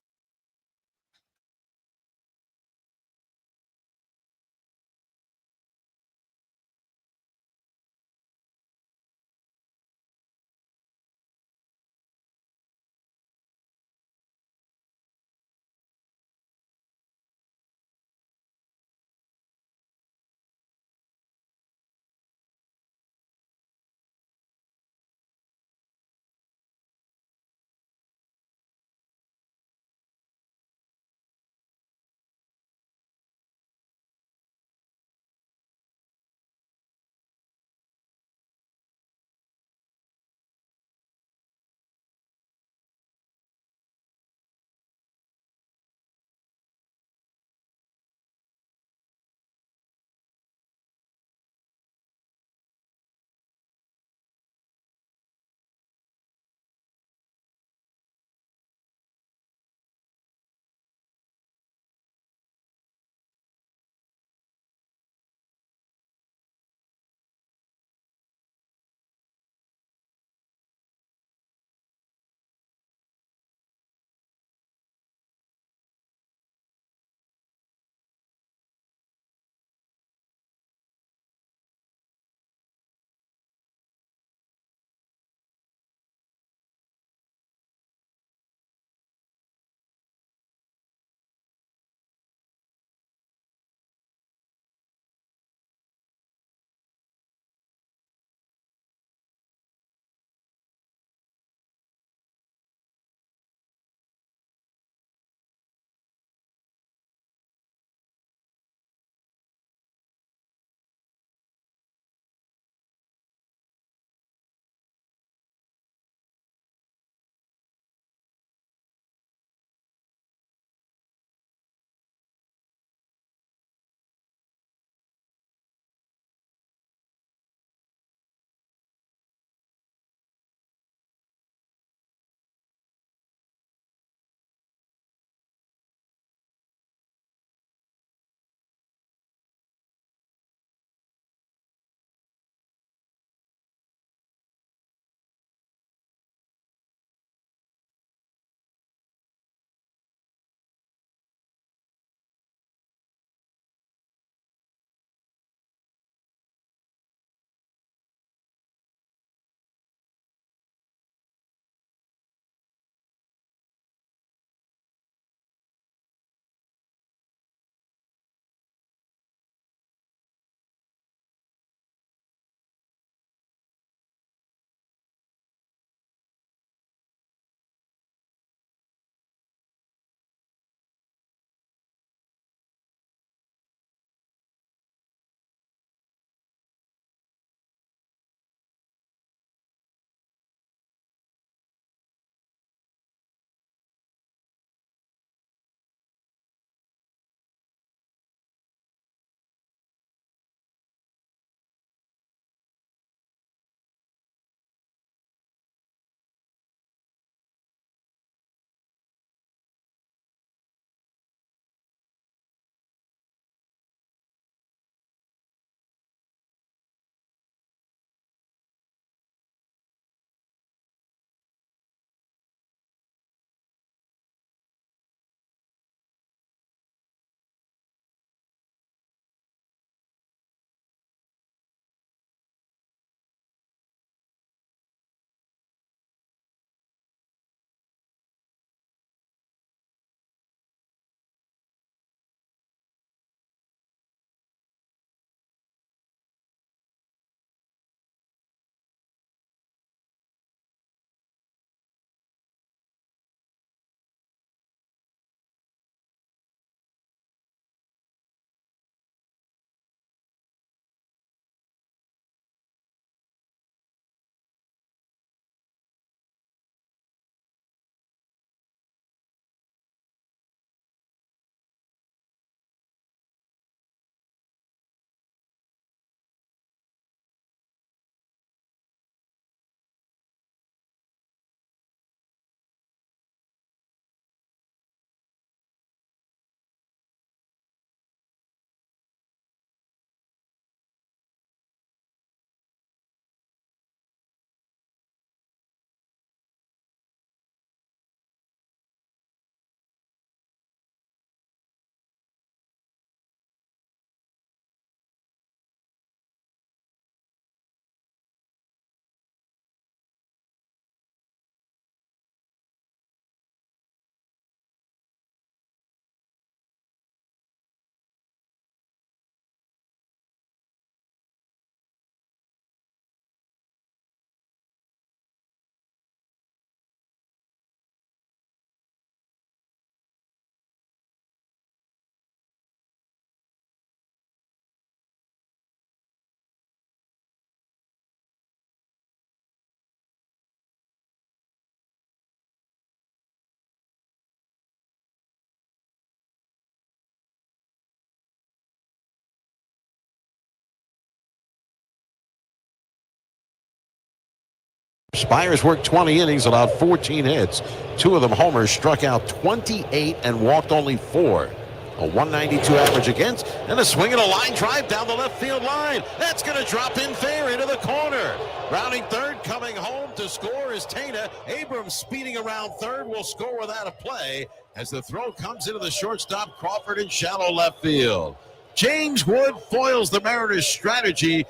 Spires worked 20 innings, allowed 14 hits. 2 of them homers, struck out 28 and walked only 4. A 192 average against, and a swing and a line drive down the left field line. That's going to drop in fair into the corner. Rounding third, coming home to score is Tana. Abrams speeding around third will score without a play as the throw comes into the shortstop Crawford in shallow left field. James Wood foils the Mariners' strategy.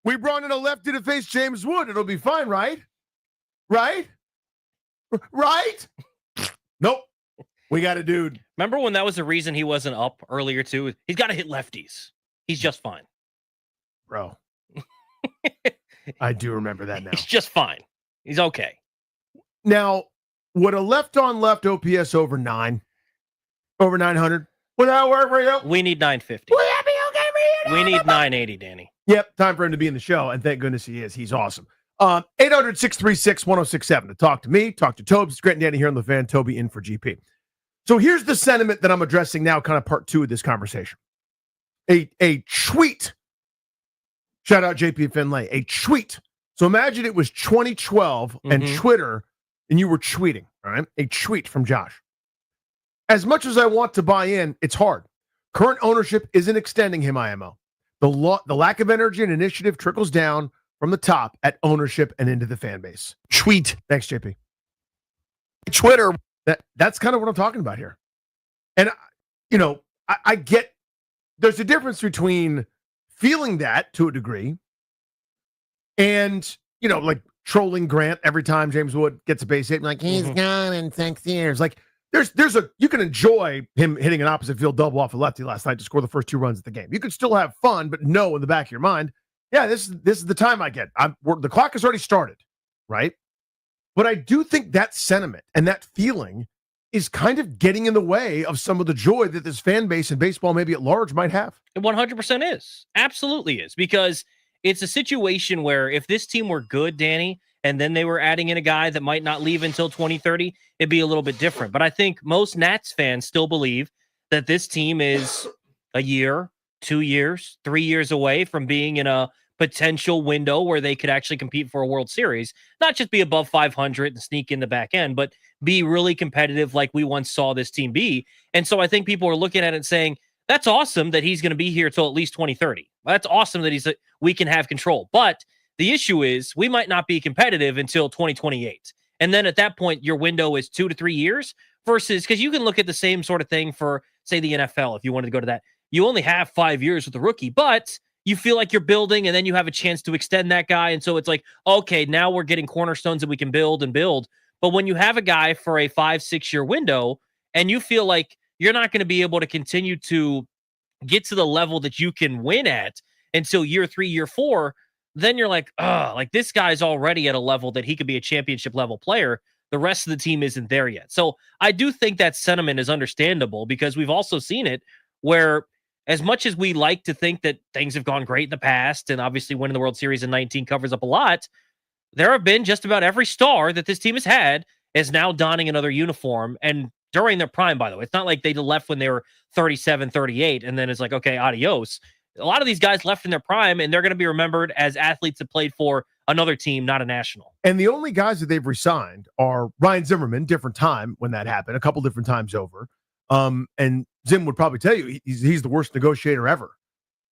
We brought in a lefty to face James Wood. It'll be fine, right? Right? Right? Nope. We got a dude. Remember when that was the reason he wasn't up earlier, too? He's got to hit lefties. He's just fine. Bro. I do remember that now. He's just fine. He's okay. Now, would a left-on-left OPS over 9? Over 900? Would that work for you? We need 950. Would that be okay for you? We need 980, Danny. Yep, time for him to be in the show, and thank goodness he is. He's awesome. 800-636-1067 to talk to me, talk to Tobes. It's Grant and Danny here on the Van. Toby in for GP. So here's the sentiment that I'm addressing now, kind of part 2 of this conversation. A tweet. Shout out JP Finlay. A tweet. So imagine it was 2012 and Twitter, and you were tweeting, all right? A tweet from Josh. As much as I want to buy in, it's hard. Current ownership isn't extending him IMO. The lack of energy and initiative trickles down from the top at ownership and into the fan base. Tweet. Thanks, JP. Twitter. That's kind of what I'm talking about here. And, you know, I get there's a difference between feeling that to a degree and, you know, like trolling Grant every time James Wood gets a base hit. Like, he's gone in 6 years. Like, you can enjoy him hitting an opposite field double off a lefty last night to score the first 2 runs of the game. You can still have fun, but know in the back of your mind, yeah, this is the time I get. The clock has already started, right? But I do think that sentiment and that feeling is kind of getting in the way of some of the joy that this fan base and baseball maybe at large might have. It 100% is. Absolutely is. Because it's a situation where if this team were good, Danny, and then they were adding in a guy that might not leave until 2030, it'd be a little bit different. But I think most Nats fans still believe that this team is a year, 2 years, 3 years away from being in a potential window where they could actually compete for a World Series, not just be above 500 and sneak in the back end, but be really competitive like we once saw this team be. And so I think people are looking at it and saying, that's awesome that he's going to be here till at least 2030. That's awesome that we can have control. But the issue is we might not be competitive until 2028. And then at that point, your window is 2 to 3 years versus, because you can look at the same sort of thing for, say, the NFL, if you wanted to go to that. You only have 5 years with the rookie, but you feel like you're building and then you have a chance to extend that guy. And so it's like, okay, now we're getting cornerstones that we can build and build. But when you have a guy for a 5-6 year window and you feel like you're not going to be able to continue to get to the level that you can win at until year 3, year 4, then you're like, like this guy's already at a level that he could be a championship level player. The rest of the team isn't there yet. So I do think that sentiment is understandable because we've also seen it where as much as we like to think that things have gone great in the past, and obviously winning the World Series in 19 covers up a lot, there have been just about every star that this team has had is now donning another uniform. And during their prime, by the way, it's not like they left when they were 37, 38, and then it's like, okay, adios. A lot of these guys left in their prime, and they're going to be remembered as athletes that played for another team, not a national. And the only guys that they've resigned are Ryan Zimmerman, different time when that happened, a couple different times over. And Zim would probably tell you he's the worst negotiator ever.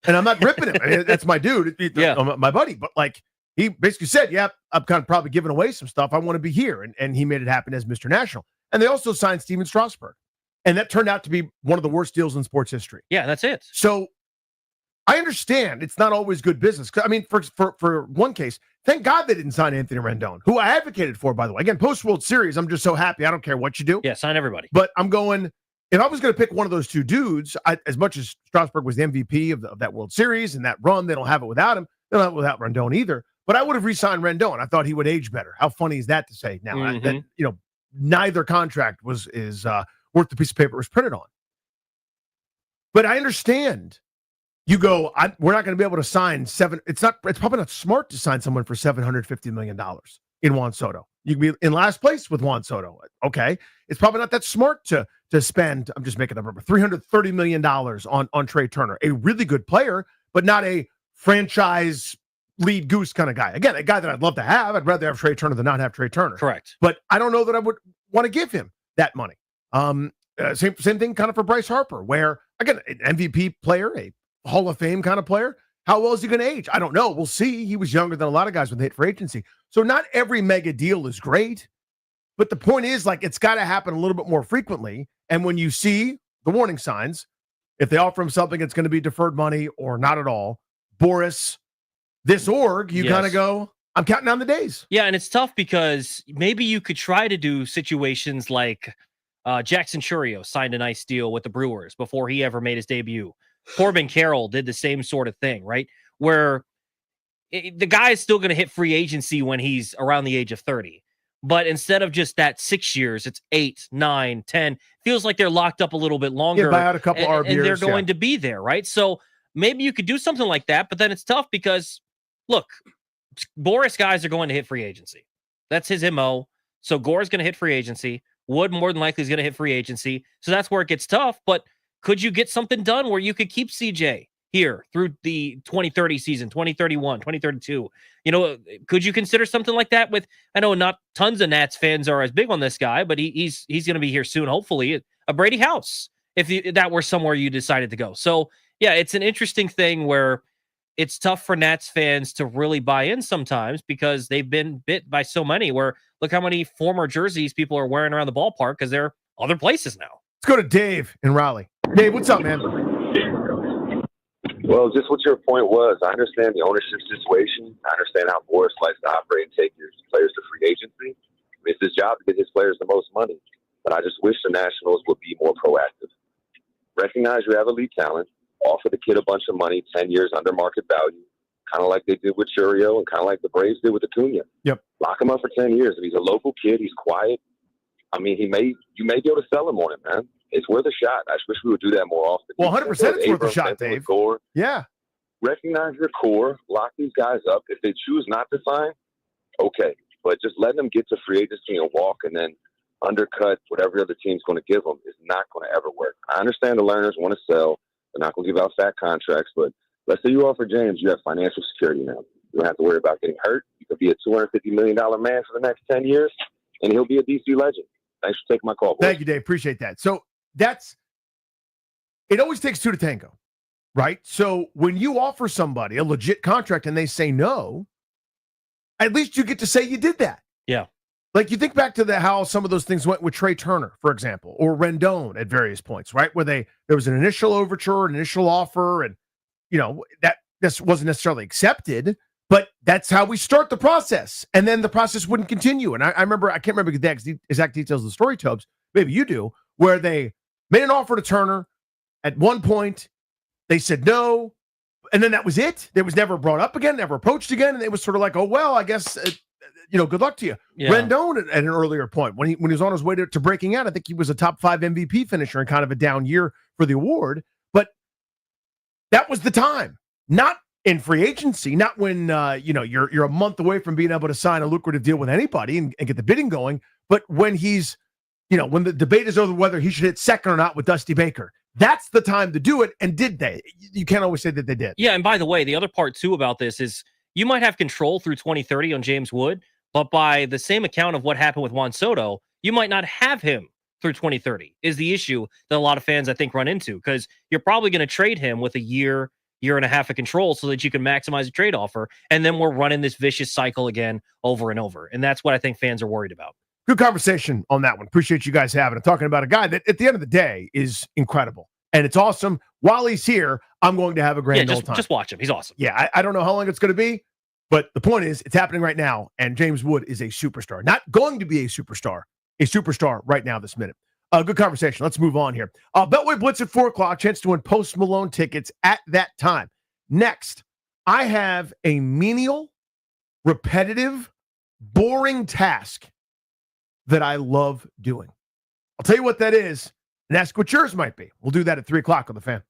And I'm not ripping him. I mean, that's my dude, my buddy. But like he basically said, yeah, I'm kind of probably giving away some stuff. I want to be here. And he made it happen as Mr. National. And they also signed Steven Strasburg. And that turned out to be one of the worst deals in sports history. Yeah, that's it. So I understand it's not always good business. I mean, for one case, thank God they didn't sign Anthony Rendon, who I advocated for, by the way. Again, post-World Series, I'm just so happy. I don't care what you do. Yeah, sign everybody. But I'm going, if I was going to pick one of those two dudes, as much as Strasburg was the MVP of that World Series and that run, they don't have it without him. They don't have it without Rendon either. But I would have re-signed Rendon. I thought he would age better. How funny is that to say now? That, neither contract is worth the piece of paper it was printed on. But I understand. You go, we're not going to be able to sign it's probably not smart to sign someone for $750 million in Juan Soto. You can be in last place with Juan Soto. Okay. It's probably not that smart to spend, I'm just making a number, $330 million on Trey Turner, a really good player, but not a franchise lead goose kind of guy. Again, a guy that I'd love to have. I'd rather have Trey Turner than not have Trey Turner. Correct. But I don't know that I would want to give him that money. Same thing kind of for Bryce Harper, where, again, an MVP player, a Hall of Fame kind of player. How well is he going to age? I don't know. We'll see. He was younger than a lot of guys when they hit for agency. So not every mega deal is great. But the point is, like, it's got to happen a little bit more frequently. And when you see the warning signs, if they offer him something, it's going to be deferred money or not at all. Boris, this org, you kind of go, I'm counting down the days. Yeah, and it's tough because maybe you could try to do situations like Jackson Churio signed a nice deal with the Brewers before he ever made his debut. Corbin Carroll did the same sort of thing, right? Where the guy is still going to hit free agency when he's around the age of 30. But instead of just that 6 years, it's 8, 9, 10. Feels like they're locked up a little bit longer. Yeah, buy out a couple and RBers, they're going to be there, right? So maybe you could do something like that, but then it's tough because, look, Boris guys are going to hit free agency. That's his MO. So Gore's going to hit free agency. Wood more than likely is going to hit free agency. So that's where it gets tough. But could you get something done where you could keep CJ here through the 2030 season, 2031, 2032? You know, could you consider something like that with, I know not tons of Nats fans are as big on this guy, but he's going to be here soon, hopefully, a Brady House, if that were somewhere you decided to go. So, yeah, it's an interesting thing where it's tough for Nats fans to really buy in sometimes because they've been bit by so many where look how many former jerseys people are wearing around the ballpark because they're other places now. Let's go to Dave in Raleigh. Dave, what's up, man? Well, just what your point was, I understand the ownership situation. I understand how Boris likes to operate and take his players to free agency. It's his job to get his players the most money. But I just wish the Nationals would be more proactive. Recognize you have elite talent. Offer the kid a bunch of money, 10 years under market value, kind of like they did with Churio and kind of like the Braves did with Acuna. Yep. Lock him up for 10 years. If he's a local kid, he's quiet. I mean, you may be able to sell him on it, man. It's worth a shot. I just wish we would do that more often. Well, 100% it's worth a shot, Dave. Gore. Yeah. Recognize your core. Lock these guys up. If they choose not to sign, okay. But just letting them get to free agency and walk and then undercut whatever the other team's going to give them is not going to ever work. I understand the learners want to sell. They're not going to give out fat contracts. But let's say you offer James, you have financial security now. You don't have to worry about getting hurt. You could be a $250 million man for the next 10 years, and he'll be a DC legend. Thanks for taking my call, boys. Thank you, Dave. Appreciate that. So it always takes two to tango, right? So when you offer somebody a legit contract and they say no, at least you get to say you did that. Yeah. Like you think back to how some of those things went with Trey Turner, for example, or Rendon at various points, right? Where there was an initial overture, an initial offer, and that this wasn't necessarily accepted, but that's how we start the process. And then the process wouldn't continue. And I remember, I can't remember the exact details of the story, Tobes, maybe you do, where they made an offer to Turner. At one point, they said no, and then that was it. It was never brought up again, never approached again, and it was sort of like, oh, well, I guess, good luck to you. Yeah. Rendon at an earlier point, when he was on his way to breaking out, I think he was a top 5 MVP finisher in kind of a down year for the award, but that was the time. Not in free agency, not when you're a month away from being able to sign a lucrative deal with anybody and get the bidding going, but when he's, when the debate is over whether he should hit second or not with Dusty Baker. That's the time to do it. And did they? You can't always say that they did. Yeah, and by the way, the other part too about this is you might have control through 2030 on James Wood, but by the same account of what happened with Juan Soto, you might not have him through 2030 is the issue that a lot of fans, I think, run into because you're probably going to trade him with a year and a half of control so that you can maximize a trade offer. And then we're running this vicious cycle again over and over. And that's what I think fans are worried about. Good conversation on that one. Appreciate you guys having it. Talking about a guy that at the end of the day is incredible. And it's awesome. While he's here, I'm going to have a grand old time. Just watch him. He's awesome. Yeah, I don't know how long it's going to be, but the point is it's happening right now. And James Wood is a superstar. Not going to be a superstar right now this minute. Good conversation. Let's move on here. Beltway Blitz at 4 o'clock. Chance to win Post Malone tickets at that time. Next, I have a menial, repetitive, boring task that I love doing. I'll tell you what that is and ask what yours might be. We'll do that at 3 o'clock on The Fan.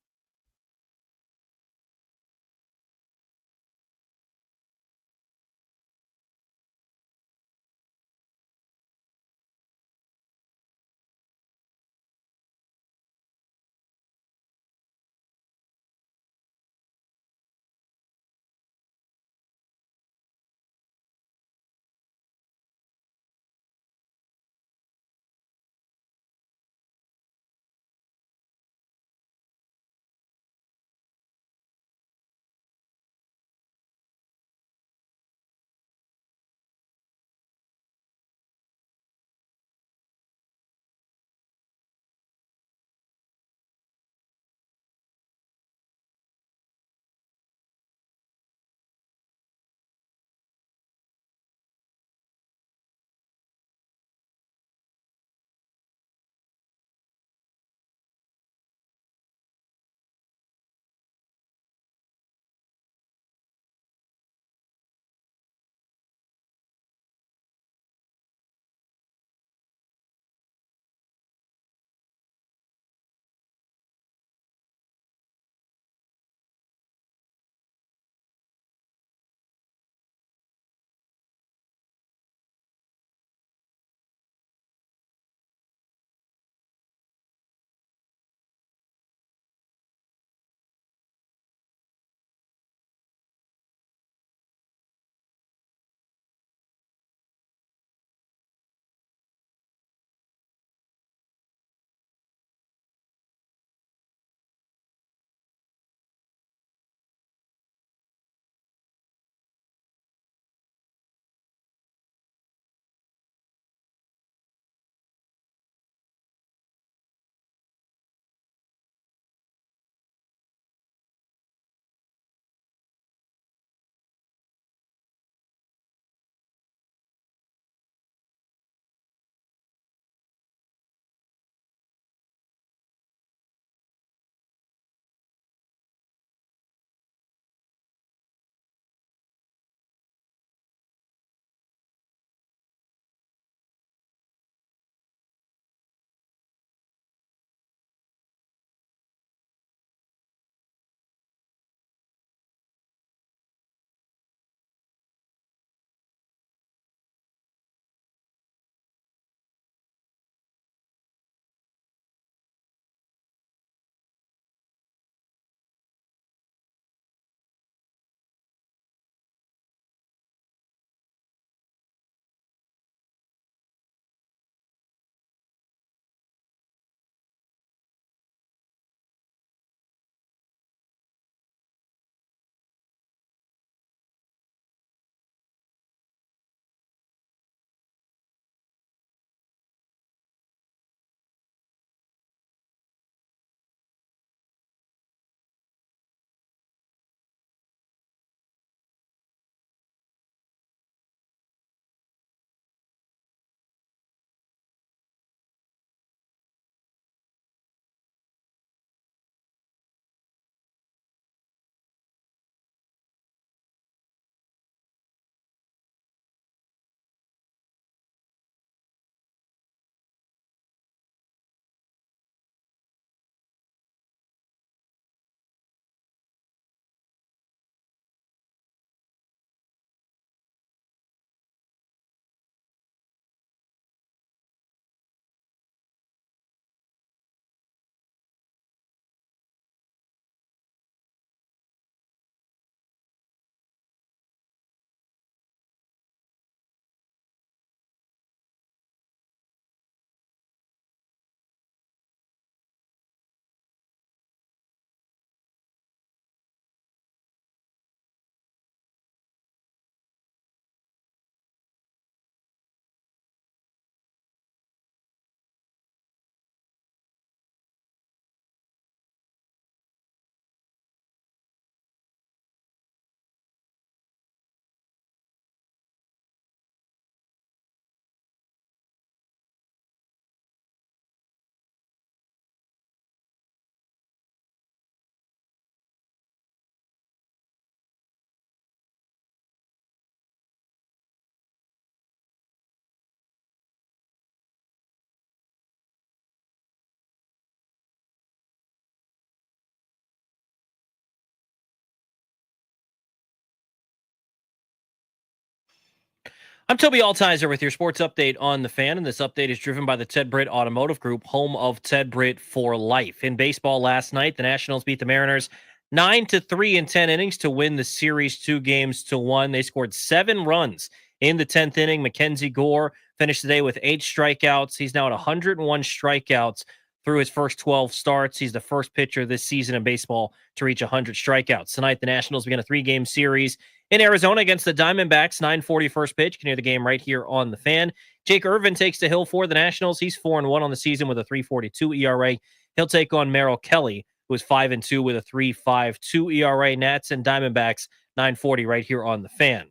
I'm Toby Altizer with your sports update on The Fan, and this update is driven by the Ted Britt Automotive Group, home of Ted Britt for life. In baseball last night, the Nationals beat the Mariners 9-3 in 10 innings to win the series 2-1. They scored 7 runs in the 10th inning. McKenzie Gore finished the day with 8 strikeouts. He's now at 101 strikeouts through his first 12 starts. He's the first pitcher this season in baseball to reach 100 strikeouts. Tonight, the Nationals begin a 3-game series in Arizona against the Diamondbacks. 9:40 first pitch. You can hear the game right here on The Fan. Jake Irvin takes the hill for the Nationals. He's 4-1 on the season with a 3.42 ERA. He'll take on Merrill Kelly, who is 5-2 with a 3.52 ERA. Nats and Diamondbacks, 9:40 right here on The Fan.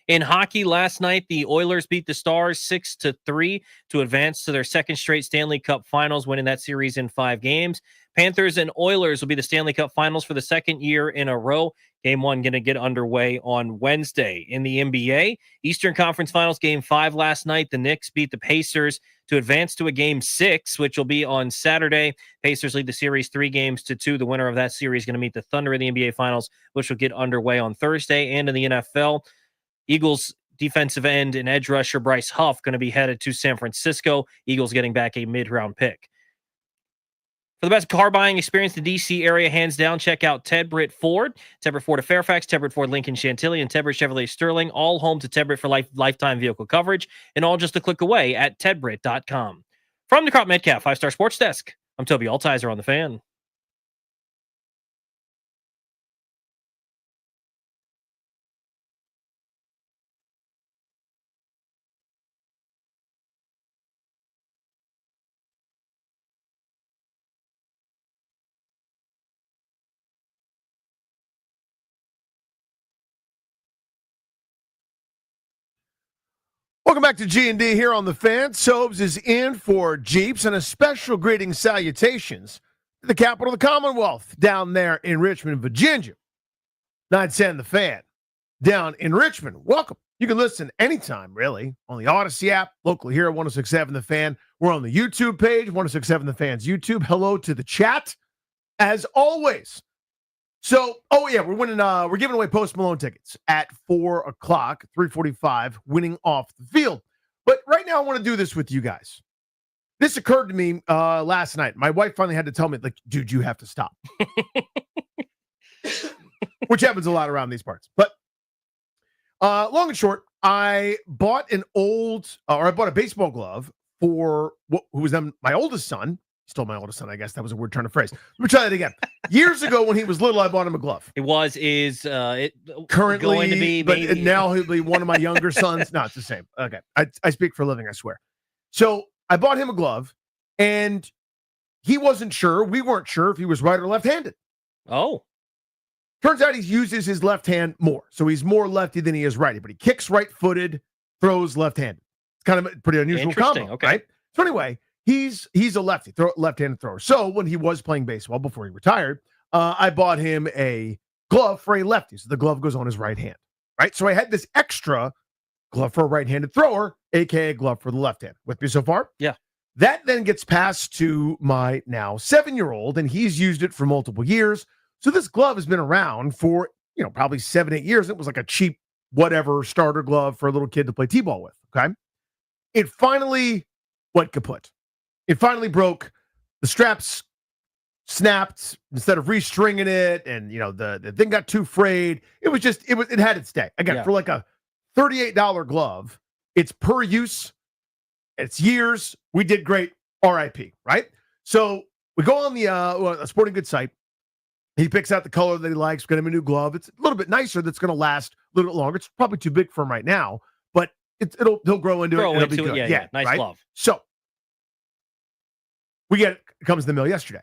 In hockey last night, the Oilers beat the Stars 6-3 to advance to their second straight Stanley Cup Finals, winning that series in 5 games. Panthers and Oilers will be the Stanley Cup Finals for the second year in a row. Game 1 going to get underway on Wednesday. In the NBA, Eastern Conference Finals Game 5 last night, the Knicks beat the Pacers to advance to a Game 6, which will be on Saturday. Pacers lead the series 3-2. The winner of that series is going to meet the Thunder in the NBA Finals, which will get underway on Thursday. And in the NFL, Eagles defensive end and edge rusher Bryce Huff going to be headed to San Francisco. Eagles getting back a mid-round pick. For the best car buying experience in the D.C. area, hands down, check out Ted Britt Ford. Ted Britt Ford of Fairfax, Ted Britt Ford Lincoln Chantilly, and Ted Britt Chevrolet Sterling, all home to Ted Britt for lifetime vehicle coverage, and all just a click away at tedbritt.com. From the Crop Metcalf 5-Star Sports Desk, I'm Toby Altizer on The Fan. Welcome back to G&D here on The Fan. Sobes is in for Jeeps, and a special greeting salutations to the capital of the Commonwealth down there in Richmond, Virginia. 910 The Fan down in Richmond. Welcome. You can listen anytime, really, on the Odyssey app, locally here at 106.7 The Fan. We're on the YouTube page, 106.7 The Fan's YouTube. Hello to the chat, as always. So, we're giving away Post Malone tickets at 4 o'clock, 3:45, winning off the field. But right now, I want to do this with you guys. This occurred to me last night. My wife finally had to tell me, like, dude, you have to stop. Which happens a lot around these parts. But long and short, I bought a baseball glove for who was then my oldest son. Still my oldest son, I guess. That was a weird turn of phrase. Let me try that again. Years ago, when he was little, I bought him a glove. It Currently going to be, but maybe. now he'll be one of my younger sons. No, it's the same. Okay. I speak for a living, I swear. So I bought him a glove, and he wasn't sure. We weren't sure if he was right or left-handed. Oh. Turns out he uses his left hand more. So he's more lefty than he is righty, but he kicks right-footed, throws left-handed. It's kind of a pretty unusual combo, okay. right? So anyway, he's a lefty, left-handed thrower. So when he was playing baseball before he retired, I bought him a glove for a lefty. So the glove goes on his right hand, right? So I had this extra glove for a right-handed thrower, aka glove for the left hand. With me so far? Yeah. That then gets passed to my now 7-year-old, and he's used it for multiple years. So this glove has been around for, probably 7-8 years. It was like a cheap whatever starter glove for a little kid to play t-ball with, okay? It finally went kaput. It finally broke. The straps snapped instead of restringing it, and the thing got too frayed. It had its day. Again, for like a $38 glove, it's per use, it's years. We did great. RIP, right? So we go on the a sporting goods site. He picks out the color that he likes, get him a new glove. It's a little bit nicer, that's going to last a little bit longer. It's probably too big for him right now, but he'll grow into it. It'll be good. Yeah, nice right? glove. So it comes in the mail yesterday.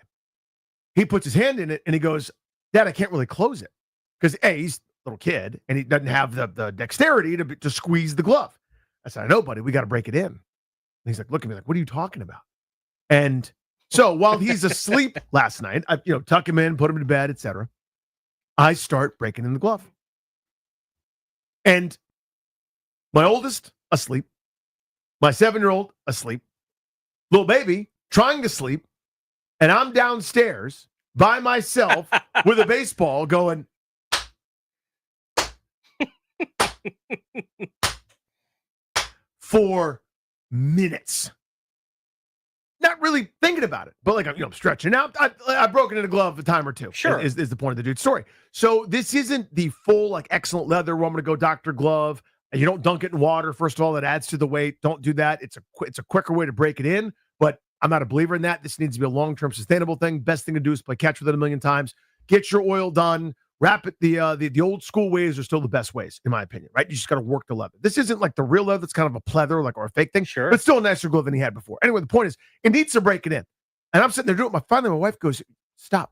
He puts his hand in it and he goes, Dad, I can't really close it. Because he's a little kid and he doesn't have the dexterity to squeeze the glove. I said, I know, buddy, we got to break it in. And he's like, look at me like, what are you talking about? And so while he's asleep last night, I tuck him in, put him to bed, etc. I start breaking in the glove. And my oldest asleep, my 7-year-old asleep, little baby trying to sleep, and I'm downstairs by myself with a baseball going. for minutes. Not really thinking about it, but like, I'm stretching out. I've broken in a glove a time or two. Sure. Is the point of the dude's story. So this isn't the full, like, excellent leather where I'm going to go Dr. Glove. And you don't dunk it in water. First of all, that adds to the weight. Don't do that. It's a quicker way to break it in, but I'm not a believer in that. This needs to be a long-term sustainable thing. Best thing to do is play catch with it a million times. Get your oil done. Wrap it. The old school ways are still the best ways, in my opinion, right? You just got to work the leather. This isn't like the real leather. It's kind of a pleather, like, or a fake thing. Sure. But still a nicer glove than he had before. Anyway, the point is, it needs to break it in. And I'm sitting there doing it. Finally, my wife goes, stop.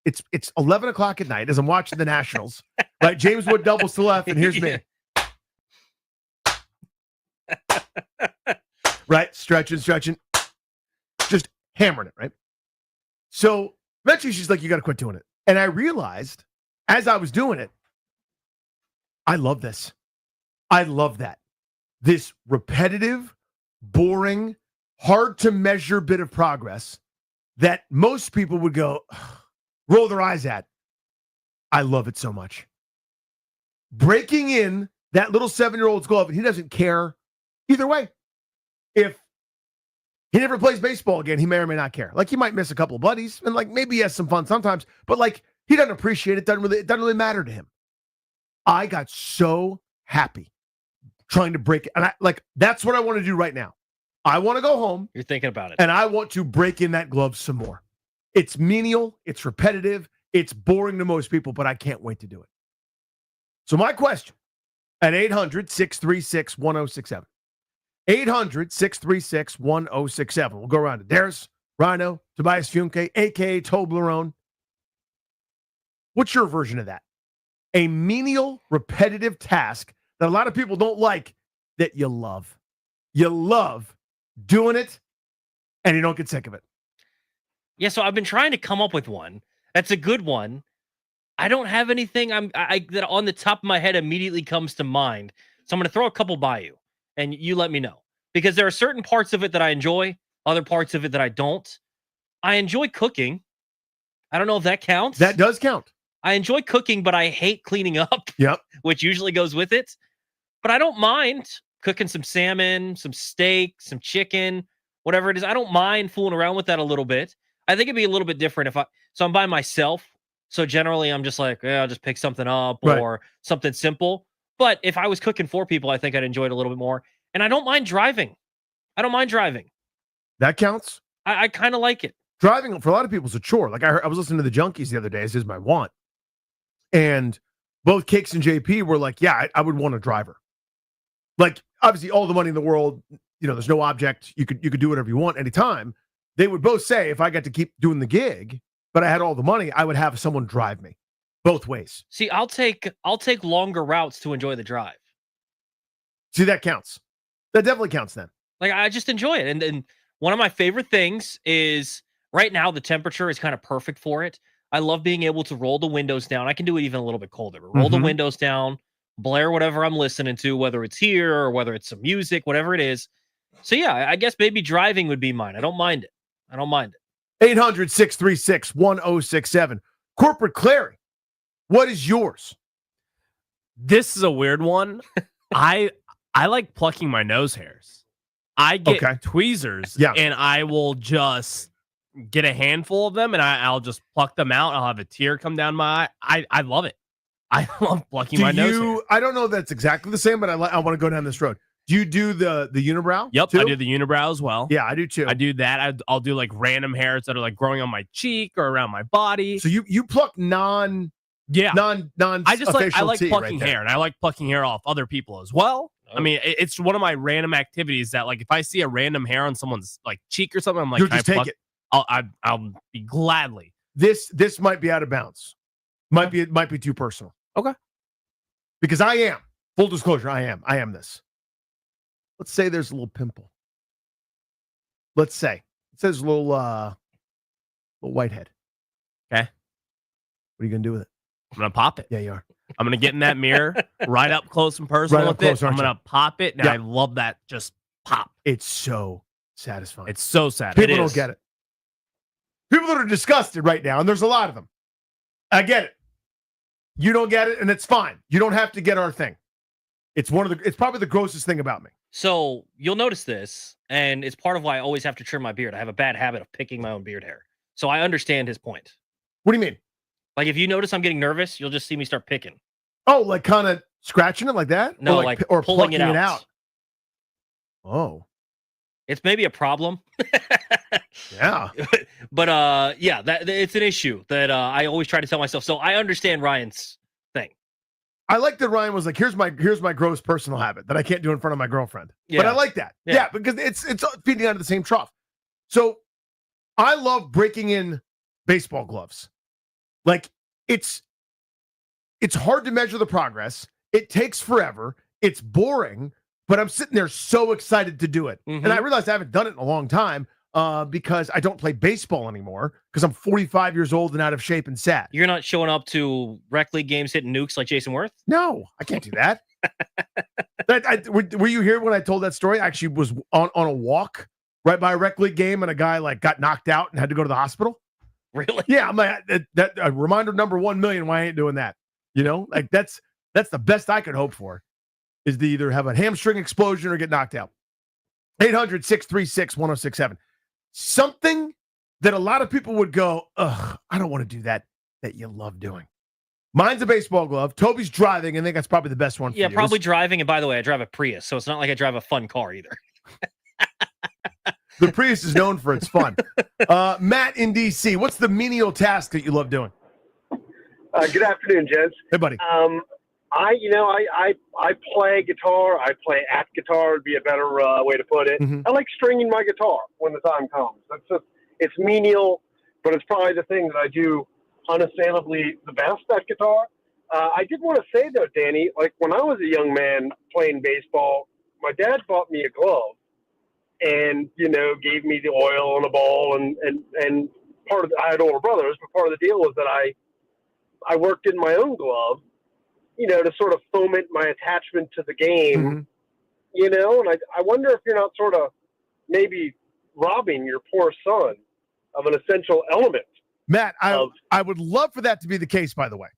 It's 11 o'clock at night as I'm watching the Nationals. Right? James Wood doubles to the left, and here's me. Right? Stretching. Just hammering it, right? So eventually she's like, you got to quit doing it. And I realized as I was doing it, I love this. I love that. This repetitive, boring, hard to measure bit of progress that most people would go, roll their eyes at. I love it so much. Breaking in that little 7-year-old's glove, and he doesn't care either way. If he never plays baseball again, he may or may not care. Like, he might miss a couple of buddies, and like maybe he has some fun sometimes, but like he doesn't appreciate it. It doesn't really matter to him. I got so happy trying to break it. And that's what I want to do right now. I want to go home. You're thinking about it. And I want to break in that glove some more. It's menial, it's repetitive, it's boring to most people, but I can't wait to do it. So my question at 800-636-1067. 800-636-1067. We'll go around to Darius, Rhino, Tobias Funke, a.k.a. Toblerone. What's your version of that? A menial, repetitive task that a lot of people don't like that you love. You love doing it, and you don't get sick of it. Yeah, so I've been trying to come up with one. That's a good one. I don't have anything that on the top of my head immediately comes to mind. So I'm going to throw a couple by you, and you let me know. Because there are certain parts of it that I enjoy, other parts of it that I don't. I enjoy cooking. I don't know if that counts. That does count. I enjoy cooking, but I hate cleaning up. Yep. Which usually goes with it. But I don't mind cooking some salmon, some steak, some chicken, whatever it is. I don't mind fooling around with that a little bit. I think it'd be a little bit different so I'm by myself. So generally I'm just like, I'll just pick something up or something simple. But if I was cooking for people, I think I'd enjoy it a little bit more. And I don't mind driving. That counts. I kind of like it. Driving for a lot of people is a chore. Like I was listening to the Junkies the other day, as is my want. And both Cakes and JP were like, yeah, I would want a driver. Like, obviously all the money in the world, there's no object. You could do whatever you want anytime. They would both say, if I got to keep doing the gig, but I had all the money, I would have someone drive me both ways. See, I'll take longer routes to enjoy the drive. See, that counts. That definitely counts then. Like, I just enjoy it. And one of my favorite things is right now the temperature is kind of perfect for it. I love being able to roll the windows down. I can do it even a little bit colder, but roll the windows down, blare whatever I'm listening to, whether it's here or whether it's some music, whatever it is. So yeah, I guess maybe driving would be mine. I don't mind it. 800-636-1067. Corporate Clary, what is yours? This is a weird one. I like plucking my nose hairs. I get tweezers, and I will just get a handful of them, and I'll just pluck them out. I'll have a tear come down my eye. I love it. I love plucking my nose hair. I don't know if that's exactly the same, but I want to go down this road. Do you do the unibrow? Yep, too? I do the unibrow as well. Yeah, I do too. I do that. I'll do like random hairs that are like growing on my cheek or around my body. So you pluck non I just like plucking right hair, and I like plucking hair off other people as well. I mean, it's one of my random activities that, like, if I see a random hair on someone's like cheek or something, I'm like, you'll can just I pluck take it. I'll be gladly. This might be out of bounds. Might be too personal. Okay. Because I am. Full disclosure, I am this. Let's say there's a little pimple. Let's say it says a little whitehead. Okay. What are you gonna do with it? I'm gonna pop it. Yeah, you are. I'm gonna get in that mirror, right up close and personal with it. I'm gonna pop it, and I love that. Just pop. It's so satisfying. It's so sad. People don't get it. People that are disgusted right now, and there's a lot of them. I get it. You don't get it, and it's fine. You don't have to get our thing. It's probably the grossest thing about me. So you'll notice this, and it's part of why I always have to trim my beard. I have a bad habit of picking my own beard hair. So I understand his point. What do you mean? Like if you notice I'm getting nervous, you'll just see me start picking. Oh, like kind of scratching it like that? No, or pulling it plucking out. Oh. It's maybe a problem. Yeah. But yeah, it's an issue that I always try to tell myself. So I understand Ryan's thing. I like that Ryan was like, here's my gross personal habit that I can't do in front of my girlfriend. Yeah. But I like that. Yeah, because it's feeding out of the same trough. So I love breaking in baseball gloves. Like it's hard to measure the progress. It takes forever. It's boring, but I'm sitting there so excited to do it. Mm-hmm. And I realized I haven't done it in a long time because I don't play baseball anymore because I'm 45 years old and out of shape and sad. You're not showing up to rec league games hitting nukes like Jason Worth? No, I can't do that. Were you here when I told that story? I actually was on a walk right by a rec league game and a guy like got knocked out and had to go to the hospital. Really? Yeah, I'm like that reminder number 1 million why I ain't doing that. You know, like that's the best I could hope for is to either have a hamstring explosion or get knocked out. 800-636-1067. Something that a lot of people would go, ugh, I don't want to do that you love doing. Mine's a baseball glove. Toby's driving. I think that's probably the best one for you. Yeah, probably driving. And by the way, I drive a Prius, so it's not like I drive a fun car either. The Prius is known for its fun. Matt in DC, what's the menial task that you love doing? Good afternoon, gents. Hey, buddy. I play guitar. I play act guitar would be a better way to put it. Mm-hmm. I like stringing my guitar when the time comes. It's menial, but it's probably the thing that I do unassailably the best at guitar. I did want to say though, Danny, like when I was a young man playing baseball, my dad bought me a glove and, gave me the oil and a ball and part of I had older brothers, but part of the deal was that I worked in my own glove, to sort of foment my attachment to the game, and I wonder if you're not sort of maybe robbing your poor son of an essential element. Matt, I would love for that to be the case, by the way.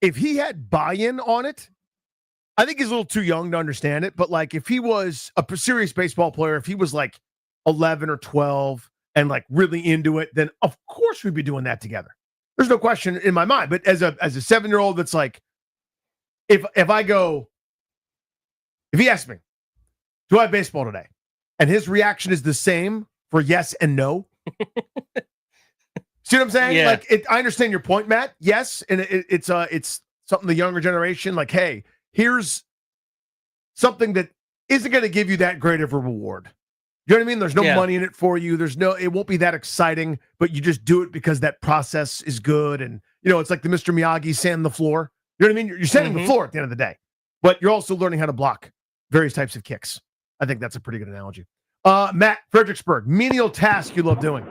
If he had buy-in on it, I think he's a little too young to understand it, but like if he was a serious baseball player, if he was like 11 or 12 and like really into it, then of course we'd be doing that together. There's no question in my mind. But as a 7-year-old that's like, if he asks me, do I have baseball today? And his reaction is the same for yes and no. See what I'm saying? Yeah. Like, I understand your point, Matt. Yes, and it's something the younger generation, like, hey, here's something that isn't going to give you that great of a reward. You know what I mean? There's no money in it for you. It won't be that exciting, but you just do it because that process is good. And, it's like the Mr. Miyagi sanding the floor. You know what I mean? You're sanding the floor at the end of the day, but you're also learning how to block various types of kicks. I think that's a pretty good analogy. Matt, Fredericksburg, menial task you love doing.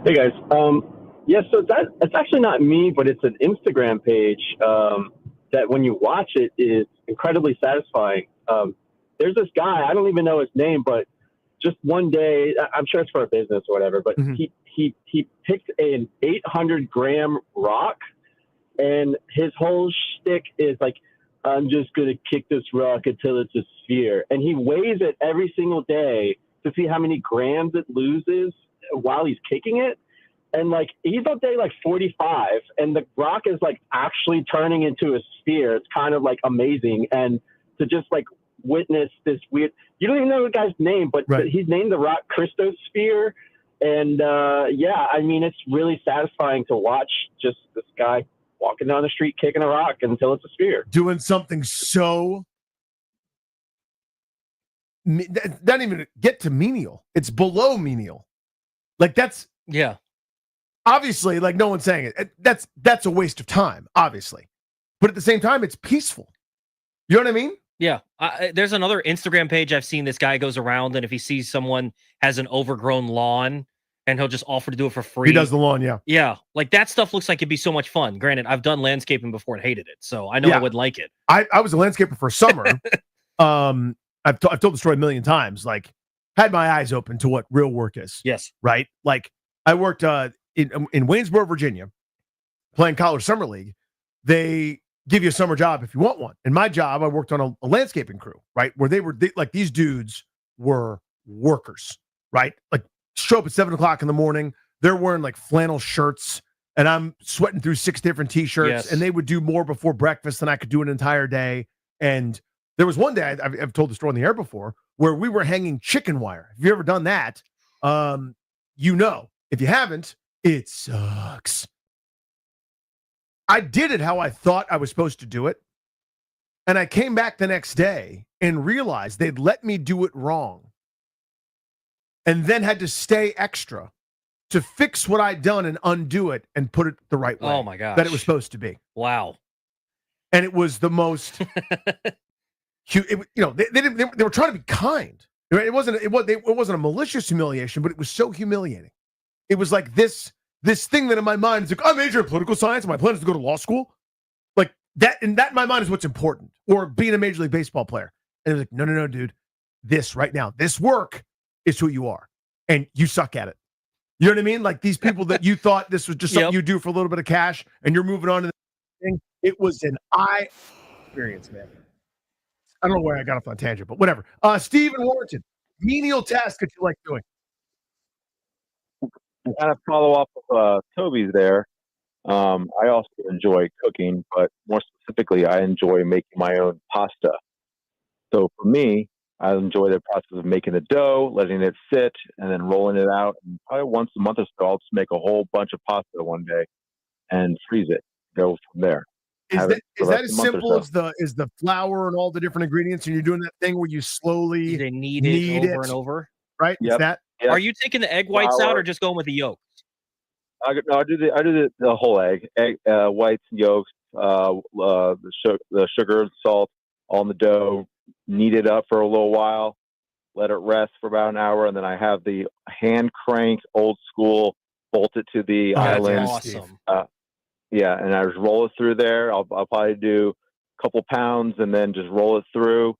Hey guys. So it's actually not me, but it's an Instagram page that when you watch it is incredibly satisfying. There's this guy, I don't even know his name, but just one day, I'm sure it's for a business or whatever, but he picked an 800-gram rock, and his whole shtick is like, I'm just going to kick this rock until it's a sphere. And he weighs it every single day to see how many grams it loses while he's kicking it. And like, he's up day like 45, and the rock is like actually turning into a sphere. It's kind of like amazing. And to just like witness this weird, you don't even know the guy's name, but he's named the rock Christosphere. And it's really satisfying to watch just this guy walking down the street, kicking a rock until it's a sphere. Doing something so, not even get to menial. It's below menial. Like that's, obviously, like no one's saying it. That's a waste of time, obviously. But at the same time, it's peaceful. You know what I mean? Yeah. There's another Instagram page I've seen. This guy goes around, and if he sees someone has an overgrown lawn, and he'll just offer to do it for free. He does the lawn, yeah. Yeah. Like that stuff looks like it'd be so much fun. Granted, I've done landscaping before and hated it, so I know I would like it. I was a landscaper for summer. I've told the story a million times. Like, had my eyes open to what real work is. Yes. Right? Like, I worked in Waynesboro, Virginia, playing college summer league. They give you a summer job if you want one. In my job, I worked on a landscaping crew, right? Where like these dudes were workers, right? Like show up at 7:00 in the morning. They're wearing like flannel shirts and I'm sweating through 6 different t-shirts and they would do more before breakfast than I could do an entire day. And there was one day, I've told the story on the air before, where we were hanging chicken wire. Have you ever done that? You know, if you haven't, it sucks. I did it how I thought I was supposed to do it. And I came back the next day and realized they'd let me do it wrong. And then had to stay extra to fix what I'd done and undo it and put it the right way. Oh my gosh. That it was supposed to be. Wow. And it was the most, they were trying to be kind. It wasn't a malicious humiliation, but it was so humiliating. It was like this thing that in my mind is like, I major in political science and my plan is to go to law school. Like that, and that in my mind is what's important, or being a Major League Baseball player. And it was like, no, dude, this right now, this work is who you are. And you suck at it. You know what I mean? Like these people that you thought this was just something you do for a little bit of cash and you're moving on to the thing. It was an eye experience, man. I don't know where I got off on a tangent, but whatever. Steve in Warrenton, menial task that you like doing. Kind of follow up with Toby's there. I also enjoy cooking, but more specifically, I enjoy making my own pasta. So for me, I enjoy the process of making the dough, letting it sit, and then rolling it out. And probably once a month or so, I'll just make a whole bunch of pasta one day and freeze it. Go from there. Is that as simple as the flour and all the different ingredients, and you're doing that thing where you slowly knead it over and over? Right? Yep. Is that? Yep. Are you taking the egg whites out or just going with the yolk? I do the whole egg, whites, yolks, the sugar, salt, all in the dough. Knead it up for a little while, let it rest for about an hour, and then I have the hand cranked old school, bolt it to the island. Awesome. And I just roll it through there. I'll probably do a couple pounds and then just roll it through,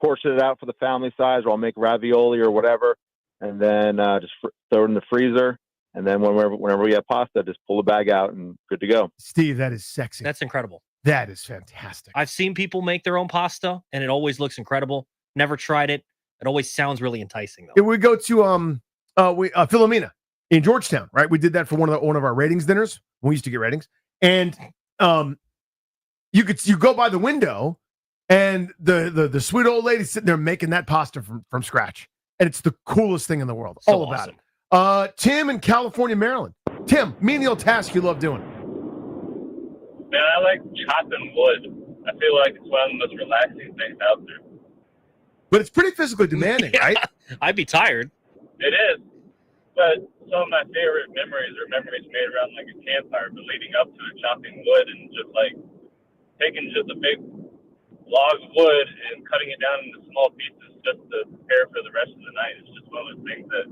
portion it out for the family size, or I'll make ravioli or whatever, and then just throw it in the freezer. And then whenever we have pasta, just pull the bag out and good to go. Steve, that is sexy. That's incredible. That is fantastic. I've seen people make their own pasta, and it always looks incredible. Never tried it. It always sounds really enticing, though. If we go to Philomena in Georgetown, right? We did that for one of our ratings dinners. We used to get ratings, and you go by the window, and the sweet old lady sitting there making that pasta from scratch, and it's the coolest thing in the world. So all about it. Tim in California, Maryland. Tim, menial task you love doing. Man, I like chopping wood. I feel like it's one of the most relaxing things out there. But it's pretty physically demanding, right? I'd be tired. It is. But some of my favorite memories are memories made around like a campfire, but leading up to it, chopping wood and just like taking just a big log of wood and cutting it down into small pieces just to prepare for the rest of the night. It's just one of those things that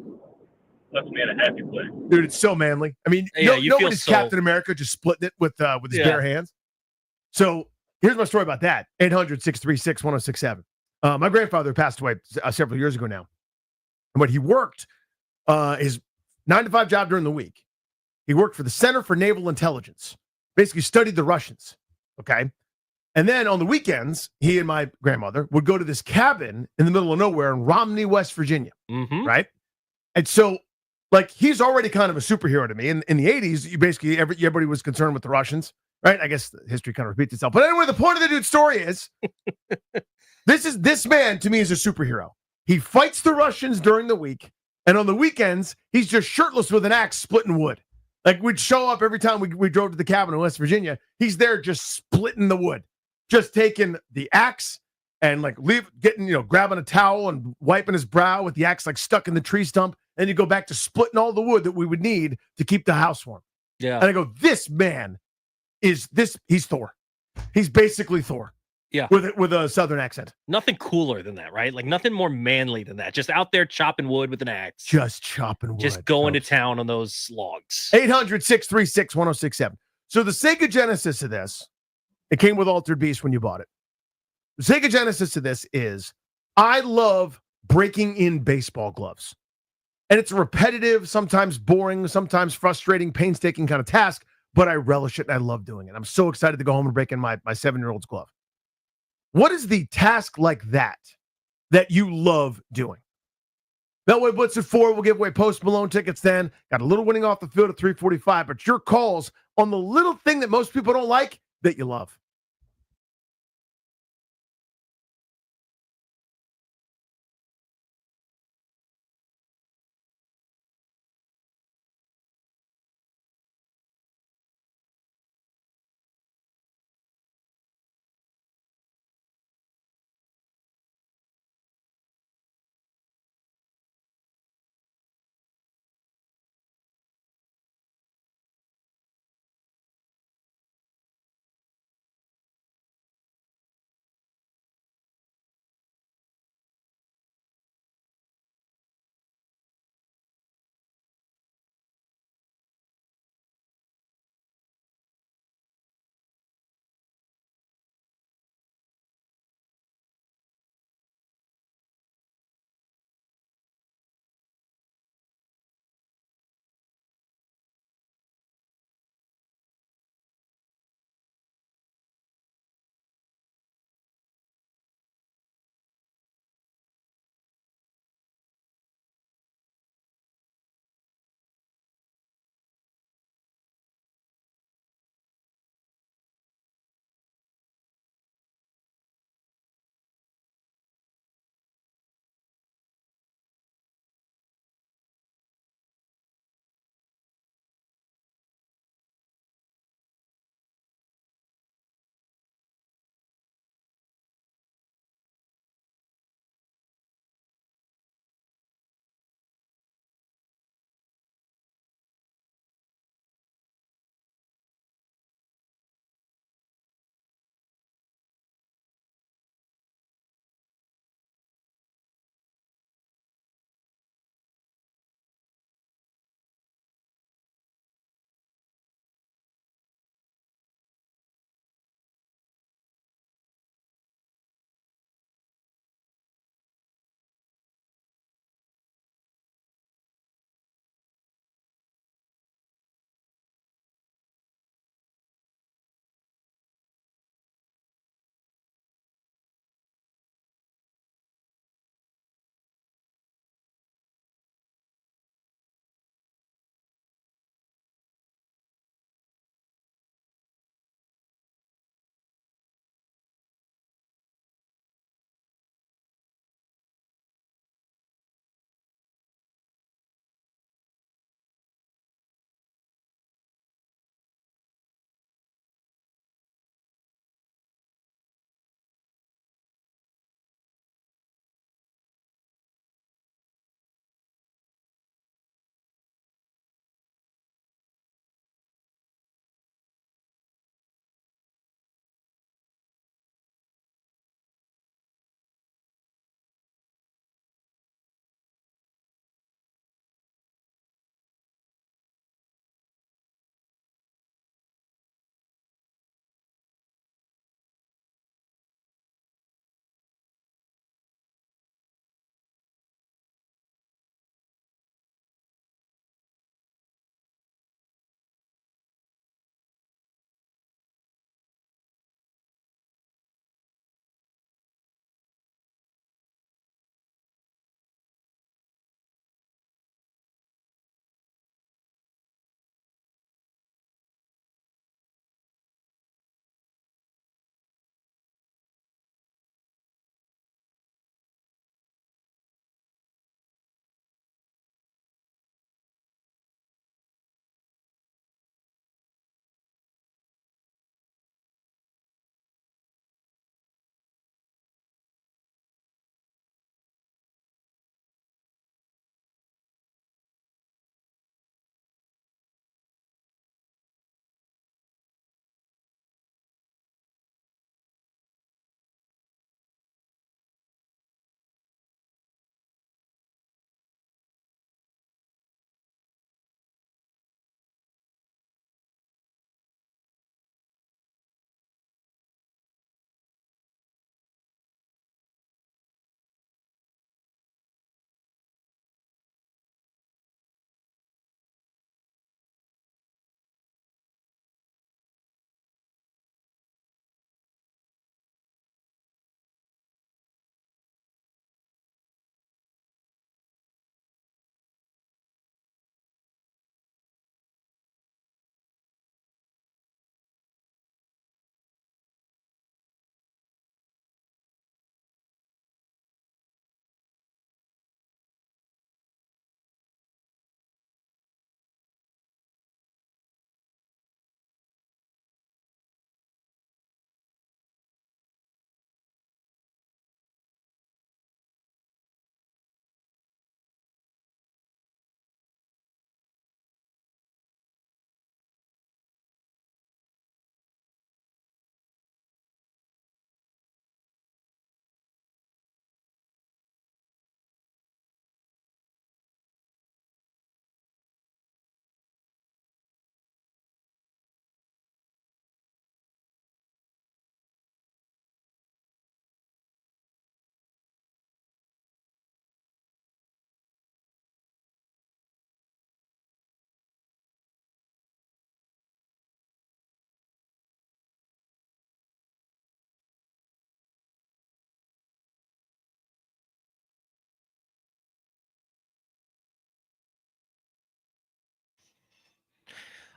puts me in a happy place. Dude, it's so manly. I mean, nobody's Captain America just splitting it with his bare hands. So here's my story about that. 800-636-1067. My grandfather passed away several years ago now. But he worked his 9-to-5 job during the week. He worked for the Center for Naval Intelligence. Basically studied the Russians. Okay. And then on the weekends, he and my grandmother would go to this cabin in the middle of nowhere in Romney, West Virginia. Mm-hmm. Right. And so, like, he's already kind of a superhero to me. In the 80s, you basically everybody was concerned with the Russians, right? I guess history kind of repeats itself. But anyway, the point of the dude's story is this man to me is a superhero. He fights the Russians during the week, and on the weekends, he's just shirtless with an axe splitting wood. Like, we'd show up every time we drove to the cabin in West Virginia. He's there just splitting the wood, just taking the axe and like grabbing a towel and wiping his brow with the axe like stuck in the tree stump. And you go back to splitting all the wood that we would need to keep the house warm. Yeah. And I go, this man he's Thor. He's basically Thor. Yeah. With a Southern accent. Nothing cooler than that, right? Like nothing more manly than that. Just out there chopping wood with an axe. Just chopping wood. Just going to town on those logs. 800-636-1067. So the Sega Genesis of this, it came with Altered Beast when you bought it. The Sega Genesis of this is, I love breaking in baseball gloves. And it's a repetitive, sometimes boring, sometimes frustrating, painstaking kind of task. but I relish it and I love doing it. I'm so excited to go home and break in my 7-year-old's glove. What is the task like that you love doing? Beltway Blitz at 4. We'll give away Post Malone tickets then. Got a little winning off the field at 3:45, but your calls on the little thing that most people don't like that you love.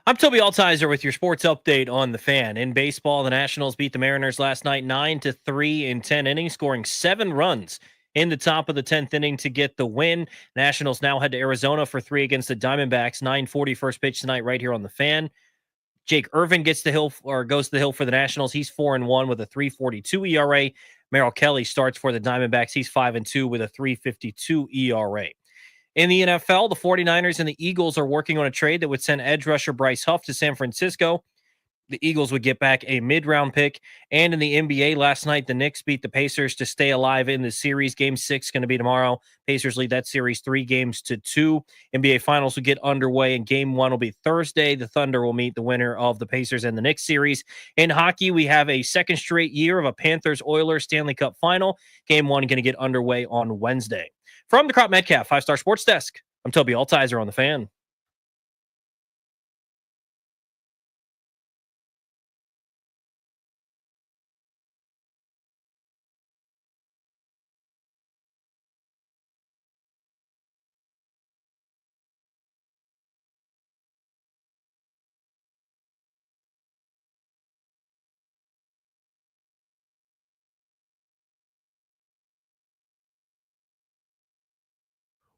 I'm Toby Altizer with your sports update on the Fan. In baseball, the Nationals beat the Mariners last night 9-3 in 10 innings, scoring 7 runs in the top of the 10th inning to get the win. Nationals now head to Arizona for 3 against the Diamondbacks. 9:40 first pitch tonight right here on the Fan. Jake Irvin goes to the hill for the Nationals. He's 4-1 with a 3.42 ERA. Merrill Kelly starts for the Diamondbacks. He's 5-2 with a 3.52 ERA. In the NFL, the 49ers and the Eagles are working on a trade that would send edge rusher Bryce Huff to San Francisco. The Eagles would get back a mid-round pick. And in the NBA last night, the Knicks beat the Pacers to stay alive in the series. Game 6 going to be tomorrow. Pacers lead that series 3-2. NBA Finals will get underway, and Game 1 will be Thursday. The Thunder will meet the winner of the Pacers and the Knicks series. In hockey, we have a second straight year of a Panthers-Oilers Stanley Cup final. Game 1 going to get underway on Wednesday. From the Crop Metcalf 5-Star Sports Desk, I'm Toby Altizer on the Fan.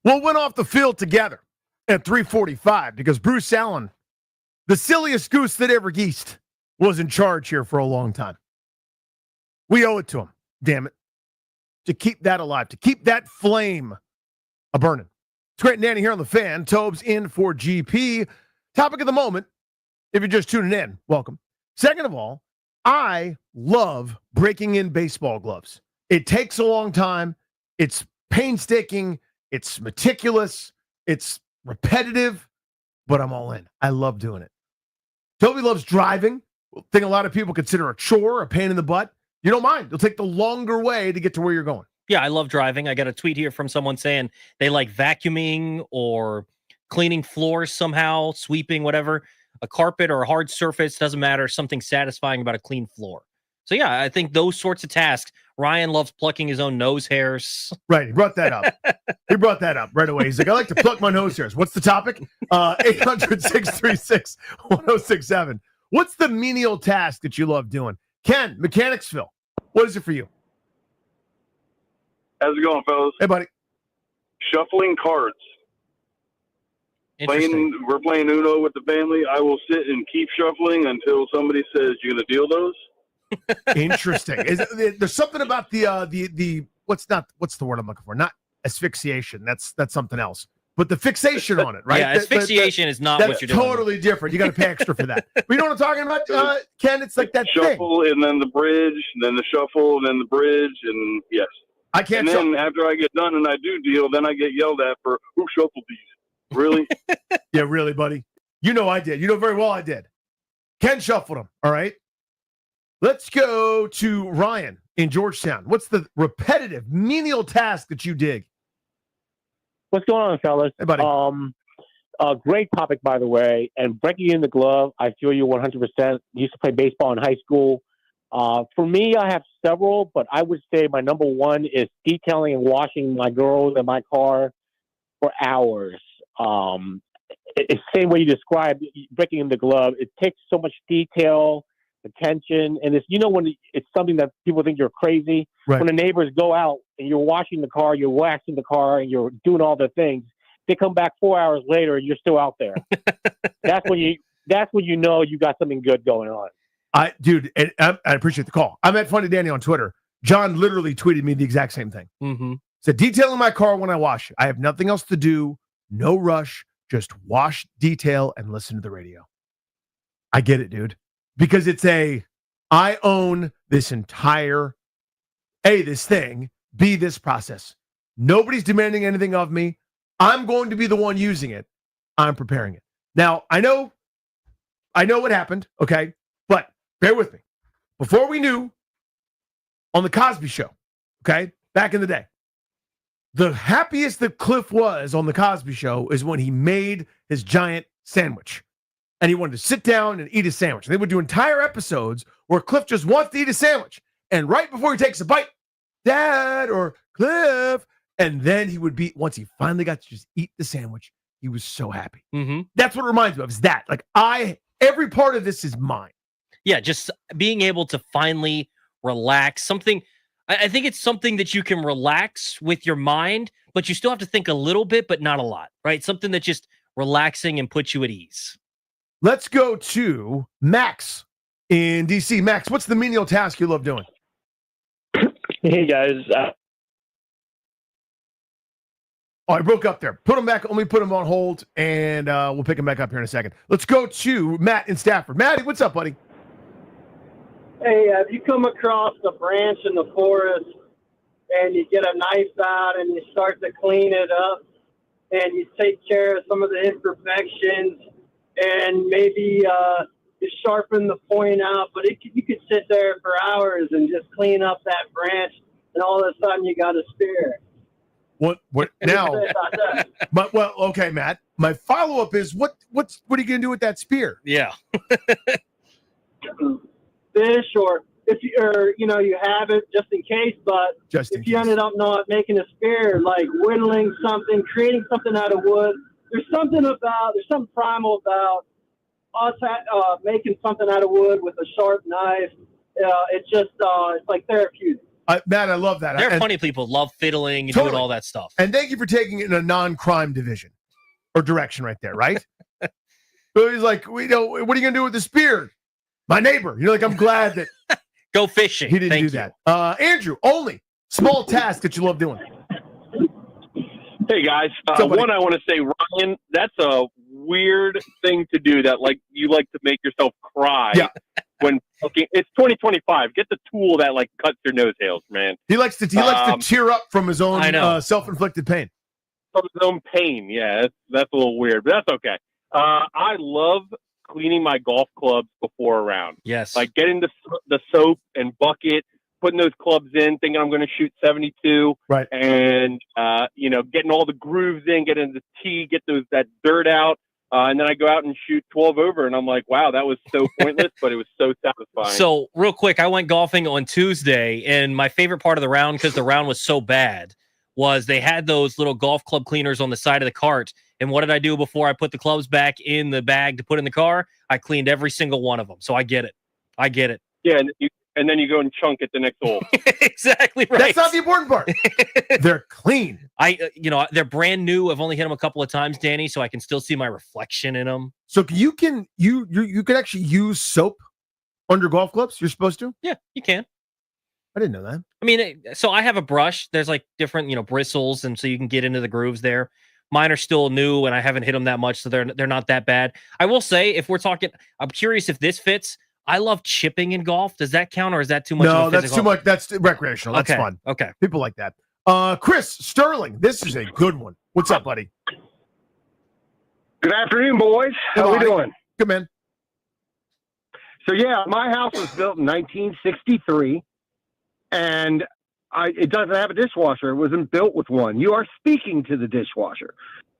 We'll went off the field together at 3:45 because Bruce Allen, the silliest goose that ever geesed, was in charge here for a long time. We owe it to him, damn it, to keep that alive, to keep that flame a-burning. It's Great and Danny here on the Fan. Tobes in for GP. Topic of the moment, if you're just tuning in, welcome. Second of all, I love breaking in baseball gloves. It takes a long time. It's painstaking. It's meticulous. It's repetitive, but I'm all in. I love doing it. Toby loves driving. I think a lot of people consider a chore, a pain in the butt. You don't mind. You'll take the longer way to get to where you're going. Yeah, I love driving. I got a tweet here from someone saying they like vacuuming or cleaning floors somehow, sweeping, whatever. A carpet or a hard surface, doesn't matter. Something satisfying about a clean floor. So, yeah, I think those sorts of tasks. Ryan loves plucking his own nose hairs. Right. He brought that up. He brought that up right away. He's like, I like to pluck my nose hairs. What's the topic? 800-636-1067. What's the menial task that you love doing? Ken, Mechanicsville. What is it for you? How's it going, fellas? Hey, buddy. Shuffling cards. We're playing Uno with the family. I will sit and keep shuffling until somebody says, "You're going to deal those?" Interesting. There's something about the what's the word I'm looking for? Not asphyxiation. That's something else. But the fixation on it, right? Yeah, asphyxiation is not what you're doing. That's totally different. You got to pay extra for that. But you know what I'm talking about, Ken? It's like that shuffle thing. And then the bridge, and then the shuffle, and then the bridge, and yes. I can't. And then after I get done and I do deal, then I get yelled at for who shuffled these. Really? Yeah, really, buddy. You know I did. You know very well I did. Ken shuffled them. All right. Let's go to Ryan in Georgetown. What's the repetitive, menial task that you dig? What's going on, fellas? Hey, buddy. Great topic, by the way. And breaking in the glove, I feel you 100%. Used to play baseball in high school. For me, I have several, but I would say my number one is detailing and washing my girls and my car for hours. It's the same way you described breaking in the glove. It takes so much detail, attention, and it's when it's something that people think you're crazy. Right. When the neighbors go out and you're washing the car, you're waxing the car, and you're doing all the things, they come back 4 hours later and you're still out there. That's when you know you got something good going on. I appreciate the call. I'm at Funny Danny on Twitter. John literally tweeted me the exact same thing. Mm-hmm. Said, detailing my car when I wash it. I have nothing else to do. No rush. Just wash, detail, and listen to the radio. I get it, dude. Because I own this entire, A, this thing, B, this process. Nobody's demanding anything of me. I'm going to be the one using it. I'm preparing it. Now, I know what happened, okay? But bear with me. Before we knew, on the Cosby Show, okay, back in the day, the happiest that Cliff was on the Cosby Show is when he made his giant sandwich. And he wanted to sit down and eat a sandwich. They would do entire episodes where Cliff just wants to eat a sandwich. And right before he takes a bite, Dad or Cliff. And then he would be, once he finally got to just eat the sandwich, he was so happy. Mm-hmm. That's what it reminds me of, is that. Like, every part of this is mine. Yeah, just being able to finally relax. Something, I think it's something that you can relax with your mind, but you still have to think a little bit, but not a lot, right? Something that's just relaxing and puts you at ease. Let's go to Max in DC. Max, what's the menial task you love doing? Hey, guys. I broke up there. Put him back. Let me put him on hold, and we'll pick him back up here in a second. Let's go to Matt in Stafford. Matty, what's up, buddy? Hey, have you come across a branch in the forest and you get a knife out and you start to clean it up and you take care of some of the imperfections and maybe you sharpen the point out, but you could sit there for hours and just clean up that branch, and all of a sudden you got a spear. What now? Well, okay, Matt. My follow-up is what are you gonna do with that spear? Yeah. Fish, or if you have it just in case, but if you ended up not making a spear, like whittling something, creating something out of wood, there's something primal about us making something out of wood with a sharp knife. It's like therapeutic. Matt, I love that. There are plenty of people who love fiddling and doing all that stuff. And thank you for taking it in a non-crime division or direction right there, right? So he's like, what are you going to do with the spear? My neighbor. You're like, I'm glad that. Go fishing. He didn't do that. Andrew, only small task that you love doing. Hey, guys. One, I want to say, Ryan, that's a weird thing to do, that you like to make yourself cry. Yeah. When it's 2025, get the tool that cuts your nose hairs, man. He likes to tear up from his own self-inflicted pain. From his own pain, yeah. That's a little weird, but that's okay. I love cleaning my golf clubs before a round. Yes. Like getting the soap and bucket, putting those clubs in, thinking I'm going to shoot 72, right? And getting all the grooves in, getting the tee, get that dirt out. And then I go out and shoot 12 over, and I'm like, wow, that was so pointless, but it was so satisfying. So real quick, I went golfing on Tuesday, and my favorite part of the round, because the round was so bad, was they had those little golf club cleaners on the side of the cart. And what did I do before I put the clubs back in the bag to put in the car? I cleaned every single one of them. So I get it. Yeah, and then you go and chunk at the next hole. Exactly right. That's not the important part. They're clean. They're brand new. I've only hit them a couple of times, Danny, so I can still see my reflection in them. So you can actually use soap under golf clubs? You're supposed to? Yeah, you can. I didn't know that. I mean, so I have a brush. There's different, bristles, and so you can get into the grooves there. Mine are still new, and I haven't hit them that much, so they're not that bad. I will say, if we're talking, I'm curious if this fits. I love chipping in golf. Does that count, or is that too much? No, that's too much. That's recreational. That's fun. Okay. People like that. Chris Sterling, this is a good one. What's up, buddy? Good afternoon, boys. How we doing? Good, man. So, yeah, my house was built in 1963, and it doesn't have a dishwasher. It wasn't built with one. You are speaking to the dishwasher.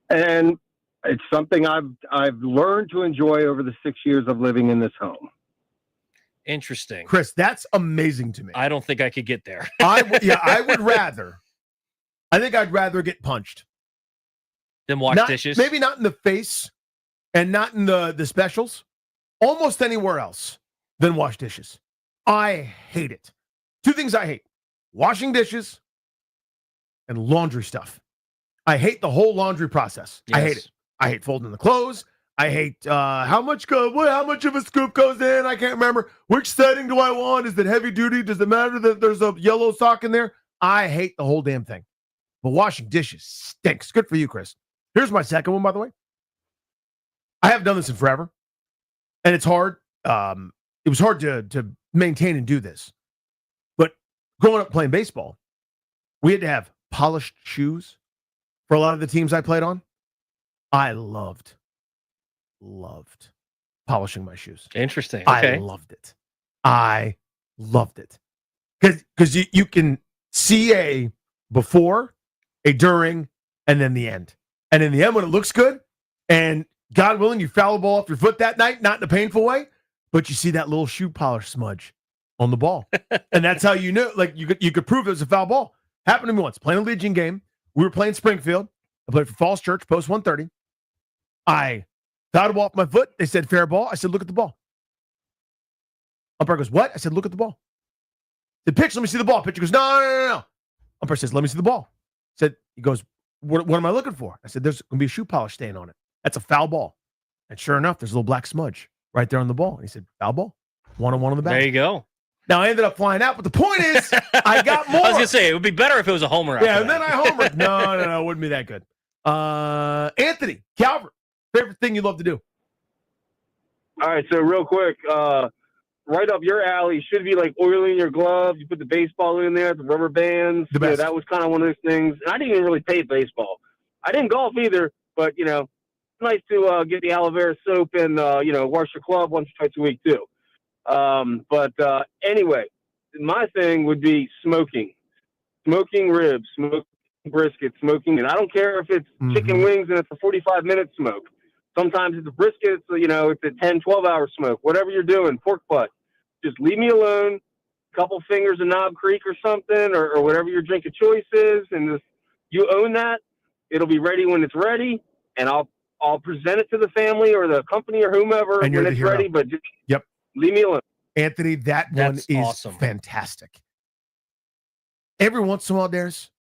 And it's something I've learned to enjoy over the 6 years of living in this home. Interesting. Chris, that's amazing to me. I don't think I could get there. I would rather. I think I'd rather get punched than wash dishes. Maybe not in the face and not in the specials. Almost anywhere else than wash dishes. I hate it. Two things I hate: washing dishes and laundry stuff. I hate the whole laundry process. Yes. I hate it. I hate folding the clothes. I hate how much of a scoop goes in. I can't remember. Which setting do I want? Is it heavy duty? Does it matter that there's a yellow sock in there? I hate the whole damn thing. But washing dishes stinks. Good for you, Chris. Here's my second one, by the way. I haven't done this in forever, and it's hard. It was hard to maintain and do this. But growing up playing baseball, we had to have polished shoes for a lot of the teams I played on. I loved polishing my shoes. Interesting. Okay. I loved it. Because you can see a before, a during, and then the end. And in the end, when it looks good, and God willing, you foul the ball off your foot that night, not in a painful way, but you see that little shoe polish smudge on the ball. And that's how you know, you could prove it was a foul ball. Happened to me once, playing a Legion game. We were playing Springfield. I played for Falls Church, post 130. I fouled the ball off my foot. They said fair ball. I said, look at the ball. Umpire goes, what? I said, look at the ball. The pitch, let me see the ball. Pitcher goes, no. Umpire says, let me see the ball. He goes, what am I looking for? I said, there's going to be a shoe polish stain on it. That's a foul ball. And sure enough, there's a little black smudge right there on the ball. And he said, foul ball. 1-1 on the back. There you go. Now, I ended up flying out, but the point is, I got more. I was going to say, it would be better if it was a homer. Yeah, and then I homered. No, it wouldn't be that good. Anthony, Calvert, favorite thing you love to do? All right, so real quick, right up your alley should be like oiling your gloves. You put the baseball in there, the rubber bands. The best. That was kind of one of those things. And I didn't even really play baseball. I didn't golf either, but, it's nice to get the aloe vera soap and, wash your club once or twice a week too. Anyway, my thing would be smoking ribs, smoking brisket, smoking, and I don't care if it's chicken wings and it's a 45-minute smoke. Sometimes it's a brisket, so, it's a 10, 12-hour smoke. Whatever you're doing, pork butt, just leave me alone. Couple fingers of Knob Creek or something, or whatever your drink of choice is, and just you own that. It'll be ready when it's ready, and I'll present it to the family or the company or whomever when it's ready. But just leave me alone. Anthony, that's one is awesome. Fantastic. Every once in a while, Darius,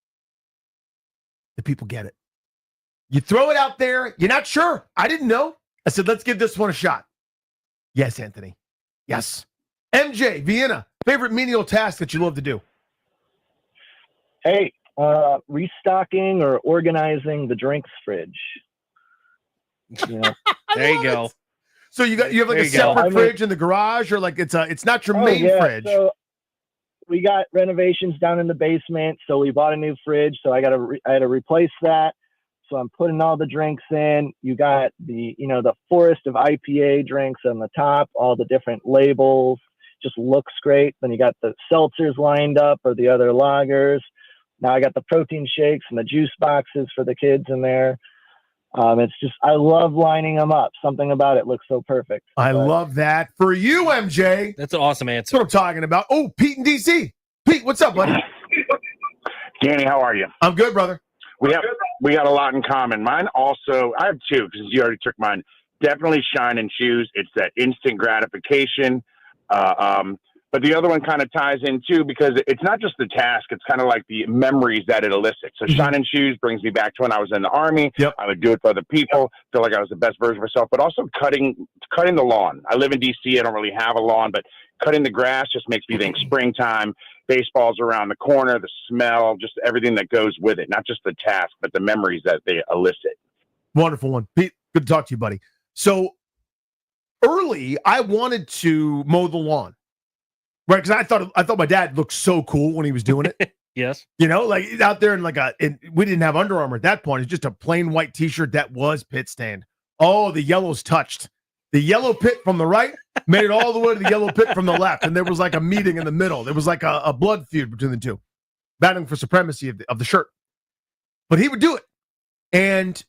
the people get it. You throw it out there. You're not sure. I didn't know. I said, let's give this one a shot. Yes, Anthony. Yes. MJ, Vienna, favorite menial task that you love to do? Hey, restocking or organizing the drinks fridge. There you go. So you have like a separate fridge in the garage, or like it's not your main fridge. So we got renovations down in the basement, so we bought a new fridge. So I had to replace that. So I'm putting all the drinks in. You got the forest of IPA drinks on the top, all the different labels. Just looks great. Then you got the seltzers lined up or the other lagers. Now I got the protein shakes and the juice boxes for the kids in there. It's just, I love lining them up. Something about it looks so perfect. I love that. For you, MJ. That's an awesome answer. That's what I'm talking about. Oh, Pete in DC. Pete, what's up, buddy? Danny, how are you? I'm good, brother. We got a lot in common. Mine also, I have two because you already took mine. Definitely Shine and Shoes. It's that instant gratification. But the other one kind of ties in too because it's not just the task; it's kind of like the memories that it elicits. So Shine and Shoes brings me back to when I was in the Army. Yep. I would do it for other people, feel like I was the best version of myself. But also cutting the lawn. I live in DC. I don't really have a lawn, but cutting the grass just makes me think springtime. Baseball's around the corner, the smell, just everything that goes with it. Not just the task, but the memories that they elicit. Wonderful one, Pete. Good to talk to you, buddy. So early, I wanted to mow the lawn. Right, because I thought my dad looked so cool when he was doing it. Yes. Like he's out there in we didn't have Under Armour at that point. It's just a plain white T-shirt that was pit stained. Oh, the yellow's touched. The yellow pit from the right made it all the way to the yellow pit from the left, and there was like a meeting in the middle. There was like a blood feud between the two, battling for supremacy of the shirt. But he would do it, and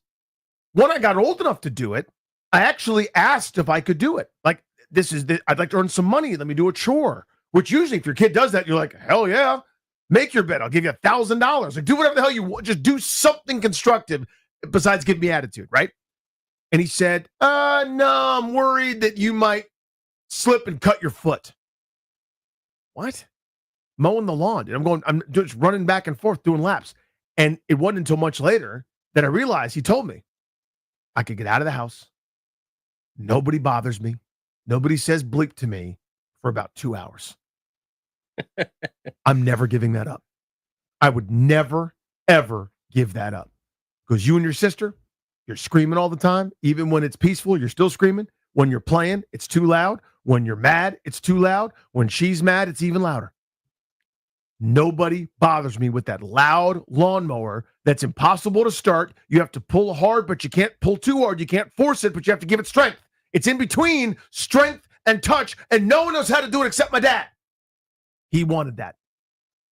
when I got old enough to do it, I actually asked if I could do it. Like I'd like to earn some money. Let me do a chore. Which usually, if your kid does that, you're like, hell yeah, make your bed. I'll give you $1,000. Like, do whatever the hell you want. Just do something constructive besides give me attitude, right? And he said, no, I'm worried that you might slip and cut your foot. What? Mowing the lawn. Dude. I'm just running back and forth doing laps. And it wasn't until much later that I realized he told me I could get out of the house. Nobody bothers me. Nobody says bleep to me for about 2 hours. I'm never giving that up. I would never, ever give that up. Because you and your sister, you're screaming all the time. Even when it's peaceful, you're still screaming. When you're playing, it's too loud. When you're mad, it's too loud. When she's mad, it's even louder. Nobody bothers me with that loud lawnmower that's impossible to start. You have to pull hard, but you can't pull too hard. You can't force it, but you have to give it strength. It's in between strength and touch, and no one knows how to do it except my dad. He wanted that.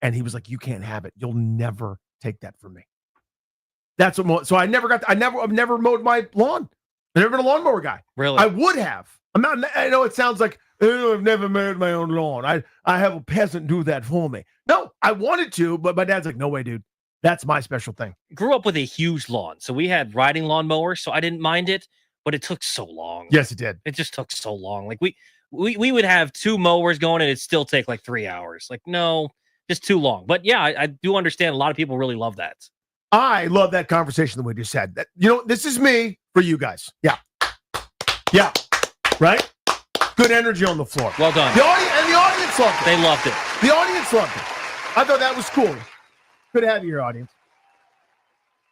And he was like, you can't have it. You'll never take that from me. That's what, so I've never mowed my lawn. I've never been a lawnmower guy. Really? I would have. I know it sounds like, oh, I've never mowed my own lawn. I have a peasant do that for me. No, I wanted to, but my dad's like, no way, dude. That's my special thing. Grew up with a huge lawn. So we had riding lawnmowers, so I didn't mind it. but it took so long. Yes, it did. It just took so long. Like we would have 2 mowers going and it'd still take like 3 hours. Like, no, just too long. But yeah, I do understand a lot of people really love that. I love that conversation that we just had. This is me for you guys. Yeah. Yeah. Right? Good energy on the floor. Well done. The audience loved it. They loved it. The audience loved it. I thought that was cool. Good to have you here, audience.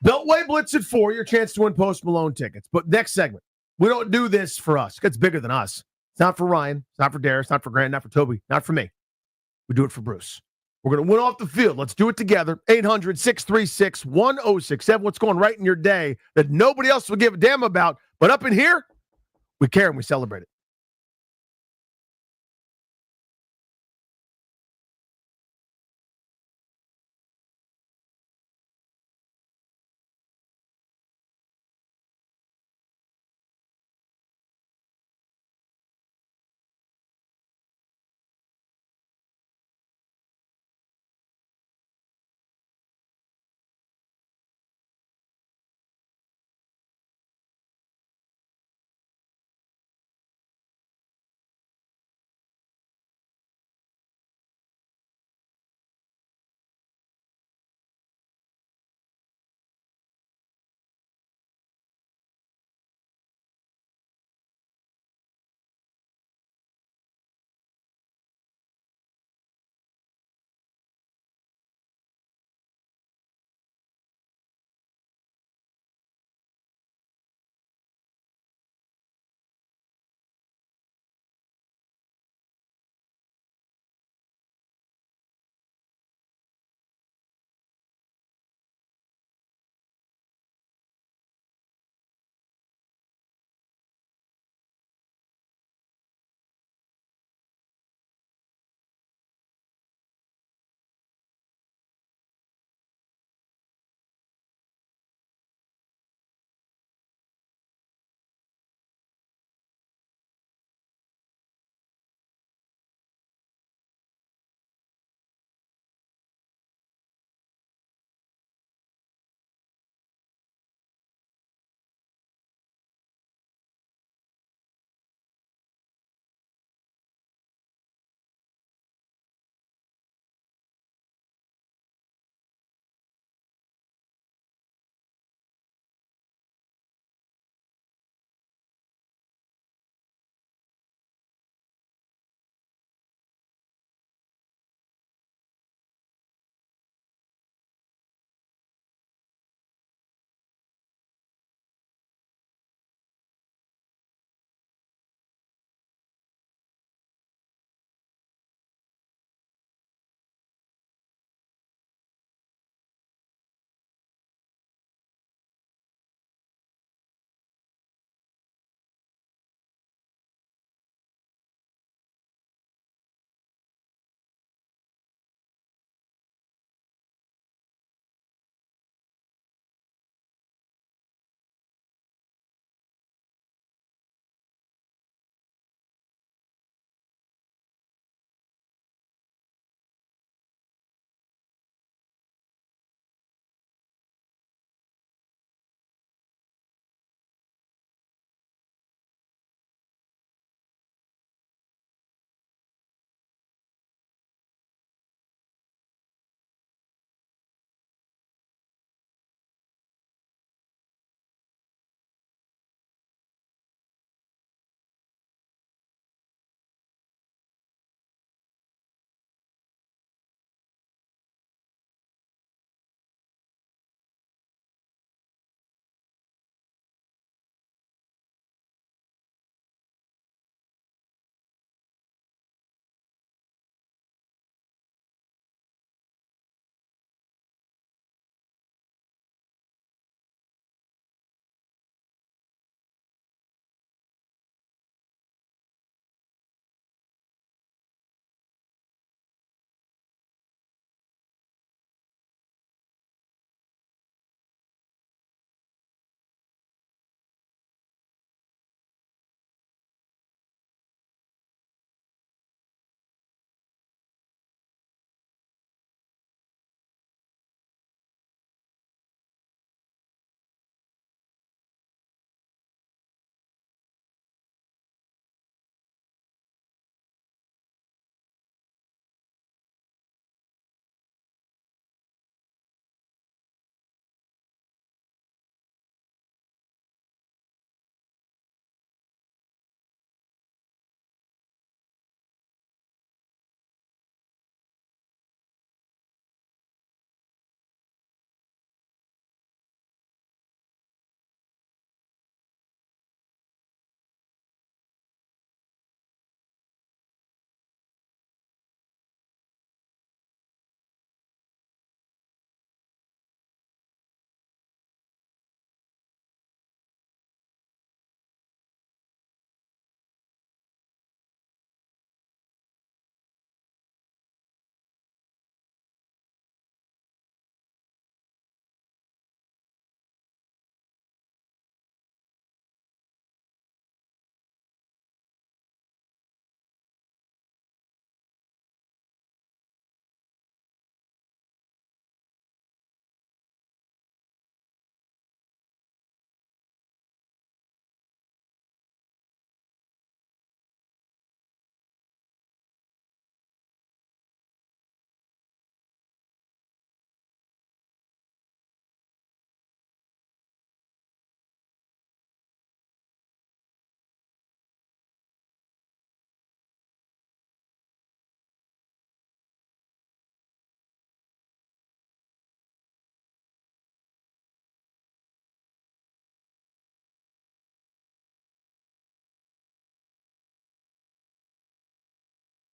Beltway Blitz at 4, your chance to win Post Malone tickets. But next segment, we don't do this for us. It's bigger than us. It's not for Ryan. It's not for Darius. It's not for Grant. Not for Toby. Not for me. We do it for Bruce. We're going to win off the field. Let's do it together. 800-636-1067. What's going right in your day that nobody else will give a damn about. But up in here, we care and we celebrate it.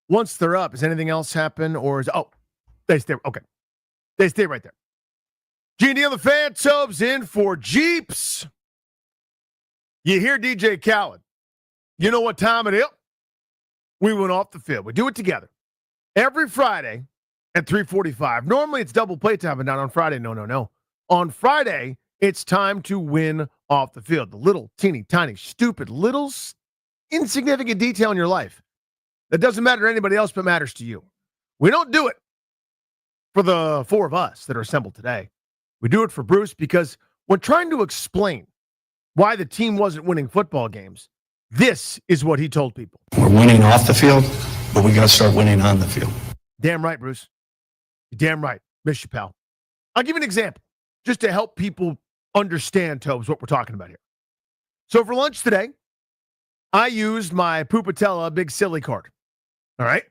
once they're up, does anything else happen? Or is, they stay, okay. They stay right there. G&D on the fan, Tobes in for Jeeps. You hear DJ Khaled. You know what time it is? We went off the field. We do it together. Every Friday at 3:45. Normally it's double playtime, but not on Friday. No. On Friday, it's time to win off the field. The little, teeny, tiny, stupid, little, insignificant detail in your life that doesn't matter to anybody else but matters to you. We don't do it for the four of us that are assembled today. We do it for Bruce because when trying to explain why the team wasn't winning football games, this is what he told people. We're winning off the field, but we got to start winning on the field. Damn right, Bruce. You're damn right. Miss you, pal. I'll give you an example just to help people understand, Tobes, what we're talking about here. So for lunch today, I used my Pupatella Big Silly card. All right?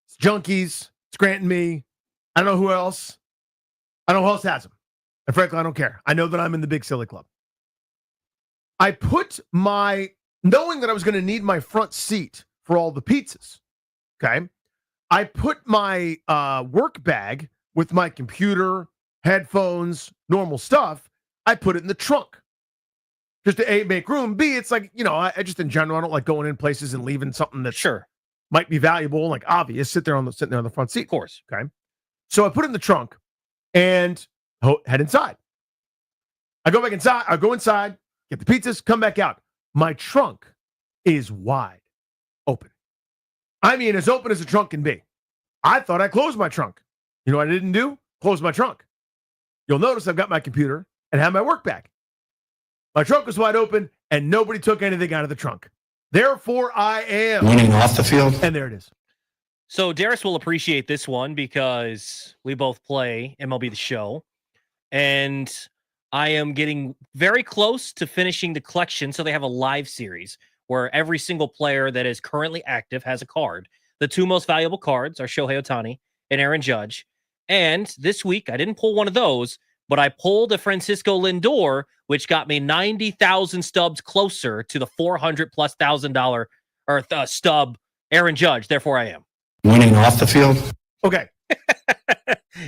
It's Junkies. It's Grant and me. I don't know who else. I don't know who else has them. And frankly, I don't care. I know that I'm in the Big Silly Club. I put knowing that I was going to need my front seat for all the pizzas, okay? I put my work bag with my computer, headphones, normal stuff, I put it in the trunk. Just to A, make room. B, it's like, I just in general, I don't like going in places and leaving something that might be valuable, like obvious, sitting there on the front seat. Of course. Okay. So I put it in the trunk and head inside. I go inside, get the pizzas, come back out. My trunk is wide open. I mean, as open as a trunk can be. I thought I closed my trunk. You know what I didn't do? Close my trunk. You'll notice I've got my computer and have my work bag. My trunk was wide open, and nobody took anything out of the trunk. Therefore, I am winning off the field. And there it is. So Darius will appreciate this one because we both play MLB The Show, and I am getting very close to finishing the collection. So they have a live series where every single player that is currently active has a card. The two most valuable cards are Shohei Ohtani and Aaron Judge. And this week, I didn't pull one of those, but I pulled a Francisco Lindor, which got me 90,000 stubs closer to the $400,000+ stub Aaron Judge. Therefore, I am winning off the field. Okay.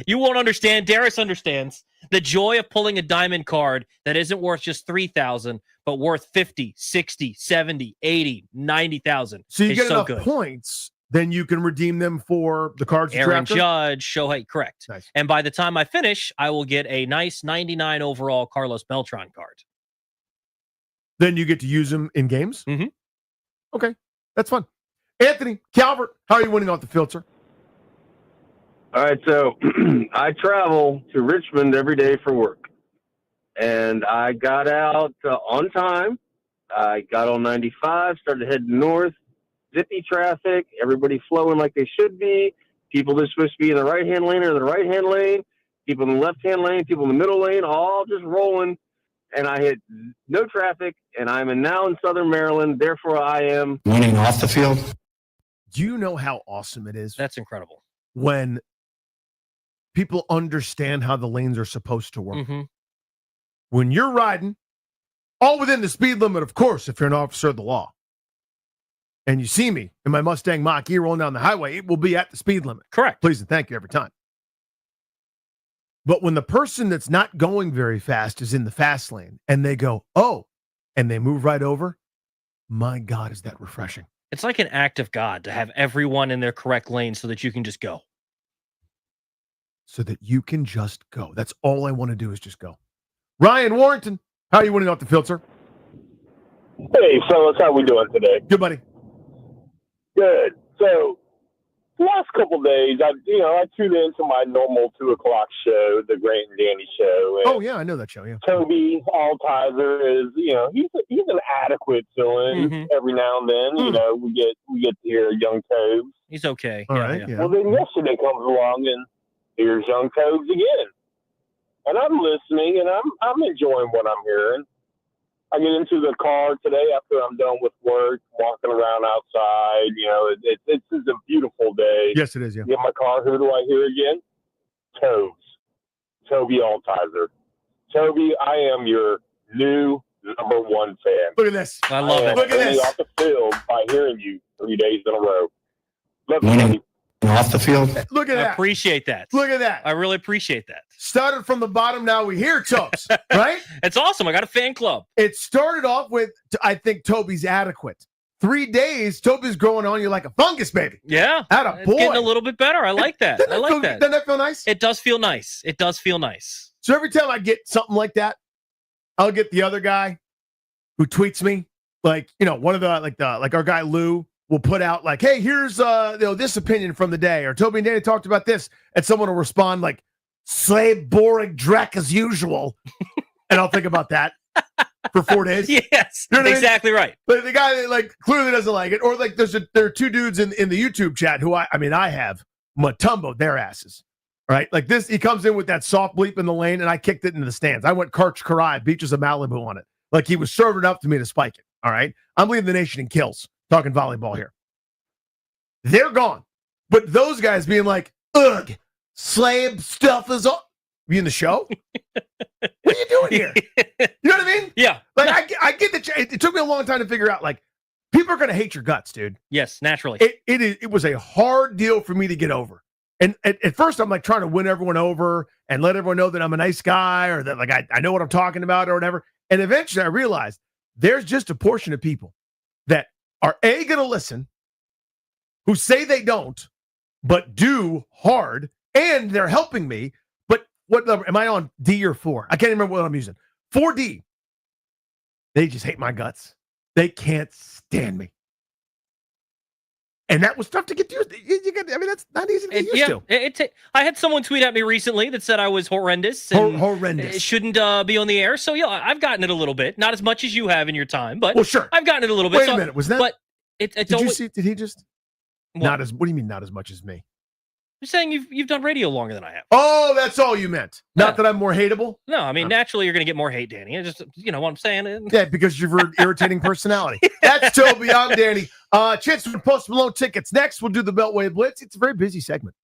You won't understand. Darius understands the joy of pulling a diamond card that isn't worth just 3,000, but worth 50, 60, 70, 80, 90,000. So you get enough points, then you can redeem them for the cards. Aaron Judge, Shohei, correct. Nice. And by the time I finish, I will get a nice 99 overall Carlos Beltran card. Then you get to use them in games? Mm-hmm. Okay, that's fun. Anthony, Calvert, how are you winning off the field, sir? All right, so I travel to Richmond every day for work, and I got out on time. I got on 95, started heading north, zippy traffic, everybody flowing like they should be, people that are supposed to be in the right-hand lane are in the right-hand lane, people in the left-hand lane, people in the middle lane, all just rolling, and I hit no traffic, and I'm now in Southern Maryland, therefore I am winning off the field. Do you know how awesome it is? That's incredible. When people understand how the lanes are supposed to work. Mm-hmm. When you're riding, all within the speed limit, of course, if you're an officer of the law, and you see me in my Mustang Mach-E rolling down the highway, it will be at the speed limit. Correct. Please and thank you every time. But when the person that's not going very fast is in the fast lane, and they go, oh, and they move right over, my God, is that refreshing. It's like an act of God to have everyone in their correct lane so that you can just go. So that you can just go. That's all I want to do is just go. Ryan Warrington, how are you winning off the field, sir? Hey, fellas, how we doing today? Good, buddy. Good. So, the last couple of days, I tuned into my normal 2:00 show, the Grant and Danny show. And oh yeah, I know that show. Yeah. Toby Altizer is, he's an adequate fill-in every now and then. We get to hear young Tobes. He's okay. All right. Yeah. Well, then yesterday comes along and here's young Tobes again, and I'm listening and I'm enjoying what I'm hearing. I get into the car today after I'm done with work, walking around outside. It's a beautiful day. Yes, it is. Yeah. Get my car. Who do I hear again? Tobes. Toby Altizer. Toby, I am your new number one fan. Look at this. I love it. Look at this. Off the field by hearing you 3 days in a row. Love you, winning buddy. off the field. Look at I that. appreciate that. Look at that. I really appreciate that. Started from the bottom, now we hear Tobes, right? It's awesome. I got a fan club. It started off with, I think, Toby's adequate. 3 days, Toby's growing on you like a fungus, baby. Yeah. Atta It's boy. getting a little bit better. I like that. I like that. Doesn't that feel nice? It does feel nice. It does feel nice. So every time I get something like that, I'll get the other guy who tweets me, like, one of like our guy Lou will put out like, hey, here's this opinion from the day, or Toby and Danny talked about this, and someone will respond like, slave boring dreck as usual. And I'll think about that for 4 days. Yes, you know what exactly I mean? right. But the guy that clearly doesn't like it, or like there are two dudes in the YouTube chat who I have Matumbo their asses. Right? Like this, he comes in with that soft bleep in the lane, and I kicked it into the stands. I went Karch Karai, Beaches of Malibu on it. Like he was serving up to me to spike it. All right. I'm leading the nation in kills. Talking volleyball here. They're gone. But those guys being like, ugh, slab stuff is on. You in the show? What are you doing here? You know what I mean? Yeah. Like I get that. It took me a long time to figure out, like, people are going to hate your guts, dude. Yes, naturally. It was a hard deal for me to get over. And at first, I'm like trying to win everyone over and let everyone know that I'm a nice guy, or that like I know what I'm talking about or whatever. And eventually I realized there's just a portion of people that are going to listen, who say they don't, but do hard, and they're helping me. But what number am I on, D or 4? I can't remember what I'm using. 4D. They just hate my guts. They can't stand me. And that was tough to get used to. That's not easy to get used to. I had someone tweet at me recently that said I was horrendous. And horrendous. It shouldn't be on the air. So, yeah, I've gotten it a little bit. Not as much as you have in your time, but well, sure. I've gotten it a little bit. Wait a minute. Was that? But did you see? Did he just? What do you mean not as much as me? I'm saying you've done radio longer than I have. Oh, that's all you meant. Not that I'm more hateable. No, I mean, naturally you're going to get more hate, Danny. I just, what I'm saying. Yeah, because you've irritating personality. That's Toby. I'm Danny. Chance for Post Malone tickets. Next, we'll do the Beltway Blitz. It's a very busy segment.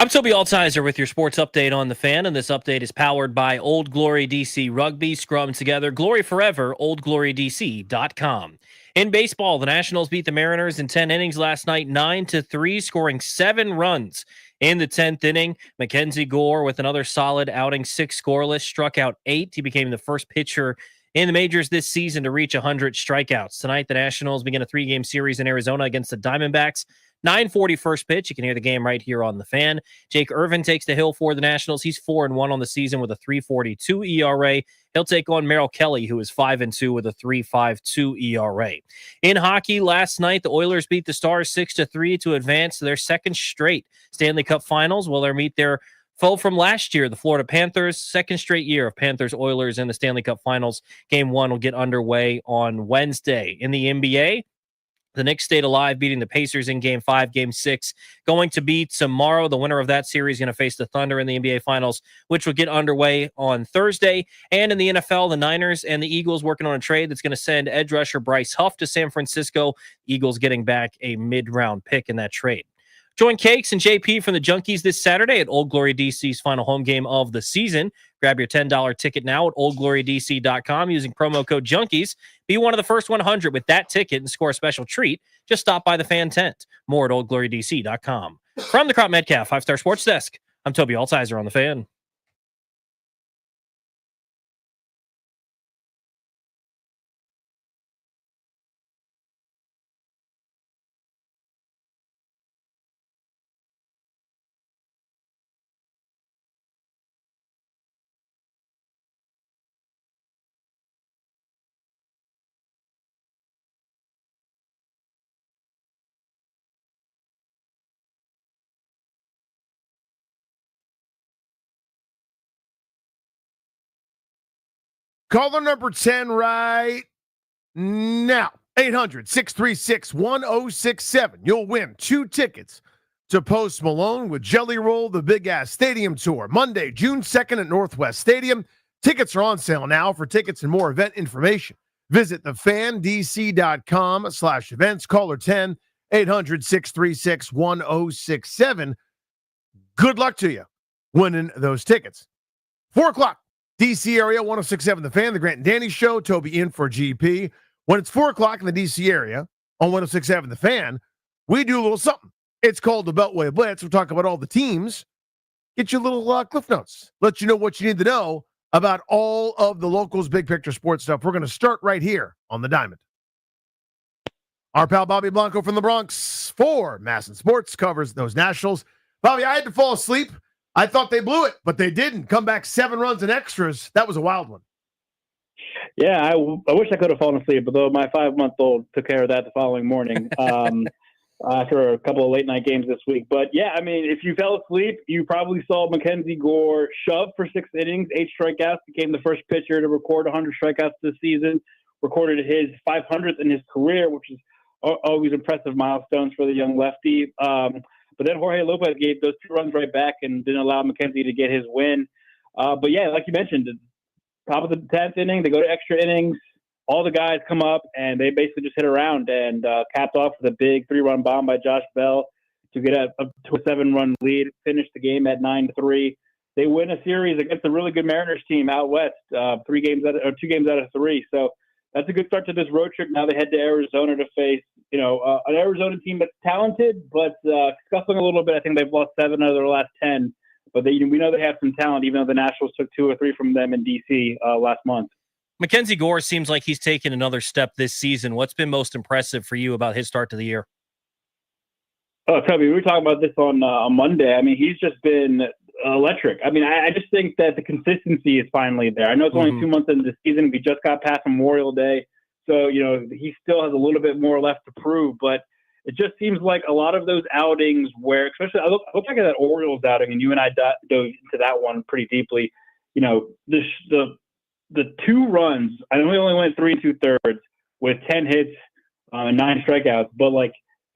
I'm Toby Altizer with your sports update on the Fan, and this update is powered by Old Glory DC Rugby. Scrum together, glory forever, oldglorydc.com. In baseball, the Nationals beat the Mariners in 10 innings last night, 9-3, scoring 7 runs. In the 10th inning, McKenzie Gore, with another solid outing, 6 scoreless, struck out 8. He became the first pitcher in the majors this season to reach 100 strikeouts. Tonight, the Nationals begin a 3-game series in Arizona against the Diamondbacks. 9:40 first pitch. You can hear the game right here on the Fan. Jake Irvin takes the hill for the Nationals. He's 4-1 on the season with a 3.42 ERA. He'll take on Merrill Kelly, who is 5-2 with a 3.52 ERA. In hockey, last night, the Oilers beat the Stars 6-3 to advance to their second straight Stanley Cup Finals. Will they meet their foe from last year, the Florida Panthers? Second straight year of Panthers-Oilers in the Stanley Cup Finals. Game 1 will get underway on Wednesday. In the NBA, the Knicks stayed alive, beating the Pacers in Game 5. Game 6 going to be tomorrow. The winner of that series is going to face the Thunder in the NBA Finals, which will get underway on Thursday. And in the NFL, the Niners and the Eagles working on a trade that's going to send edge rusher Bryce Huff to San Francisco. Eagles getting back a mid-round pick in that trade. Join Cakes and JP from the Junkies this Saturday at Old Glory DC's final home game of the season. Grab your $10 ticket now at oldglorydc.com using promo code Junkies. Be one of the first 100 with that ticket and score a special treat. Just stop by the Fan tent. More at oldglorydc.com. From the Crop Metcalf 5-Star Sports Desk, I'm Toby Altizer on the Fan. Caller number 10 right now. 800-636-1067. You'll win 2 tickets to Post Malone with Jelly Roll, the Big Ass Stadium Tour, Monday, June 2nd at Northwest Stadium. Tickets are on sale now. For tickets and more event information, visit thefandc.com/events. Caller 10, 800-636-1067. Good luck to you winning those tickets. 4 o'clock. DC area, 106.7 The Fan, the Grant and Danny Show. Toby in for GP. When it's 4 o'clock in the DC area on 106.7 The Fan, we do a little something. It's called the Beltway Blitz. We'll talk about all the teams, get you a little cliff notes, let you know what you need to know about all of the locals' big picture sports stuff. We're going to start right here on the Diamond. Our pal Bobby Blanco from the Bronx for Masson Sports covers those Nationals. Bobby, I had to fall asleep. I thought they blew it, but they didn't. Come back 7 runs and extras. That was a wild one. Yeah, I wish I could have fallen asleep, although my 5-month-old took care of that the following morning after a couple of late-night games this week. But, yeah, I mean, if you fell asleep, you probably saw McKenzie Gore shove for 6 innings, 8 strikeouts, became the first pitcher to record 100 strikeouts this season, recorded his 500th in his career, which is always impressive milestones for the young lefty. But then Jorge Lopez gave those 2 runs right back and didn't allow McKenzie to get his win. But, yeah, like you mentioned, top of the 10th inning, they go to extra innings. All the guys come up, and they basically just hit around and capped off with a big 3-run bomb by Josh Bell to get up to a 7-run lead, finish the game at 9-3. They win a series against a really good Mariners team out west, 2 games out of 3. So that's a good start to this road trip. Now they head to Arizona to face, an Arizona team that's talented, but scuffling a little bit. I think they've lost 7 out of their last 10. But we know they have some talent, even though the Nationals took 2 or 3 from them in D.C. Last month. McKenzie Gore seems like he's taken another step this season. What's been most impressive for you about his start to the year? Oh, Toby, we were talking about this on Monday. I mean, he's just been electric. I mean, I just think that the consistency is finally there. I know it's only 2 months into the season. We just got past Memorial Day. So, he still has a little bit more left to prove. But it just seems like a lot of those outings where, especially I look back at that Orioles outing, and you and I dove into that one pretty deeply. The 2 runs, I know he only went 3 2/3 with 10 hits and 9 strikeouts. But,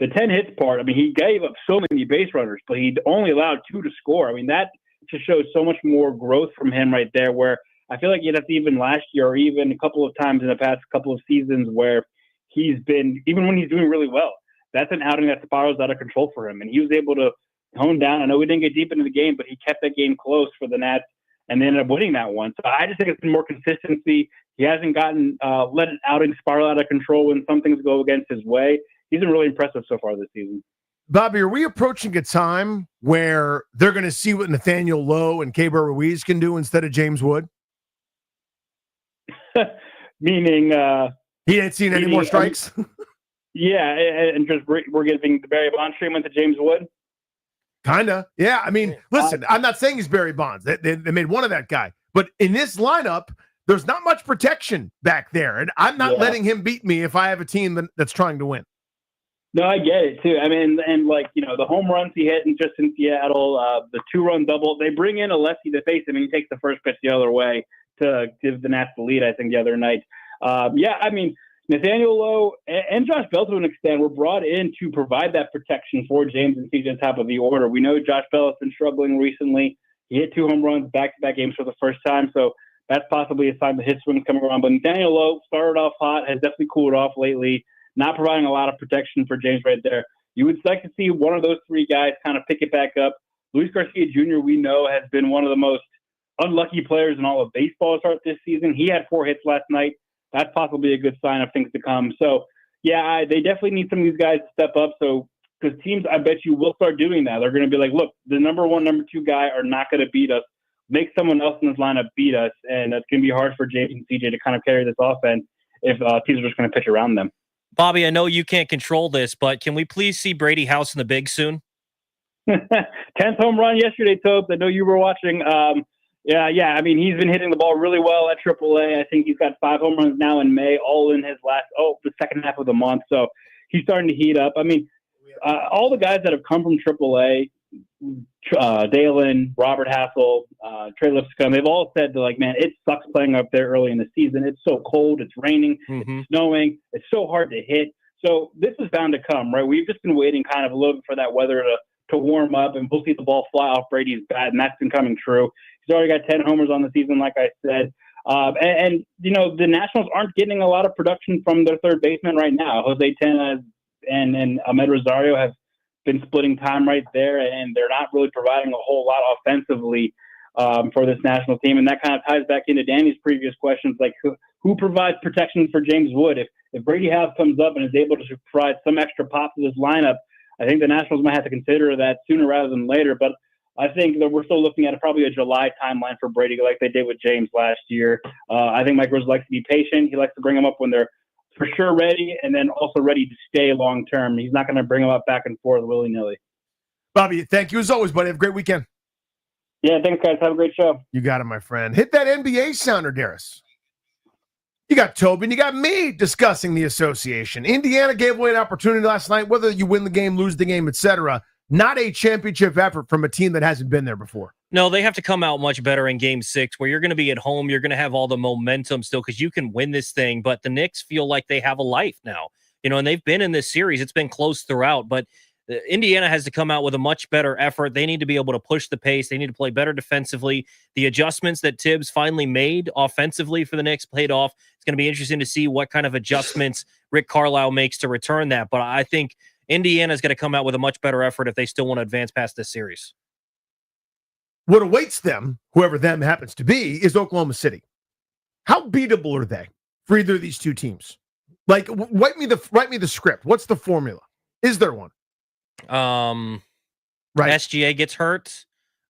the 10 hits part, I mean, he gave up so many base runners, but he only allowed 2 to score. I mean, that just shows so much more growth from him right there, where I feel like that's even last year or even a couple of times in the past couple of seasons where he's been, even when he's doing really well, that's an outing that spirals out of control for him. And he was able to honed down. I know we didn't get deep into the game, but he kept that game close for the Nats and they ended up winning that one. So I just think it's been more consistency. He hasn't gotten let an outing spiral out of control when some things go against his way. He's been really impressive so far this season. Bobby, are we approaching a time where they're going to see what Nathaniel Lowe and Keibert Ruiz can do instead of James Wood? Meaning he ain't seen any more strikes? Yeah, and just we're giving the Barry Bonds treatment to James Wood? Kind of. Yeah, I mean, listen, I'm not saying he's Barry Bonds. They made one of that guy. But in this lineup, there's not much protection back there. And I'm not letting him beat me if I have a team that's trying to win. No, I get it, too. I mean, and like, the home runs he hit in Seattle, the 2-run double, they bring in a lefty to face him, and he takes the first pitch the other way to give the Nats the lead, I think, the other night. I mean, Nathaniel Lowe and Josh Bell to an extent were brought in to provide that protection for James and CJ on top of the order. We know Josh Bell has been struggling recently. He hit 2 home runs back-to-back games for the first time, so that's possibly a sign that his swing is coming around. But Nathaniel Lowe started off hot, has definitely cooled off lately, not providing a lot of protection for James right there. You would like to see one of those 3 guys kind of pick it back up. Luis Garcia Jr., we know, has been one of the most unlucky players in all of baseball to start this season. He had 4 hits last night. That's possibly a good sign of things to come. So, they definitely need some of these guys to step up. So, because teams, I bet you, will start doing that. They're going to be like, look, the number 1, number 2 guy are not going to beat us. Make someone else in this lineup beat us. And it's going to be hard for James and CJ to kind of carry this offense if teams are just going to pitch around them. Bobby, I know you can't control this, but can we please see Brady House in the big soon? 10th home run yesterday, Tobes. I know you were watching. I mean, he's been hitting the ball really well at AAA. I think he's got 5 home runs now in May, all in his the second half of the month. So he's starting to heat up. I mean, all the guys that have come from AAA, Dalen, Robert Hassel, Trey Lipscomb, they've all said that, like, man, it sucks playing up there early in the season. It's so cold, it's raining, it's snowing, it's so hard to hit. So this is bound to come, right? We've just been waiting kind of a little bit for that weather to warm up, and we'll see the ball fly off Brady's bat, and that's been coming true. He's already got 10 homers on the season, like I said. The Nationals aren't getting a lot of production from their third baseman right now. Jose Tena and Ahmed Rosario have been splitting time right there, and they're not really providing a whole lot offensively for this national team. And that kind of ties back into Danny's previous questions, like who provides protection for James Wood? If Brady House comes up and is able to provide some extra pop to this lineup, I think the Nationals might have to consider that sooner rather than later. But I think that we're still looking at probably a July timeline for Brady, like they did with James last year. I think Mike Rose likes to be patient. He likes to bring them up when they're for sure ready, and then also ready to stay long term. He's not going to bring them up back and forth willy-nilly. Bobby, thank you as always, buddy. Have a great weekend. Yeah, thanks, guys. Have a great show. You got it, my friend. Hit that NBA sounder, Darius. You got Toby and you got me discussing the association. Indiana gave away an opportunity last night, whether you win the game, lose the game, etc. Not a championship effort from a team that hasn't been there before. No, they have to come out much better in Game 6, where you're going to be at home. You're going to have all the momentum still because you can win this thing. But the Knicks feel like they have a life now, and they've been in this series. It's been close throughout, but Indiana has to come out with a much better effort. They need to be able to push the pace. They need to play better defensively. The adjustments that Tibbs finally made offensively for the Knicks played off. It's going to be interesting to see what kind of adjustments Rick Carlisle makes to return that. But I think Indiana's going to come out with a much better effort if they still want to advance past this series. What awaits them, whoever them happens to be, is Oklahoma City. How beatable are they for either of these two teams? Like, write me the script. What's the formula? Is there one? Right. SGA gets hurt.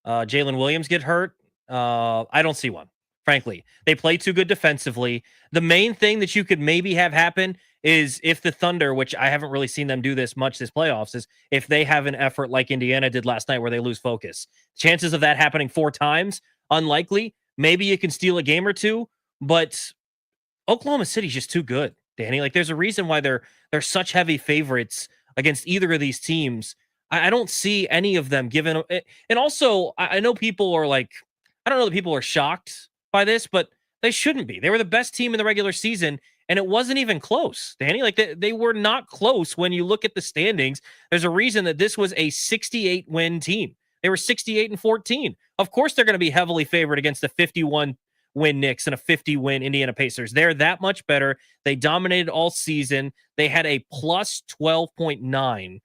Jalen Williams get hurt. I don't see one, frankly. They play too good defensively. The main thing that you could maybe have happen is if the Thunder, which I haven't really seen them do this much this playoffs, is if they have an effort like Indiana did last night where they lose focus. Chances of that happening 4 times, unlikely. Maybe you can steal a game or two, but Oklahoma City's just too good, Danny. Like, there's a reason why they're such heavy favorites against either of these teams. I don't see any of them given. And also, I know people are like, I don't know that people are shocked by this, but they shouldn't be. They were the best team in the regular season, and it wasn't even close, Danny. Like, they were not close when you look at the standings. There's a reason that this was a 68-win team. They were 68-14. Of course, they're going to be heavily favored against the 51-win Knicks and a 50-win Indiana Pacers. They're that much better. They dominated all season. They had a plus 12.9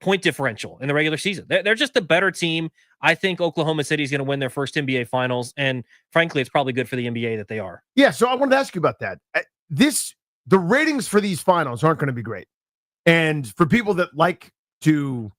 point differential in the regular season. They're just a better team. I think Oklahoma City is going to win their first NBA Finals, and frankly, it's probably good for the NBA that they are. Yeah, so I wanted to ask you about that. The ratings for these finals aren't going to be great. And for people that like to,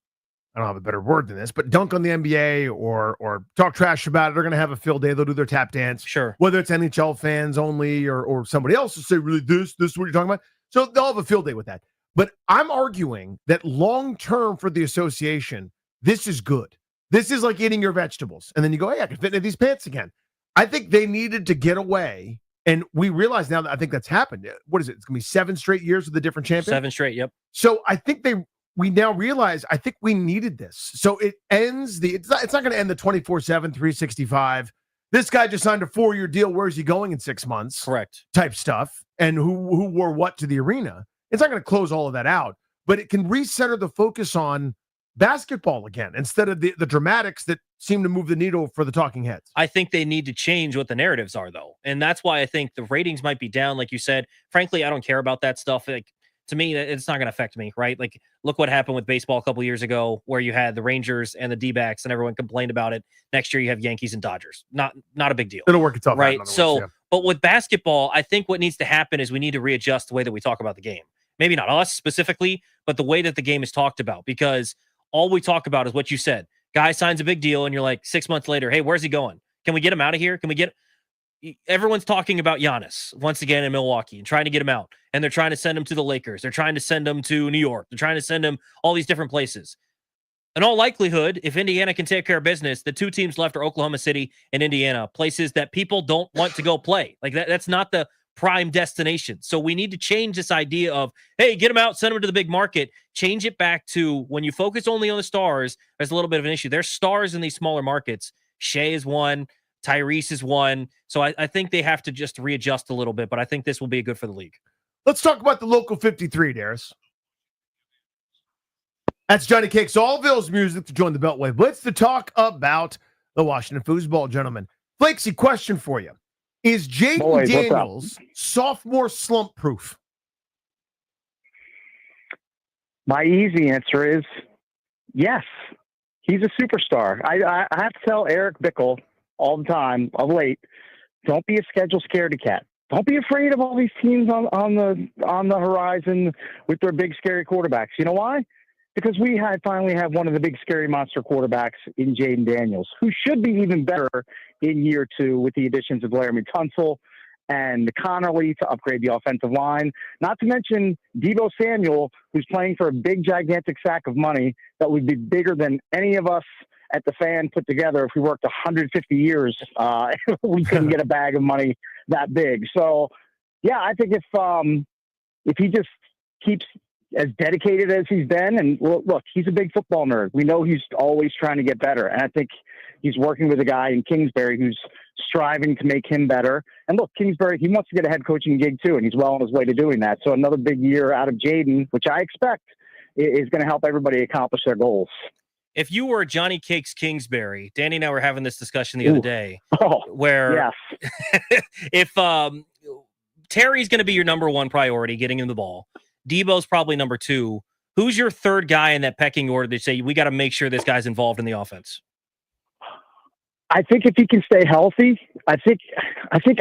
I don't have a better word than this, but dunk on the NBA or talk trash about it, they're going to have a field day. They'll do their tap dance. Sure. Whether it's NHL fans only or somebody else will say, really, this is what you're talking about. So they'll have a field day with that. But I'm arguing that long-term for the association, this is good. This is like eating your vegetables. And then you go, hey, I can fit into these pants again. I think they needed to get away. And we realize now that I think that's happened. What is it? It's going to be 7 straight years with a different champion? 7 straight, yep. So I think we now realize, I think we needed this. So it ends it's not going to end the 24/7, 365. This guy just signed a 4-year deal. Where's he going in 6 months? Correct. Type stuff. And who wore what to the arena. It's not going to close all of that out, but it can recenter the focus on basketball again instead of the dramatics that seem to move the needle for the talking heads. I think they need to change what the narratives are, though. And that's why I think the ratings might be down, like you said. Frankly, I don't care about that stuff. Like, to me, it's not going to affect me, right? Like, look what happened with baseball a couple years ago where you had the Rangers and the D-backs and everyone complained about it. Next year, you have Yankees and Dodgers. Not a big deal. It'll work itself out. Right? So, but with basketball, I think what needs to happen is we need to readjust the way that we talk about the game. Maybe not us specifically, but the way that the game is talked about, because all we talk about is what you said. Guy signs a big deal, and you're like 6 months later, hey, where's he going? Can we get him out of here? Everyone's talking about Giannis once again in Milwaukee and trying to get him out. And they're trying to send him to the Lakers. They're trying to send him to New York. They're trying to send him all these different places. In all likelihood, if Indiana can take care of business, the 2 teams left are Oklahoma City and Indiana, places that people don't want to go play. Like that's not the prime destination. So we need to change this idea of, hey, get them out, send them to the big market, change it back to when you focus only on the stars, there's a little bit of an issue. There's stars in these smaller markets. Shea is one, Tyrese is one. So I think they have to just readjust a little bit, but I think this will be good for the league. Let's talk about the local 53, Darius. That's Johnny Cakes Allville's music to join the Beltway Blitz to talk about the Washington foosball, gentlemen. Flakesy, question for you. Is Jaden Daniels sophomore slump proof? My easy answer is yes. He's a superstar. I have to tell Eric Bickle all the time of late, don't be a schedule scaredy cat. Don't be afraid of all these teams on the horizon with their big scary quarterbacks. You know why? Because we finally have one of the big scary monster quarterbacks in Jaden Daniels, who should be even better in year 2 with the additions of Laramie Tunsil and Connerly to upgrade the offensive line. Not to mention Deebo Samuel, who's playing for a big, gigantic sack of money that would be bigger than any of us at the Fan put together. If we worked 150 years, we couldn't get a bag of money that big. So, yeah, I think if he just keeps as dedicated as he's been, and look, he's a big football nerd. We know he's always trying to get better. And I think he's working with a guy in Kingsbury who's striving to make him better. And look, Kingsbury, he wants to get a head coaching gig too, and he's well on his way to doing that. So another big year out of Jaden, which I expect is going to help everybody accomplish their goals. If you were Johnny Cakes Kingsbury, Danny and I were having this discussion the other day, where if Terry's going to be your number 1 priority, getting him the ball, Debo's probably number 2. Who's your third guy in that pecking order that say we got to make sure this guy's involved in the offense? I think if he can stay healthy, I think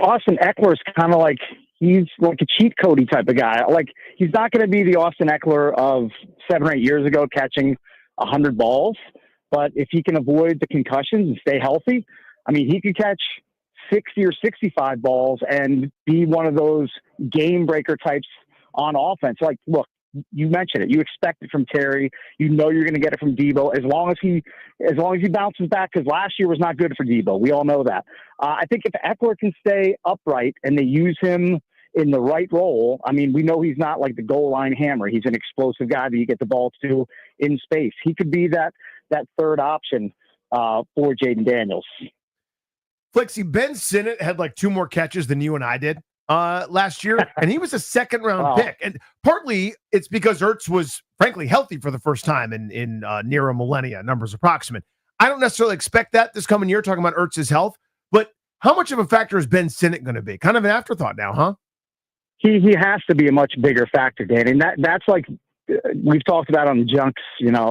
Austin Eckler is kind of like, he's like a cheat codey type of guy. Like, he's not going to be the Austin Eckler of 7 or 8 years ago catching 100 balls, but if he can avoid the concussions and stay healthy, I mean, he could catch 60 or 65 balls and be one of those game breaker types on offense. Like, look, you mentioned it. You expect it from Terry. You know you're going to get it from Debo as long as he bounces back, because last year was not good for Debo. We all know that. I think if Eckler can stay upright and they use him in the right role, I mean, we know he's not like the goal line hammer. He's an explosive guy that you get the ball to in space. He could be that third option for Jaden Daniels. Flexi, Ben Sinnott had like 2 more catches than you and I did last year, and he was a 2nd-round pick. And partly it's because Ertz was, frankly, healthy for the first time in near a millennia, numbers approximate. I don't necessarily expect that this coming year, talking about Ertz's health, but how much of a factor is Ben Sinnott going to be? Kind of an afterthought now, huh? He has to be a much bigger factor, Danny. And that's like we've talked about on the Junks,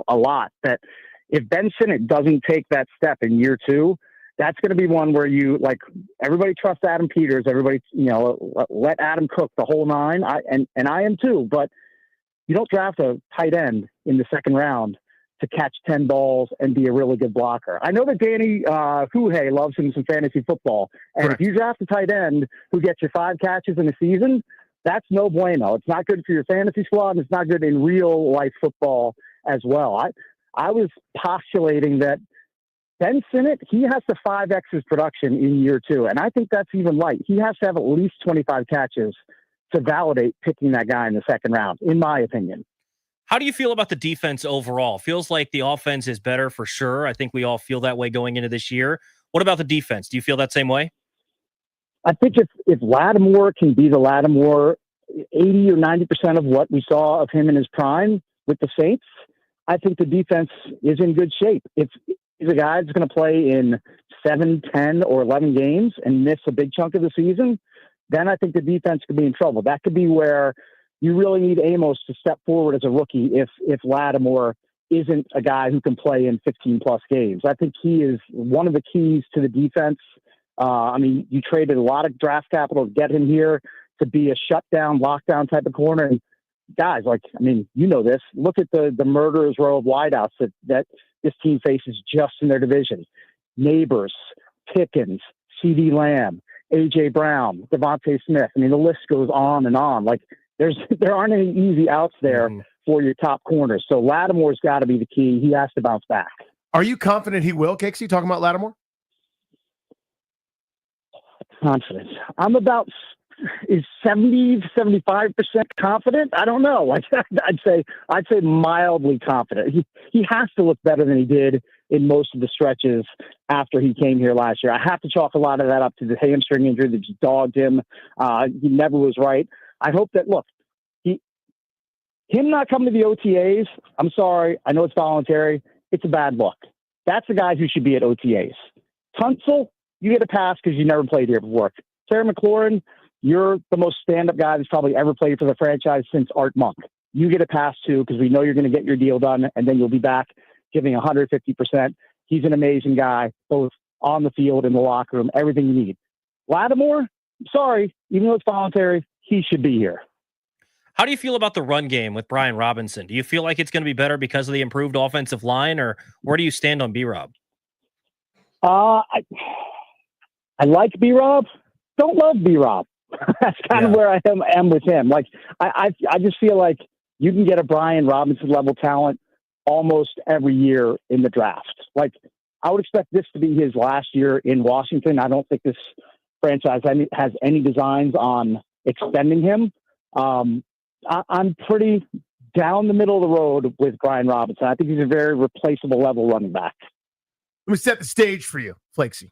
a lot, that if Ben Sinnott doesn't take that step in year 2, that's going to be one where everybody trusts Adam Peters. Everybody, let Adam cook the whole 9. I am too, but you don't draft a tight end in the second round to catch 10 balls and be a really good blocker. I know that Danny Huhe loves him some fantasy football. And If you draft a tight end who gets you 5 catches in a season, that's no bueno. It's not good for your fantasy squad. And it's not good in real life football as well. I was postulating that Ben Sinnott, he has to 5X his production in year 2. And I think that's even light. He has to have at least 25 catches to validate picking that guy in the second round, in my opinion. How do you feel about the defense overall? Feels like the offense is better for sure. I think we all feel that way going into this year. What about the defense? Do you feel that same way? I think if Lattimore can be the Lattimore 80 or 90% of what we saw of him in his prime with the Saints, I think the defense is in good shape. If he's a guy that's going to play in 7, 10, or 11 games and miss a big chunk of the season, then I think the defense could be in trouble. That could be where you really need Amos to step forward as a rookie if Lattimore isn't a guy who can play in 15-plus games. I think he is one of the keys to the defense. You traded a lot of draft capital to get him here to be a shutdown, lockdown type of corner. And guys, this. Look at the murderer's row of wideouts that this team faces just in their division. Neighbors, Pickens, CeeDee Lamb, A.J. Brown, Devontae Smith. The list goes on and on. There aren't any easy outs there for your top corners. So Lattimore's got to be the key. He has to bounce back. Are you confident he will, Cakesy, talking about Lattimore? Confident. I'm about 70 to 75% confident. I don't know. I'd say mildly confident. He has to look better than he did in most of the stretches after he came here last year. I have to chalk a lot of that up to the hamstring injury that just dogged him. He never was right. I hope that, him not coming to the OTAs, I'm sorry, I know it's voluntary, it's a bad look. That's the guy who should be at OTAs. Tunsil, you get a pass because you never played here before. Terry McLaurin, you're the most stand-up guy that's probably ever played for the franchise since Art Monk. You get a pass too because we know you're going to get your deal done, and then you'll be back giving 150%. He's an amazing guy, both on the field, in the locker room, everything you need. Lattimore, sorry, even though it's voluntary, he should be here. How do you feel about the run game with Brian Robinson? Do you feel like it's going to be better because of the improved offensive line, or where do you stand on B-Rob? I like B-Rob. Don't love B-Rob. That's kind of where I am with him. I just feel like you can get a Brian Robinson level talent almost every year in the draft. I would expect this to be his last year in Washington. I don't think this franchise has any designs on extending him. I'm pretty down the middle of the road with Brian Robinson. I think he's a very replaceable level running back. Let me set the stage for you, Flakesy.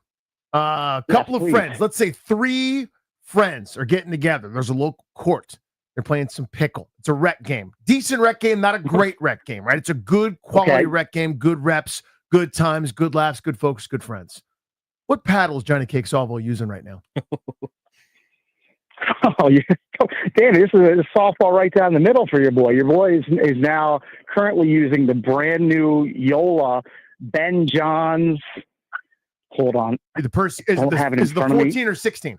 A couple of friends, let's say 3 friends are getting together. There's a local court. They're playing some pickle. It's a rec game. Decent rec game, not a great rec game, right? It's a good quality rec game, good reps, good times, good laughs, good folks, good friends. What paddle is Johnny Cake Salvo using right now? Oh, Danny, this is a softball right down the middle for your boy. Your boy is now currently using the brand new Yola Ben Johns. Hold on. The person is the 14 or 16?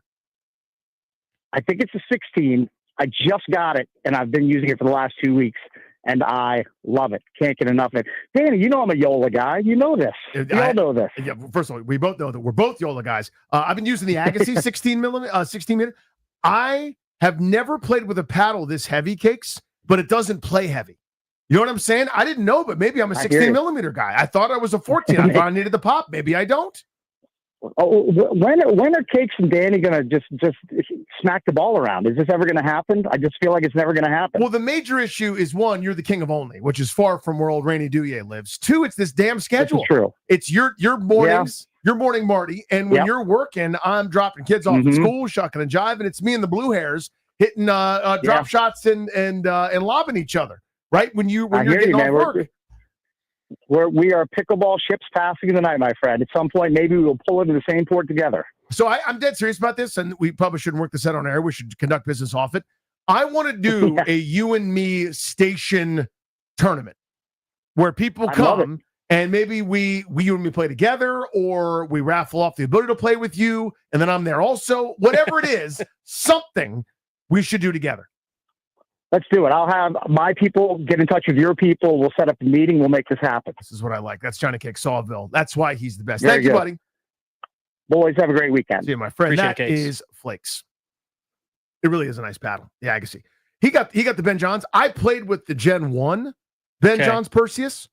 I think it's a 16. I just got it, and I've been using it for the last 2 weeks, and I love it. Can't get enough of it. Danny, you know I'm a Yola guy. You know this. You all know this. Yeah, first of all, we both know that we're both Yola guys. I've been using the Agassi 16 minute. I have never played with a paddle this heavy, Cakes, but it doesn't play heavy. You know what I'm saying? I didn't know, but maybe I'm a 16 millimeter guy. I thought I was a 14. I thought I needed the pop. Maybe I don't. Oh, when are Cakes and Danny going to just smack the ball around? Is this ever going to happen? I just feel like it's never going to happen. Well, the major issue is, 1, you're the king of only, which is far from where old Rainy Douye lives. 2, it's this damn schedule. This is true. It's your mornings, your morning Marty, and when you're working, I'm dropping kids off at school, shucking and jiving. It's me and the Blue Hairs hitting drop shots and lobbing each other. Right when you're getting off work. We are pickleball ships passing in the night, my friend. At some point, maybe we'll pull into the same port together. So I'm dead serious about this, and we probably shouldn't work this out on air. We should conduct business off it. I want to do a you and me station tournament where people I love come and maybe you and me play together, or we raffle off the ability to play with you, and then I'm there also. Whatever it is, something we should do together. Let's do it. I'll have my people get in touch with your people. We'll set up a meeting. We'll make this happen. This is what I like. That's Johnny Cake Sawville. That's why he's the best. Very Thank you, good. buddy. Boys, have a great weekend. See you, my friend. Appreciate That it, Cakes. is Flakes. It really is a nice battle. The Agassi. He got the Ben Johns. I played with the Gen 1 Ben Johns Perseus,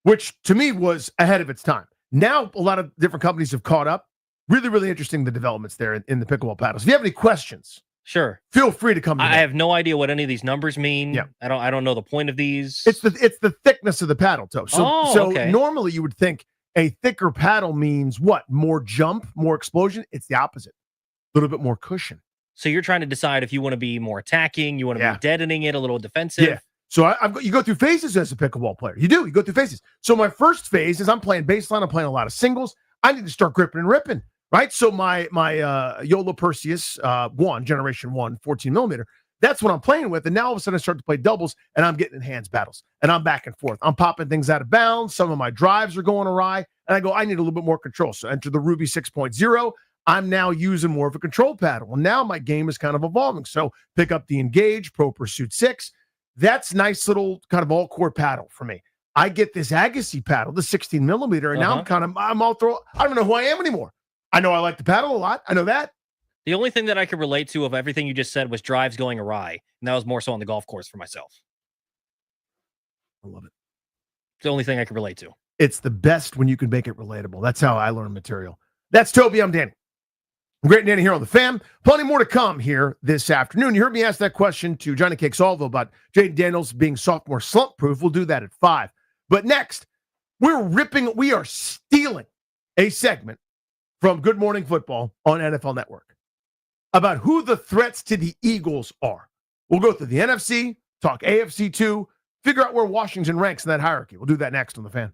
which to me was ahead of its time. Now a lot of different companies have caught up. Really, really interesting, the developments there in the pickleball paddles. If you have any questions, sure, feel free to come to me. I have no idea what any of these numbers mean. Yeah. I don't know the point of these. It's the thickness of the paddle toe. So okay. Normally you would think a thicker paddle means what? More jump, more explosion. It's the opposite. A little bit more cushion. So you're trying to decide if you want to be more attacking, you want to be deadening it, a little defensive. Yeah. So you go through phases as a pickleball player. You do. You go through phases. So my first phase is I'm playing baseline. I'm playing a lot of singles. I need to start gripping and ripping, right? So my Yola Perseus 1, Generation 1, 14 millimeter, that's what I'm playing with. And now all of a sudden I start to play doubles, and I'm getting in hands battles, and I'm back and forth. I'm popping things out of bounds. Some of my drives are going awry, and I go, I need a little bit more control. So enter the Ruby 6.0. I'm now using more of a control paddle. Well, now my game is kind of evolving. So pick up the Engage Pro Pursuit 6. That's nice little kind of all-core paddle for me. I get this Agassi paddle, the 16 millimeter, and now I'm all throw. I don't know who I am anymore. I know I like the paddle a lot. I know that. The only thing that I could relate to of everything you just said was drives going awry, and that was more so on the golf course for myself. I love it. It's the only thing I could relate to. It's the best when you can make it relatable. That's how I learn material. That's Toby. I'm Danny. Great Danny here on the Fam. Plenty more to come here this afternoon. You heard me ask that question to Johnny Cake Sawville about Jaden Daniels being sophomore slump proof. We'll do that at 5. But next, we are stealing a segment from Good Morning Football on NFL Network about who the threats to the Eagles are. We'll go through the NFC, talk AFC 2, figure out where Washington ranks in that hierarchy. We'll do that next on the Fan.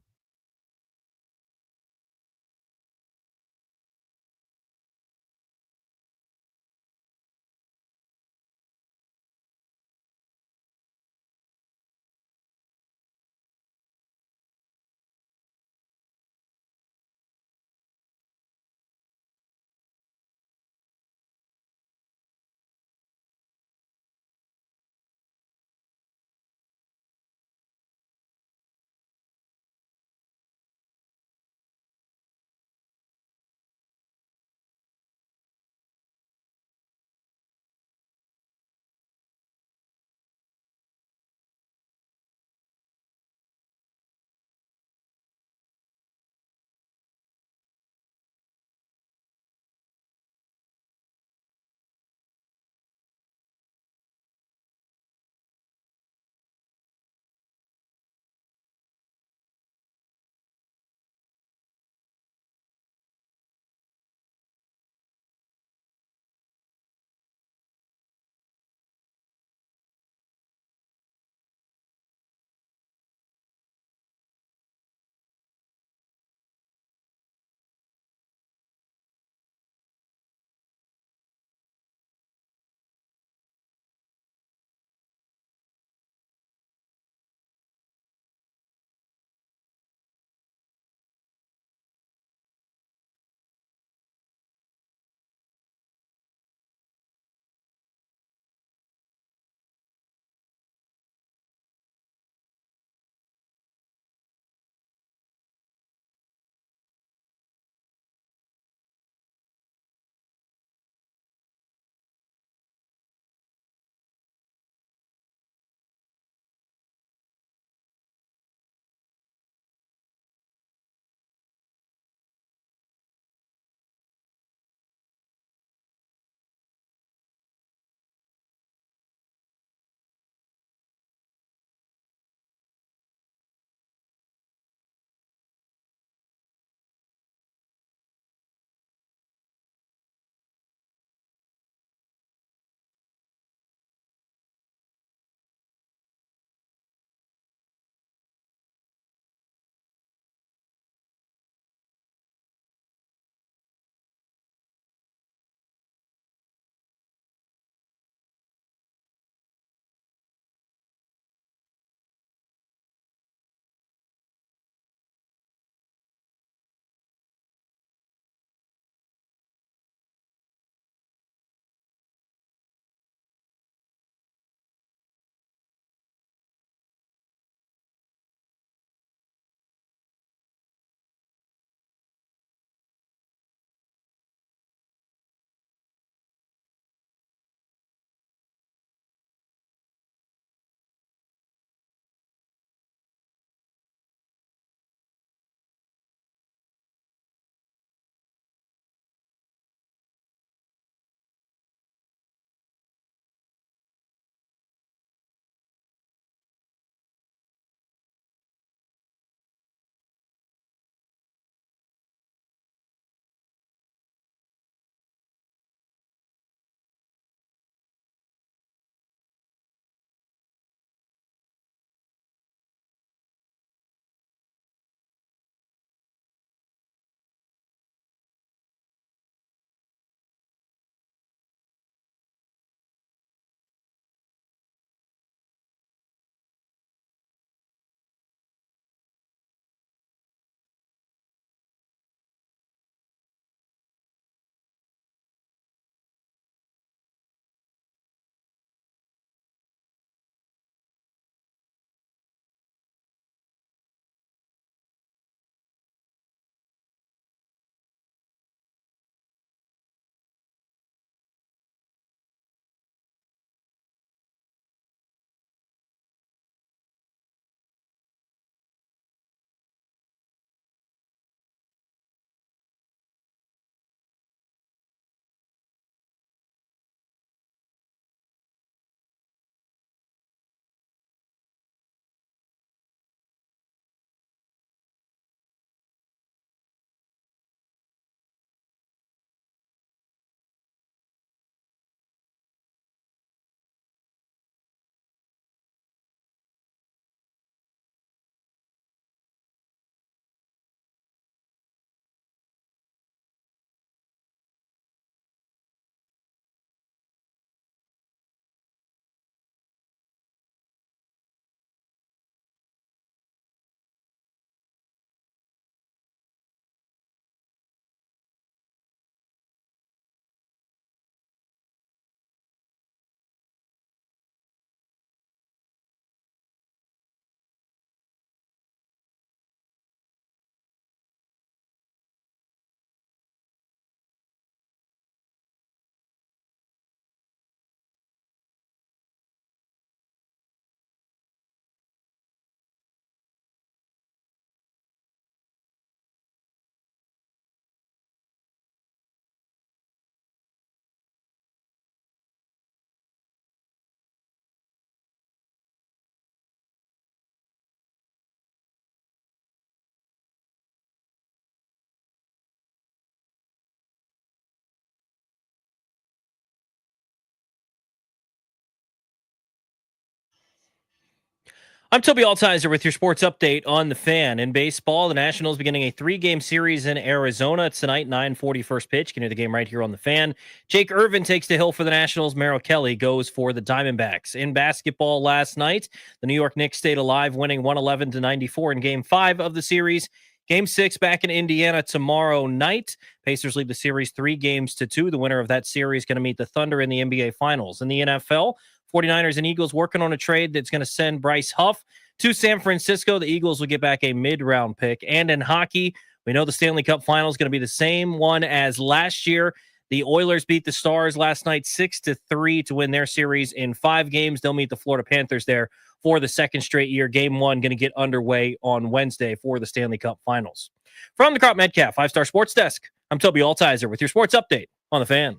I'm Toby Altizer with your sports update on the Fan. In baseball, the Nationals beginning a 3-game series in Arizona. It's tonight, 9:40 first pitch. You can hear the game right here on the Fan. Jake Irvin takes the hill for the Nationals. Merrill Kelly goes for the Diamondbacks. In basketball last night, the New York Knicks stayed alive, winning 111-94 in Game 5 of the series. Game 6 back in Indiana tomorrow night. Pacers lead the series 3-2. The winner of that series is going to meet the Thunder in the NBA Finals. In the NFL, 49ers and Eagles working on a trade that's going to send Bryce Huff to San Francisco. The Eagles will get back a mid-round pick. And in hockey, we know the Stanley Cup Final is going to be the same one as last year. The Oilers beat the Stars last night 6-3 to win their series in 5 games. They'll meet the Florida Panthers there for the second straight year. Game 1 going to get underway on Wednesday for the Stanley Cup Finals. From the Crop Metcalf 5-Star Sports Desk, I'm Toby Altizer with your sports update on the Fan.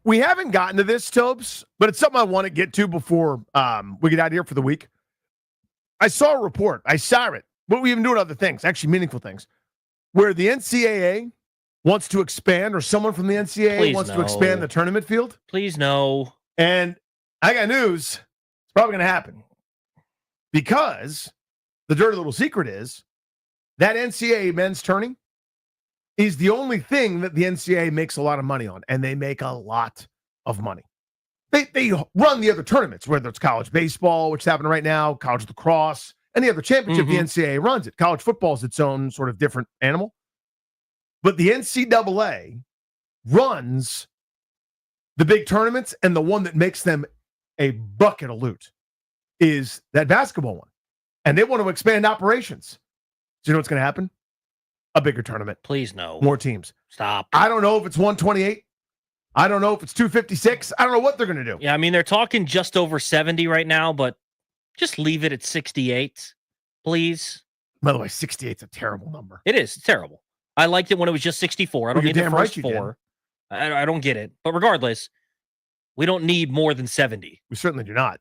We haven't gotten to this, Tobes, but it's something I want to get to before we get out of here for the week. I saw a report. I saw it. But we've been doing other things, actually meaningful things, where the NCAA wants to expand, or someone from the NCAA wants to expand the tournament field. Please no. And I got news. It's probably going to happen. Because the dirty little secret is that NCAA men's tourney is the only thing that the NCAA makes a lot of money on, and they make a lot of money. They run the other tournaments, whether it's college baseball, which is happening right now, college lacrosse, any other championship, the NCAA runs it. College football is its own sort of different animal. But the NCAA runs the big tournaments, and the one that makes them a bucket of loot is that basketball one. And they want to expand operations. Do you know what's going to happen? A bigger tournament. Please no. More teams. Stop. I don't know if it's 128. I don't know if it's 256. I don't know what they're going to do. Yeah, I mean, they're talking just over 70 right now, but just leave it at 68, please. By the way, 68 is a terrible number. It is. It's terrible. I liked it when it was just 64. I don't need the first 4. I don't get it. But regardless, we don't need more than 70. We certainly do not.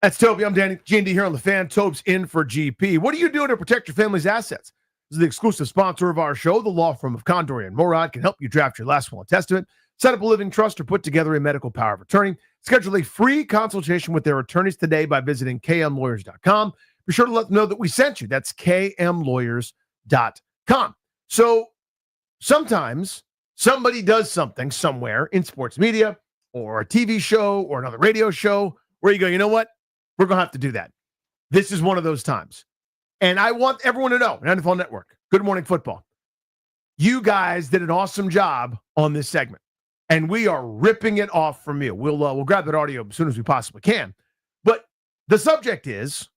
That's Toby. I'm Danny. G&D here on the Fan. Tobes in for GP. What are you doing to protect your family's assets? This is the exclusive sponsor of our show. The law firm of Condor and Morad can help you draft your last will and testament, set up a living trust, or put together a medical power of attorney. Schedule a free consultation with their attorneys today by visiting kmlawyers.com. Be sure to let them know that we sent you. That's kmlawyers.com. So sometimes somebody does something somewhere in sports media or a TV show or another radio show where you go, you know what? We're going to have to do that. This is one of those times. And I want everyone to know, NFL Network, Good Morning Football, you guys did an awesome job on this segment, and we are ripping it off from you. We'll grab that audio as soon as we possibly can. But the subject is,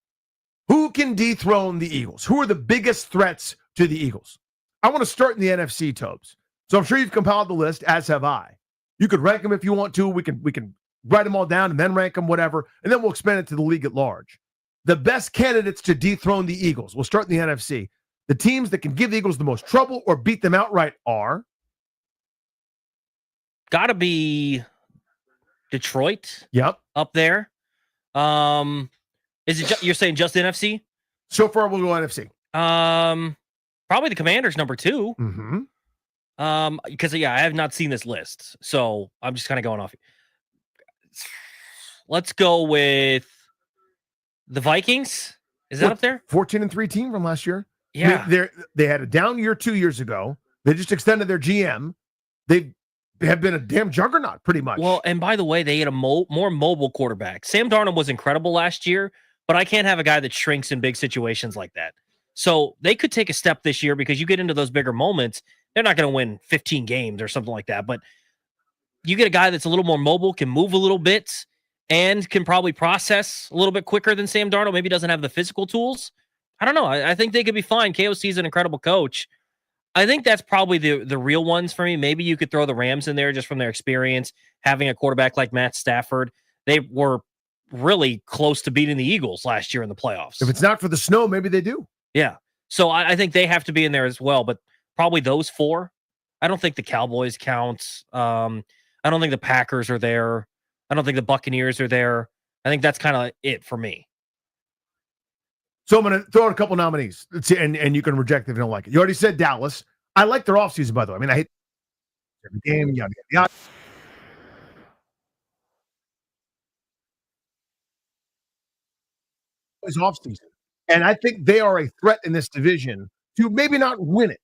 who can dethrone the Eagles? Who are the biggest threats to the Eagles? I want to start in the NFC, Tobes. So I'm sure you've compiled the list, as have I. You could rank them if you want to. We can write them all down and then rank them, whatever, and then we'll expand it to the league at large. The best candidates to dethrone the Eagles, we'll start in the NFC. The teams that can give the Eagles the most trouble or beat them outright are? Got to be Detroit. Yep. Up there. Is it you're saying just NFC? So far, we'll go NFC. Probably the Commanders, number 2. Mm-hmm. Because I have not seen this list, so I'm just kind of going off. Let's go with the Vikings. Is that up there? 14-3 team from last year. Yeah. They had a down year 2 years ago. They just extended their GM. They have been a damn juggernaut, pretty much. Well, and by the way, they had a more mobile quarterback. Sam Darnold was incredible last year, but I can't have a guy that shrinks in big situations like that. So they could take a step this year because you get into those bigger moments. They're not going to win 15 games or something like that, but you get a guy that's a little more mobile, can move a little bit, and can probably process a little bit quicker than Sam Darnold. Maybe doesn't have the physical tools. I don't know. I think they could be fine. KOC is an incredible coach. I think that's probably the real ones for me. Maybe you could throw the Rams in there just from their experience, having a quarterback like Matt Stafford. They were really close to beating the Eagles last year in the playoffs. If it's not for the snow, maybe they do. Yeah. So I think they have to be in there as well, but probably those four. I don't think the Cowboys count. I don't think the Packers are there. I don't think the Buccaneers are there. I think that's kind of it for me. So I'm going to throw out a couple nominees, and you can reject if you don't like it. You already said Dallas. I like their offseason, by the way. I mean, I hate every game, yada, yada. Is offseason. And I think they are a threat in this division to maybe not win it,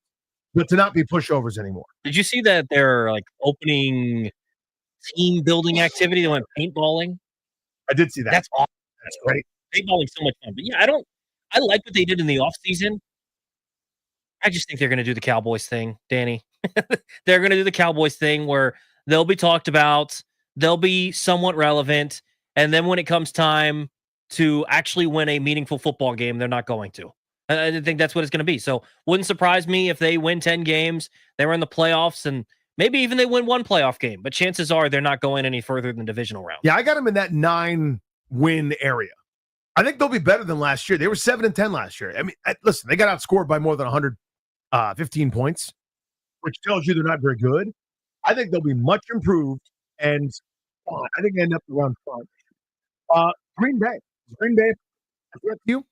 but to not be pushovers anymore. Did you see that they're like opening team building activity? They went paintballing. I did see that. That's awesome. That's great. Paintballing's so much fun. But yeah, I like what they did in the offseason. I just think they're going to do the Cowboys thing, Danny. They're going to do the Cowboys thing where they'll be talked about, they'll be somewhat relevant, and then when it comes time to actually win a meaningful football game, they're not going to. I think that's what it's going to be. So wouldn't surprise me if they win 10 games, they were in the playoffs, and maybe even they win one playoff game. But chances are they're not going any further than divisional round. Yeah, I got them in that 9-win area. I think they'll be better than last year. They were 7-10 last year. I mean, listen, they got outscored by more than 115 points, which tells you they're not very good. I think they'll be much improved, and I think they end up around 5. Green Bay. Is Green Bay a threat to you?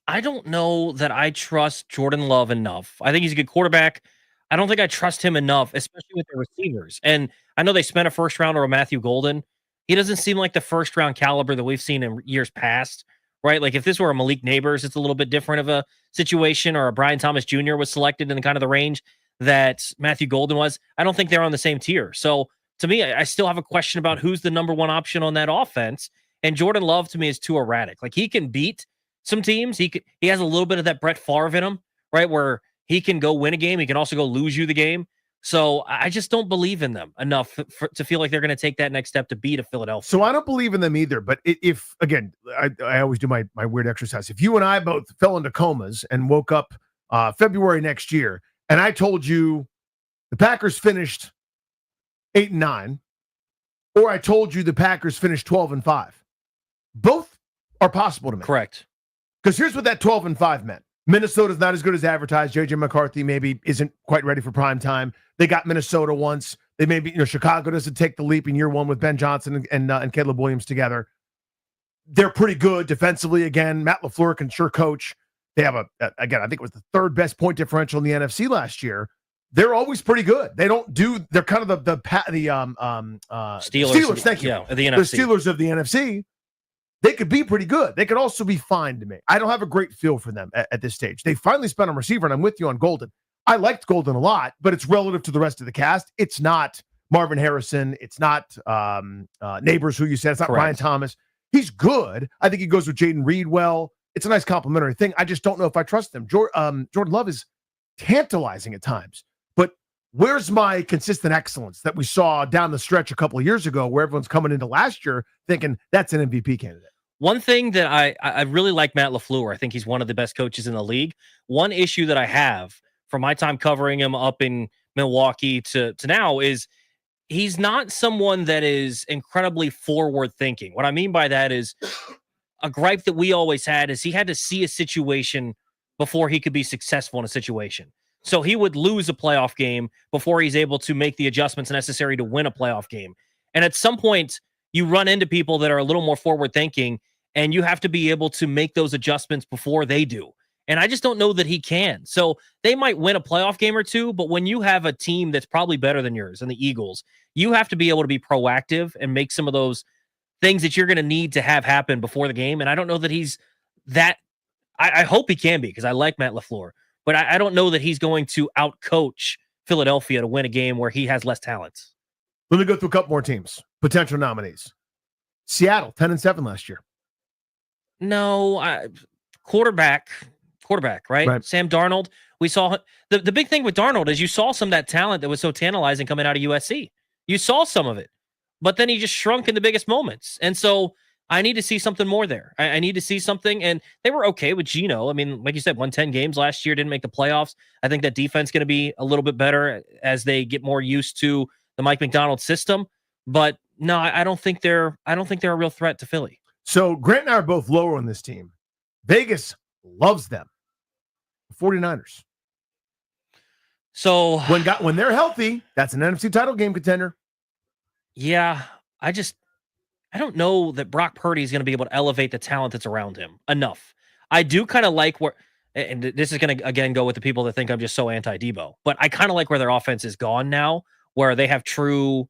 I don't know that I trust Jordan Love enough. I think he's a good quarterback. I don't think I trust him enough, especially with the receivers. And I know they spent a first rounder on Matthew Golden. He doesn't seem like the first round caliber that we've seen in years past, right? Like if this were a Malik Neighbors, it's a little bit different of a situation, or a Brian Thomas Jr. was selected in kind of the range that Matthew Golden was. I don't think they're on the same tier. So to me, I still have a question about who's the number one option on that offense. And Jordan Love to me is too erratic. Like he can beat some teams. He has a little bit of that Brett Favre in him, right? Where he can go win a game. He can also go lose you the game. So I just don't believe in them enough to feel like they're going to take that next step to beat a Philadelphia. So I don't believe in them either. But if again, I always do my weird exercise. If you and I both fell into comas and woke up February next year, and I told you the Packers finished 8-9, or I told you the Packers finished 12-5, both are possible to me. Correct. Because here's what that 12-5 meant. Minnesota's not as good as advertised. J.J. McCarthy maybe isn't quite ready for prime time. They got Minnesota once. They maybe, Chicago doesn't take the leap in year one with Ben Johnson and Caleb Williams together. They're pretty good defensively. Again, Matt LaFleur can sure coach. They have again, I think it was the third best point differential in the NFC last year. They're always pretty good. They're kind of the Steelers. Thank you. Yeah, the NFC. The Steelers of the NFC. They could be pretty good. They could also be fine to me. I don't have a great feel for them at this stage. They finally spent on receiver, and I'm with you on Golden. I liked Golden a lot, but it's relative to the rest of the cast. It's not Marvin Harrison. It's not Neighbors, who you said. It's not Ryan Thomas. He's good. I think he goes with Jaden Reed well. It's a nice complimentary thing. I just don't know if I trust them. Jordan Love is tantalizing at times, but where's my consistent excellence that we saw down the stretch a couple of years ago, where everyone's coming into last year thinking that's an MVP candidate? One thing that I really like Matt LaFleur. I think he's one of the best coaches in the league. One issue that I have from my time covering him up in Milwaukee to now is he's not someone that is incredibly forward thinking. What I mean by that is a gripe that we always had is he had to see a situation before he could be successful in a situation. So he would lose a playoff game before he's able to make the adjustments necessary to win a playoff game. And at some point, you run into people that are a little more forward thinking, and you have to be able to make those adjustments before they do. And I just don't know that he can. So they might win a playoff game or two, but when you have a team that's probably better than yours and the Eagles, you have to be able to be proactive and make some of those things that you're going to need to have happen before the game. And I don't know that he's that. I hope he can be, because I like Matt LaFleur, but I don't know that he's going to outcoach Philadelphia to win a game where he has less talent. Let me go through a couple more teams, potential nominees. Seattle, 10-7 last year. No, quarterback, right? Sam Darnold. We saw the big thing with Darnold is you saw some of that talent that was so tantalizing coming out of USC. You saw some of it, but then he just shrunk in the biggest moments. And so I need to see something more there. I need to see something. And they were okay with Geno. I mean, like you said, won 10 games last year, didn't make the playoffs. I think that defense is going to be a little bit better as they get more used to the Mike McDonald system. But no, I don't think they're a real threat to Philly. So Grant and I are both lower on this team. Vegas, loves them. 49ers. So when they're healthy, that's an NFC title game contender. Yeah, I don't know that Brock Purdy is going to be able to elevate the talent that's around him enough. I do kind of like where, and this is going to again go with the people that think I'm just so anti-Debo, but I kind of like where their offense is gone now, where they have true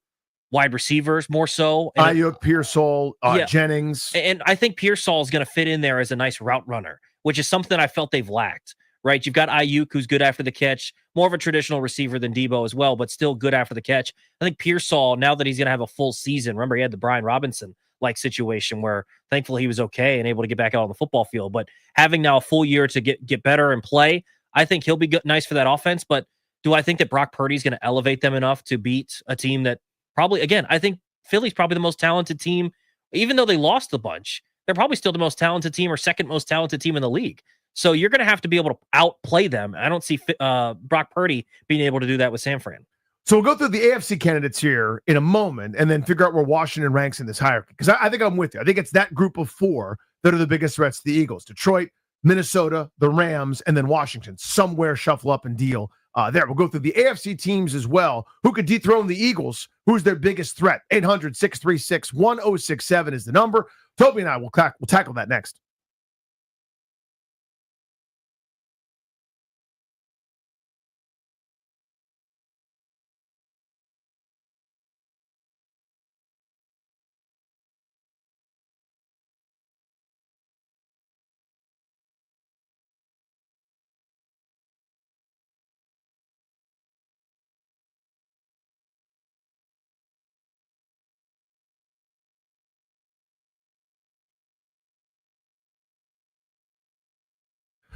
wide receivers more so. Ayuk, Pearsall, Jennings. And I think Pearsall is going to fit in there as a nice route runner, which is something I felt they've lacked, right? You've got Ayuk, who's good after the catch, more of a traditional receiver than Debo as well, but still good after the catch. I think Pearsall, now that he's going to have a full season, remember he had the Brian Robinson-like situation where thankfully he was okay and able to get back out on the football field, but having now a full year to get better and play, I think he'll be good, nice for that offense. But do I think that Brock Purdy's going to elevate them enough to beat a team that probably, again, I think Philly's probably the most talented team, even though they lost a bunch. They're probably still the most talented team or second most talented team in the league. So you're going to have to be able to outplay them. I don't see Brock Purdy being able to do that with San Fran. So we'll go through the AFC candidates here in a moment and then figure out where Washington ranks in this hierarchy. Because I think I'm with you. I think it's that group of four that are the biggest threats to the Eagles. Detroit, Minnesota, the Rams, and then Washington. Somewhere shuffle up and deal there. We'll go through the AFC teams as well. Who could dethrone the Eagles? Who's their biggest threat? 800-636-1067 is the number. Toby and I will tackle that next.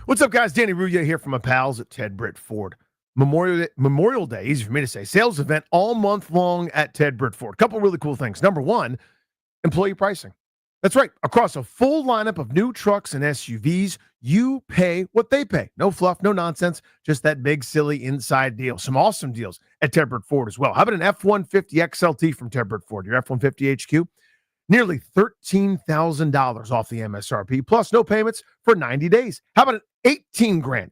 What's up, guys? Danny Ruya here from my pals at Ted Britt Ford. Memorial Day, easy for me to say, sales event all month long at Ted Britt Ford. Couple really cool things. Number one, employee pricing. That's right. Across a full lineup of new trucks and SUVs, you pay what they pay. No fluff, no nonsense, just that big, silly inside deal. Some awesome deals at Ted Britt Ford as well. How about an F-150 XLT from Ted Britt Ford, your F-150 HQ? Nearly $13,000 off the MSRP, plus no payments for 90 days. How about an 18 grand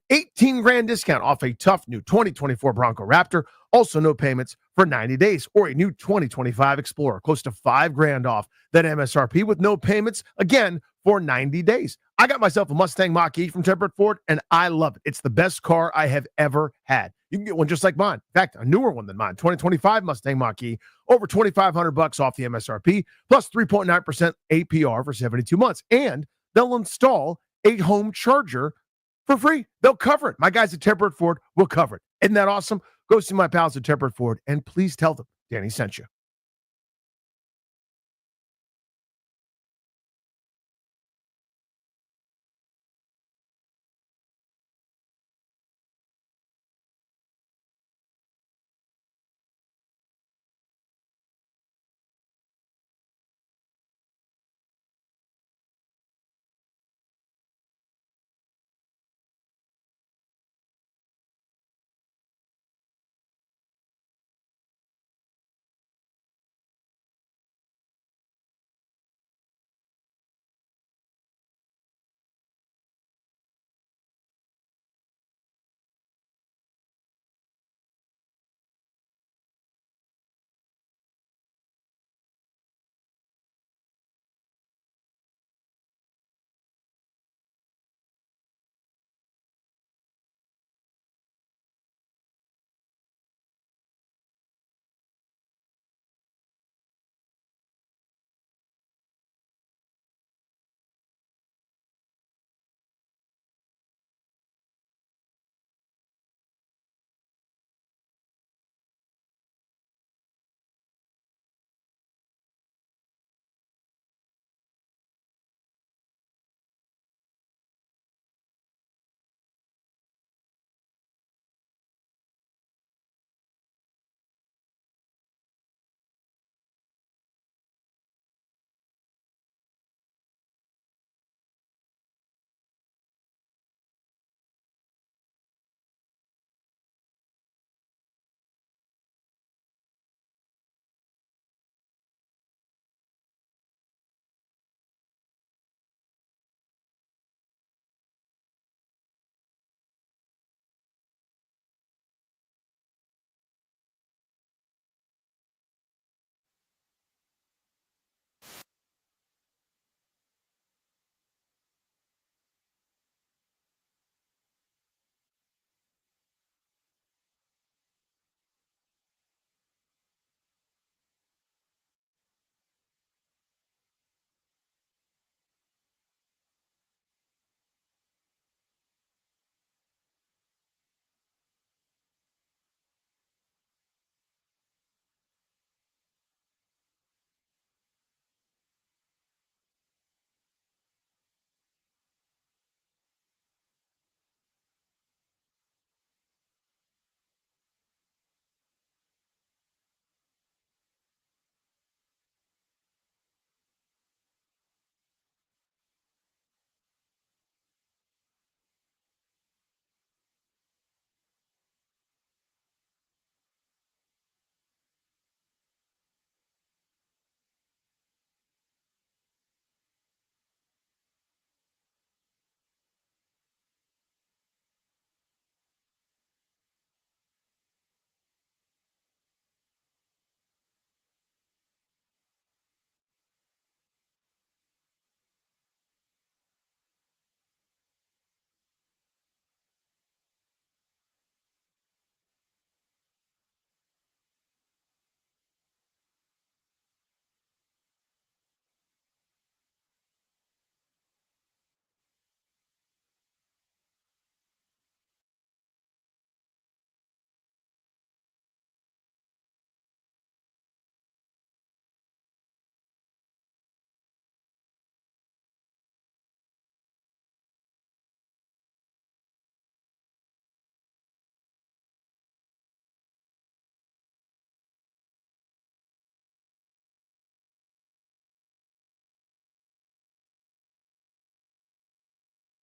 discount off a tough new 2024 Bronco Raptor, also no payments for 90 days, or a new 2025 Explorer, close to $5,000 off that MSRP with no payments, again, for 90 days. I got myself a Mustang Mach-E from Ted Britt Ford, and I love it. It's the best car I have ever had. You can get one just like mine. In fact, a newer one than mine, 2025 Mustang Mach-E, over $2,500 off the MSRP, plus 3.9% APR for 72 months. And they'll install a home charger for free. They'll cover it. My guys at Ted Britt Ford will cover it. Isn't that awesome? Go see my pals at Ted Britt Ford, and please tell them Danny sent you.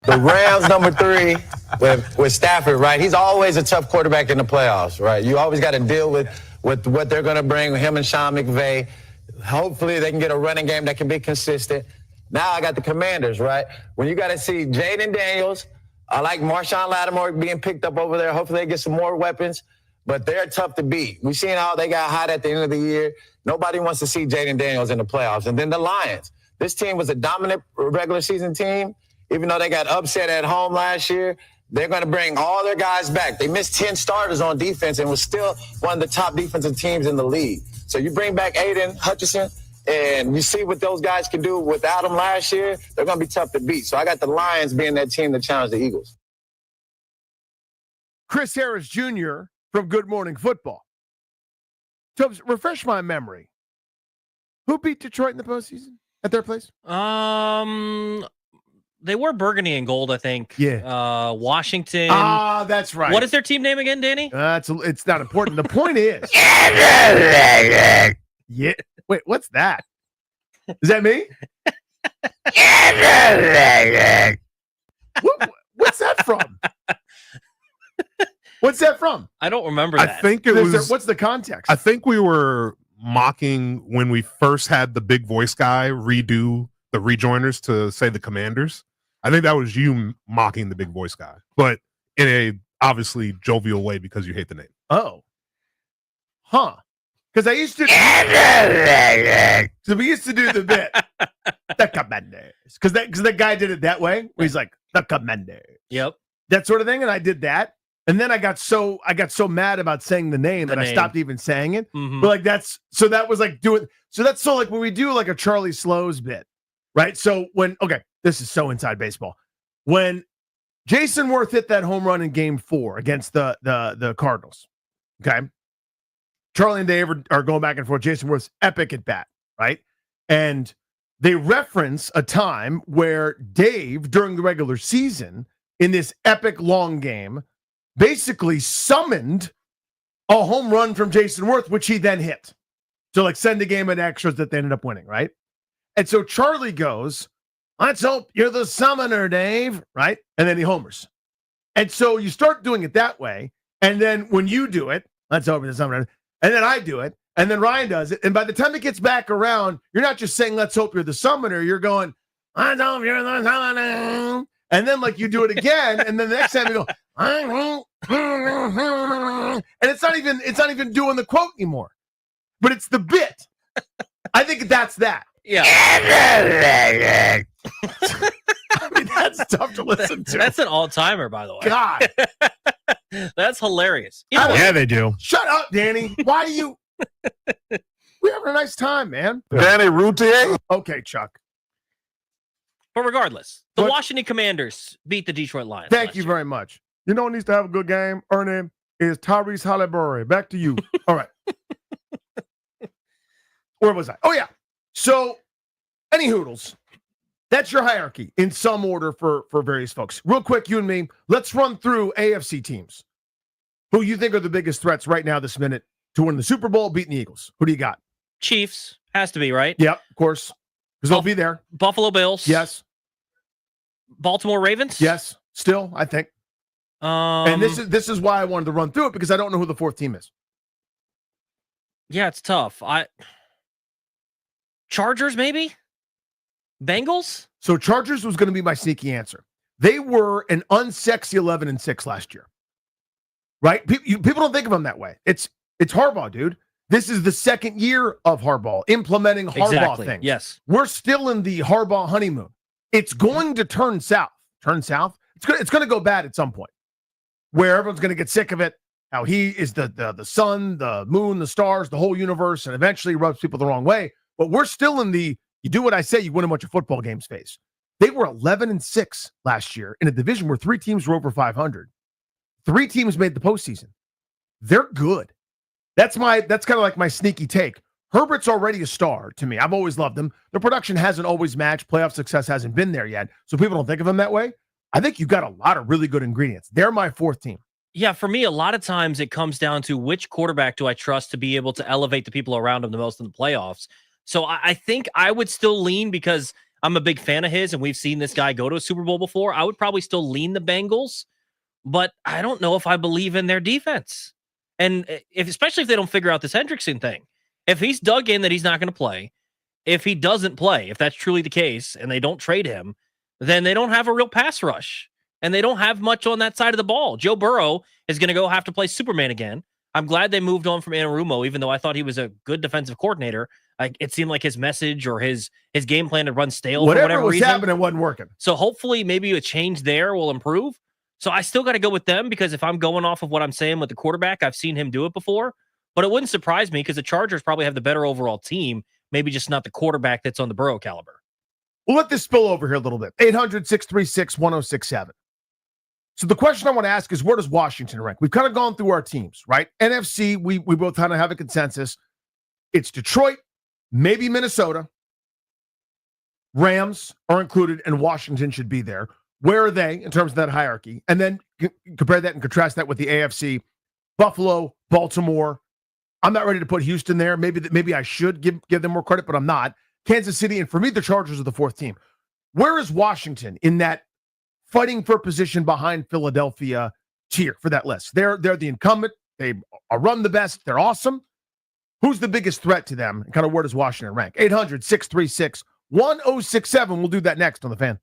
The Rams number 3 with Stafford, right? He's always a tough quarterback in the playoffs, right? You always got to deal with what they're going to bring, him and Sean McVay. Hopefully they can get a running game that can be consistent. Now I got the Commanders, right? When you got to see Jaden Daniels, I like Marshawn Lattimore being picked up over there. Hopefully they get some more weapons, but they're tough to beat. We've seen how they got hot at the end of the year. Nobody wants to see Jaden Daniels in the playoffs. And then the Lions. This team was a dominant regular season team. Even though they got upset at home last year, they're going to bring all their guys back. They missed 10 starters on defense and was still one of the top defensive teams in the league. So you bring back Aiden Hutchinson, and you see what those guys can do without him last year. They're going to be tough to beat. So I got the Lions being that team that challenge the Eagles. Chris Harris Jr. from Good Morning Football. Tubbs, refresh my memory. Who beat Detroit in the postseason at their place? They were burgundy and gold, I think. Yeah. Washington. Ah, that's right. What is their team name again, Danny? It's not important. The point is. Yeah. Wait, what's that? Is that me? What's that from? What's that from? I don't remember that. I think it was. What's the context? I think we were mocking when we first had the big voice guy redo the rejoiners to say the Commanders. I think that was you mocking the big voice guy, but in a obviously jovial way because you hate the name. Oh. Huh. Because I used to. So we used to do the bit. The Commanders. Because that guy did it that way. Where he's like, the Commanders. Yep. That sort of thing. And I did that. And then I got so mad about saying the name that I stopped even saying it. Mm-hmm. But like that was like doing. So that's so like when we do like a Charlie Slows bit, right? So this is so inside baseball. When Jason Worth hit that home run in Game 4 against the Cardinals, okay. Charlie and Dave are going back and forth. Jason Worth's epic at bat, right? And they reference a time where Dave, during the regular season, in this epic long game, basically summoned a home run from Jason Worth, which he then hit to like send the game in extras that they ended up winning, right? And so Charlie goes, let's hope you're the summoner, Dave, right? And then he homers. And so you start doing it that way. And then when you do it, let's hope you're the summoner. And then I do it. And then Ryan does it. And by the time it gets back around, you're not just saying, let's hope you're the summoner. You're going, let's hope you're the summoner. And then like you do it again. And then the next time you go, and it's not even doing the quote anymore, but it's the bit. I think that's that. Yeah. I mean, that's tough to listen to. That's an all-timer, by the way. God. That's hilarious. Yeah, they do. Shut up, Danny. Why do you? We're having a nice time, man. Danny Routier. Okay, Chuck. But regardless, the Washington Commanders beat the Detroit Lions. Thank you very much. You know who needs to have a good game? Her name is Tyrese Halliburton. Back to you. All right. Where was I? Oh, yeah. So, any hoodles. That's your hierarchy in some order for various folks. Real quick, you and me, let's run through AFC teams. Who you think are the biggest threats right now this minute to win the Super Bowl, beating the Eagles? Who do you got? Chiefs. Has to be, right? Yep, of course. Because they'll be there. Buffalo Bills. Yes. Baltimore Ravens. Yes. Still, I think. And this is why I wanted to run through it, because I don't know who the fourth team is. Yeah, it's tough. Chargers, maybe? Bengals? So Chargers was going to be my sneaky answer. They were an unsexy 11-6 last year. Right? People don't think of them that way. It's Harbaugh, dude. This is the second year of Harbaugh implementing Harbaugh things. Yes. We're still in the Harbaugh honeymoon. It's going to turn south. Turn south? It's going to go bad at some point, where everyone's going to get sick of it, how he is the sun, the moon, the stars, the whole universe, and eventually rubs people the wrong way. But we're still in the, you do what I say, you win a bunch of football games phase. They were 11-6 last year in a division where 3 teams were over 500. 3 teams made the postseason. They're good. That's kind of like my sneaky take. Herbert's already a star to me. I've always loved him. The production hasn't always matched. Playoff success hasn't been there yet. So people don't think of him that way. I think you've got a lot of really good ingredients. They're my fourth team. Yeah, for me, a lot of times it comes down to which quarterback do I trust to be able to elevate the people around him the most in the playoffs. So I think I would still lean, because I'm a big fan of his, and we've seen this guy go to a Super Bowl before. I would probably still lean the Bengals, but I don't know if I believe in their defense. And especially if they don't figure out this Hendrickson thing. If he's dug in that he's not going to play, if he doesn't play, if that's truly the case, and they don't trade him, then they don't have a real pass rush. And they don't have much on that side of the ball. Joe Burrow is going to go have to play Superman again. I'm glad they moved on from Anarumo, even though I thought he was a good defensive coordinator. It seemed like his message or his game plan had run stale for whatever was reason. happening wasn't working. So hopefully maybe a change there will improve. So I still got to go with them because if I'm going off of what I'm saying with the quarterback, I've seen him do it before. But it wouldn't surprise me because the Chargers probably have the better overall team, maybe just not the quarterback that's on the Burrow caliber. We'll let this spill over here a little bit. 800-636-1067. So the question I want to ask is, where does Washington rank? We've kind of gone through our teams, right? NFC, we both kind of have a consensus. It's Detroit, maybe Minnesota. Rams are included, and Washington should be there. Where are they in terms of that hierarchy? And then compare that and contrast that with the AFC. Buffalo, Baltimore. I'm not ready to put Houston there. Maybe I should give them more credit, but I'm not. Kansas City, and for me, the Chargers are the fourth team. Where is Washington in that fighting for position behind Philadelphia tier for that list? They're the incumbent. They are run the best. They're awesome. Who's the biggest threat to them? And kind of where does Washington rank? 800-636-1067. We'll do that next on The Fan.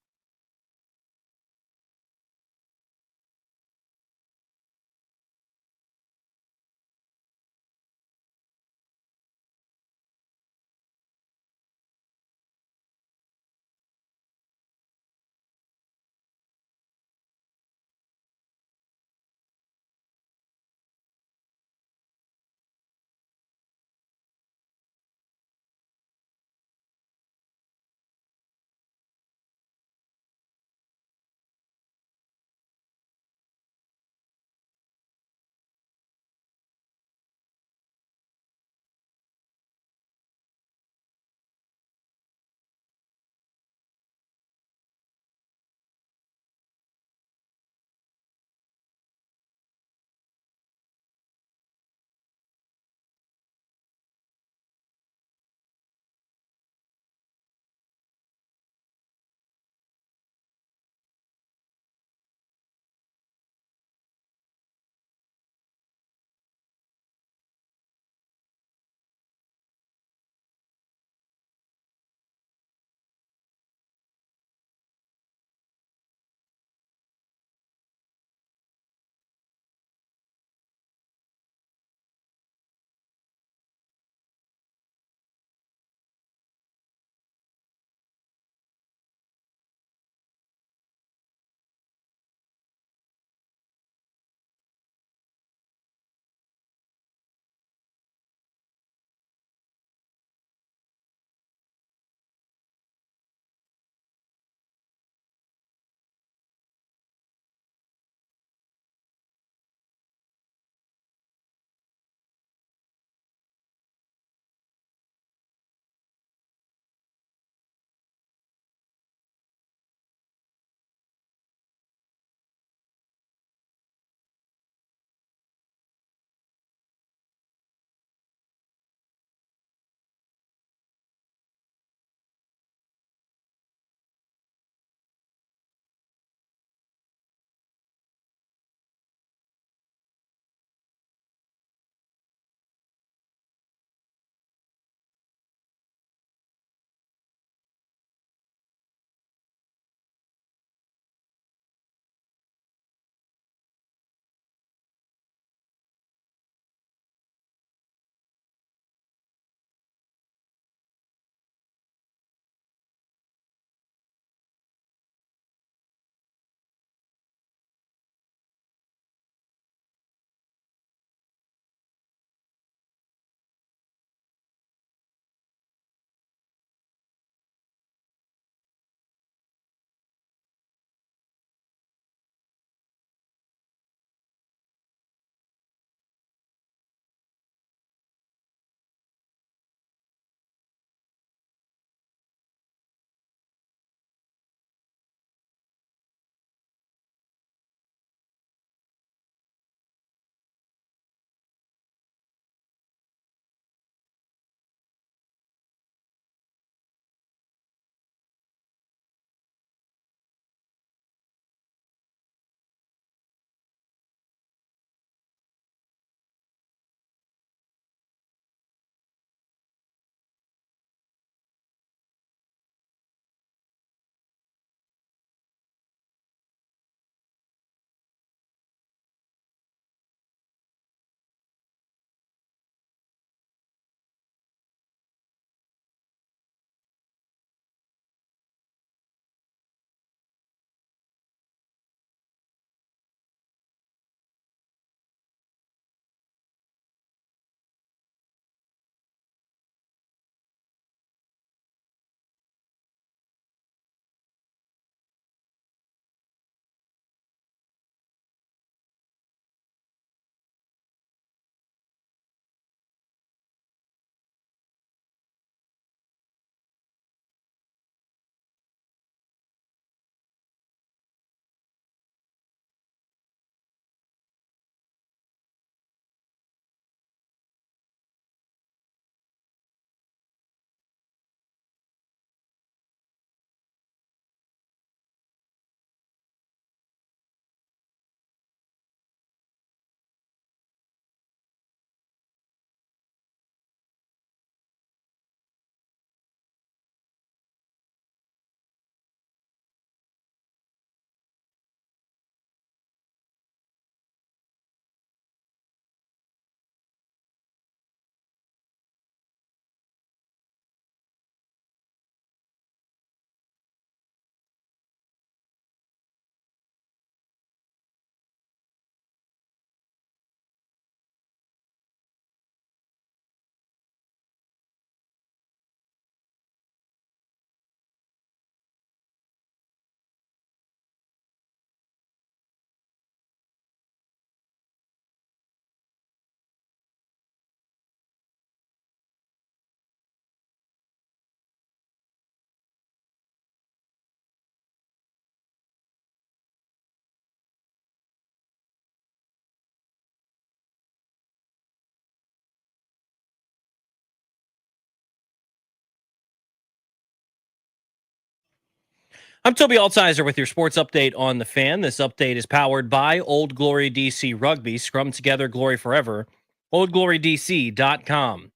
I'm Toby Altizer with your sports update on the Fan. This update is powered by Old Glory DC Rugby. Scrum together, glory forever. OldGloryDC.com.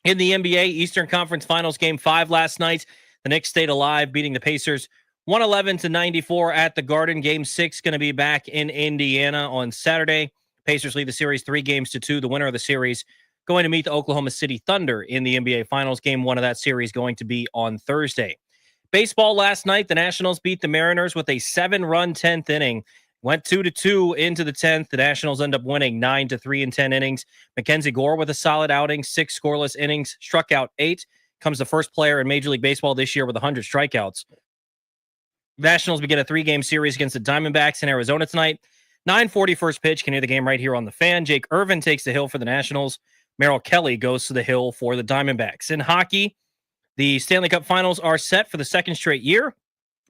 In the NBA, Eastern Conference Finals Game 5 last night, the Knicks stayed alive, beating the Pacers 111-94 at the Garden. Game 6 going to be back in Indiana on Saturday. Pacers lead the series 3-2. The winner of the series going to meet the Oklahoma City Thunder in the NBA Finals. Game 1 of that series going to be on Thursday. Baseball last night, the Nationals beat the Mariners with a 7-run 10th inning. Went 2-2 into the 10th. The Nationals end up winning 9-3 in 10 innings. McKenzie Gore with a solid outing, 6 scoreless innings, struck out 8. Comes the first player in Major League Baseball this year with 100 strikeouts. Nationals begin a 3-game series against the Diamondbacks in Arizona tonight. 9:40 first pitch. Can hear the game right here on the Fan. Jake Irvin takes the hill for the Nationals. Merrill Kelly goes to the hill for the Diamondbacks. In hockey, the Stanley Cup Finals are set for the second straight year.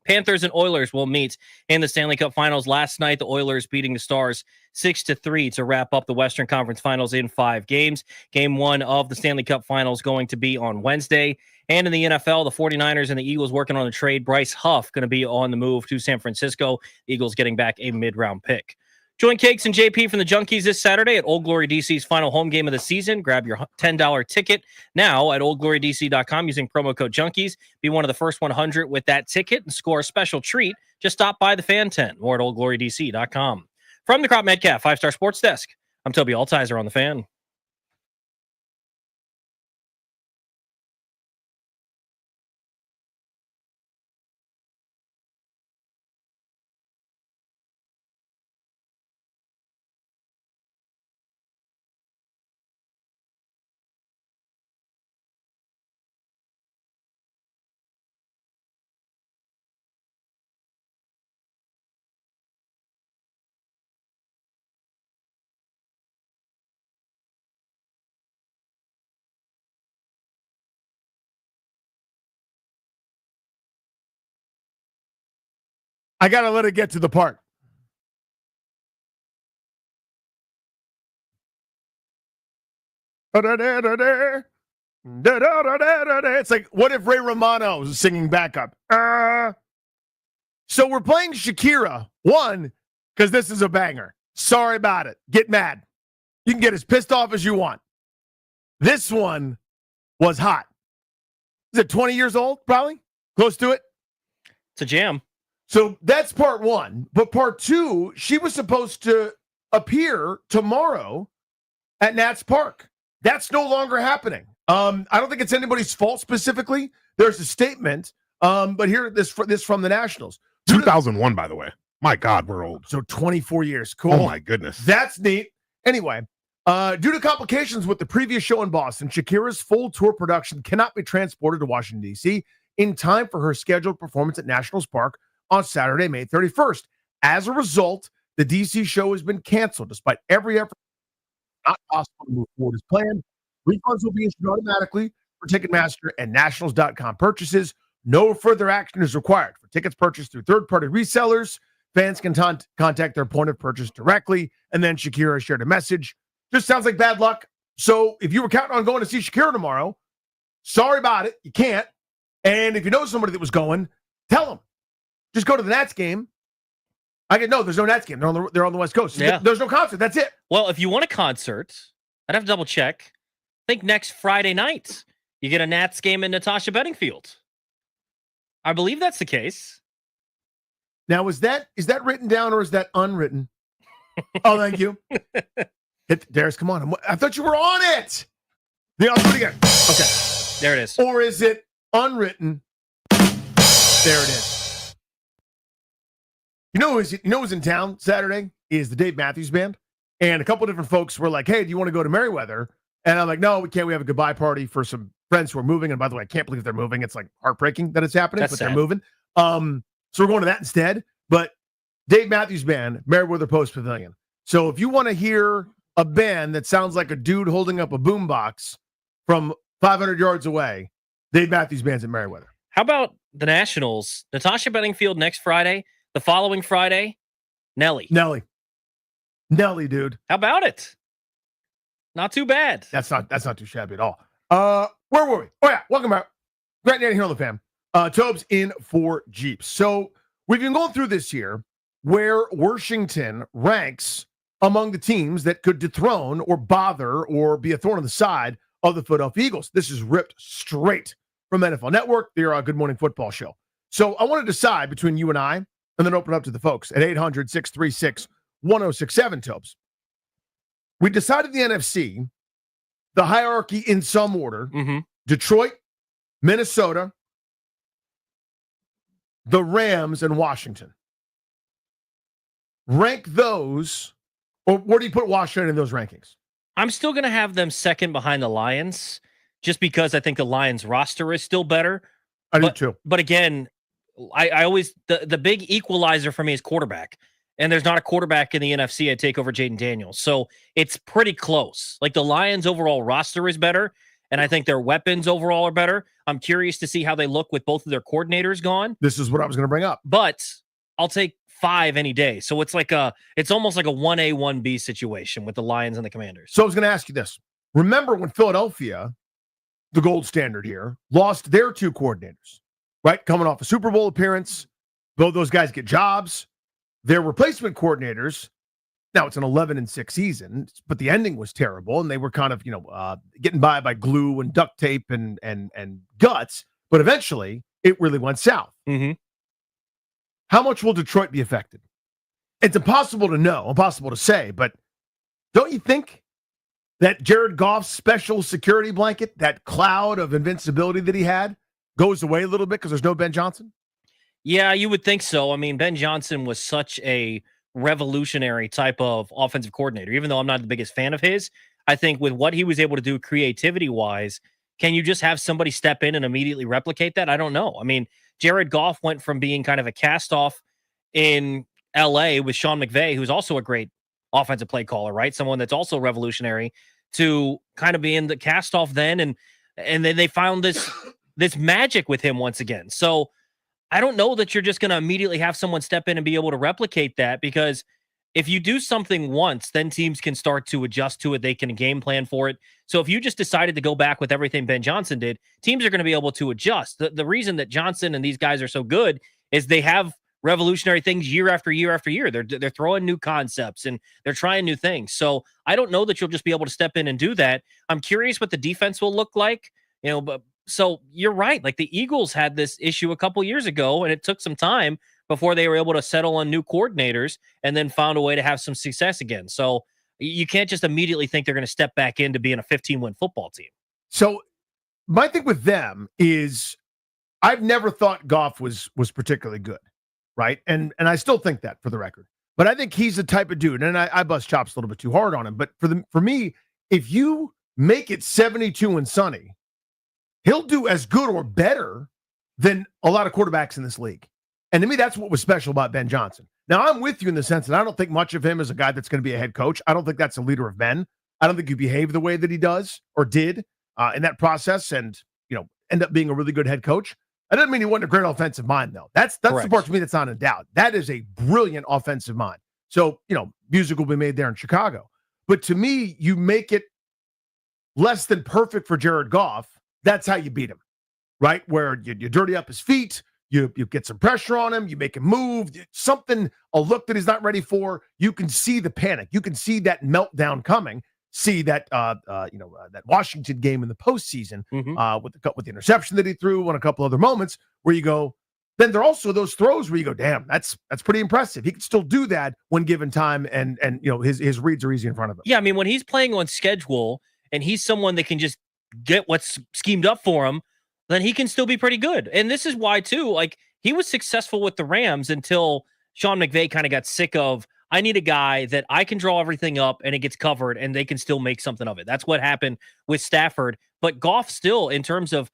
Panthers and Oilers will meet in the Stanley Cup Finals. Last night, the Oilers beating the Stars 6-3 to wrap up the Western Conference Finals in 5 games. Game 1 of the Stanley Cup Finals going to be on Wednesday. And in the NFL, the 49ers and the Eagles working on a trade. Bryce Huff going to be on the move to San Francisco. Eagles getting back a mid-round pick. Join Cakes and JP from the Junkies this Saturday at Old Glory DC's final home game of the season. Grab your $10 ticket now at oldglorydc.com using promo code Junkies. Be one of the first 100 with that ticket and score a special treat. Just stop by the Fan Tent or at oldglorydc.com. From the Crop Metcalf 5-Star Sports Desk, I'm Toby Altizer on the Fan. I got to let it get to the part. It's like, what if Ray Romano was singing backup? So we're playing Shakira. One, because this is a banger. Sorry about it. Get mad. You can get as pissed off as you want. This one was hot. Is it 20 years old, probably? Close to it? It's a jam. So that's part 1. But part 2, she was supposed to appear tomorrow at Nats Park. That's no longer happening. I don't think it's anybody's fault specifically. There's a statement, but here, this from the Nationals. 2001, by the way. My God, we're old. So 24 years. Cool. Oh, my goodness. That's neat. Anyway, due to complications with the previous show in Boston, Shakira's full tour production cannot be transported to Washington, D.C. in time for her scheduled performance at Nationals Park on Saturday, May 31st. As a result, the D.C. show has been canceled despite every effort. Not possible to move forward as planned. Refunds will be issued automatically for Ticketmaster and Nationals.com purchases. No further action is required. For tickets purchased through third-party resellers, fans can contact their point of purchase directly, and then Shakira shared a message. Just sounds like bad luck. So if you were counting on going to see Shakira tomorrow, sorry about it. You can't. And if you know somebody that was going, tell them. Just go to the Nats game. No, there's no Nats game. They're on the West Coast. Yeah. There's no concert. That's it. Well, if you want a concert, I'd have to double check. I think next Friday night, you get a Nats game in Natasha Bedingfield. I believe that's the case. Now, is that written down or is that unwritten? Oh, thank you. Darius, come on. I thought you were on it. I'll do it again. Okay. There it is. Or is it unwritten? There it is. You know who's in town Saturday is the Dave Matthews Band. And a couple of different folks were like, hey, do you want to go to Merriweather? And I'm like, no, we can't. We have a goodbye party for some friends who are moving. And by the way, I can't believe they're moving. It's like heartbreaking that it's happening, That's but sad. they're moving. So we're going to that instead. But Dave Matthews Band, Merriweather Post Pavilion. So if you want to hear a band that sounds like a dude holding up a boombox from 500 yards away, Dave Matthews Band's at Merriweather. How about the Nationals? Natasha Bedingfield next Friday. The following Friday, Nelly, dude. How about it? Not too bad. That's not too shabby at all. Where were we? Oh yeah, welcome back. Grant Nanny here on the Fan. Tobes in for Jeeps. So we've been going through this year where Washington ranks among the teams that could dethrone or bother or be a thorn on the side of the Philadelphia Eagles. This is ripped straight from NFL Network, their Good Morning Football show. So I want to decide between you and I, and then open up to the folks at 800-636-1067, Tobes. We decided the NFC, the hierarchy in some order, Detroit, Minnesota, the Rams, and Washington. Rank those, or where do you put Washington in those rankings? I'm still going to have them second behind the Lions, just because I think the Lions roster is still better. I do too. But again, I always, the big equalizer for me is quarterback. And there's not a quarterback in the NFC I'd take over Jaden Daniels. So it's pretty close. Like the Lions' overall roster is better, and I think their weapons overall are better. I'm curious to see how they look with both of their coordinators gone. This is what I was going to bring up. But I'll take 5 any day. So it's almost like a 1A, 1B situation with the Lions and the Commanders. So I was going to ask you this. Remember when Philadelphia, the gold standard here, lost their 2 coordinators, right? Coming off a Super Bowl appearance, both those guys get jobs. Their replacement coordinators, now it's an 11-6 season, but the ending was terrible, and they were kind of, getting by glue and duct tape and guts, but eventually it really went south. How much will Detroit be affected? It's impossible to know, impossible to say, but don't you think that Jared Goff's special security blanket, that cloud of invincibility that he had, goes away a little bit because there's no Ben Johnson? Yeah, you would think so. I mean, Ben Johnson was such a revolutionary type of offensive coordinator. Even though I'm not the biggest fan of his, I think with what he was able to do creativity-wise, can you just have somebody step in and immediately replicate that? I don't know. I mean, Jared Goff went from being kind of a cast-off in L.A. with Sean McVay, who's also a great offensive play caller, right? Someone that's also revolutionary, to kind of being the cast-off then, and then they found this magic with him once again. So I don't know that you're just going to immediately have someone step in and be able to replicate that, because if you do something once, then teams can start to adjust to it. They can game plan for it. So if you just decided to go back with everything Ben Johnson did, teams are going to be able to adjust. The reason that Johnson and these guys are so good is they have revolutionary things year after year after year. They're throwing new concepts and they're trying new things. So I don't know that you'll just be able to step in and do that. I'm curious what the defense will look like, but so you're right. Like the Eagles had this issue a couple years ago, and it took some time before they were able to settle on new coordinators and then found a way to have some success again. So you can't just immediately think they're going to step back into being a 15-win football team. So my thing with them is I've never thought Goff was particularly good, right? And I still think that, for the record. But I think he's the type of dude, and I bust chops a little bit too hard on him, but for me, if you make it 72 and sunny, he'll do as good or better than a lot of quarterbacks in this league. And to me, that's what was special about Ben Johnson. Now, I'm with you in the sense that I don't think much of him as a guy that's going to be a head coach. I don't think that's a leader of men. I don't think you behave the way that he does or did in that process and, end up being a really good head coach. That doesn't mean he wasn't a great offensive mind, though. That's the part to me that's not in doubt. That is a brilliant offensive mind. So, music will be made there in Chicago. But to me, you make it less than perfect for Jared Goff. That's how you beat him, right? Where you dirty up his feet, you get some pressure on him, you make him move, a look that he's not ready for. You can see the panic. You can see that meltdown coming. See that, that Washington game in the postseason with the interception that he threw and a couple other moments where you go, then there are also those throws where you go, damn, that's pretty impressive. He can still do that when given time and his reads are easy in front of him. Yeah, I mean, when he's playing on schedule and he's someone that can just get what's schemed up for him, then he can still be pretty good. And this is why, too, like, he was successful with the Rams until Sean McVay kind of got sick of, I need a guy that I can draw everything up and it gets covered and they can still make something of it. That's what happened with Stafford. But Goff still, in terms of,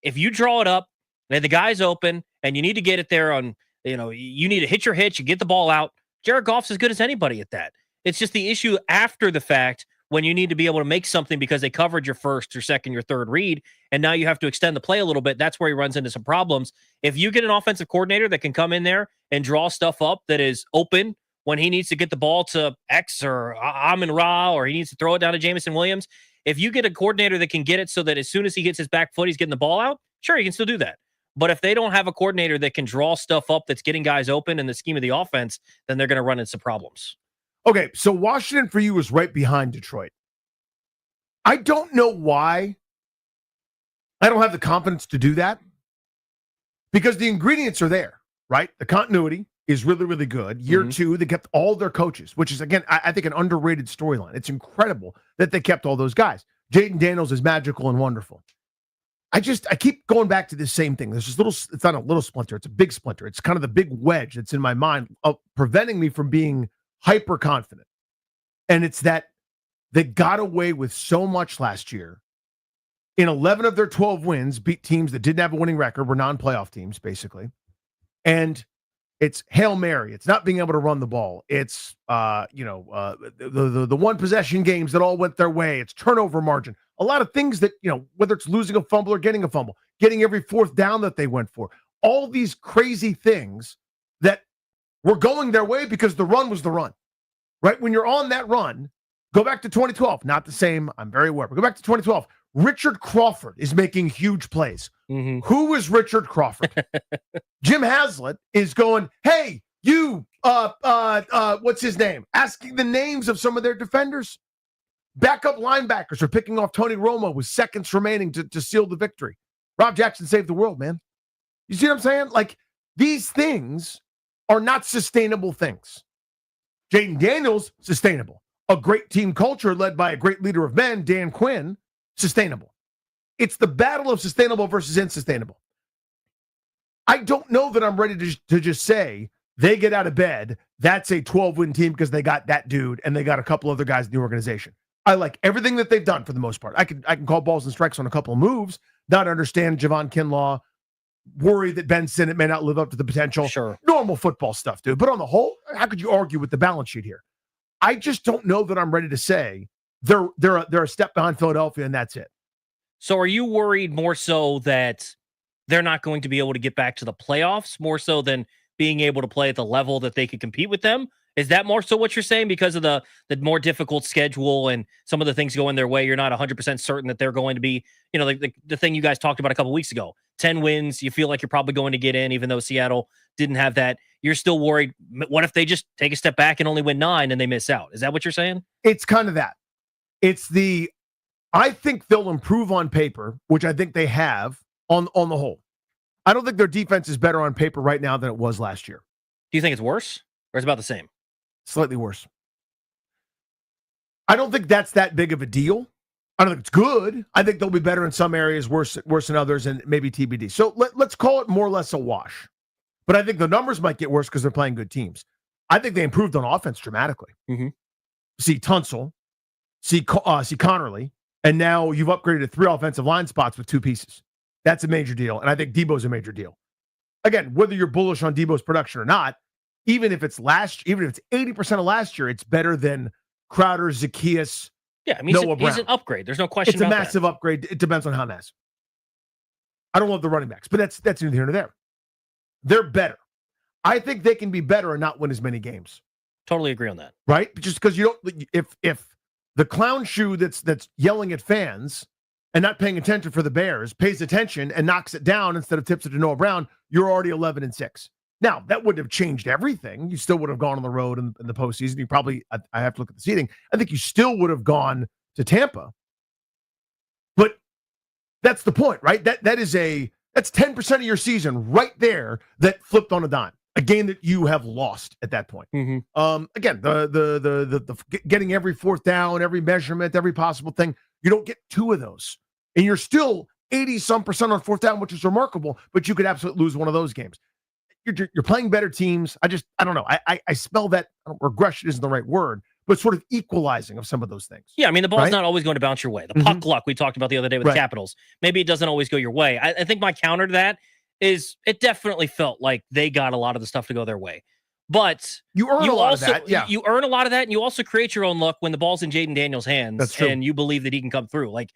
if you draw it up and the guy's open and you need to get it there on, you need to hit your hitch, you get the ball out, Jared Goff's as good as anybody at that. It's just the issue after the fact when you need to be able to make something because they covered your first or second, your third read, and now you have to extend the play a little bit. That's where he runs into some problems. If you get an offensive coordinator that can come in there and draw stuff up that is open when he needs to get the ball to X or Amon-Ra, or he needs to throw it down to Jameson Williams, if you get a coordinator that can get it so that as soon as he gets his back foot, he's getting the ball out, sure, he can still do that. But if they don't have a coordinator that can draw stuff up that's getting guys open in the scheme of the offense, then they're going to run into problems. Okay, so Washington for you is right behind Detroit. I don't know why I don't have the confidence to do that, because the ingredients are there, right? The continuity is really, really good. Year two, they kept all their coaches, which is, again, I think an underrated storyline. It's incredible that they kept all those guys. Jaden Daniels is magical and wonderful. I keep going back to this same thing. There's this little, it's not a little splinter, it's a big splinter. It's kind of the big wedge that's in my mind of preventing me from being hyper confident. And it's that they got away with so much last year. In 11 of their 12 wins, beat teams that didn't have a winning record, were non-playoff teams, basically. And it's Hail Mary. It's not being able to run the ball. It's the one possession games that all went their way. It's turnover margin. A lot of things that, whether it's losing a fumble or getting a fumble, getting every fourth down that they went for. All these crazy things that were going their way because the run was the run. Right? When you're on that run, go back to 2012. Not the same. I'm very aware. But go back to 2012. Richard Crawford is making huge plays. Who is Richard Crawford? Jim Haslett is going, hey, you, what's his name? Asking the names of some of their defenders. Backup linebackers are picking off Tony Romo with seconds remaining to seal the victory. Rob Jackson saved the world, man. You see what I'm saying? Like, these things are not sustainable things. Jaden Daniels, sustainable. A great team culture led by a great leader of men, Dan Quinn, sustainable. It's the battle of sustainable versus unsustainable. I don't know that I'm ready to just say they get out of bed, that's a 12-win team because they got that dude and they got a couple other guys in the organization. I like everything that they've done for the most part. I can call balls and strikes on a couple of moves, not understand Javon Kinlaw, worry that Ben Sinnott may not live up to the potential. Sure. Normal football stuff, dude. But on the whole, how could you argue with the balance sheet here? I just don't know that I'm ready to say they're a step behind Philadelphia and that's it. So are you worried more so that they're not going to be able to get back to the playoffs more so than being able to play at the level that they could compete with them? Is that more so what you're saying because of the more difficult schedule and some of the things going their way? You're not 100% certain that they're going to be, the thing you guys talked about a couple weeks ago, 10 wins. You feel like you're probably going to get in, even though Seattle didn't have that. You're still worried. What if they just take a step back and only win 9 and they miss out? Is that what you're saying? It's kind of that. I think they'll improve on paper, which I think they have on the whole. I don't think their defense is better on paper right now than it was last year. Do you think it's worse or it's about the same? Slightly worse. I don't think that's that big of a deal. I don't think it's good. I think they'll be better in some areas, worse in others, and maybe TBD. So let's call it more or less a wash. But I think the numbers might get worse because they're playing good teams. I think they improved on offense dramatically. See Tunsil, see Connerly, and now you've upgraded to 3 offensive line spots with 2 pieces. That's a major deal, and I think Debo's a major deal. Again, whether you're bullish on Debo's production or not, even if it's 80% of last year, it's better than Crowder, Zacchaeus, Yeah, I mean, he's an upgrade. There's no question about that. It's a massive upgrade. It depends on how massive. I don't love the running backs, but that's neither here nor there. They're better. I think they can be better and not win as many games. Totally agree on that. Right? Just because you don't, if the clown shoe that's yelling at fans and not paying attention for the Bears pays attention and knocks it down instead of tips it to Noah Brown, you're already 11-6. Now, that wouldn't have changed everything. You still would have gone on the road in the postseason. You probably, I have to look at the seeding. I think you still would have gone to Tampa. But that's the point, right? That's 10% of your season right there that flipped on a dime. A game that you have lost at that point. Again, the getting every fourth down, every measurement, every possible thing, you don't get 2 of those. And you're still 80-some% on fourth down, which is remarkable, but you could absolutely lose one of those games. You're playing better teams. I don't know. I smell that regression isn't the right word, but sort of equalizing of some of those things. Yeah, I mean, the ball's not always going to bounce your way. The puck luck we talked about the other day with Capitals, maybe it doesn't always go your way. I think my counter to that is it definitely felt like they got a lot of the stuff to go their way. But you earn a lot of that. Yeah. You earn a lot of that, and you also create your own luck when the ball's in Jaden Daniels' hands. That's true. And you believe that he can come through. Like,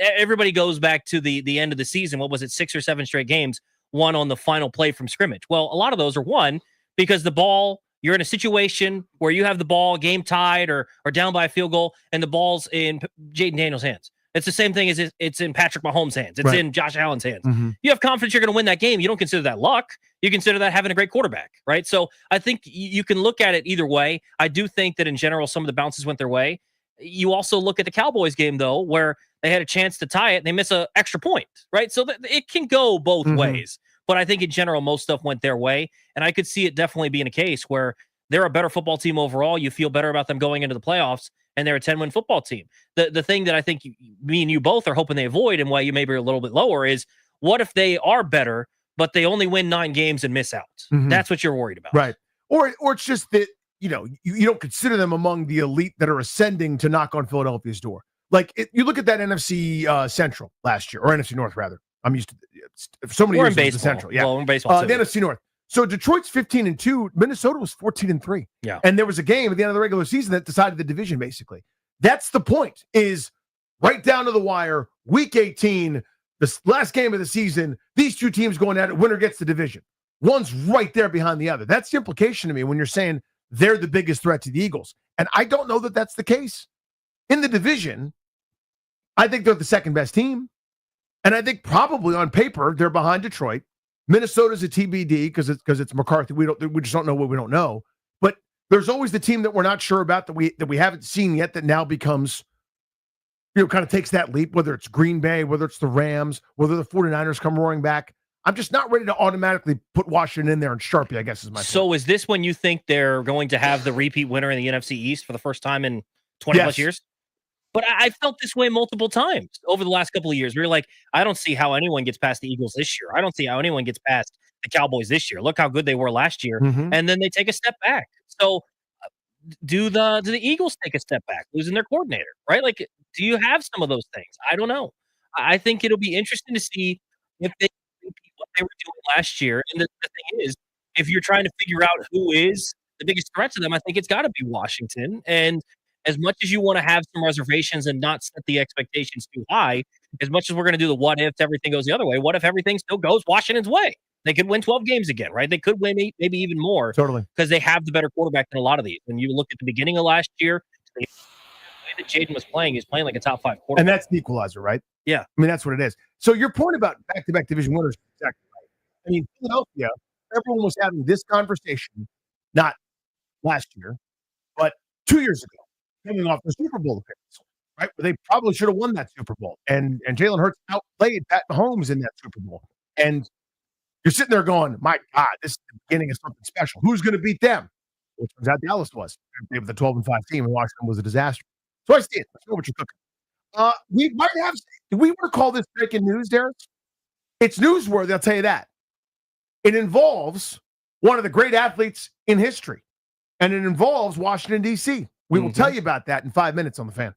everybody goes back to the end of the season. What was it, 6 or 7 straight games? Won on the final play from scrimmage. Well, a lot of those are won because the ball, you're in a situation where you have the ball game tied or down by a field goal, and the ball's in Jaden Daniels' hands. It's the same thing as it's in Patrick Mahomes' hands. It's Right. in Josh Allen's hands. Mhm. You have confidence you're going to win that game. You don't consider that luck. You consider that having a great quarterback, right? So I think you can look at it either way. I do think that in general, some of the bounces went their way. You also look at the Cowboys game, though, where they had a chance to tie it. And they miss an extra point, right? So it can go both Mhm. ways. But I think in general, most stuff went their way. And I could see it definitely being a case where they're a better football team overall. You feel better about them going into the playoffs, and they're a 10-win football team. The thing that I think me and you both are hoping they avoid, and why you maybe are a little bit lower, is what if they are better, but they only win 9 games and miss out? Mhm. That's what you're worried about. Right. Or it's just that, you don't consider them among the elite that are ascending to knock on Philadelphia's door. Like, you look at that NFC Central last year, or NFC North, rather. I'm used to so many We're years in it was the baseball. Central. Yeah. Well, we're in baseball, The too. NFC North. So Detroit's 15-2. Minnesota was 14-3. Yeah. And there was a game at the end of the regular season that decided the division, basically. That's the point, is right down to the wire, week 18, the last game of the season, these two teams going at it, winner gets the division. One's right there behind the other. That's the implication to me when you're saying they're the biggest threat to the Eagles. And I don't know that that's the case. In the division, I think they're the second best team. And I think probably on paper, they're behind Detroit. Minnesota's a TBD because it's McCarthy. We just don't know what we don't know. But there's always the team that we're not sure about that we haven't seen yet that now becomes, kind of takes that leap, whether it's Green Bay, whether it's the Rams, whether the 49ers come roaring back. I'm just not ready to automatically put Washington in there and Sharpie, I guess is my point. So is this when you think they're going to have the repeat winner in the NFC East for the first time in 20 plus Yes. years? But I felt this way multiple times over the last couple of years. We were like, I don't see how anyone gets past the Eagles this year. I don't see how anyone gets past the Cowboys this year. Look how good they were last year. Mhm. And then they take a step back. So do the Eagles take a step back, losing their coordinator, right? Like, do you have some of those things? I don't know. I think it'll be interesting to see if they repeat what they were doing last year. And the thing is, if you're trying to figure out who is the biggest threat to them, I think it's got to be Washington. And as much as you want to have some reservations and not set the expectations too high, as much as we're going to do the what if everything goes the other way, what if everything still goes Washington's way? They could win 12 games again, right? They could win maybe even more. Totally. Because they have the better quarterback than a lot of these. And you look at the beginning of last year, the way that Jaden was playing, he's playing like a top 5 quarterback. And that's the equalizer, right? Yeah. I mean, that's what it is. So your point about back-to-back division winners is exactly right. I mean, Philadelphia, everyone was having this conversation, not last year, but 2 years ago, coming off the Super Bowl appearance, right? They probably should have won that Super Bowl. And Jalen Hurts outplayed Pat Mahomes in that Super Bowl. And you're sitting there going, my God, this is the beginning of something special. Who's going to beat them? Which turns out Dallas was. They were the 12-5 team, and Washington was a disaster. So I see it. I know what you're cooking. We might have. Do we want to call this breaking news, Derek? It's newsworthy. I'll tell you that. It involves one of the great athletes in history, and it involves Washington, D.C. We will tell you about that in 5 minutes on the Fan.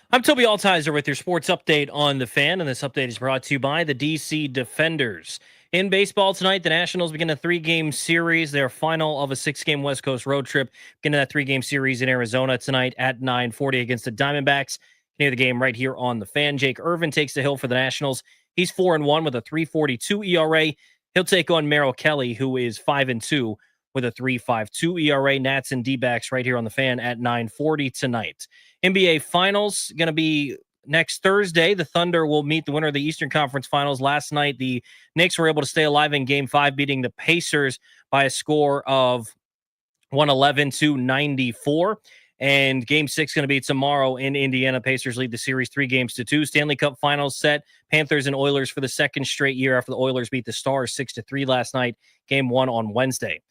I'm Toby Altizer with your sports update on The Fan, and this update is brought to you by the DC Defenders. In baseball tonight, the Nationals begin a 3-game series, their final of a 6-game West Coast road trip. Beginning that 3-game series in Arizona tonight at 9:40 against the Diamondbacks. Near the game right here on The Fan. Jake Irvin takes the hill for the Nationals. He's 4-1 with a 3.42 ERA. He'll take on Merrill Kelly, who is 5-2 with a 3.52 ERA. Nats and D-backs right here on The Fan at 9:40 tonight. NBA Finals going to be next Thursday. The Thunder will meet the winner of the Eastern Conference Finals. Last night, the Knicks were able to stay alive in Game 5, beating the Pacers by a score of 111-94. And Game 6 going to be tomorrow in Indiana. Pacers lead the series 3-2. Stanley Cup Finals set. Panthers and Oilers for the second straight year after the Oilers beat the Stars 6-3 last night. Game 1 on Wednesday.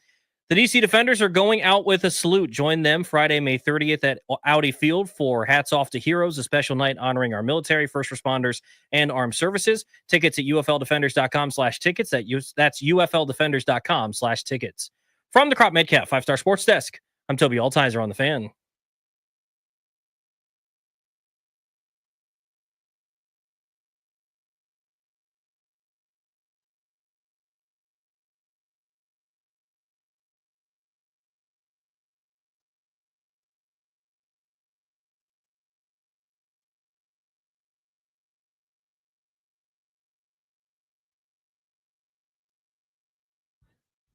The DC Defenders are going out with a salute. Join them Friday, May 30th at Audi Field for Hats Off to Heroes, a special night honoring our military, first responders, and armed services. Tickets at ufldefenders.com/tickets. That's ufldefenders.com/tickets. From the Crop Medcalf 5-Star Sports Desk, I'm Toby Altizer on The Fan.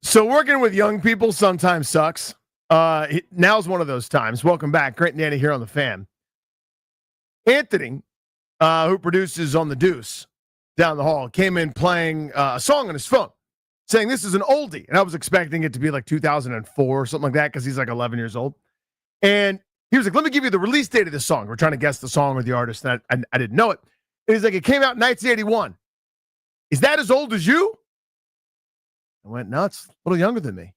So working with young people sometimes sucks. Now's one of those times. Welcome back. Grant and Danny here on The Fan. Anthony, who produces On the Deuce down the hall, came in playing a song on his phone, saying this is an oldie. And I was expecting it to be like 2004 or something like that because he's like 11 years old. And he was like, let me give you the release date of this song. We're trying to guess the song or the artist, and I didn't know it. And he's like, it came out in 1981. Is that as old as you? I went, no, it's a little younger than me.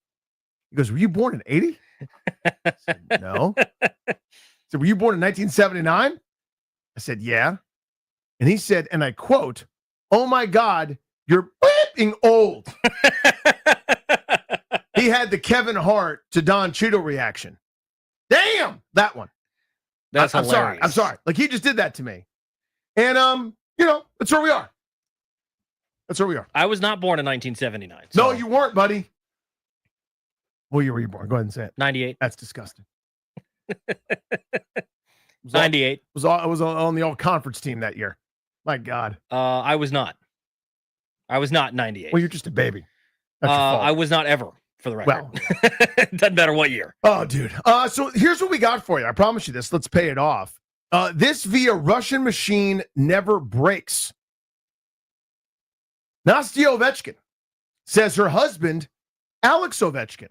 He goes, were you born in 80? I said, no. He said, were you born in 1979? I said, yeah. And he said, and I quote, oh my God, you're being old. He had the Kevin Hart to Don Cheadle reaction. Damn, that one. That's hilarious. I'm sorry. Like, he just did that to me. And, that's where we are. That's where we are. I was not born in 1979. So. No, you weren't, buddy. What year were you born? Go ahead and say it. 98. That's disgusting. 98. I was on the all conference team that year. My God. I was not. I was not 98. Well, you're just a baby. That's your fault. I was not ever, for the record. Well, it doesn't matter what year. Oh, dude. So here's what we got for you. I promise you this. Let's pay it off. This via Russian machine never breaks. Nastya Ovechkin says her husband, Alex Ovechkin,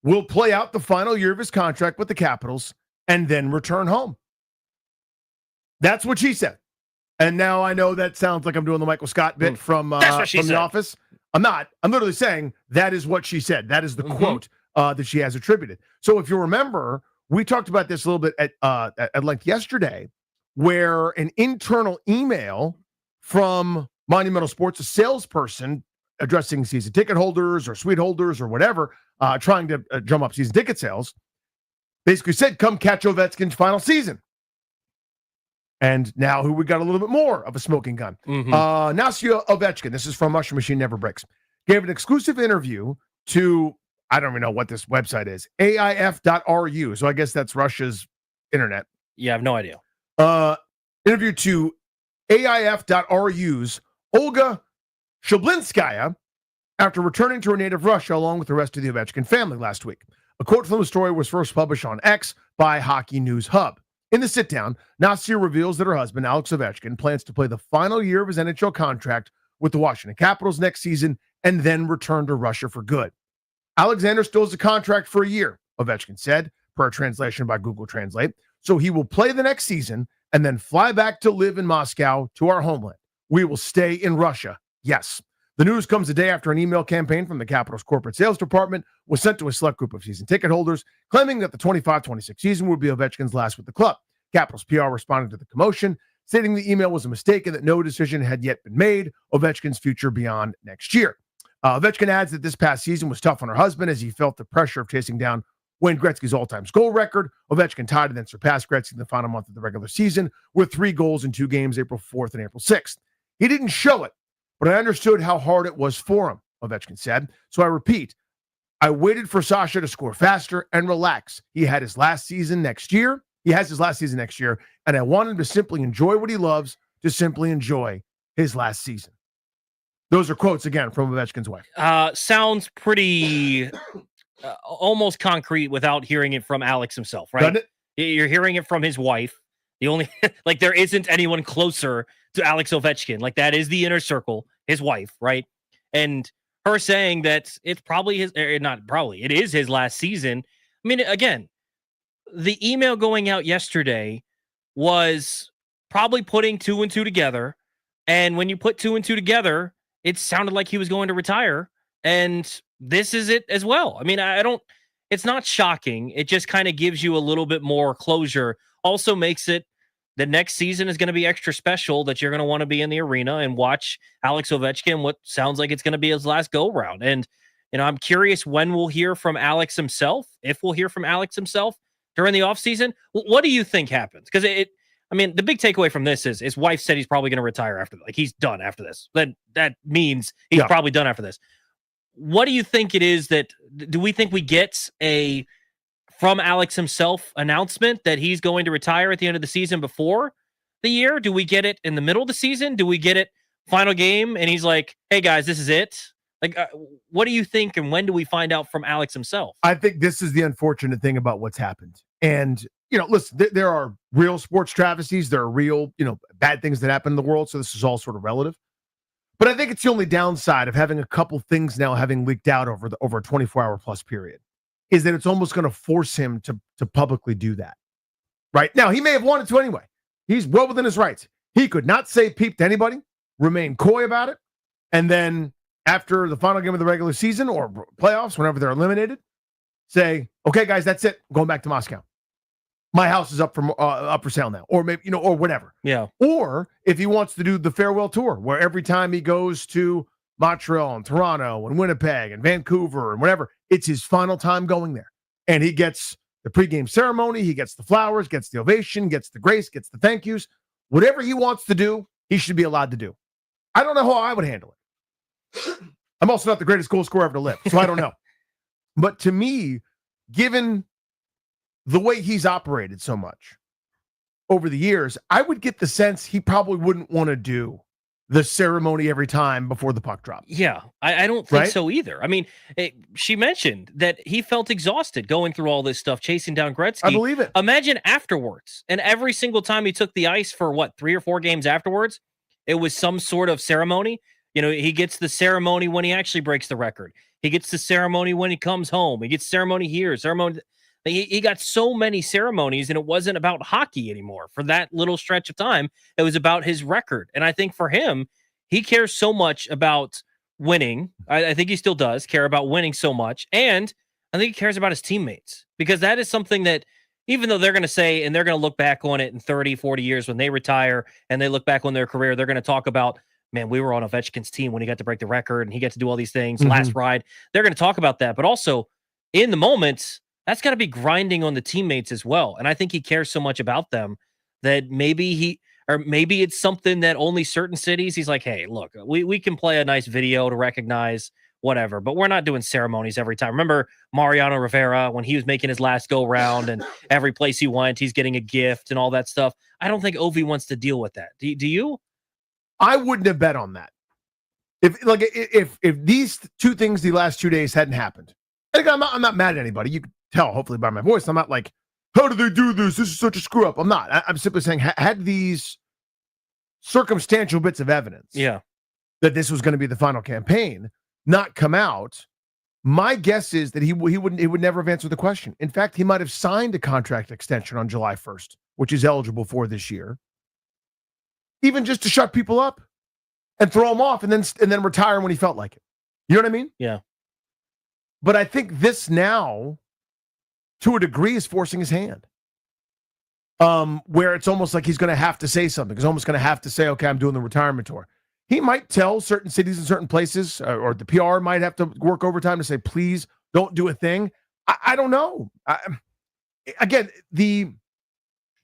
will play out the final year of his contract with the Capitals and then return home. That's what she said. And now I know that sounds like I'm doing the Michael Scott bit from The Office. I'm not. I'm literally saying that is what she said. That is the quote that she has attributed. So if you remember, we talked about this a little bit at length yesterday, where an internal email from Monumental Sports, a salesperson addressing season ticket holders or suite holders or whatever, trying to drum up season ticket sales, basically said, come catch Ovechkin's final season. And now who we got a little bit more of a smoking gun. Nastya Ovechkin, this is from Mushroom Machine Never Breaks, gave an exclusive interview to, I don't even know what this website is, AIF.ru. So I guess that's Russia's internet. Yeah, I have no idea. Interview to AIF.ru's Olga Shablinskaya after returning to her native Russia along with the rest of the Ovechkin family last week. A quote from the story was first published on X by Hockey News Hub. In the sit-down, Nastya reveals that her husband, Alex Ovechkin, plans to play the final year of his NHL contract with the Washington Capitals next season and then return to Russia for good. Alexander still has a contract for a year, Ovechkin said, per a translation by Google Translate. So he will play the next season and then fly back to live in Moscow to our homeland. We will stay in Russia. Yes. The news comes a day after an email campaign from the Capitals corporate sales department was sent to a select group of season ticket holders, claiming that the 25-26 season would be Ovechkin's last with the club. Capitals PR responded to the commotion, stating the email was a mistake and that no decision had yet been made. Ovechkin's future beyond next year. Ovechkin adds that this past season was tough on her husband as he felt the pressure of chasing down when Gretzky's all-time goal record. Ovechkin tied and then surpassed Gretzky in the final month of the regular season with 3 goals in 2 games, April 4th and April 6th. He didn't show it, but I understood how hard it was for him, Ovechkin said. So I repeat, I waited for Sasha to score faster and relax. He has his last season next year, and I want him to simply enjoy what he loves, to simply enjoy his last season. Those are quotes, again, from Ovechkin's wife. Sounds pretty almost concrete without hearing it from Alex himself, right? Doesn't it? You're hearing it from his wife. The only, like, there isn't anyone closer to Alex Ovechkin. Like, that is the inner circle, his wife, right? And her saying that it's probably it is his last season. I mean, again, the email going out yesterday was probably putting 2 and 2 together. And when you put 2 and 2 together, it sounded like he was going to retire. And this is it as well. I mean, it's not shocking. It just kind of gives you a little bit more closure. Also makes it the next season is going to be extra special, that you're going to want to be in the arena and watch Alex Ovechkin, what sounds like it's going to be his last go round. And, I'm curious when we'll hear from Alex himself, if we'll hear from Alex himself during the offseason. What do you think happens? Because the big takeaway from this is his wife said he's probably going to retire after, like, he's done after this. Then that means he's probably done after this. What do you think it is do we think we get from Alex himself announcement that he's going to retire at the end of the season before the year? Do we get it in the middle of the season? Do we get it final game and he's like, hey guys, this is it? Like, what do you think, and when do we find out from Alex himself? I think this is the unfortunate thing about what's happened. And, listen, there are real sports travesties. There are real, bad things that happen in the world. So this is all sort of relative. But I think it's the only downside of having a couple things now having leaked out over a 24-hour plus period, is that it's almost going to force him to publicly do that. Right? Now, he may have wanted to anyway. He's well within his rights. He could not say peep to anybody, remain coy about it, and then after the final game of the regular season or playoffs, whenever they're eliminated, say, okay, guys, that's it. I'm going back to Moscow. My house is up for sale now, or maybe, or whatever. Yeah. Or if he wants to do the farewell tour, where every time he goes to Montreal and Toronto and Winnipeg and Vancouver and whatever, it's his final time going there. And he gets the pregame ceremony, he gets the flowers, gets the ovation, gets the grace, gets the thank yous. Whatever he wants to do, he should be allowed to do. I don't know how I would handle it. I'm also not the greatest goal scorer ever to live, so I don't know. But to me, given the way he's operated so much over the years, I would get the sense he probably wouldn't want to do the ceremony every time before the puck drops. Yeah, I don't think so either. I mean, she mentioned that he felt exhausted going through all this stuff, chasing down Gretzky. I believe it. Imagine afterwards. And every single time he took the ice for 3 or 4 games afterwards, it was some sort of ceremony. He gets the ceremony when he actually breaks the record. He gets the ceremony when he comes home. He gets ceremony here, ceremony. He got so many ceremonies, and it wasn't about hockey anymore. For that little stretch of time, it was about his record. And I think for him, he cares so much about winning. I think he still does care about winning so much. And I think he cares about his teammates, because that is something that, even though they're going to say, and they're going to look back on it in 30, 40 years when they retire and they look back on their career, they're going to talk about, man, we were on Ovechkin's team when he got to break the record and he got to do all these things, last ride. They're going to talk about that. But also, in the moment, that's got to be grinding on the teammates as well. And I think he cares so much about them that maybe it's something that only certain cities, he's like, hey, look, we can play a nice video to recognize whatever, but we're not doing ceremonies every time. Remember Mariano Rivera, when he was making his last go round and every place he went, he's getting a gift and all that stuff. I don't think Ovi wants to deal with that. Do you? I wouldn't have bet on that. If these 2 things the last 2 days hadn't happened, and again, I'm not mad at anybody. You can tell, hopefully, by my voice. I'm not like, how did they do this? This is such a screw up. I'm not. I'm simply saying, had these circumstantial bits of evidence that this was going to be the final campaign not come out, my guess is that he would never have answered the question. In fact, he might have signed a contract extension on July 1st, which is eligible for this year, even just to shut people up and throw them off and then retire when he felt like it. You know what I mean? Yeah. But I think this now, to a degree, is forcing his hand. Where it's almost like he's going to have to say something. He's almost going to have to say, okay, I'm doing the retirement tour. He might tell certain cities and certain places, or the PR might have to work overtime to say, please don't do a thing. I don't know. Again, the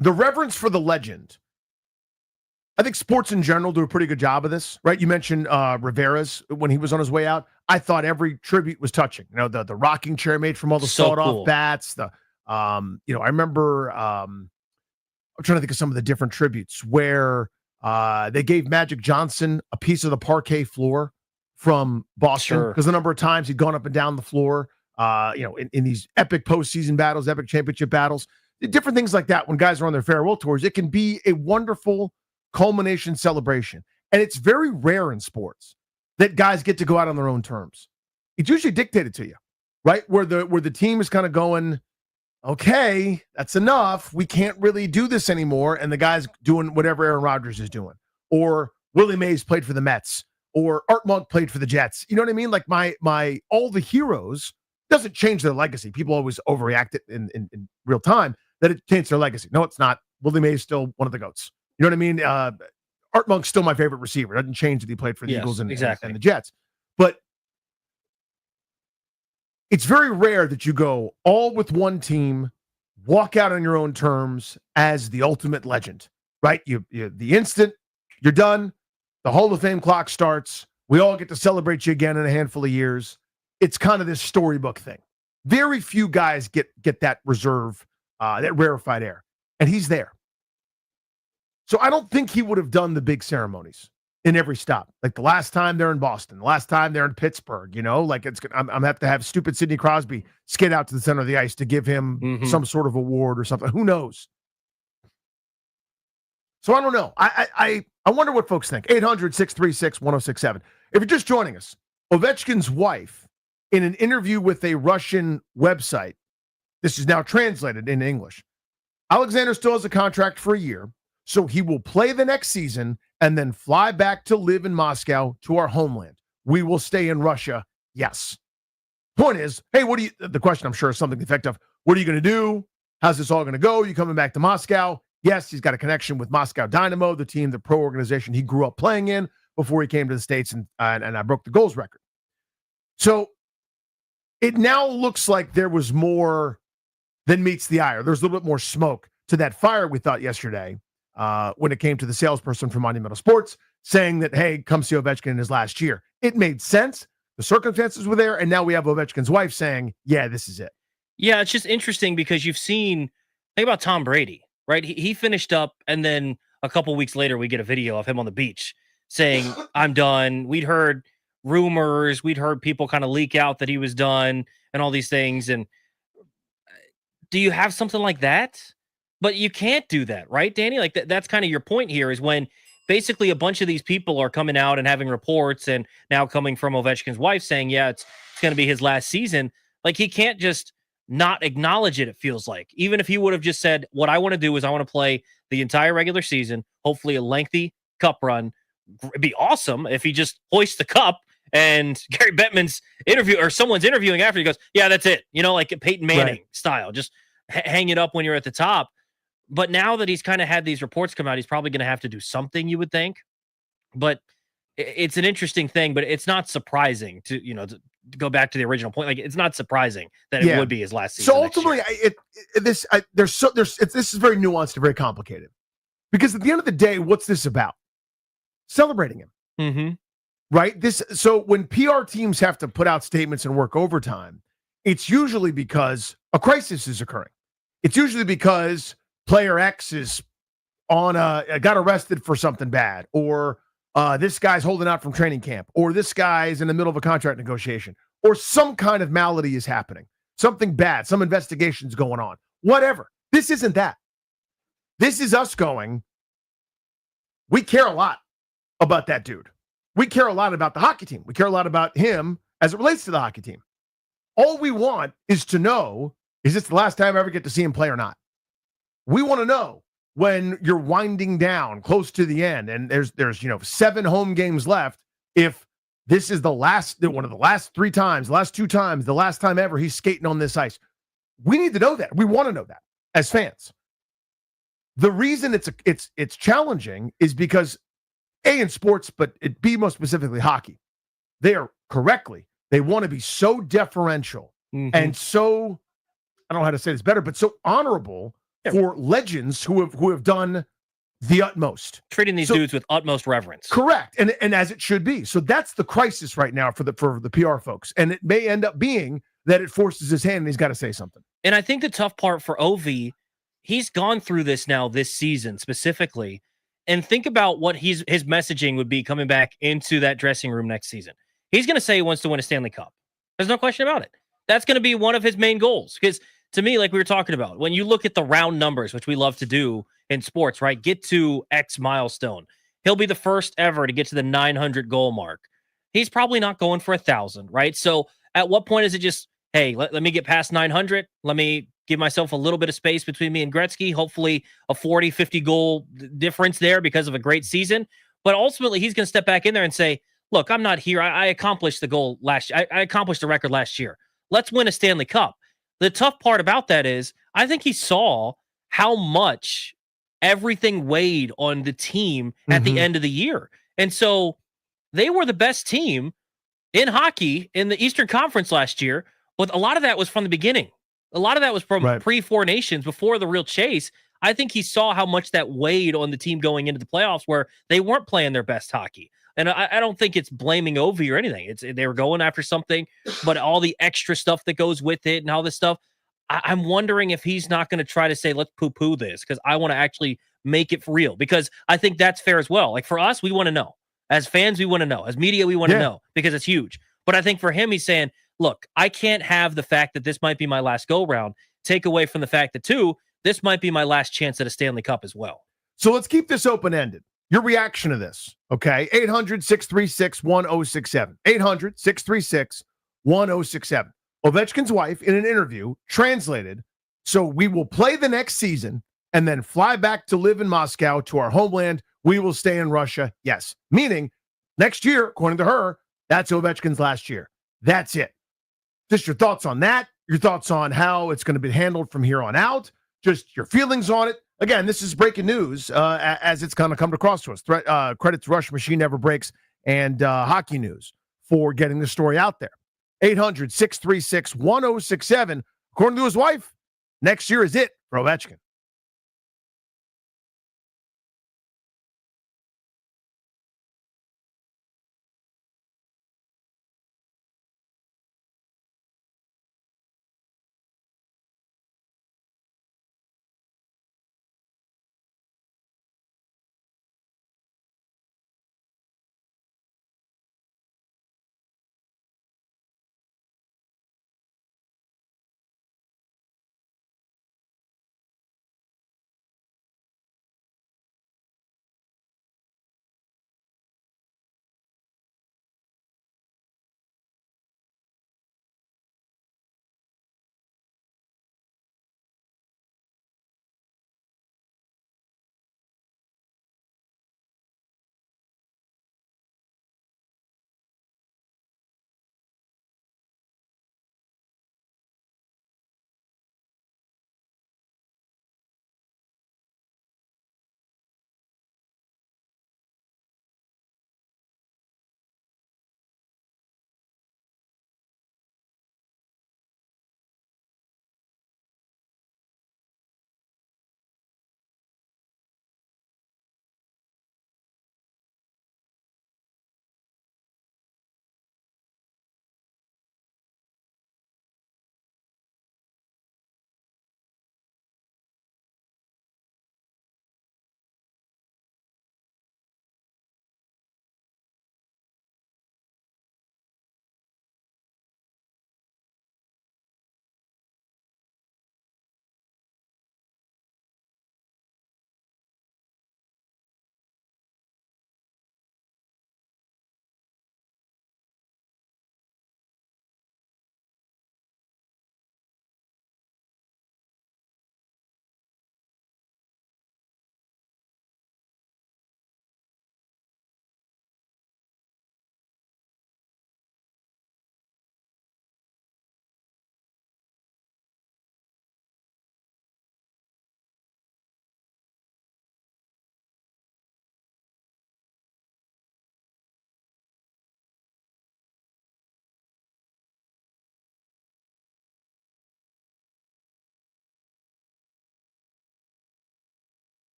reverence for the legend. I think sports in general do a pretty good job of this, right? You mentioned Rivera's when he was on his way out. I thought every tribute was touching. You know, the rocking chair made from all the So sawed-off cool. bats. I remember. I'm trying to think of some of the different tributes where they gave Magic Johnson a piece of the parquet floor from Boston because the number of times he'd gone up and down the floor. In these epic postseason battles, epic championship battles, different things like that. When guys are on their farewell tours, it can be a wonderful culmination celebration. And it's very rare in sports that guys get to go out on their own terms. It's usually dictated to you, right? Where the team is kind of going, okay, that's enough. We can't really do this anymore. And the guy's doing whatever Aaron Rodgers is doing. Or Willie Mays played for the Mets. Or Art Monk played for the Jets. You know what I mean? Like my all the heroes doesn't change their legacy. People always overreact it in real time that it changed their legacy. No, it's not. Willie Mays is still one of the GOATs. You know what I mean? Art Monk's still my favorite receiver. It doesn't change that he played for the Eagles and the Jets. But it's very rare that you go all with one team, walk out on your own terms as the ultimate legend, right? You the instant you're done, the Hall of Fame clock starts. We all get to celebrate you again in a handful of years. It's kind of this storybook thing. Very few guys get that reserve, that rarefied air, and he's there. So I don't think he would have done the big ceremonies in every stop. Like the last time they're in Boston, the last time they're in Pittsburgh, like I'm have to have stupid Sidney Crosby skate out to the center of the ice to give him some sort of award or something. Who knows? So I don't know. I wonder what folks think. 800-636-1067. If you're just joining us, Ovechkin's wife, in an interview with a Russian website, this is now translated in English. Alexander still has a contract for a year, so he will play the next season and then fly back to live in Moscow to our homeland. We will stay in Russia. Yes. Point is, hey, the question I'm sure is something to the effect of, what are you going to do? How's this all going to go? You coming back to Moscow? Yes, he's got a connection with Moscow Dynamo, the team, the pro organization he grew up playing in before he came to the States and I broke the goals record. So it now looks like there was more than meets the eye. There's a little bit more smoke to that fire we thought yesterday when it came to the salesperson from Monumental Sports saying that, hey, come see Ovechkin in his last year. It made sense. The circumstances were there. And now we have Ovechkin's wife saying, yeah, this is it. Yeah, it's just interesting because think about Tom Brady, right? He finished up, and then a couple weeks later, we get a video of him on the beach saying, I'm done. We'd heard rumors. We'd heard people kind of leak out that he was done and all these things. And do you have something like that? But you can't do that, right, Danny? Like that's kind of your point here is when basically a bunch of these people are coming out and having reports and now coming from Ovechkin's wife saying, yeah, it's going to be his last season. Like he can't just not acknowledge it, it feels like. Even if he would have just said, what I want to do is I want to play the entire regular season, hopefully a lengthy cup run. It'd be awesome if he just hoists the cup and Gary Bettman's interview or someone's interviewing after he goes, yeah, that's it. Like Peyton Manning style, just hang it up when you're at the top. But now that he's kind of had these reports come out, he's probably going to have to do something, you would think. But it's an interesting thing, but it's not surprising to go back to the original point. Like it's not surprising that it would be his last season. So ultimately, this is very nuanced and very complicated because at the end of the day, what's this about? Celebrating him. Mm-hmm. Right? So when PR teams have to put out statements and work overtime, it's usually because a crisis is occurring. It's usually because player X is got arrested for something bad, or this guy's holding out from training camp, or this guy's in the middle of a contract negotiation, or some kind of malady is happening, something bad, some investigation's going on, whatever. This isn't that. This is us going, we care a lot about that dude. We care a lot about the hockey team. We care a lot about him as it relates to the hockey team. All we want is to know, is this the last time I ever get to see him play or not? We want to know when you're winding down close to the end and there's 7 home games left, if this is one of the last 3 times, the last 2 times, the last time ever he's skating on this ice. We need to know that. We want to know that as fans. The reason it's challenging is because A, in sports, but B, most specifically hockey, they want to be so deferential and so I don't know how to say this better, but so honorable for legends who have done the utmost. Treating these dudes with utmost reverence. Correct. And as it should be. So that's the crisis right now for the PR folks. And it may end up being that it forces his hand and he's got to say something. And I think the tough part for OV, he's gone through this now this season specifically. And think about what his messaging would be coming back into that dressing room next season. He's going to say he wants to win a Stanley Cup. There's no question about it. That's going to be one of his main goals. Because to me, like we were talking about, when you look at the round numbers, which we love to do in sports, right? Get to X milestone. He'll be the first ever to get to the 900 goal mark. He's probably not going for 1,000, right? So at what point is it just, hey, let me get past 900. Let me give myself a little bit of space between me and Gretzky. Hopefully a 40, 50 goal difference there because of a great season. But ultimately, he's going to step back in there and say, look, I'm not here. I accomplished the goal last year. I accomplished the record last year. Let's win a Stanley Cup. The tough part about that is I think he saw how much everything weighed on the team at the end of the year. And so they were the best team in hockey in the Eastern Conference last year. But a lot of that was from the beginning. A lot of that was from pre-Four Nations before the real chase. I think he saw how much that weighed on the team going into the playoffs where they weren't playing their best hockey. And I don't think it's blaming Ovi or anything. They were going after something, but all the extra stuff that goes with it and all this stuff, I'm wondering if he's not going to try to say, let's poo-poo this because I want to actually make it for real. Because I think that's fair as well. Like for us, we want to know. As fans, we want to know. As media, we want to know because it's huge. But I think for him, he's saying, look, I can't have the fact that this might be my last go-round take away from the fact that, two, this might be my last chance at a Stanley Cup as well. So let's keep this open-ended. Your reaction to this, okay? 800-636-1067. 800-636-1067. Ovechkin's wife, in an interview, translated, so we will play the next season and then fly back to live in Moscow to our homeland. We will stay in Russia. Yes. Meaning, next year, according to her, that's Ovechkin's last year. That's it. Just your thoughts on that, your thoughts on how it's going to be handled from here on out, just your feelings on it. Again, this is breaking news as it's going to come across to us. Credit to Rush Machine Never Breaks and Hockey News for getting the story out there. 800-636-1067. According to his wife, next year is it for Ovechkin.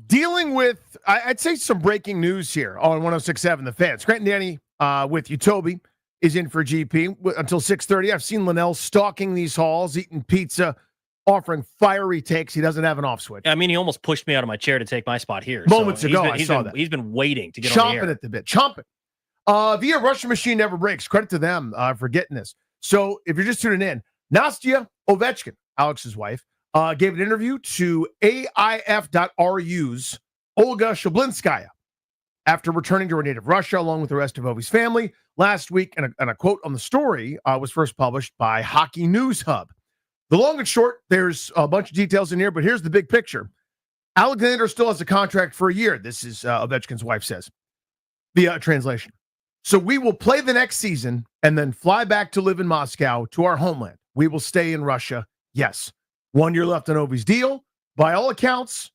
Dealing with, I'd say, some breaking news here on 106.7 The Fan. Scranton Danny with you. Toby is in for GP until 6:30. I've seen Linnell stalking these halls, eating pizza, offering fiery takes. He doesn't have an off switch. I mean, he almost pushed me out of my chair to take my spot here. Moments so ago, been, I saw been, that. He's been waiting to get on the air. Chomping at the bit. Chomping. The Russian machine never breaks. Credit to them for getting this. So if you're just tuning in, Nastya Ovechkin, Alex's wife, gave an interview to AIF.RU's Olga Shablinskaya after returning to her native Russia along with the rest of Ovi's family last week. And a quote on the story was first published by Hockey News Hub. The long and short, there's a bunch of details in here, but here's the big picture. Alexander still has a contract for a year. This is Ovechkin's wife says. The translation. So we will play the next season and then fly back to live in Moscow to our homeland. We will stay in Russia. Yes. 1 year left on Ovi's deal. By all accounts,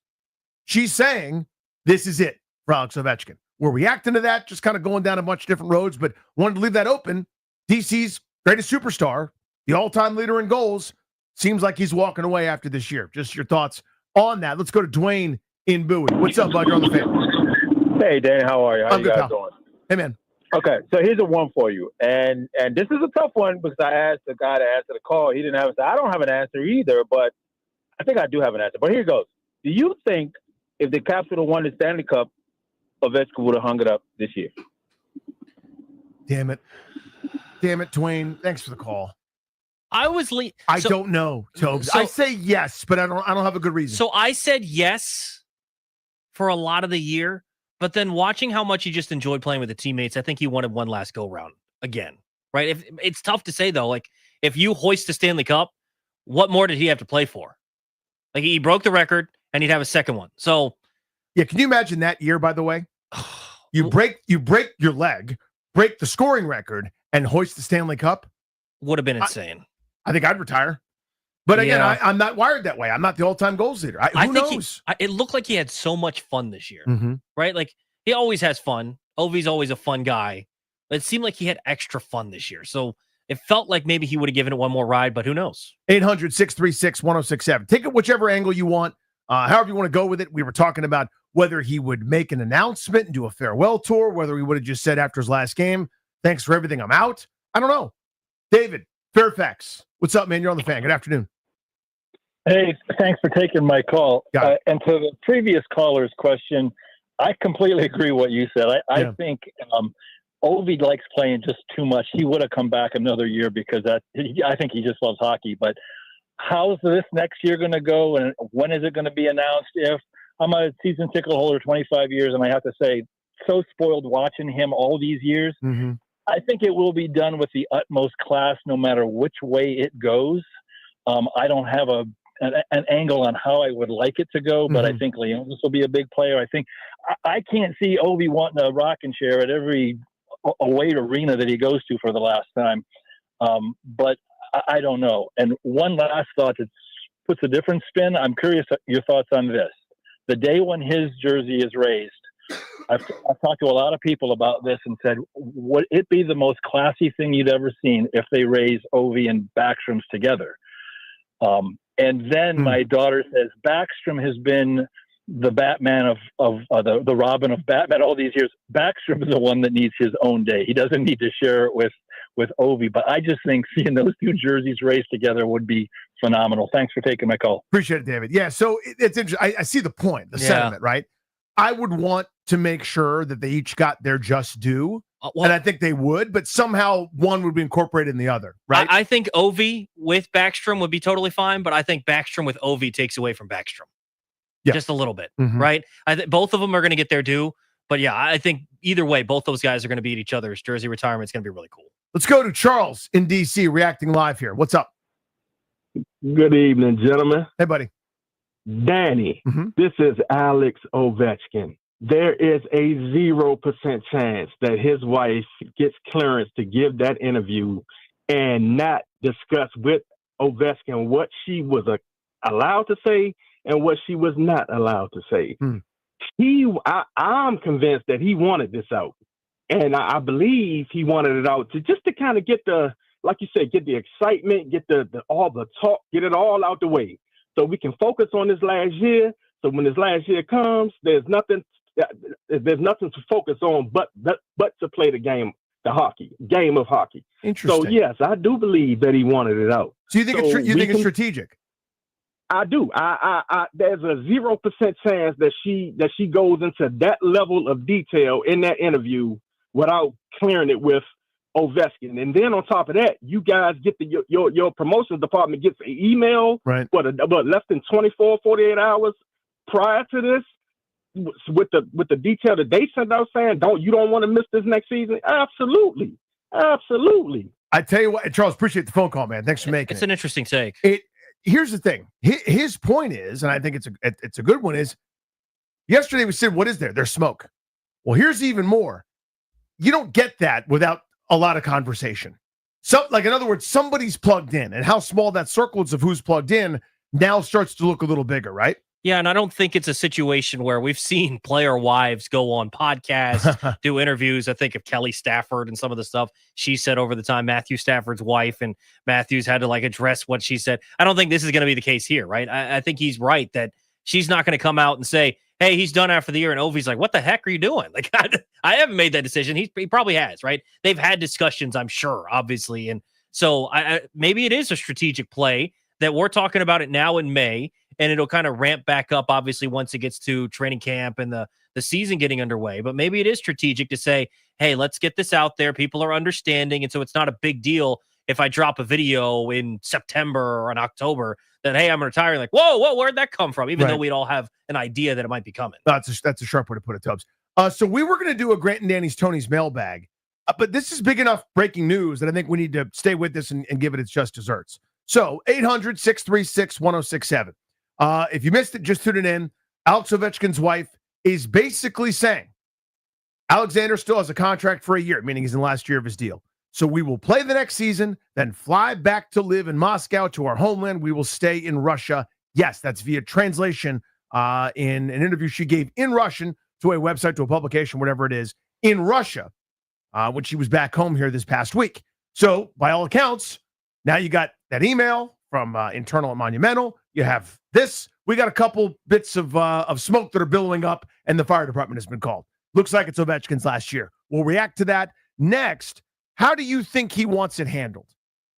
she's saying this is it for Alex Ovechkin. We're reacting to that, just kind of going down a bunch of different roads, but wanted to leave that open. DC's greatest superstar, the all-time leader in goals, seems like he's walking away after this year. Just your thoughts on that. Let's go to Dwayne in Bowie. What's up, bud? You're on the Fan. Hey, Danny, how are you? How I'm you good, guys pal. doing? Hey, man. Okay, so here's a one for you. And this is a tough one because I asked the guy to answer the call. He didn't have an answer. I don't have an answer either, but I think I do have an answer. But here goes. Do you think if the Caps would have won the Stanley Cup, Ovechkin would have hung it up this year? Damn it, Dwayne. Thanks for the call. I don't know, Tobes. So, I say yes, but I don't have a good reason. So I said yes for a lot of the year, but then watching how much he just enjoyed playing with the teammates, I think he wanted one last go round again. Right? If it's tough to say though, like if you hoist the Stanley Cup, what more did he have to play for? Like he broke the record and he'd have a second one. So yeah, can you imagine that year, by the way? You break your leg, break the scoring record, and hoist the Stanley Cup? Would have been insane. I think I'd retire. But again, Yeah. I'm not wired that way. I'm not the all-time goals leader. Who knows? It looked like he had so much fun this year, Mhm. right? Like he always has fun. Ovi's always a fun guy. But it seemed like he had extra fun this year. So it felt like maybe he would have given it one more ride, but who knows? 800-636-1067. Take it whichever angle you want, however you want to go with it. We were talking about whether he would make an announcement and do a farewell tour, whether he would have just said after his last game, thanks for everything, I'm out. I don't know. David, Fairfax, what's up, man? You're on the Fan. Good afternoon. Hey, thanks for taking my call. And to the previous caller's question, I completely agree with what you said. I think Ovi likes playing just too much. He would have come back another year because I think he just loves hockey. But how's this next year going to go, and when is it going to be announced? If I'm a season ticket holder 25 years, and I have to say, so spoiled watching him all these years. Mm-hmm. I think it will be done with the utmost class, no matter which way it goes. I don't have an angle on how I would like it to go, but I think Leonis will be a big player. I think I can't see Ovi wanting a rocking chair at every away arena that he goes to for the last time. But I don't know. And one last thought that puts a different spin. I'm curious your thoughts on this. The day when his jersey is raised, I've talked to a lot of people about this and said, would it be the most classy thing you'd ever seen if they raise Ovi and Backstrom's together? And then my daughter says, Backstrom has been the Batman of the Robin of Batman all these years. Backstrom is the one that needs his own day. He doesn't need to share it with Ovi. But I just think seeing those two jerseys raised together would be phenomenal. Thanks for taking my call. Appreciate it, David. Yeah, so it's interesting. I see the point, the sentiment, right? I would want to make sure that they each got their just due. And I think they would, but somehow one would be incorporated in the other, right? I think Ovi with Backstrom would be totally fine, but I think Backstrom with Ovi takes away from Backstrom. Yeah. Just a little bit, right? I think both of them are going to get their due, but yeah, I think either way, both those guys are going to beat each other's jersey retirement. It's going to be really cool. Let's go to Charles in DC reacting live here. What's up? Good evening, gentlemen. Hey, buddy. Danny, this is Alex Ovechkin. There is a 0% chance that his wife gets clearance to give that interview and not discuss with Ovechkin what she was allowed to say and what she was not allowed to say. I'm convinced that he wanted this out. And I believe he wanted it out to kind of get the, like you said, get the excitement, get all the talk, get it all out the way. So we can focus on this last year So when this last year comes, there's nothing to focus on but to play the game of hockey. Interesting. So yes, I do believe that he wanted it out. So you think it's strategic? I do. There's a 0% chance that she goes into that level of detail in that interview without clearing it with Ovechkin. And then on top of that, you guys get your promotions department gets an email, right? But less than 24, 48 hours prior to this, with the detail that they sent out saying, you don't want to miss this next season. Absolutely. I tell you what, Charles, appreciate the phone call, man. Thanks for making it. It's an interesting take. Here's the thing. His point is, and I think it's a good one, is yesterday we said, what is there? There's smoke. Well, here's even more. You don't get that without a lot of conversation. So, like, in other words, somebody's plugged in, and how small that circle is of who's plugged in now starts to look a little bigger, right? Yeah, and I don't think it's a situation where we've seen player wives go on podcasts, do interviews. I think of Kelly Stafford and some of the stuff she said over the time, Matthew Stafford's wife, and Matthews had to address what she said. I don't think this is going to be the case here, right? I think he's right that she's not going to come out and say, hey, he's done after the year. And Ovi's like, what the heck are you doing? I haven't made that decision. He probably has, right? They've had discussions, I'm sure, obviously. And so maybe it is a strategic play that we're talking about it now in May, and it'll kind of ramp back up, obviously, once it gets to training camp and the season getting underway. But maybe it is strategic to say, hey, let's get this out there. People are understanding. And so it's not a big deal if I drop a video in September or in October that, hey, I'm retiring. Like, whoa, where'd that come from? Even though we'd all have an idea that it might be coming. That's a sharp way to put it, Tubbs. So we were going to do a Grant and Danny's Tony's mailbag, but this is big enough breaking news that I think we need to stay with this and give it its just desserts. So 800-636-1067. If you missed it, just tune it in. Alex Ovechkin's wife is basically saying Alexander still has a contract for a year, meaning he's in the last year of his deal. So we will play the next season, then fly back to live in Moscow to our homeland. We will stay in Russia. Yes, that's via translation in an interview she gave in Russian to a website, to a publication, whatever it is, in Russia, when she was back home here this past week. So by all accounts, now you got that email from internal at Monumental. You have this. We got a couple bits of smoke that are billowing up, and the fire department has been called. Looks like it's Ovechkin's last year. We'll react to that next. How do you think he wants it handled?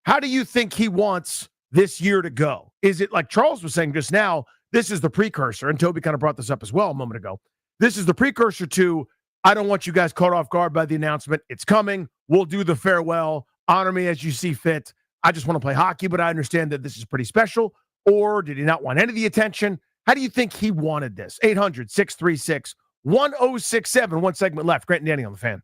How do you think he wants this year to go? Is it like Charles was saying just now, this is the precursor, and Toby kind of brought this up as well a moment ago. This is the precursor to, I don't want you guys caught off guard by the announcement. It's coming. We'll do the farewell. Honor me as you see fit. I just want to play hockey, but I understand that this is pretty special. Or did he not want any of the attention? How do you think he wanted this? 800-636-1067. One segment left. Grant and Danny on the Fan.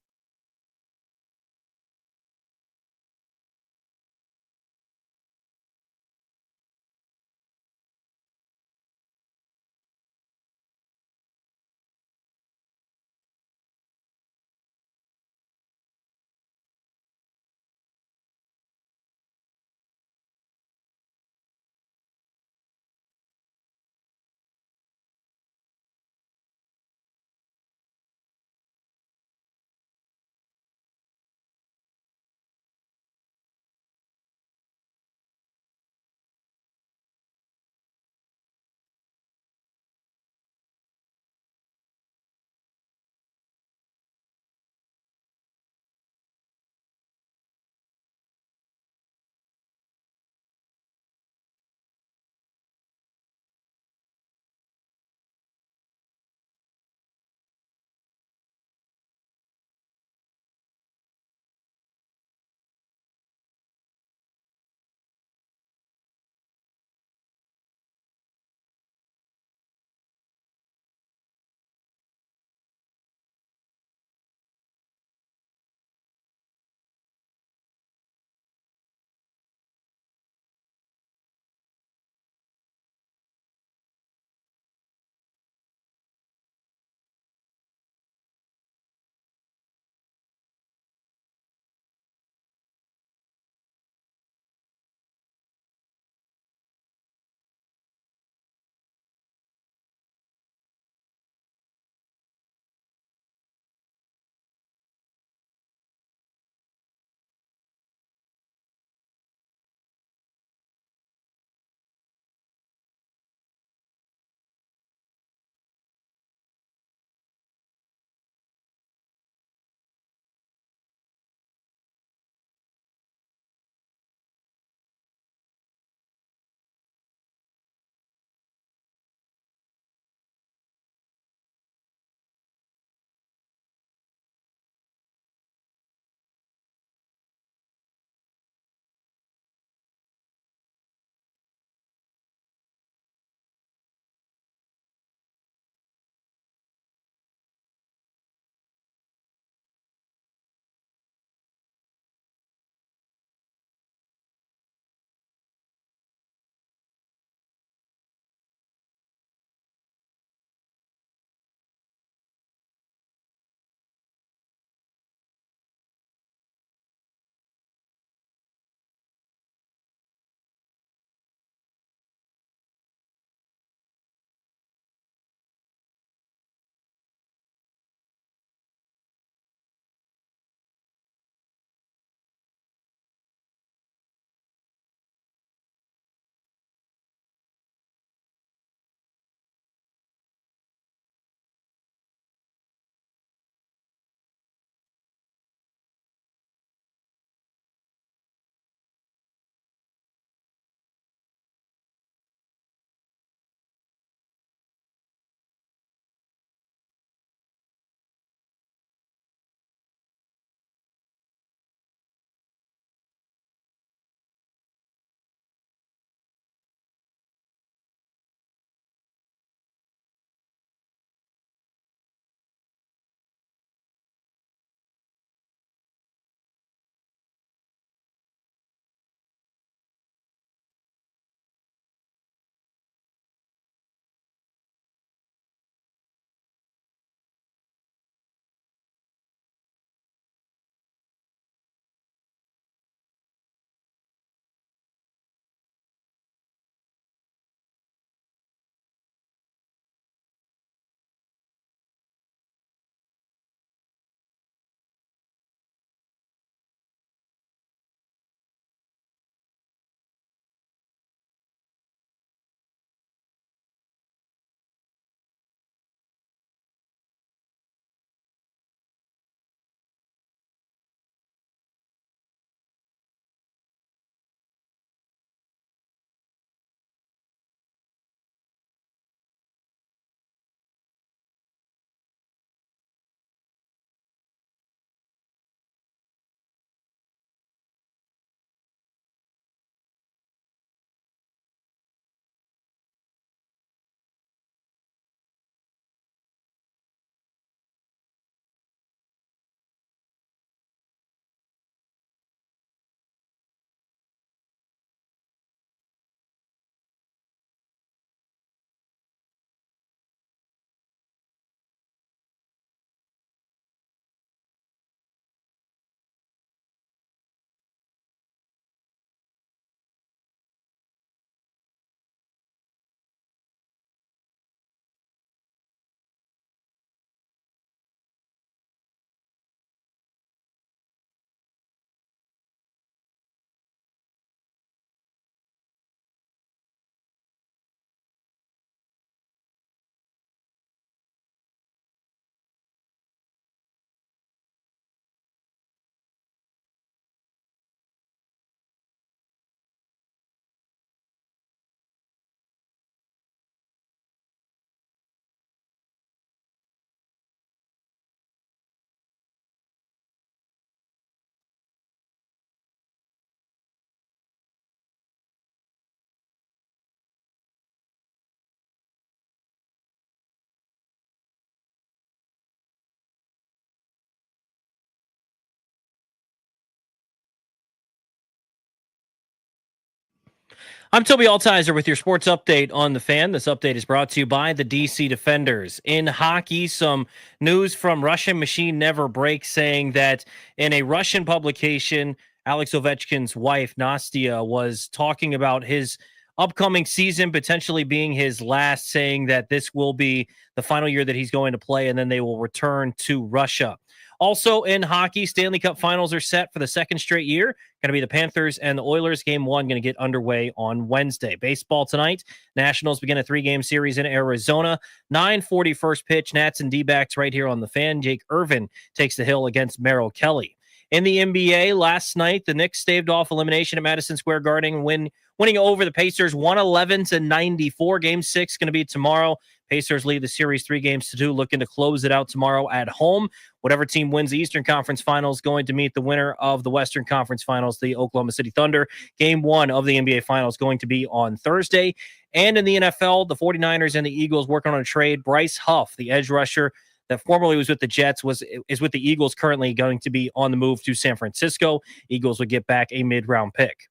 I'm Toby Altizer with your sports update on The Fan. This update is brought to you by the DC Defenders. In hockey, some news from Russian Machine Never Breaks saying that in a Russian publication, Alex Ovechkin's wife, Nastia, was talking about his upcoming season potentially being his last, saying that this will be the final year that he's going to play, and then they will return to Russia. Also in hockey, Stanley Cup finals are set for the second straight year. Going to be the Panthers and the Oilers. Game 1 going to get underway on Wednesday. Baseball tonight. Nationals begin a 3-game series in Arizona. 9:40 first pitch. Nats and D-backs right here on The Fan. Jake Irvin takes the hill against Merrill Kelly. In the NBA, last night, the Knicks staved off elimination at Madison Square Garden, winning over the Pacers 111-94. Game 6 going to be tomorrow. Pacers lead the series 3-2, looking to close it out tomorrow at home. Whatever team wins the Eastern Conference Finals going to meet the winner of the Western Conference Finals, the Oklahoma City Thunder. Game 1 of the NBA Finals going to be on Thursday. And in the NFL, the 49ers and the Eagles working on a trade. Bryce Huff, the edge rusher that formerly was with the Jets, is with the Eagles, currently going to be on the move to San Francisco. Eagles would get back a mid-round pick.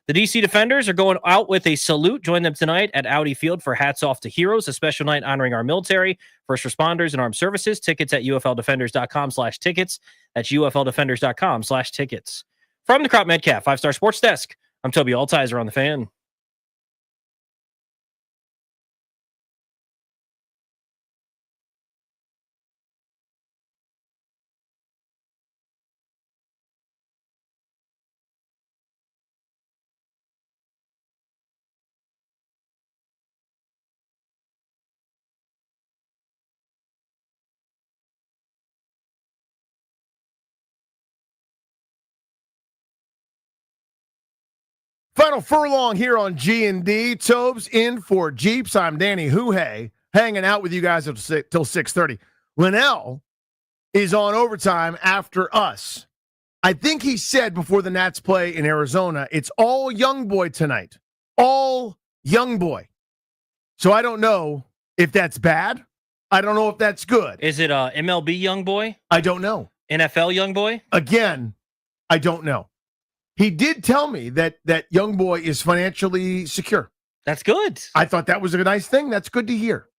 The DC Defenders are going out with a salute. Join them tonight at Audi Field for Hats Off to Heroes, a special night honoring our military, first responders, and armed services. Tickets at ufldefenders.com/tickets. That's ufldefenders.com/tickets. From the Crop Metcalf 5-Star Sports Desk, I'm Toby Altizer on The Fan. Final furlong here on G&D. Tobes in for Jeeps. I'm Danny Huhay, hanging out with you guys till 6:30. Linnell is on overtime after us. I think he said before the Nats play in Arizona, it's all young boy tonight. All young boy. So I don't know if that's bad. I don't know if that's good. Is it MLB young boy? I don't know. NFL young boy? Again, I don't know. He did tell me that young boy is financially secure. That's good. I thought that was a nice thing. That's good to hear.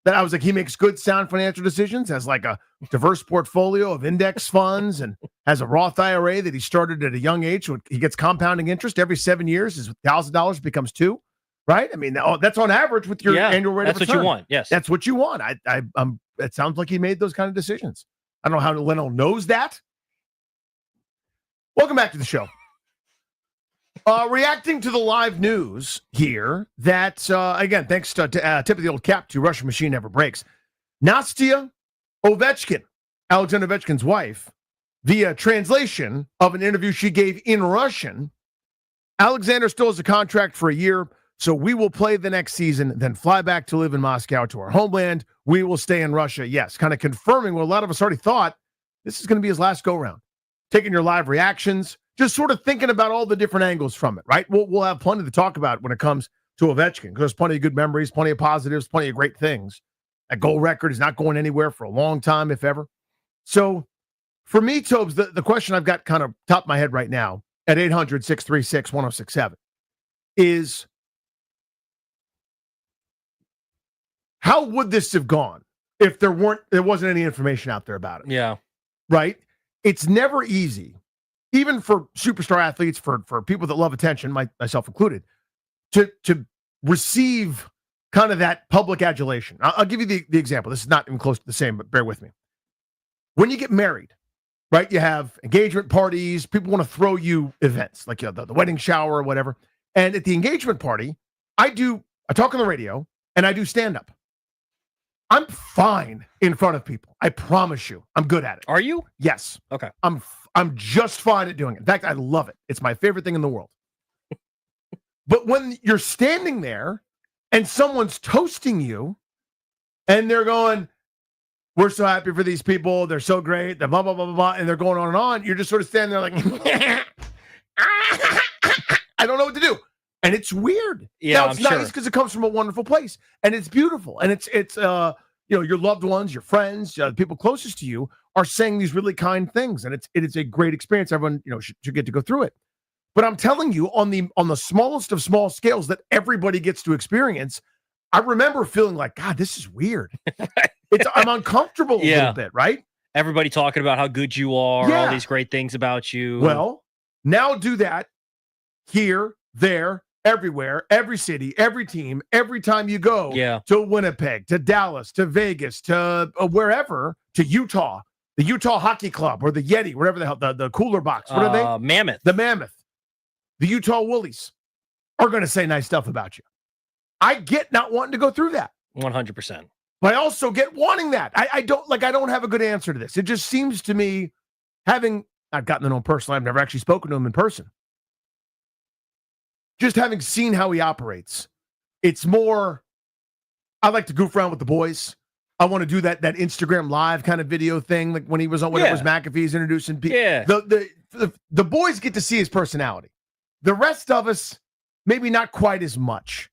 That I was like, he makes good, sound financial decisions, has like a diverse portfolio of index funds, and has a Roth IRA that he started at a young age. He gets compounding interest every 7 years. His $1,000 becomes $2,000, right? I mean, that's on average with your annual rate of return. That's what you want. Yes, that's what you want. It sounds like he made those kind of decisions. I don't know how Leno knows that. Welcome back to the show. Reacting to the live news here that, again, thanks to tip of the old cap to Russian Machine Never Breaks, Nastia Ovechkin, Alexander Ovechkin's wife, via translation of an interview she gave in Russian, Alexander still has a contract for a year, so we will play the next season, then fly back to live in Moscow to our homeland. We will stay in Russia. Yes, kind of confirming what a lot of us already thought. This is going to be his last go-round. Taking your live reactions, just sort of thinking about all the different angles from it, right? We'll have plenty to talk about when it comes to Ovechkin, because there's plenty of good memories, plenty of positives, plenty of great things. That goal record is not going anywhere for a long time, if ever. So for me, Tobes, the question I've got kind of top of my head right now at 800-636-1067 is, how would this have gone if there wasn't any information out there about it? Yeah. Right? It's never easy, even for superstar athletes, for people that love attention, myself included, to receive kind of that public adulation. I'll give you the example. This is not even close to the same, but bear with me. When you get married, right, you have engagement parties. People want to throw you events like the wedding shower or whatever. And at the engagement party, I talk on the radio and I do stand-up. I'm fine in front of people. I promise you. I'm good at it. Are you? Yes. Okay. I'm just fine at doing it. In fact, I love it. It's my favorite thing in the world. But when you're standing there and someone's toasting you and they're going, we're so happy for these people, they're so great, they're blah, blah, blah, blah, blah, and they're going on and on, you're just sort of standing there like, I don't know what to do. And it's weird. Yeah, now, it's nice because it comes from a wonderful place, and it's beautiful, and it's your loved ones, your friends, the people closest to you are saying these really kind things, and it is a great experience. Everyone should get to go through it. But I'm telling you, on the smallest of small scales that everybody gets to experience, I remember feeling like, God, this is weird. I'm uncomfortable a little bit, right? Everybody talking about how good you are, all these great things about you. Well, now do that here, there, everywhere, every city, every team, every time you go to Winnipeg, to Dallas, to Vegas, to wherever, to Utah, the Utah Hockey Club or the Yeti, whatever the hell, the cooler box. What are they? Mammoth. The Mammoth. The Utah Woolies are going to say nice stuff about you. I get not wanting to go through that. 100%. But I also get wanting that. I don't have a good answer to this. It just seems to me, I've gotten to know him personally. I've never actually spoken to him in person. Just having seen how he operates, it's more, I like to goof around with the boys. I want to do that Instagram live kind of video thing, like when he was on, when it was McAfee's introducing people. Yeah. The boys get to see his personality. The rest of us, maybe not quite as much.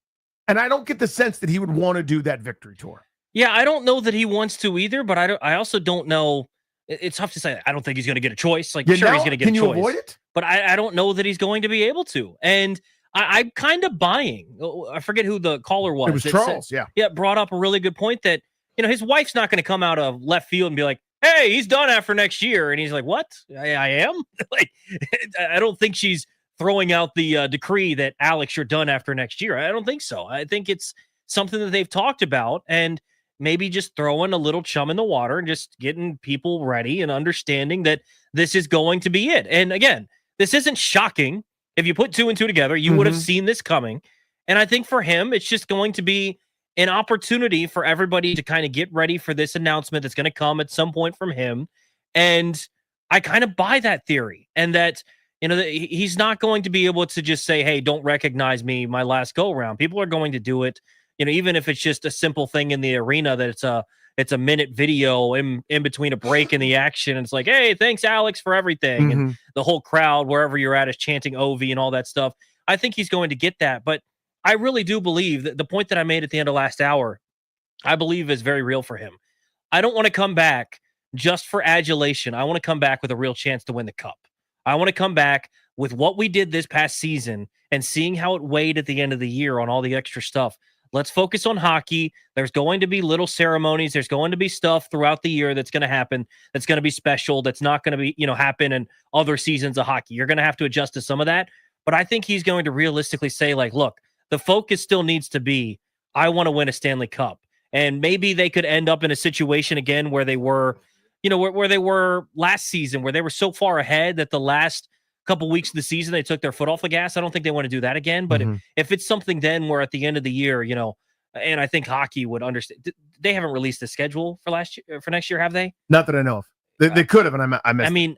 And I don't get the sense that he would want to do that victory tour. Yeah, I don't know that he wants to either, but I also don't know. It's tough to say. I don't think he's going to get a choice. Like, sure, he's going to get a choice. Can you avoid it? But I don't know that he's going to be able to. And I'm kind of buying. I forget who the caller was. It was Charles, Yeah, brought up a really good point that, his wife's not going to come out of left field and be like, hey, he's done after next year. And he's like, what? I am? Like, I don't think she's throwing out the decree that, Alex, you're done after next year. I don't think so. I think it's something that they've talked about, and maybe just throwing a little chum in the water and just getting people ready and understanding that this is going to be it. And again, this isn't shocking. If you put 2 and 2 together, you would have seen this coming. And I think for him, it's just going to be an opportunity for everybody to kind of get ready for this announcement that's going to come at some point from him. And I kind of buy that theory, and that, he's not going to be able to just say, hey, don't recognize me my last go round. People are going to do it, even if it's just a simple thing in the arena that it's a minute video in between a break in the action. And it's like, hey, thanks, Alex, for everything. And the whole crowd, wherever you're at, is chanting OV and all that stuff. I think he's going to get that. But I really do believe that the point that I made at the end of last hour, I believe is very real for him. I don't want to come back just for adulation. I want to come back with a real chance to win the cup. I want to come back with what we did this past season and seeing how it weighed at the end of the year on all the extra stuff. Let's focus on hockey. There's going to be little ceremonies. There's going to be stuff throughout the year that's going to happen, that's going to be special, that's not going to be, happen in other seasons of hockey. You're going to have to adjust to some of that. But I think he's going to realistically say, like, look, the focus still needs to be, I want to win a Stanley Cup. And maybe they could end up in a situation again where they were, where they were last season, where they were so far ahead that the last couple weeks of the season they took their foot off the gas. I don't think they want to do that again. But if it's something then where at the end of the year, and I think hockey would understand, they haven't released the schedule for next year, have they? Not that I know of. They could have, and I missed. I mean,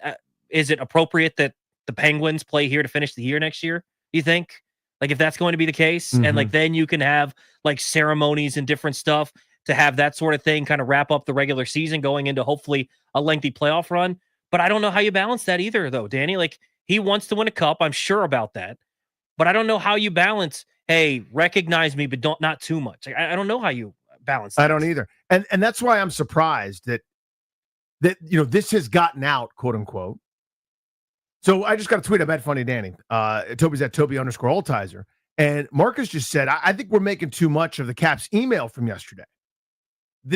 is it appropriate that the Penguins play here to finish the year next year? Do you think? Like, if that's going to be the case, and like then you can have like ceremonies and different stuff to have that sort of thing kind of wrap up the regular season going into hopefully a lengthy playoff run. But I don't know how you balance that either, though, Danny. Like, he wants to win a cup. I'm sure about that. But I don't know how you balance, hey, recognize me, but not too much. I don't know how you balance that. I don't either. And that's why I'm surprised that this has gotten out, quote unquote. So I just got a tweet about Funny Danny. Toby's at Toby_Altizer. And Marcus just said, I think we're making too much of the Caps email from yesterday.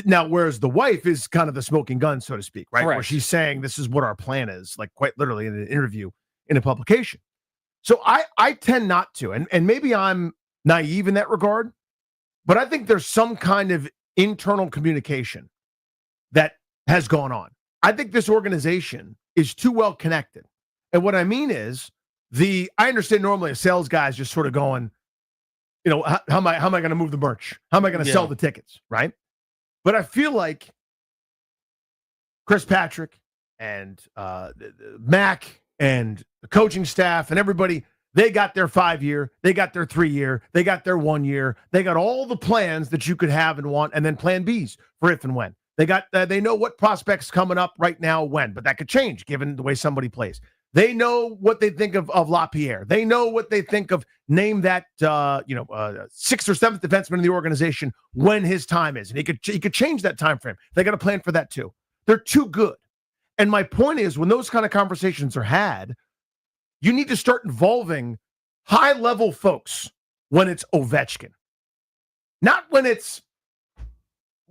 Now, whereas the wife is kind of the smoking gun, so to speak, right? Correct. Where she's saying this is what our plan is, like quite literally in an interview in a publication. So I tend not to, and maybe I'm naive in that regard, but I think there's some kind of internal communication that has gone on. I think this organization is too well connected. And what I mean is I understand normally a sales guy is just sort of going, how am I going to move the merch? How am I going to sell the tickets? Right. But I feel like Chris Patrick and Mac and the coaching staff and everybody, they got their 5-year, they got their 3-year, they got their 1 year, they got all the plans that you could have and want, and then plan Bs for if and when. They know what prospects coming up right now when, but that could change given the way somebody plays. They know what they think of LaPierre. They know what they think of name that 6th or 7th defenseman in the organization when his time is, and he could change that time frame. They got a plan for that too. They're too good. And my point is, when those kind of conversations are had, you need to start involving high-level folks when it's Ovechkin. Not when it's,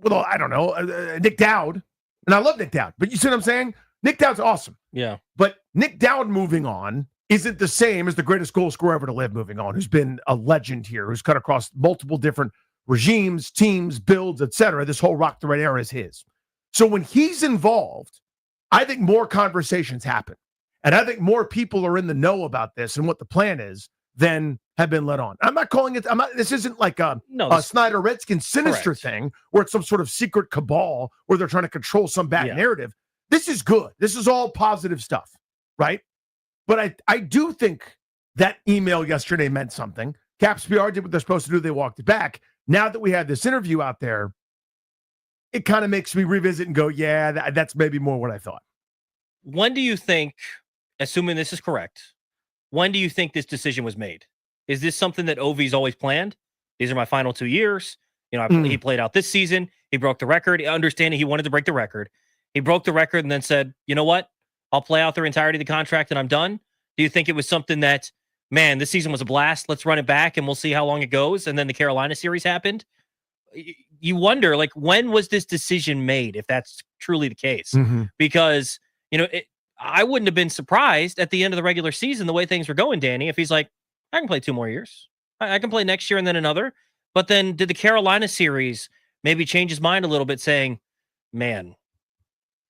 well, I don't know, Nick Dowd. And I love Nick Dowd, but you see what I'm saying? Nick Dowd's awesome. Yeah. But Nick Dowd moving on isn't the same as the greatest goal scorer ever to live moving on, who's been a legend here, who's cut across multiple different regimes, teams, builds, etc. This whole Rock the Red era is his. So when he's involved, I think more conversations happen. And I think more people are in the know about this and what the plan is than have been let on. I'm not calling it, this isn't like a Snyder Redskins sinister thing where it's some sort of secret cabal where they're trying to control some bad narrative. This is good. This is all positive stuff, right? But I do think that email yesterday meant something. Caps PR did what they're supposed to do. They walked it back. Now that we have this interview out there, it kind of makes me revisit and go, yeah, that's maybe more what I thought. When do you think, assuming this is correct, when do you think this decision was made? Is this something that Ovi's always planned? These are my final 2 years. You know, he played out this season. He broke the record. Understanding he wanted to break the record. He broke the record and then said, you know what? I'll play out the entirety of the contract and I'm done. Do you think it was something that, man, this season was a blast. Let's run it back and we'll see how long it goes. And then the Carolina series happened. You wonder, like, when was this decision made, if that's truly the case? Because, you know, I wouldn't have been surprised at the end of the regular season, the way things were going, Danny, if he's like, I can play 2 more years. I can play next year and then another. But then did the Carolina series maybe change his mind a little bit, saying, man,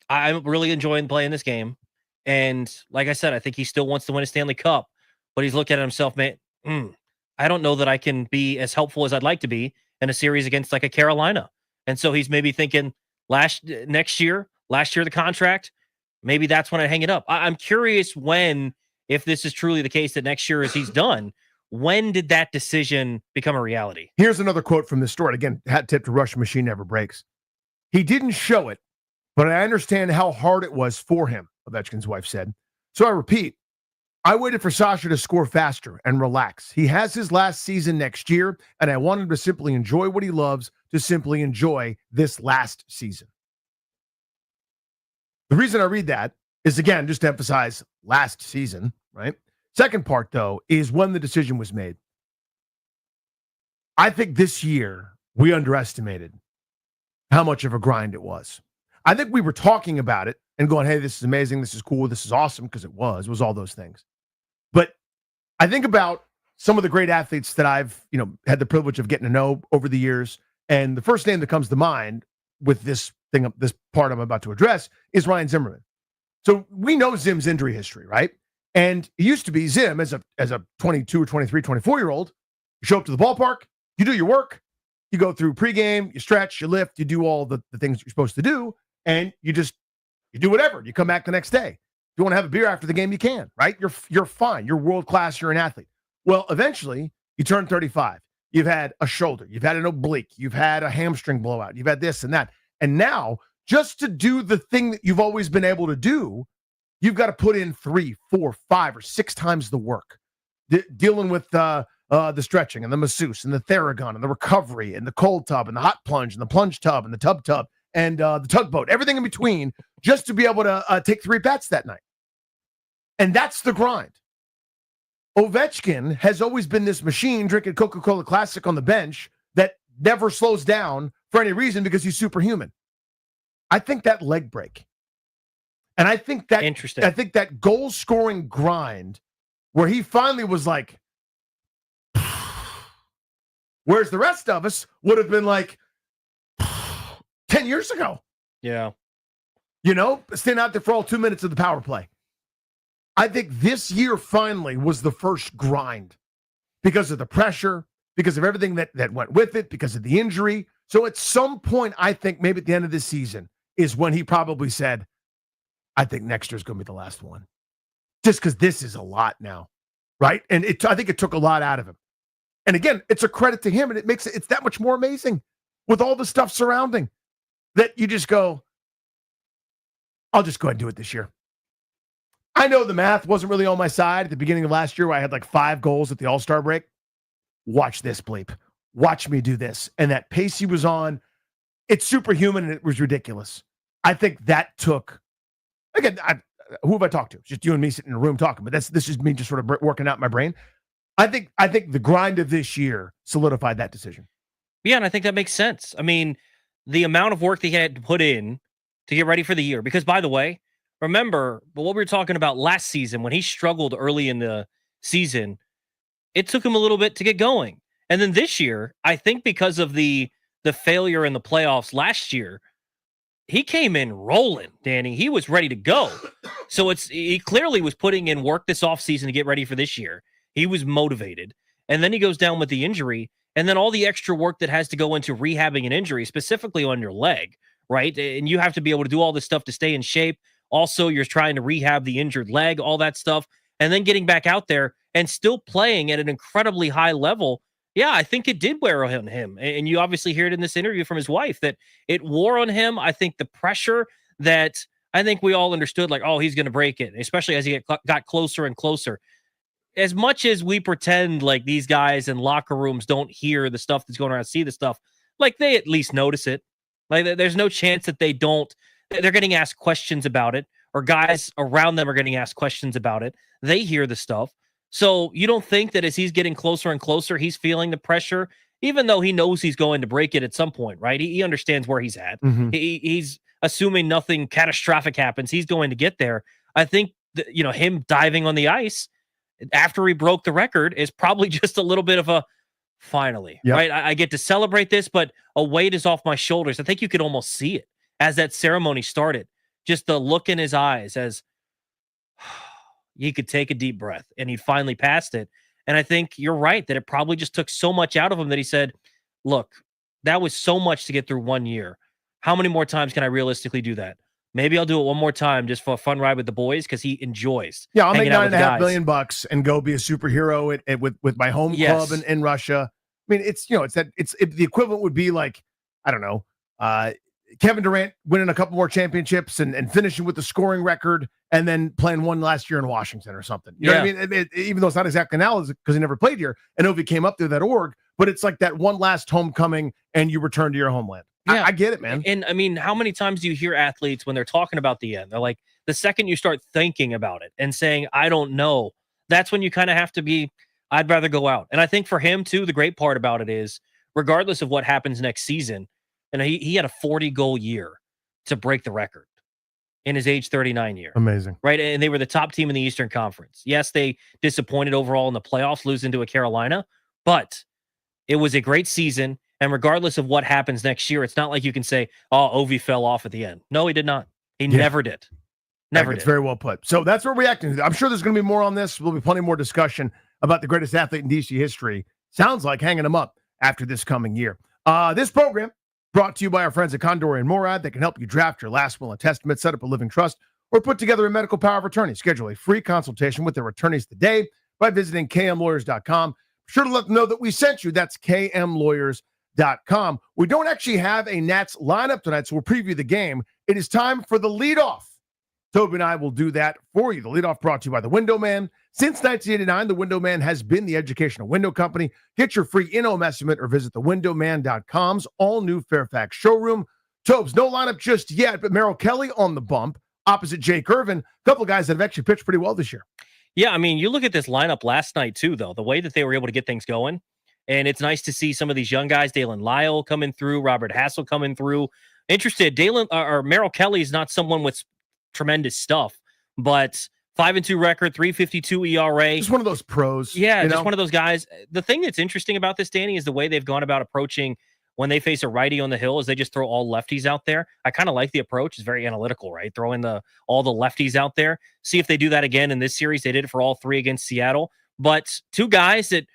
I'm really enjoying playing this game. And like I said, I think he still wants to win a Stanley Cup, but he's looking at himself, man, I don't know that I can be as helpful as I'd like to be in a series against like a Carolina. And so he's maybe thinking last year, the contract, maybe that's when I hang it up. I'm curious when, if this is truly the case that next year is he's done, when did that decision become a reality? Here's another quote from this story. Again, hat tip to Rush Machine Never Breaks. He didn't show it, but I understand how hard it was for him, Ovechkin's wife said. So I repeat, I waited for Sasha to score faster and relax. He has his last season next year, and I want him to simply enjoy what he loves, to simply enjoy this last season. The reason I read that is, again, just to emphasize last season, right? Second part, though, is when the decision was made. I think this year we underestimated how much of a grind it was. I think we were talking about it and going, hey, this is amazing, this is cool, this is awesome, because it was all those things. But I think about some of the great athletes that I've, had the privilege of getting to know over the years, and the first name that comes to mind with this part I'm about to address is Ryan Zimmerman. So we know Zim's injury history, right? And it used to be Zim as a 22 or 23, 24-year-old, you show up to the ballpark, you do your work, you go through pregame, you stretch, you lift, you do all the things you're supposed to do, and you do whatever. You come back the next day. If you want to have a beer after the game, you can, right? You're fine. You're world class. You're an athlete. Well, eventually, you turn 35. You've had a shoulder. You've had an oblique. You've had a hamstring blowout. You've had this and that. And now, just to do the thing that you've always been able to do, you've got to put in 3, 4, 5, or 6 times the work. Dealing with the stretching and the masseuse and the Theragun and the recovery and the cold tub and the hot plunge and the plunge tub and the tub and the tugboat, everything in between, just to be able to take 3 bets that night. And that's the grind. Ovechkin has always been this machine drinking Coca-Cola Classic on the bench that never slows down for any reason because he's superhuman. I think that leg break. And I think that interesting. I think that goal-scoring grind where he finally was like, whereas the rest of us would have been like 10 years ago. Yeah. Stand out there for all 2 minutes of the power play. I think this year finally was the first grind because of the pressure, because of everything that went with it, because of the injury. So at some point, I think maybe at the end of this season is when he probably said, I think next year's going to be the last one. Just because this is a lot now, right? And I think it took a lot out of him. And again, it's a credit to him, and it makes it's that much more amazing with all the stuff surrounding that you just go, I'll just go ahead and do it this year. I know the math wasn't really on my side at the beginning of last year where I had like 5 goals at the All-Star break. Watch this, bleep. Watch me do this. And that pace he was on, it's superhuman and it was ridiculous. I think that took, again, who have I talked to? It's just you and me sitting in a room talking, but this is me just sort of working out in my brain. I think the grind of this year solidified that decision. Yeah, and I think that makes sense. I mean, the amount of work that he had to put in to get ready for the year. Because, by the way, remember what we were talking about last season when he struggled early in the season, it took him a little bit to get going. And then this year, I think because of the failure in the playoffs last year, he came in rolling, Danny. He was ready to go. So he clearly was putting in work this offseason to get ready for this year. He was motivated. And then he goes down with the injury. And then all the extra work that has to go into rehabbing an injury, specifically on your leg, right? And you have to be able to do all this stuff to stay in shape. Also, you're trying to rehab the injured leg, all that stuff. And then getting back out there and still playing at an incredibly high level. Yeah, I think it did wear on him. And you obviously hear it in this interview from his wife that it wore on him. I think the pressure that I think we all understood, like, oh, he's going to break it, especially as he got closer and closer. As much as we pretend like these guys in locker rooms don't hear the stuff that's going around, see the stuff, like they at least notice it. Like there's no chance that they don't. They're getting asked questions about it, or guys around them are getting asked questions about it. They hear the stuff. So you don't think that as he's getting closer and closer, he's feeling the pressure, even though he knows he's going to break it at some point, right? He understands where he's at. Mm-hmm. He's assuming nothing catastrophic happens. He's going to get there. I think that, him diving on the ice after he broke the record is probably just a little bit of a finally, right? I get to celebrate this, but a weight is off my shoulders. I think you could almost see it as that ceremony started. Just the look in his eyes as he could take a deep breath and he finally passed it. And I think you're right that it probably just took so much out of him that he said, look, that was so much to get through 1 year. How many more times can I realistically do that? Maybe I'll do it one more time just for a fun ride with the boys because he enjoys. Yeah, I'll make $9.5 million and go be a superhero with my home club in Russia. I mean, it's the equivalent would be like, I don't know, Kevin Durant winning a couple more championships and finishing with the scoring record and then playing one last year in Washington or something. You know what I mean? Even though it's not exactly analogous because he never played here. I know if he came up through that org, but it's like that one last homecoming and you return to your homeland. Yeah. I get it, man. And I mean, how many times do you hear athletes when they're talking about the end? They're like, the second you start thinking about it and saying, I don't know, that's when you kind of have to be, I'd rather go out. And I think for him too, the great part about it is, regardless of what happens next season, and he had a 40-goal year to break the record in his age 39 year. Amazing. Right? And they were the top team in the Eastern Conference. Yes, they disappointed overall in the playoffs, losing to a Carolina, but it was a great season. And regardless of what happens next year, it's not like you can say, oh, Ovi fell off at the end. No, he did not. He never did. Never did. It's very well put. So that's what we're reacting to. I'm sure there's going to be more on this. There'll be plenty more discussion about the greatest athlete in DC history. Sounds like hanging him up after this coming year. This program brought to you by our friends at Condor and Morad. They can help you draft your last will and testament, set up a living trust, or put together a medical power of attorney. Schedule a free consultation with their attorneys today by visiting kmlawyers.com. Be sure to let them know that we sent you. That's kmlawyers.com. We don't actually have a Nats lineup tonight, so we'll preview the game. It is time for the leadoff. Toby and I will do that for you. The leadoff brought to you by the Window Man. Since 1989, the Window Man has been the educational window company. Get your free in-home estimate or visit thewindowman.com's all-new Fairfax showroom. Tobes, no lineup just yet, but Merrill Kelly on the bump opposite Jake Irvin. A couple of guys that have actually pitched pretty well this year. Yeah, I mean, you look at this lineup last night too, though, the way that they were able to get things going. And it's nice to see some of these young guys, Dalen Lyle coming through, Robert Hassel coming through. Interested, Merrill Kelly is not someone with tremendous stuff, but 5-2 record, 3.52 ERA. Just one of those pros. Yeah, just one of those guys. The thing that's interesting about this, Danny, is the way they've gone about approaching when they face a righty on the hill is they just throw all lefties out there. I kind of like the approach. It's very analytical, right? Throwing all the lefties out there. See if they do that again in this series. They did it for all three against Seattle. But two guys that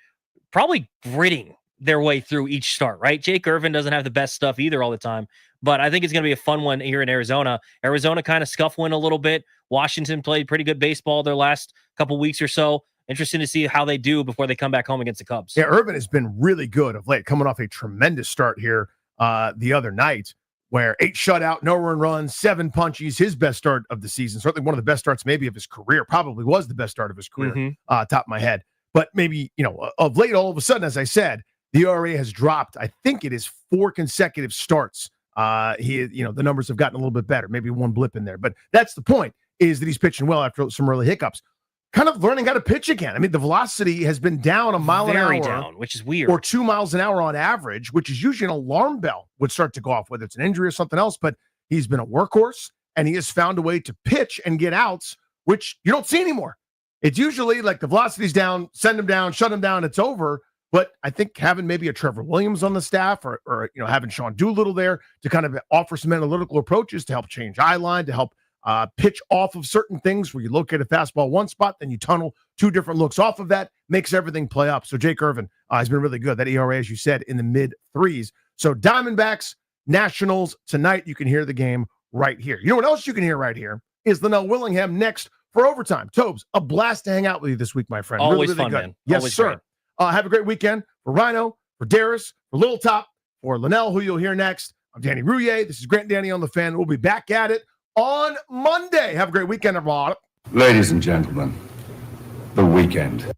probably gritting their way through each start, right? Jake Irvin doesn't have the best stuff either all the time, but I think it's going to be a fun one here in Arizona. Arizona kind of scuffling a little bit. Washington played pretty good baseball their last couple weeks or so. Interesting to see how they do before they come back home against the Cubs. Yeah, Irvin has been really good of late, coming off a tremendous start here the other night, where 8 shutout, no earned runs, 7 punchies, his best start of the season. Certainly one of the best starts maybe of his career. Probably was the best start of his career, top of my head. But maybe, of late, all of a sudden, as I said, the ERA has dropped. I think it is 4 consecutive starts. The numbers have gotten a little bit better, maybe one blip in there. But that's the point. is that he's pitching well after some early hiccups. Kind of learning how to pitch again. I mean, the velocity has been down a mile Very an hour. down, which is weird. Or 2 miles an hour on average, which is usually an alarm bell would start to go off, whether it's an injury or something else. But he's been a workhorse, and he has found a way to pitch and get outs, which you don't see anymore. It's usually like the velocity's down, send him down, shut him down, it's over. But I think having maybe a Trevor Williams on the staff or having Sean Doolittle there to kind of offer some analytical approaches to help change eye line, to help pitch off of certain things where you locate a fastball one spot, then you tunnel 2 different looks off of that, makes everything play up. So Jake Irvin has been really good. That ERA, as you said, in the mid-3s. So Diamondbacks, Nationals tonight. You can hear the game right here. You know what else you can hear right here is Linnell Willingham next for overtime. Tobes, a blast to hang out with you this week, my friend. Always really fun, good. man. Yes, Always sir. Have a great weekend for Rhino, for Darius, for Little Top, for Linnell, who you'll hear next. I'm Danny Rouillet. This is Grant Danny on the Fan. We'll be back at it on Monday. Have a great weekend, everyone. Ladies and gentlemen, the weekend.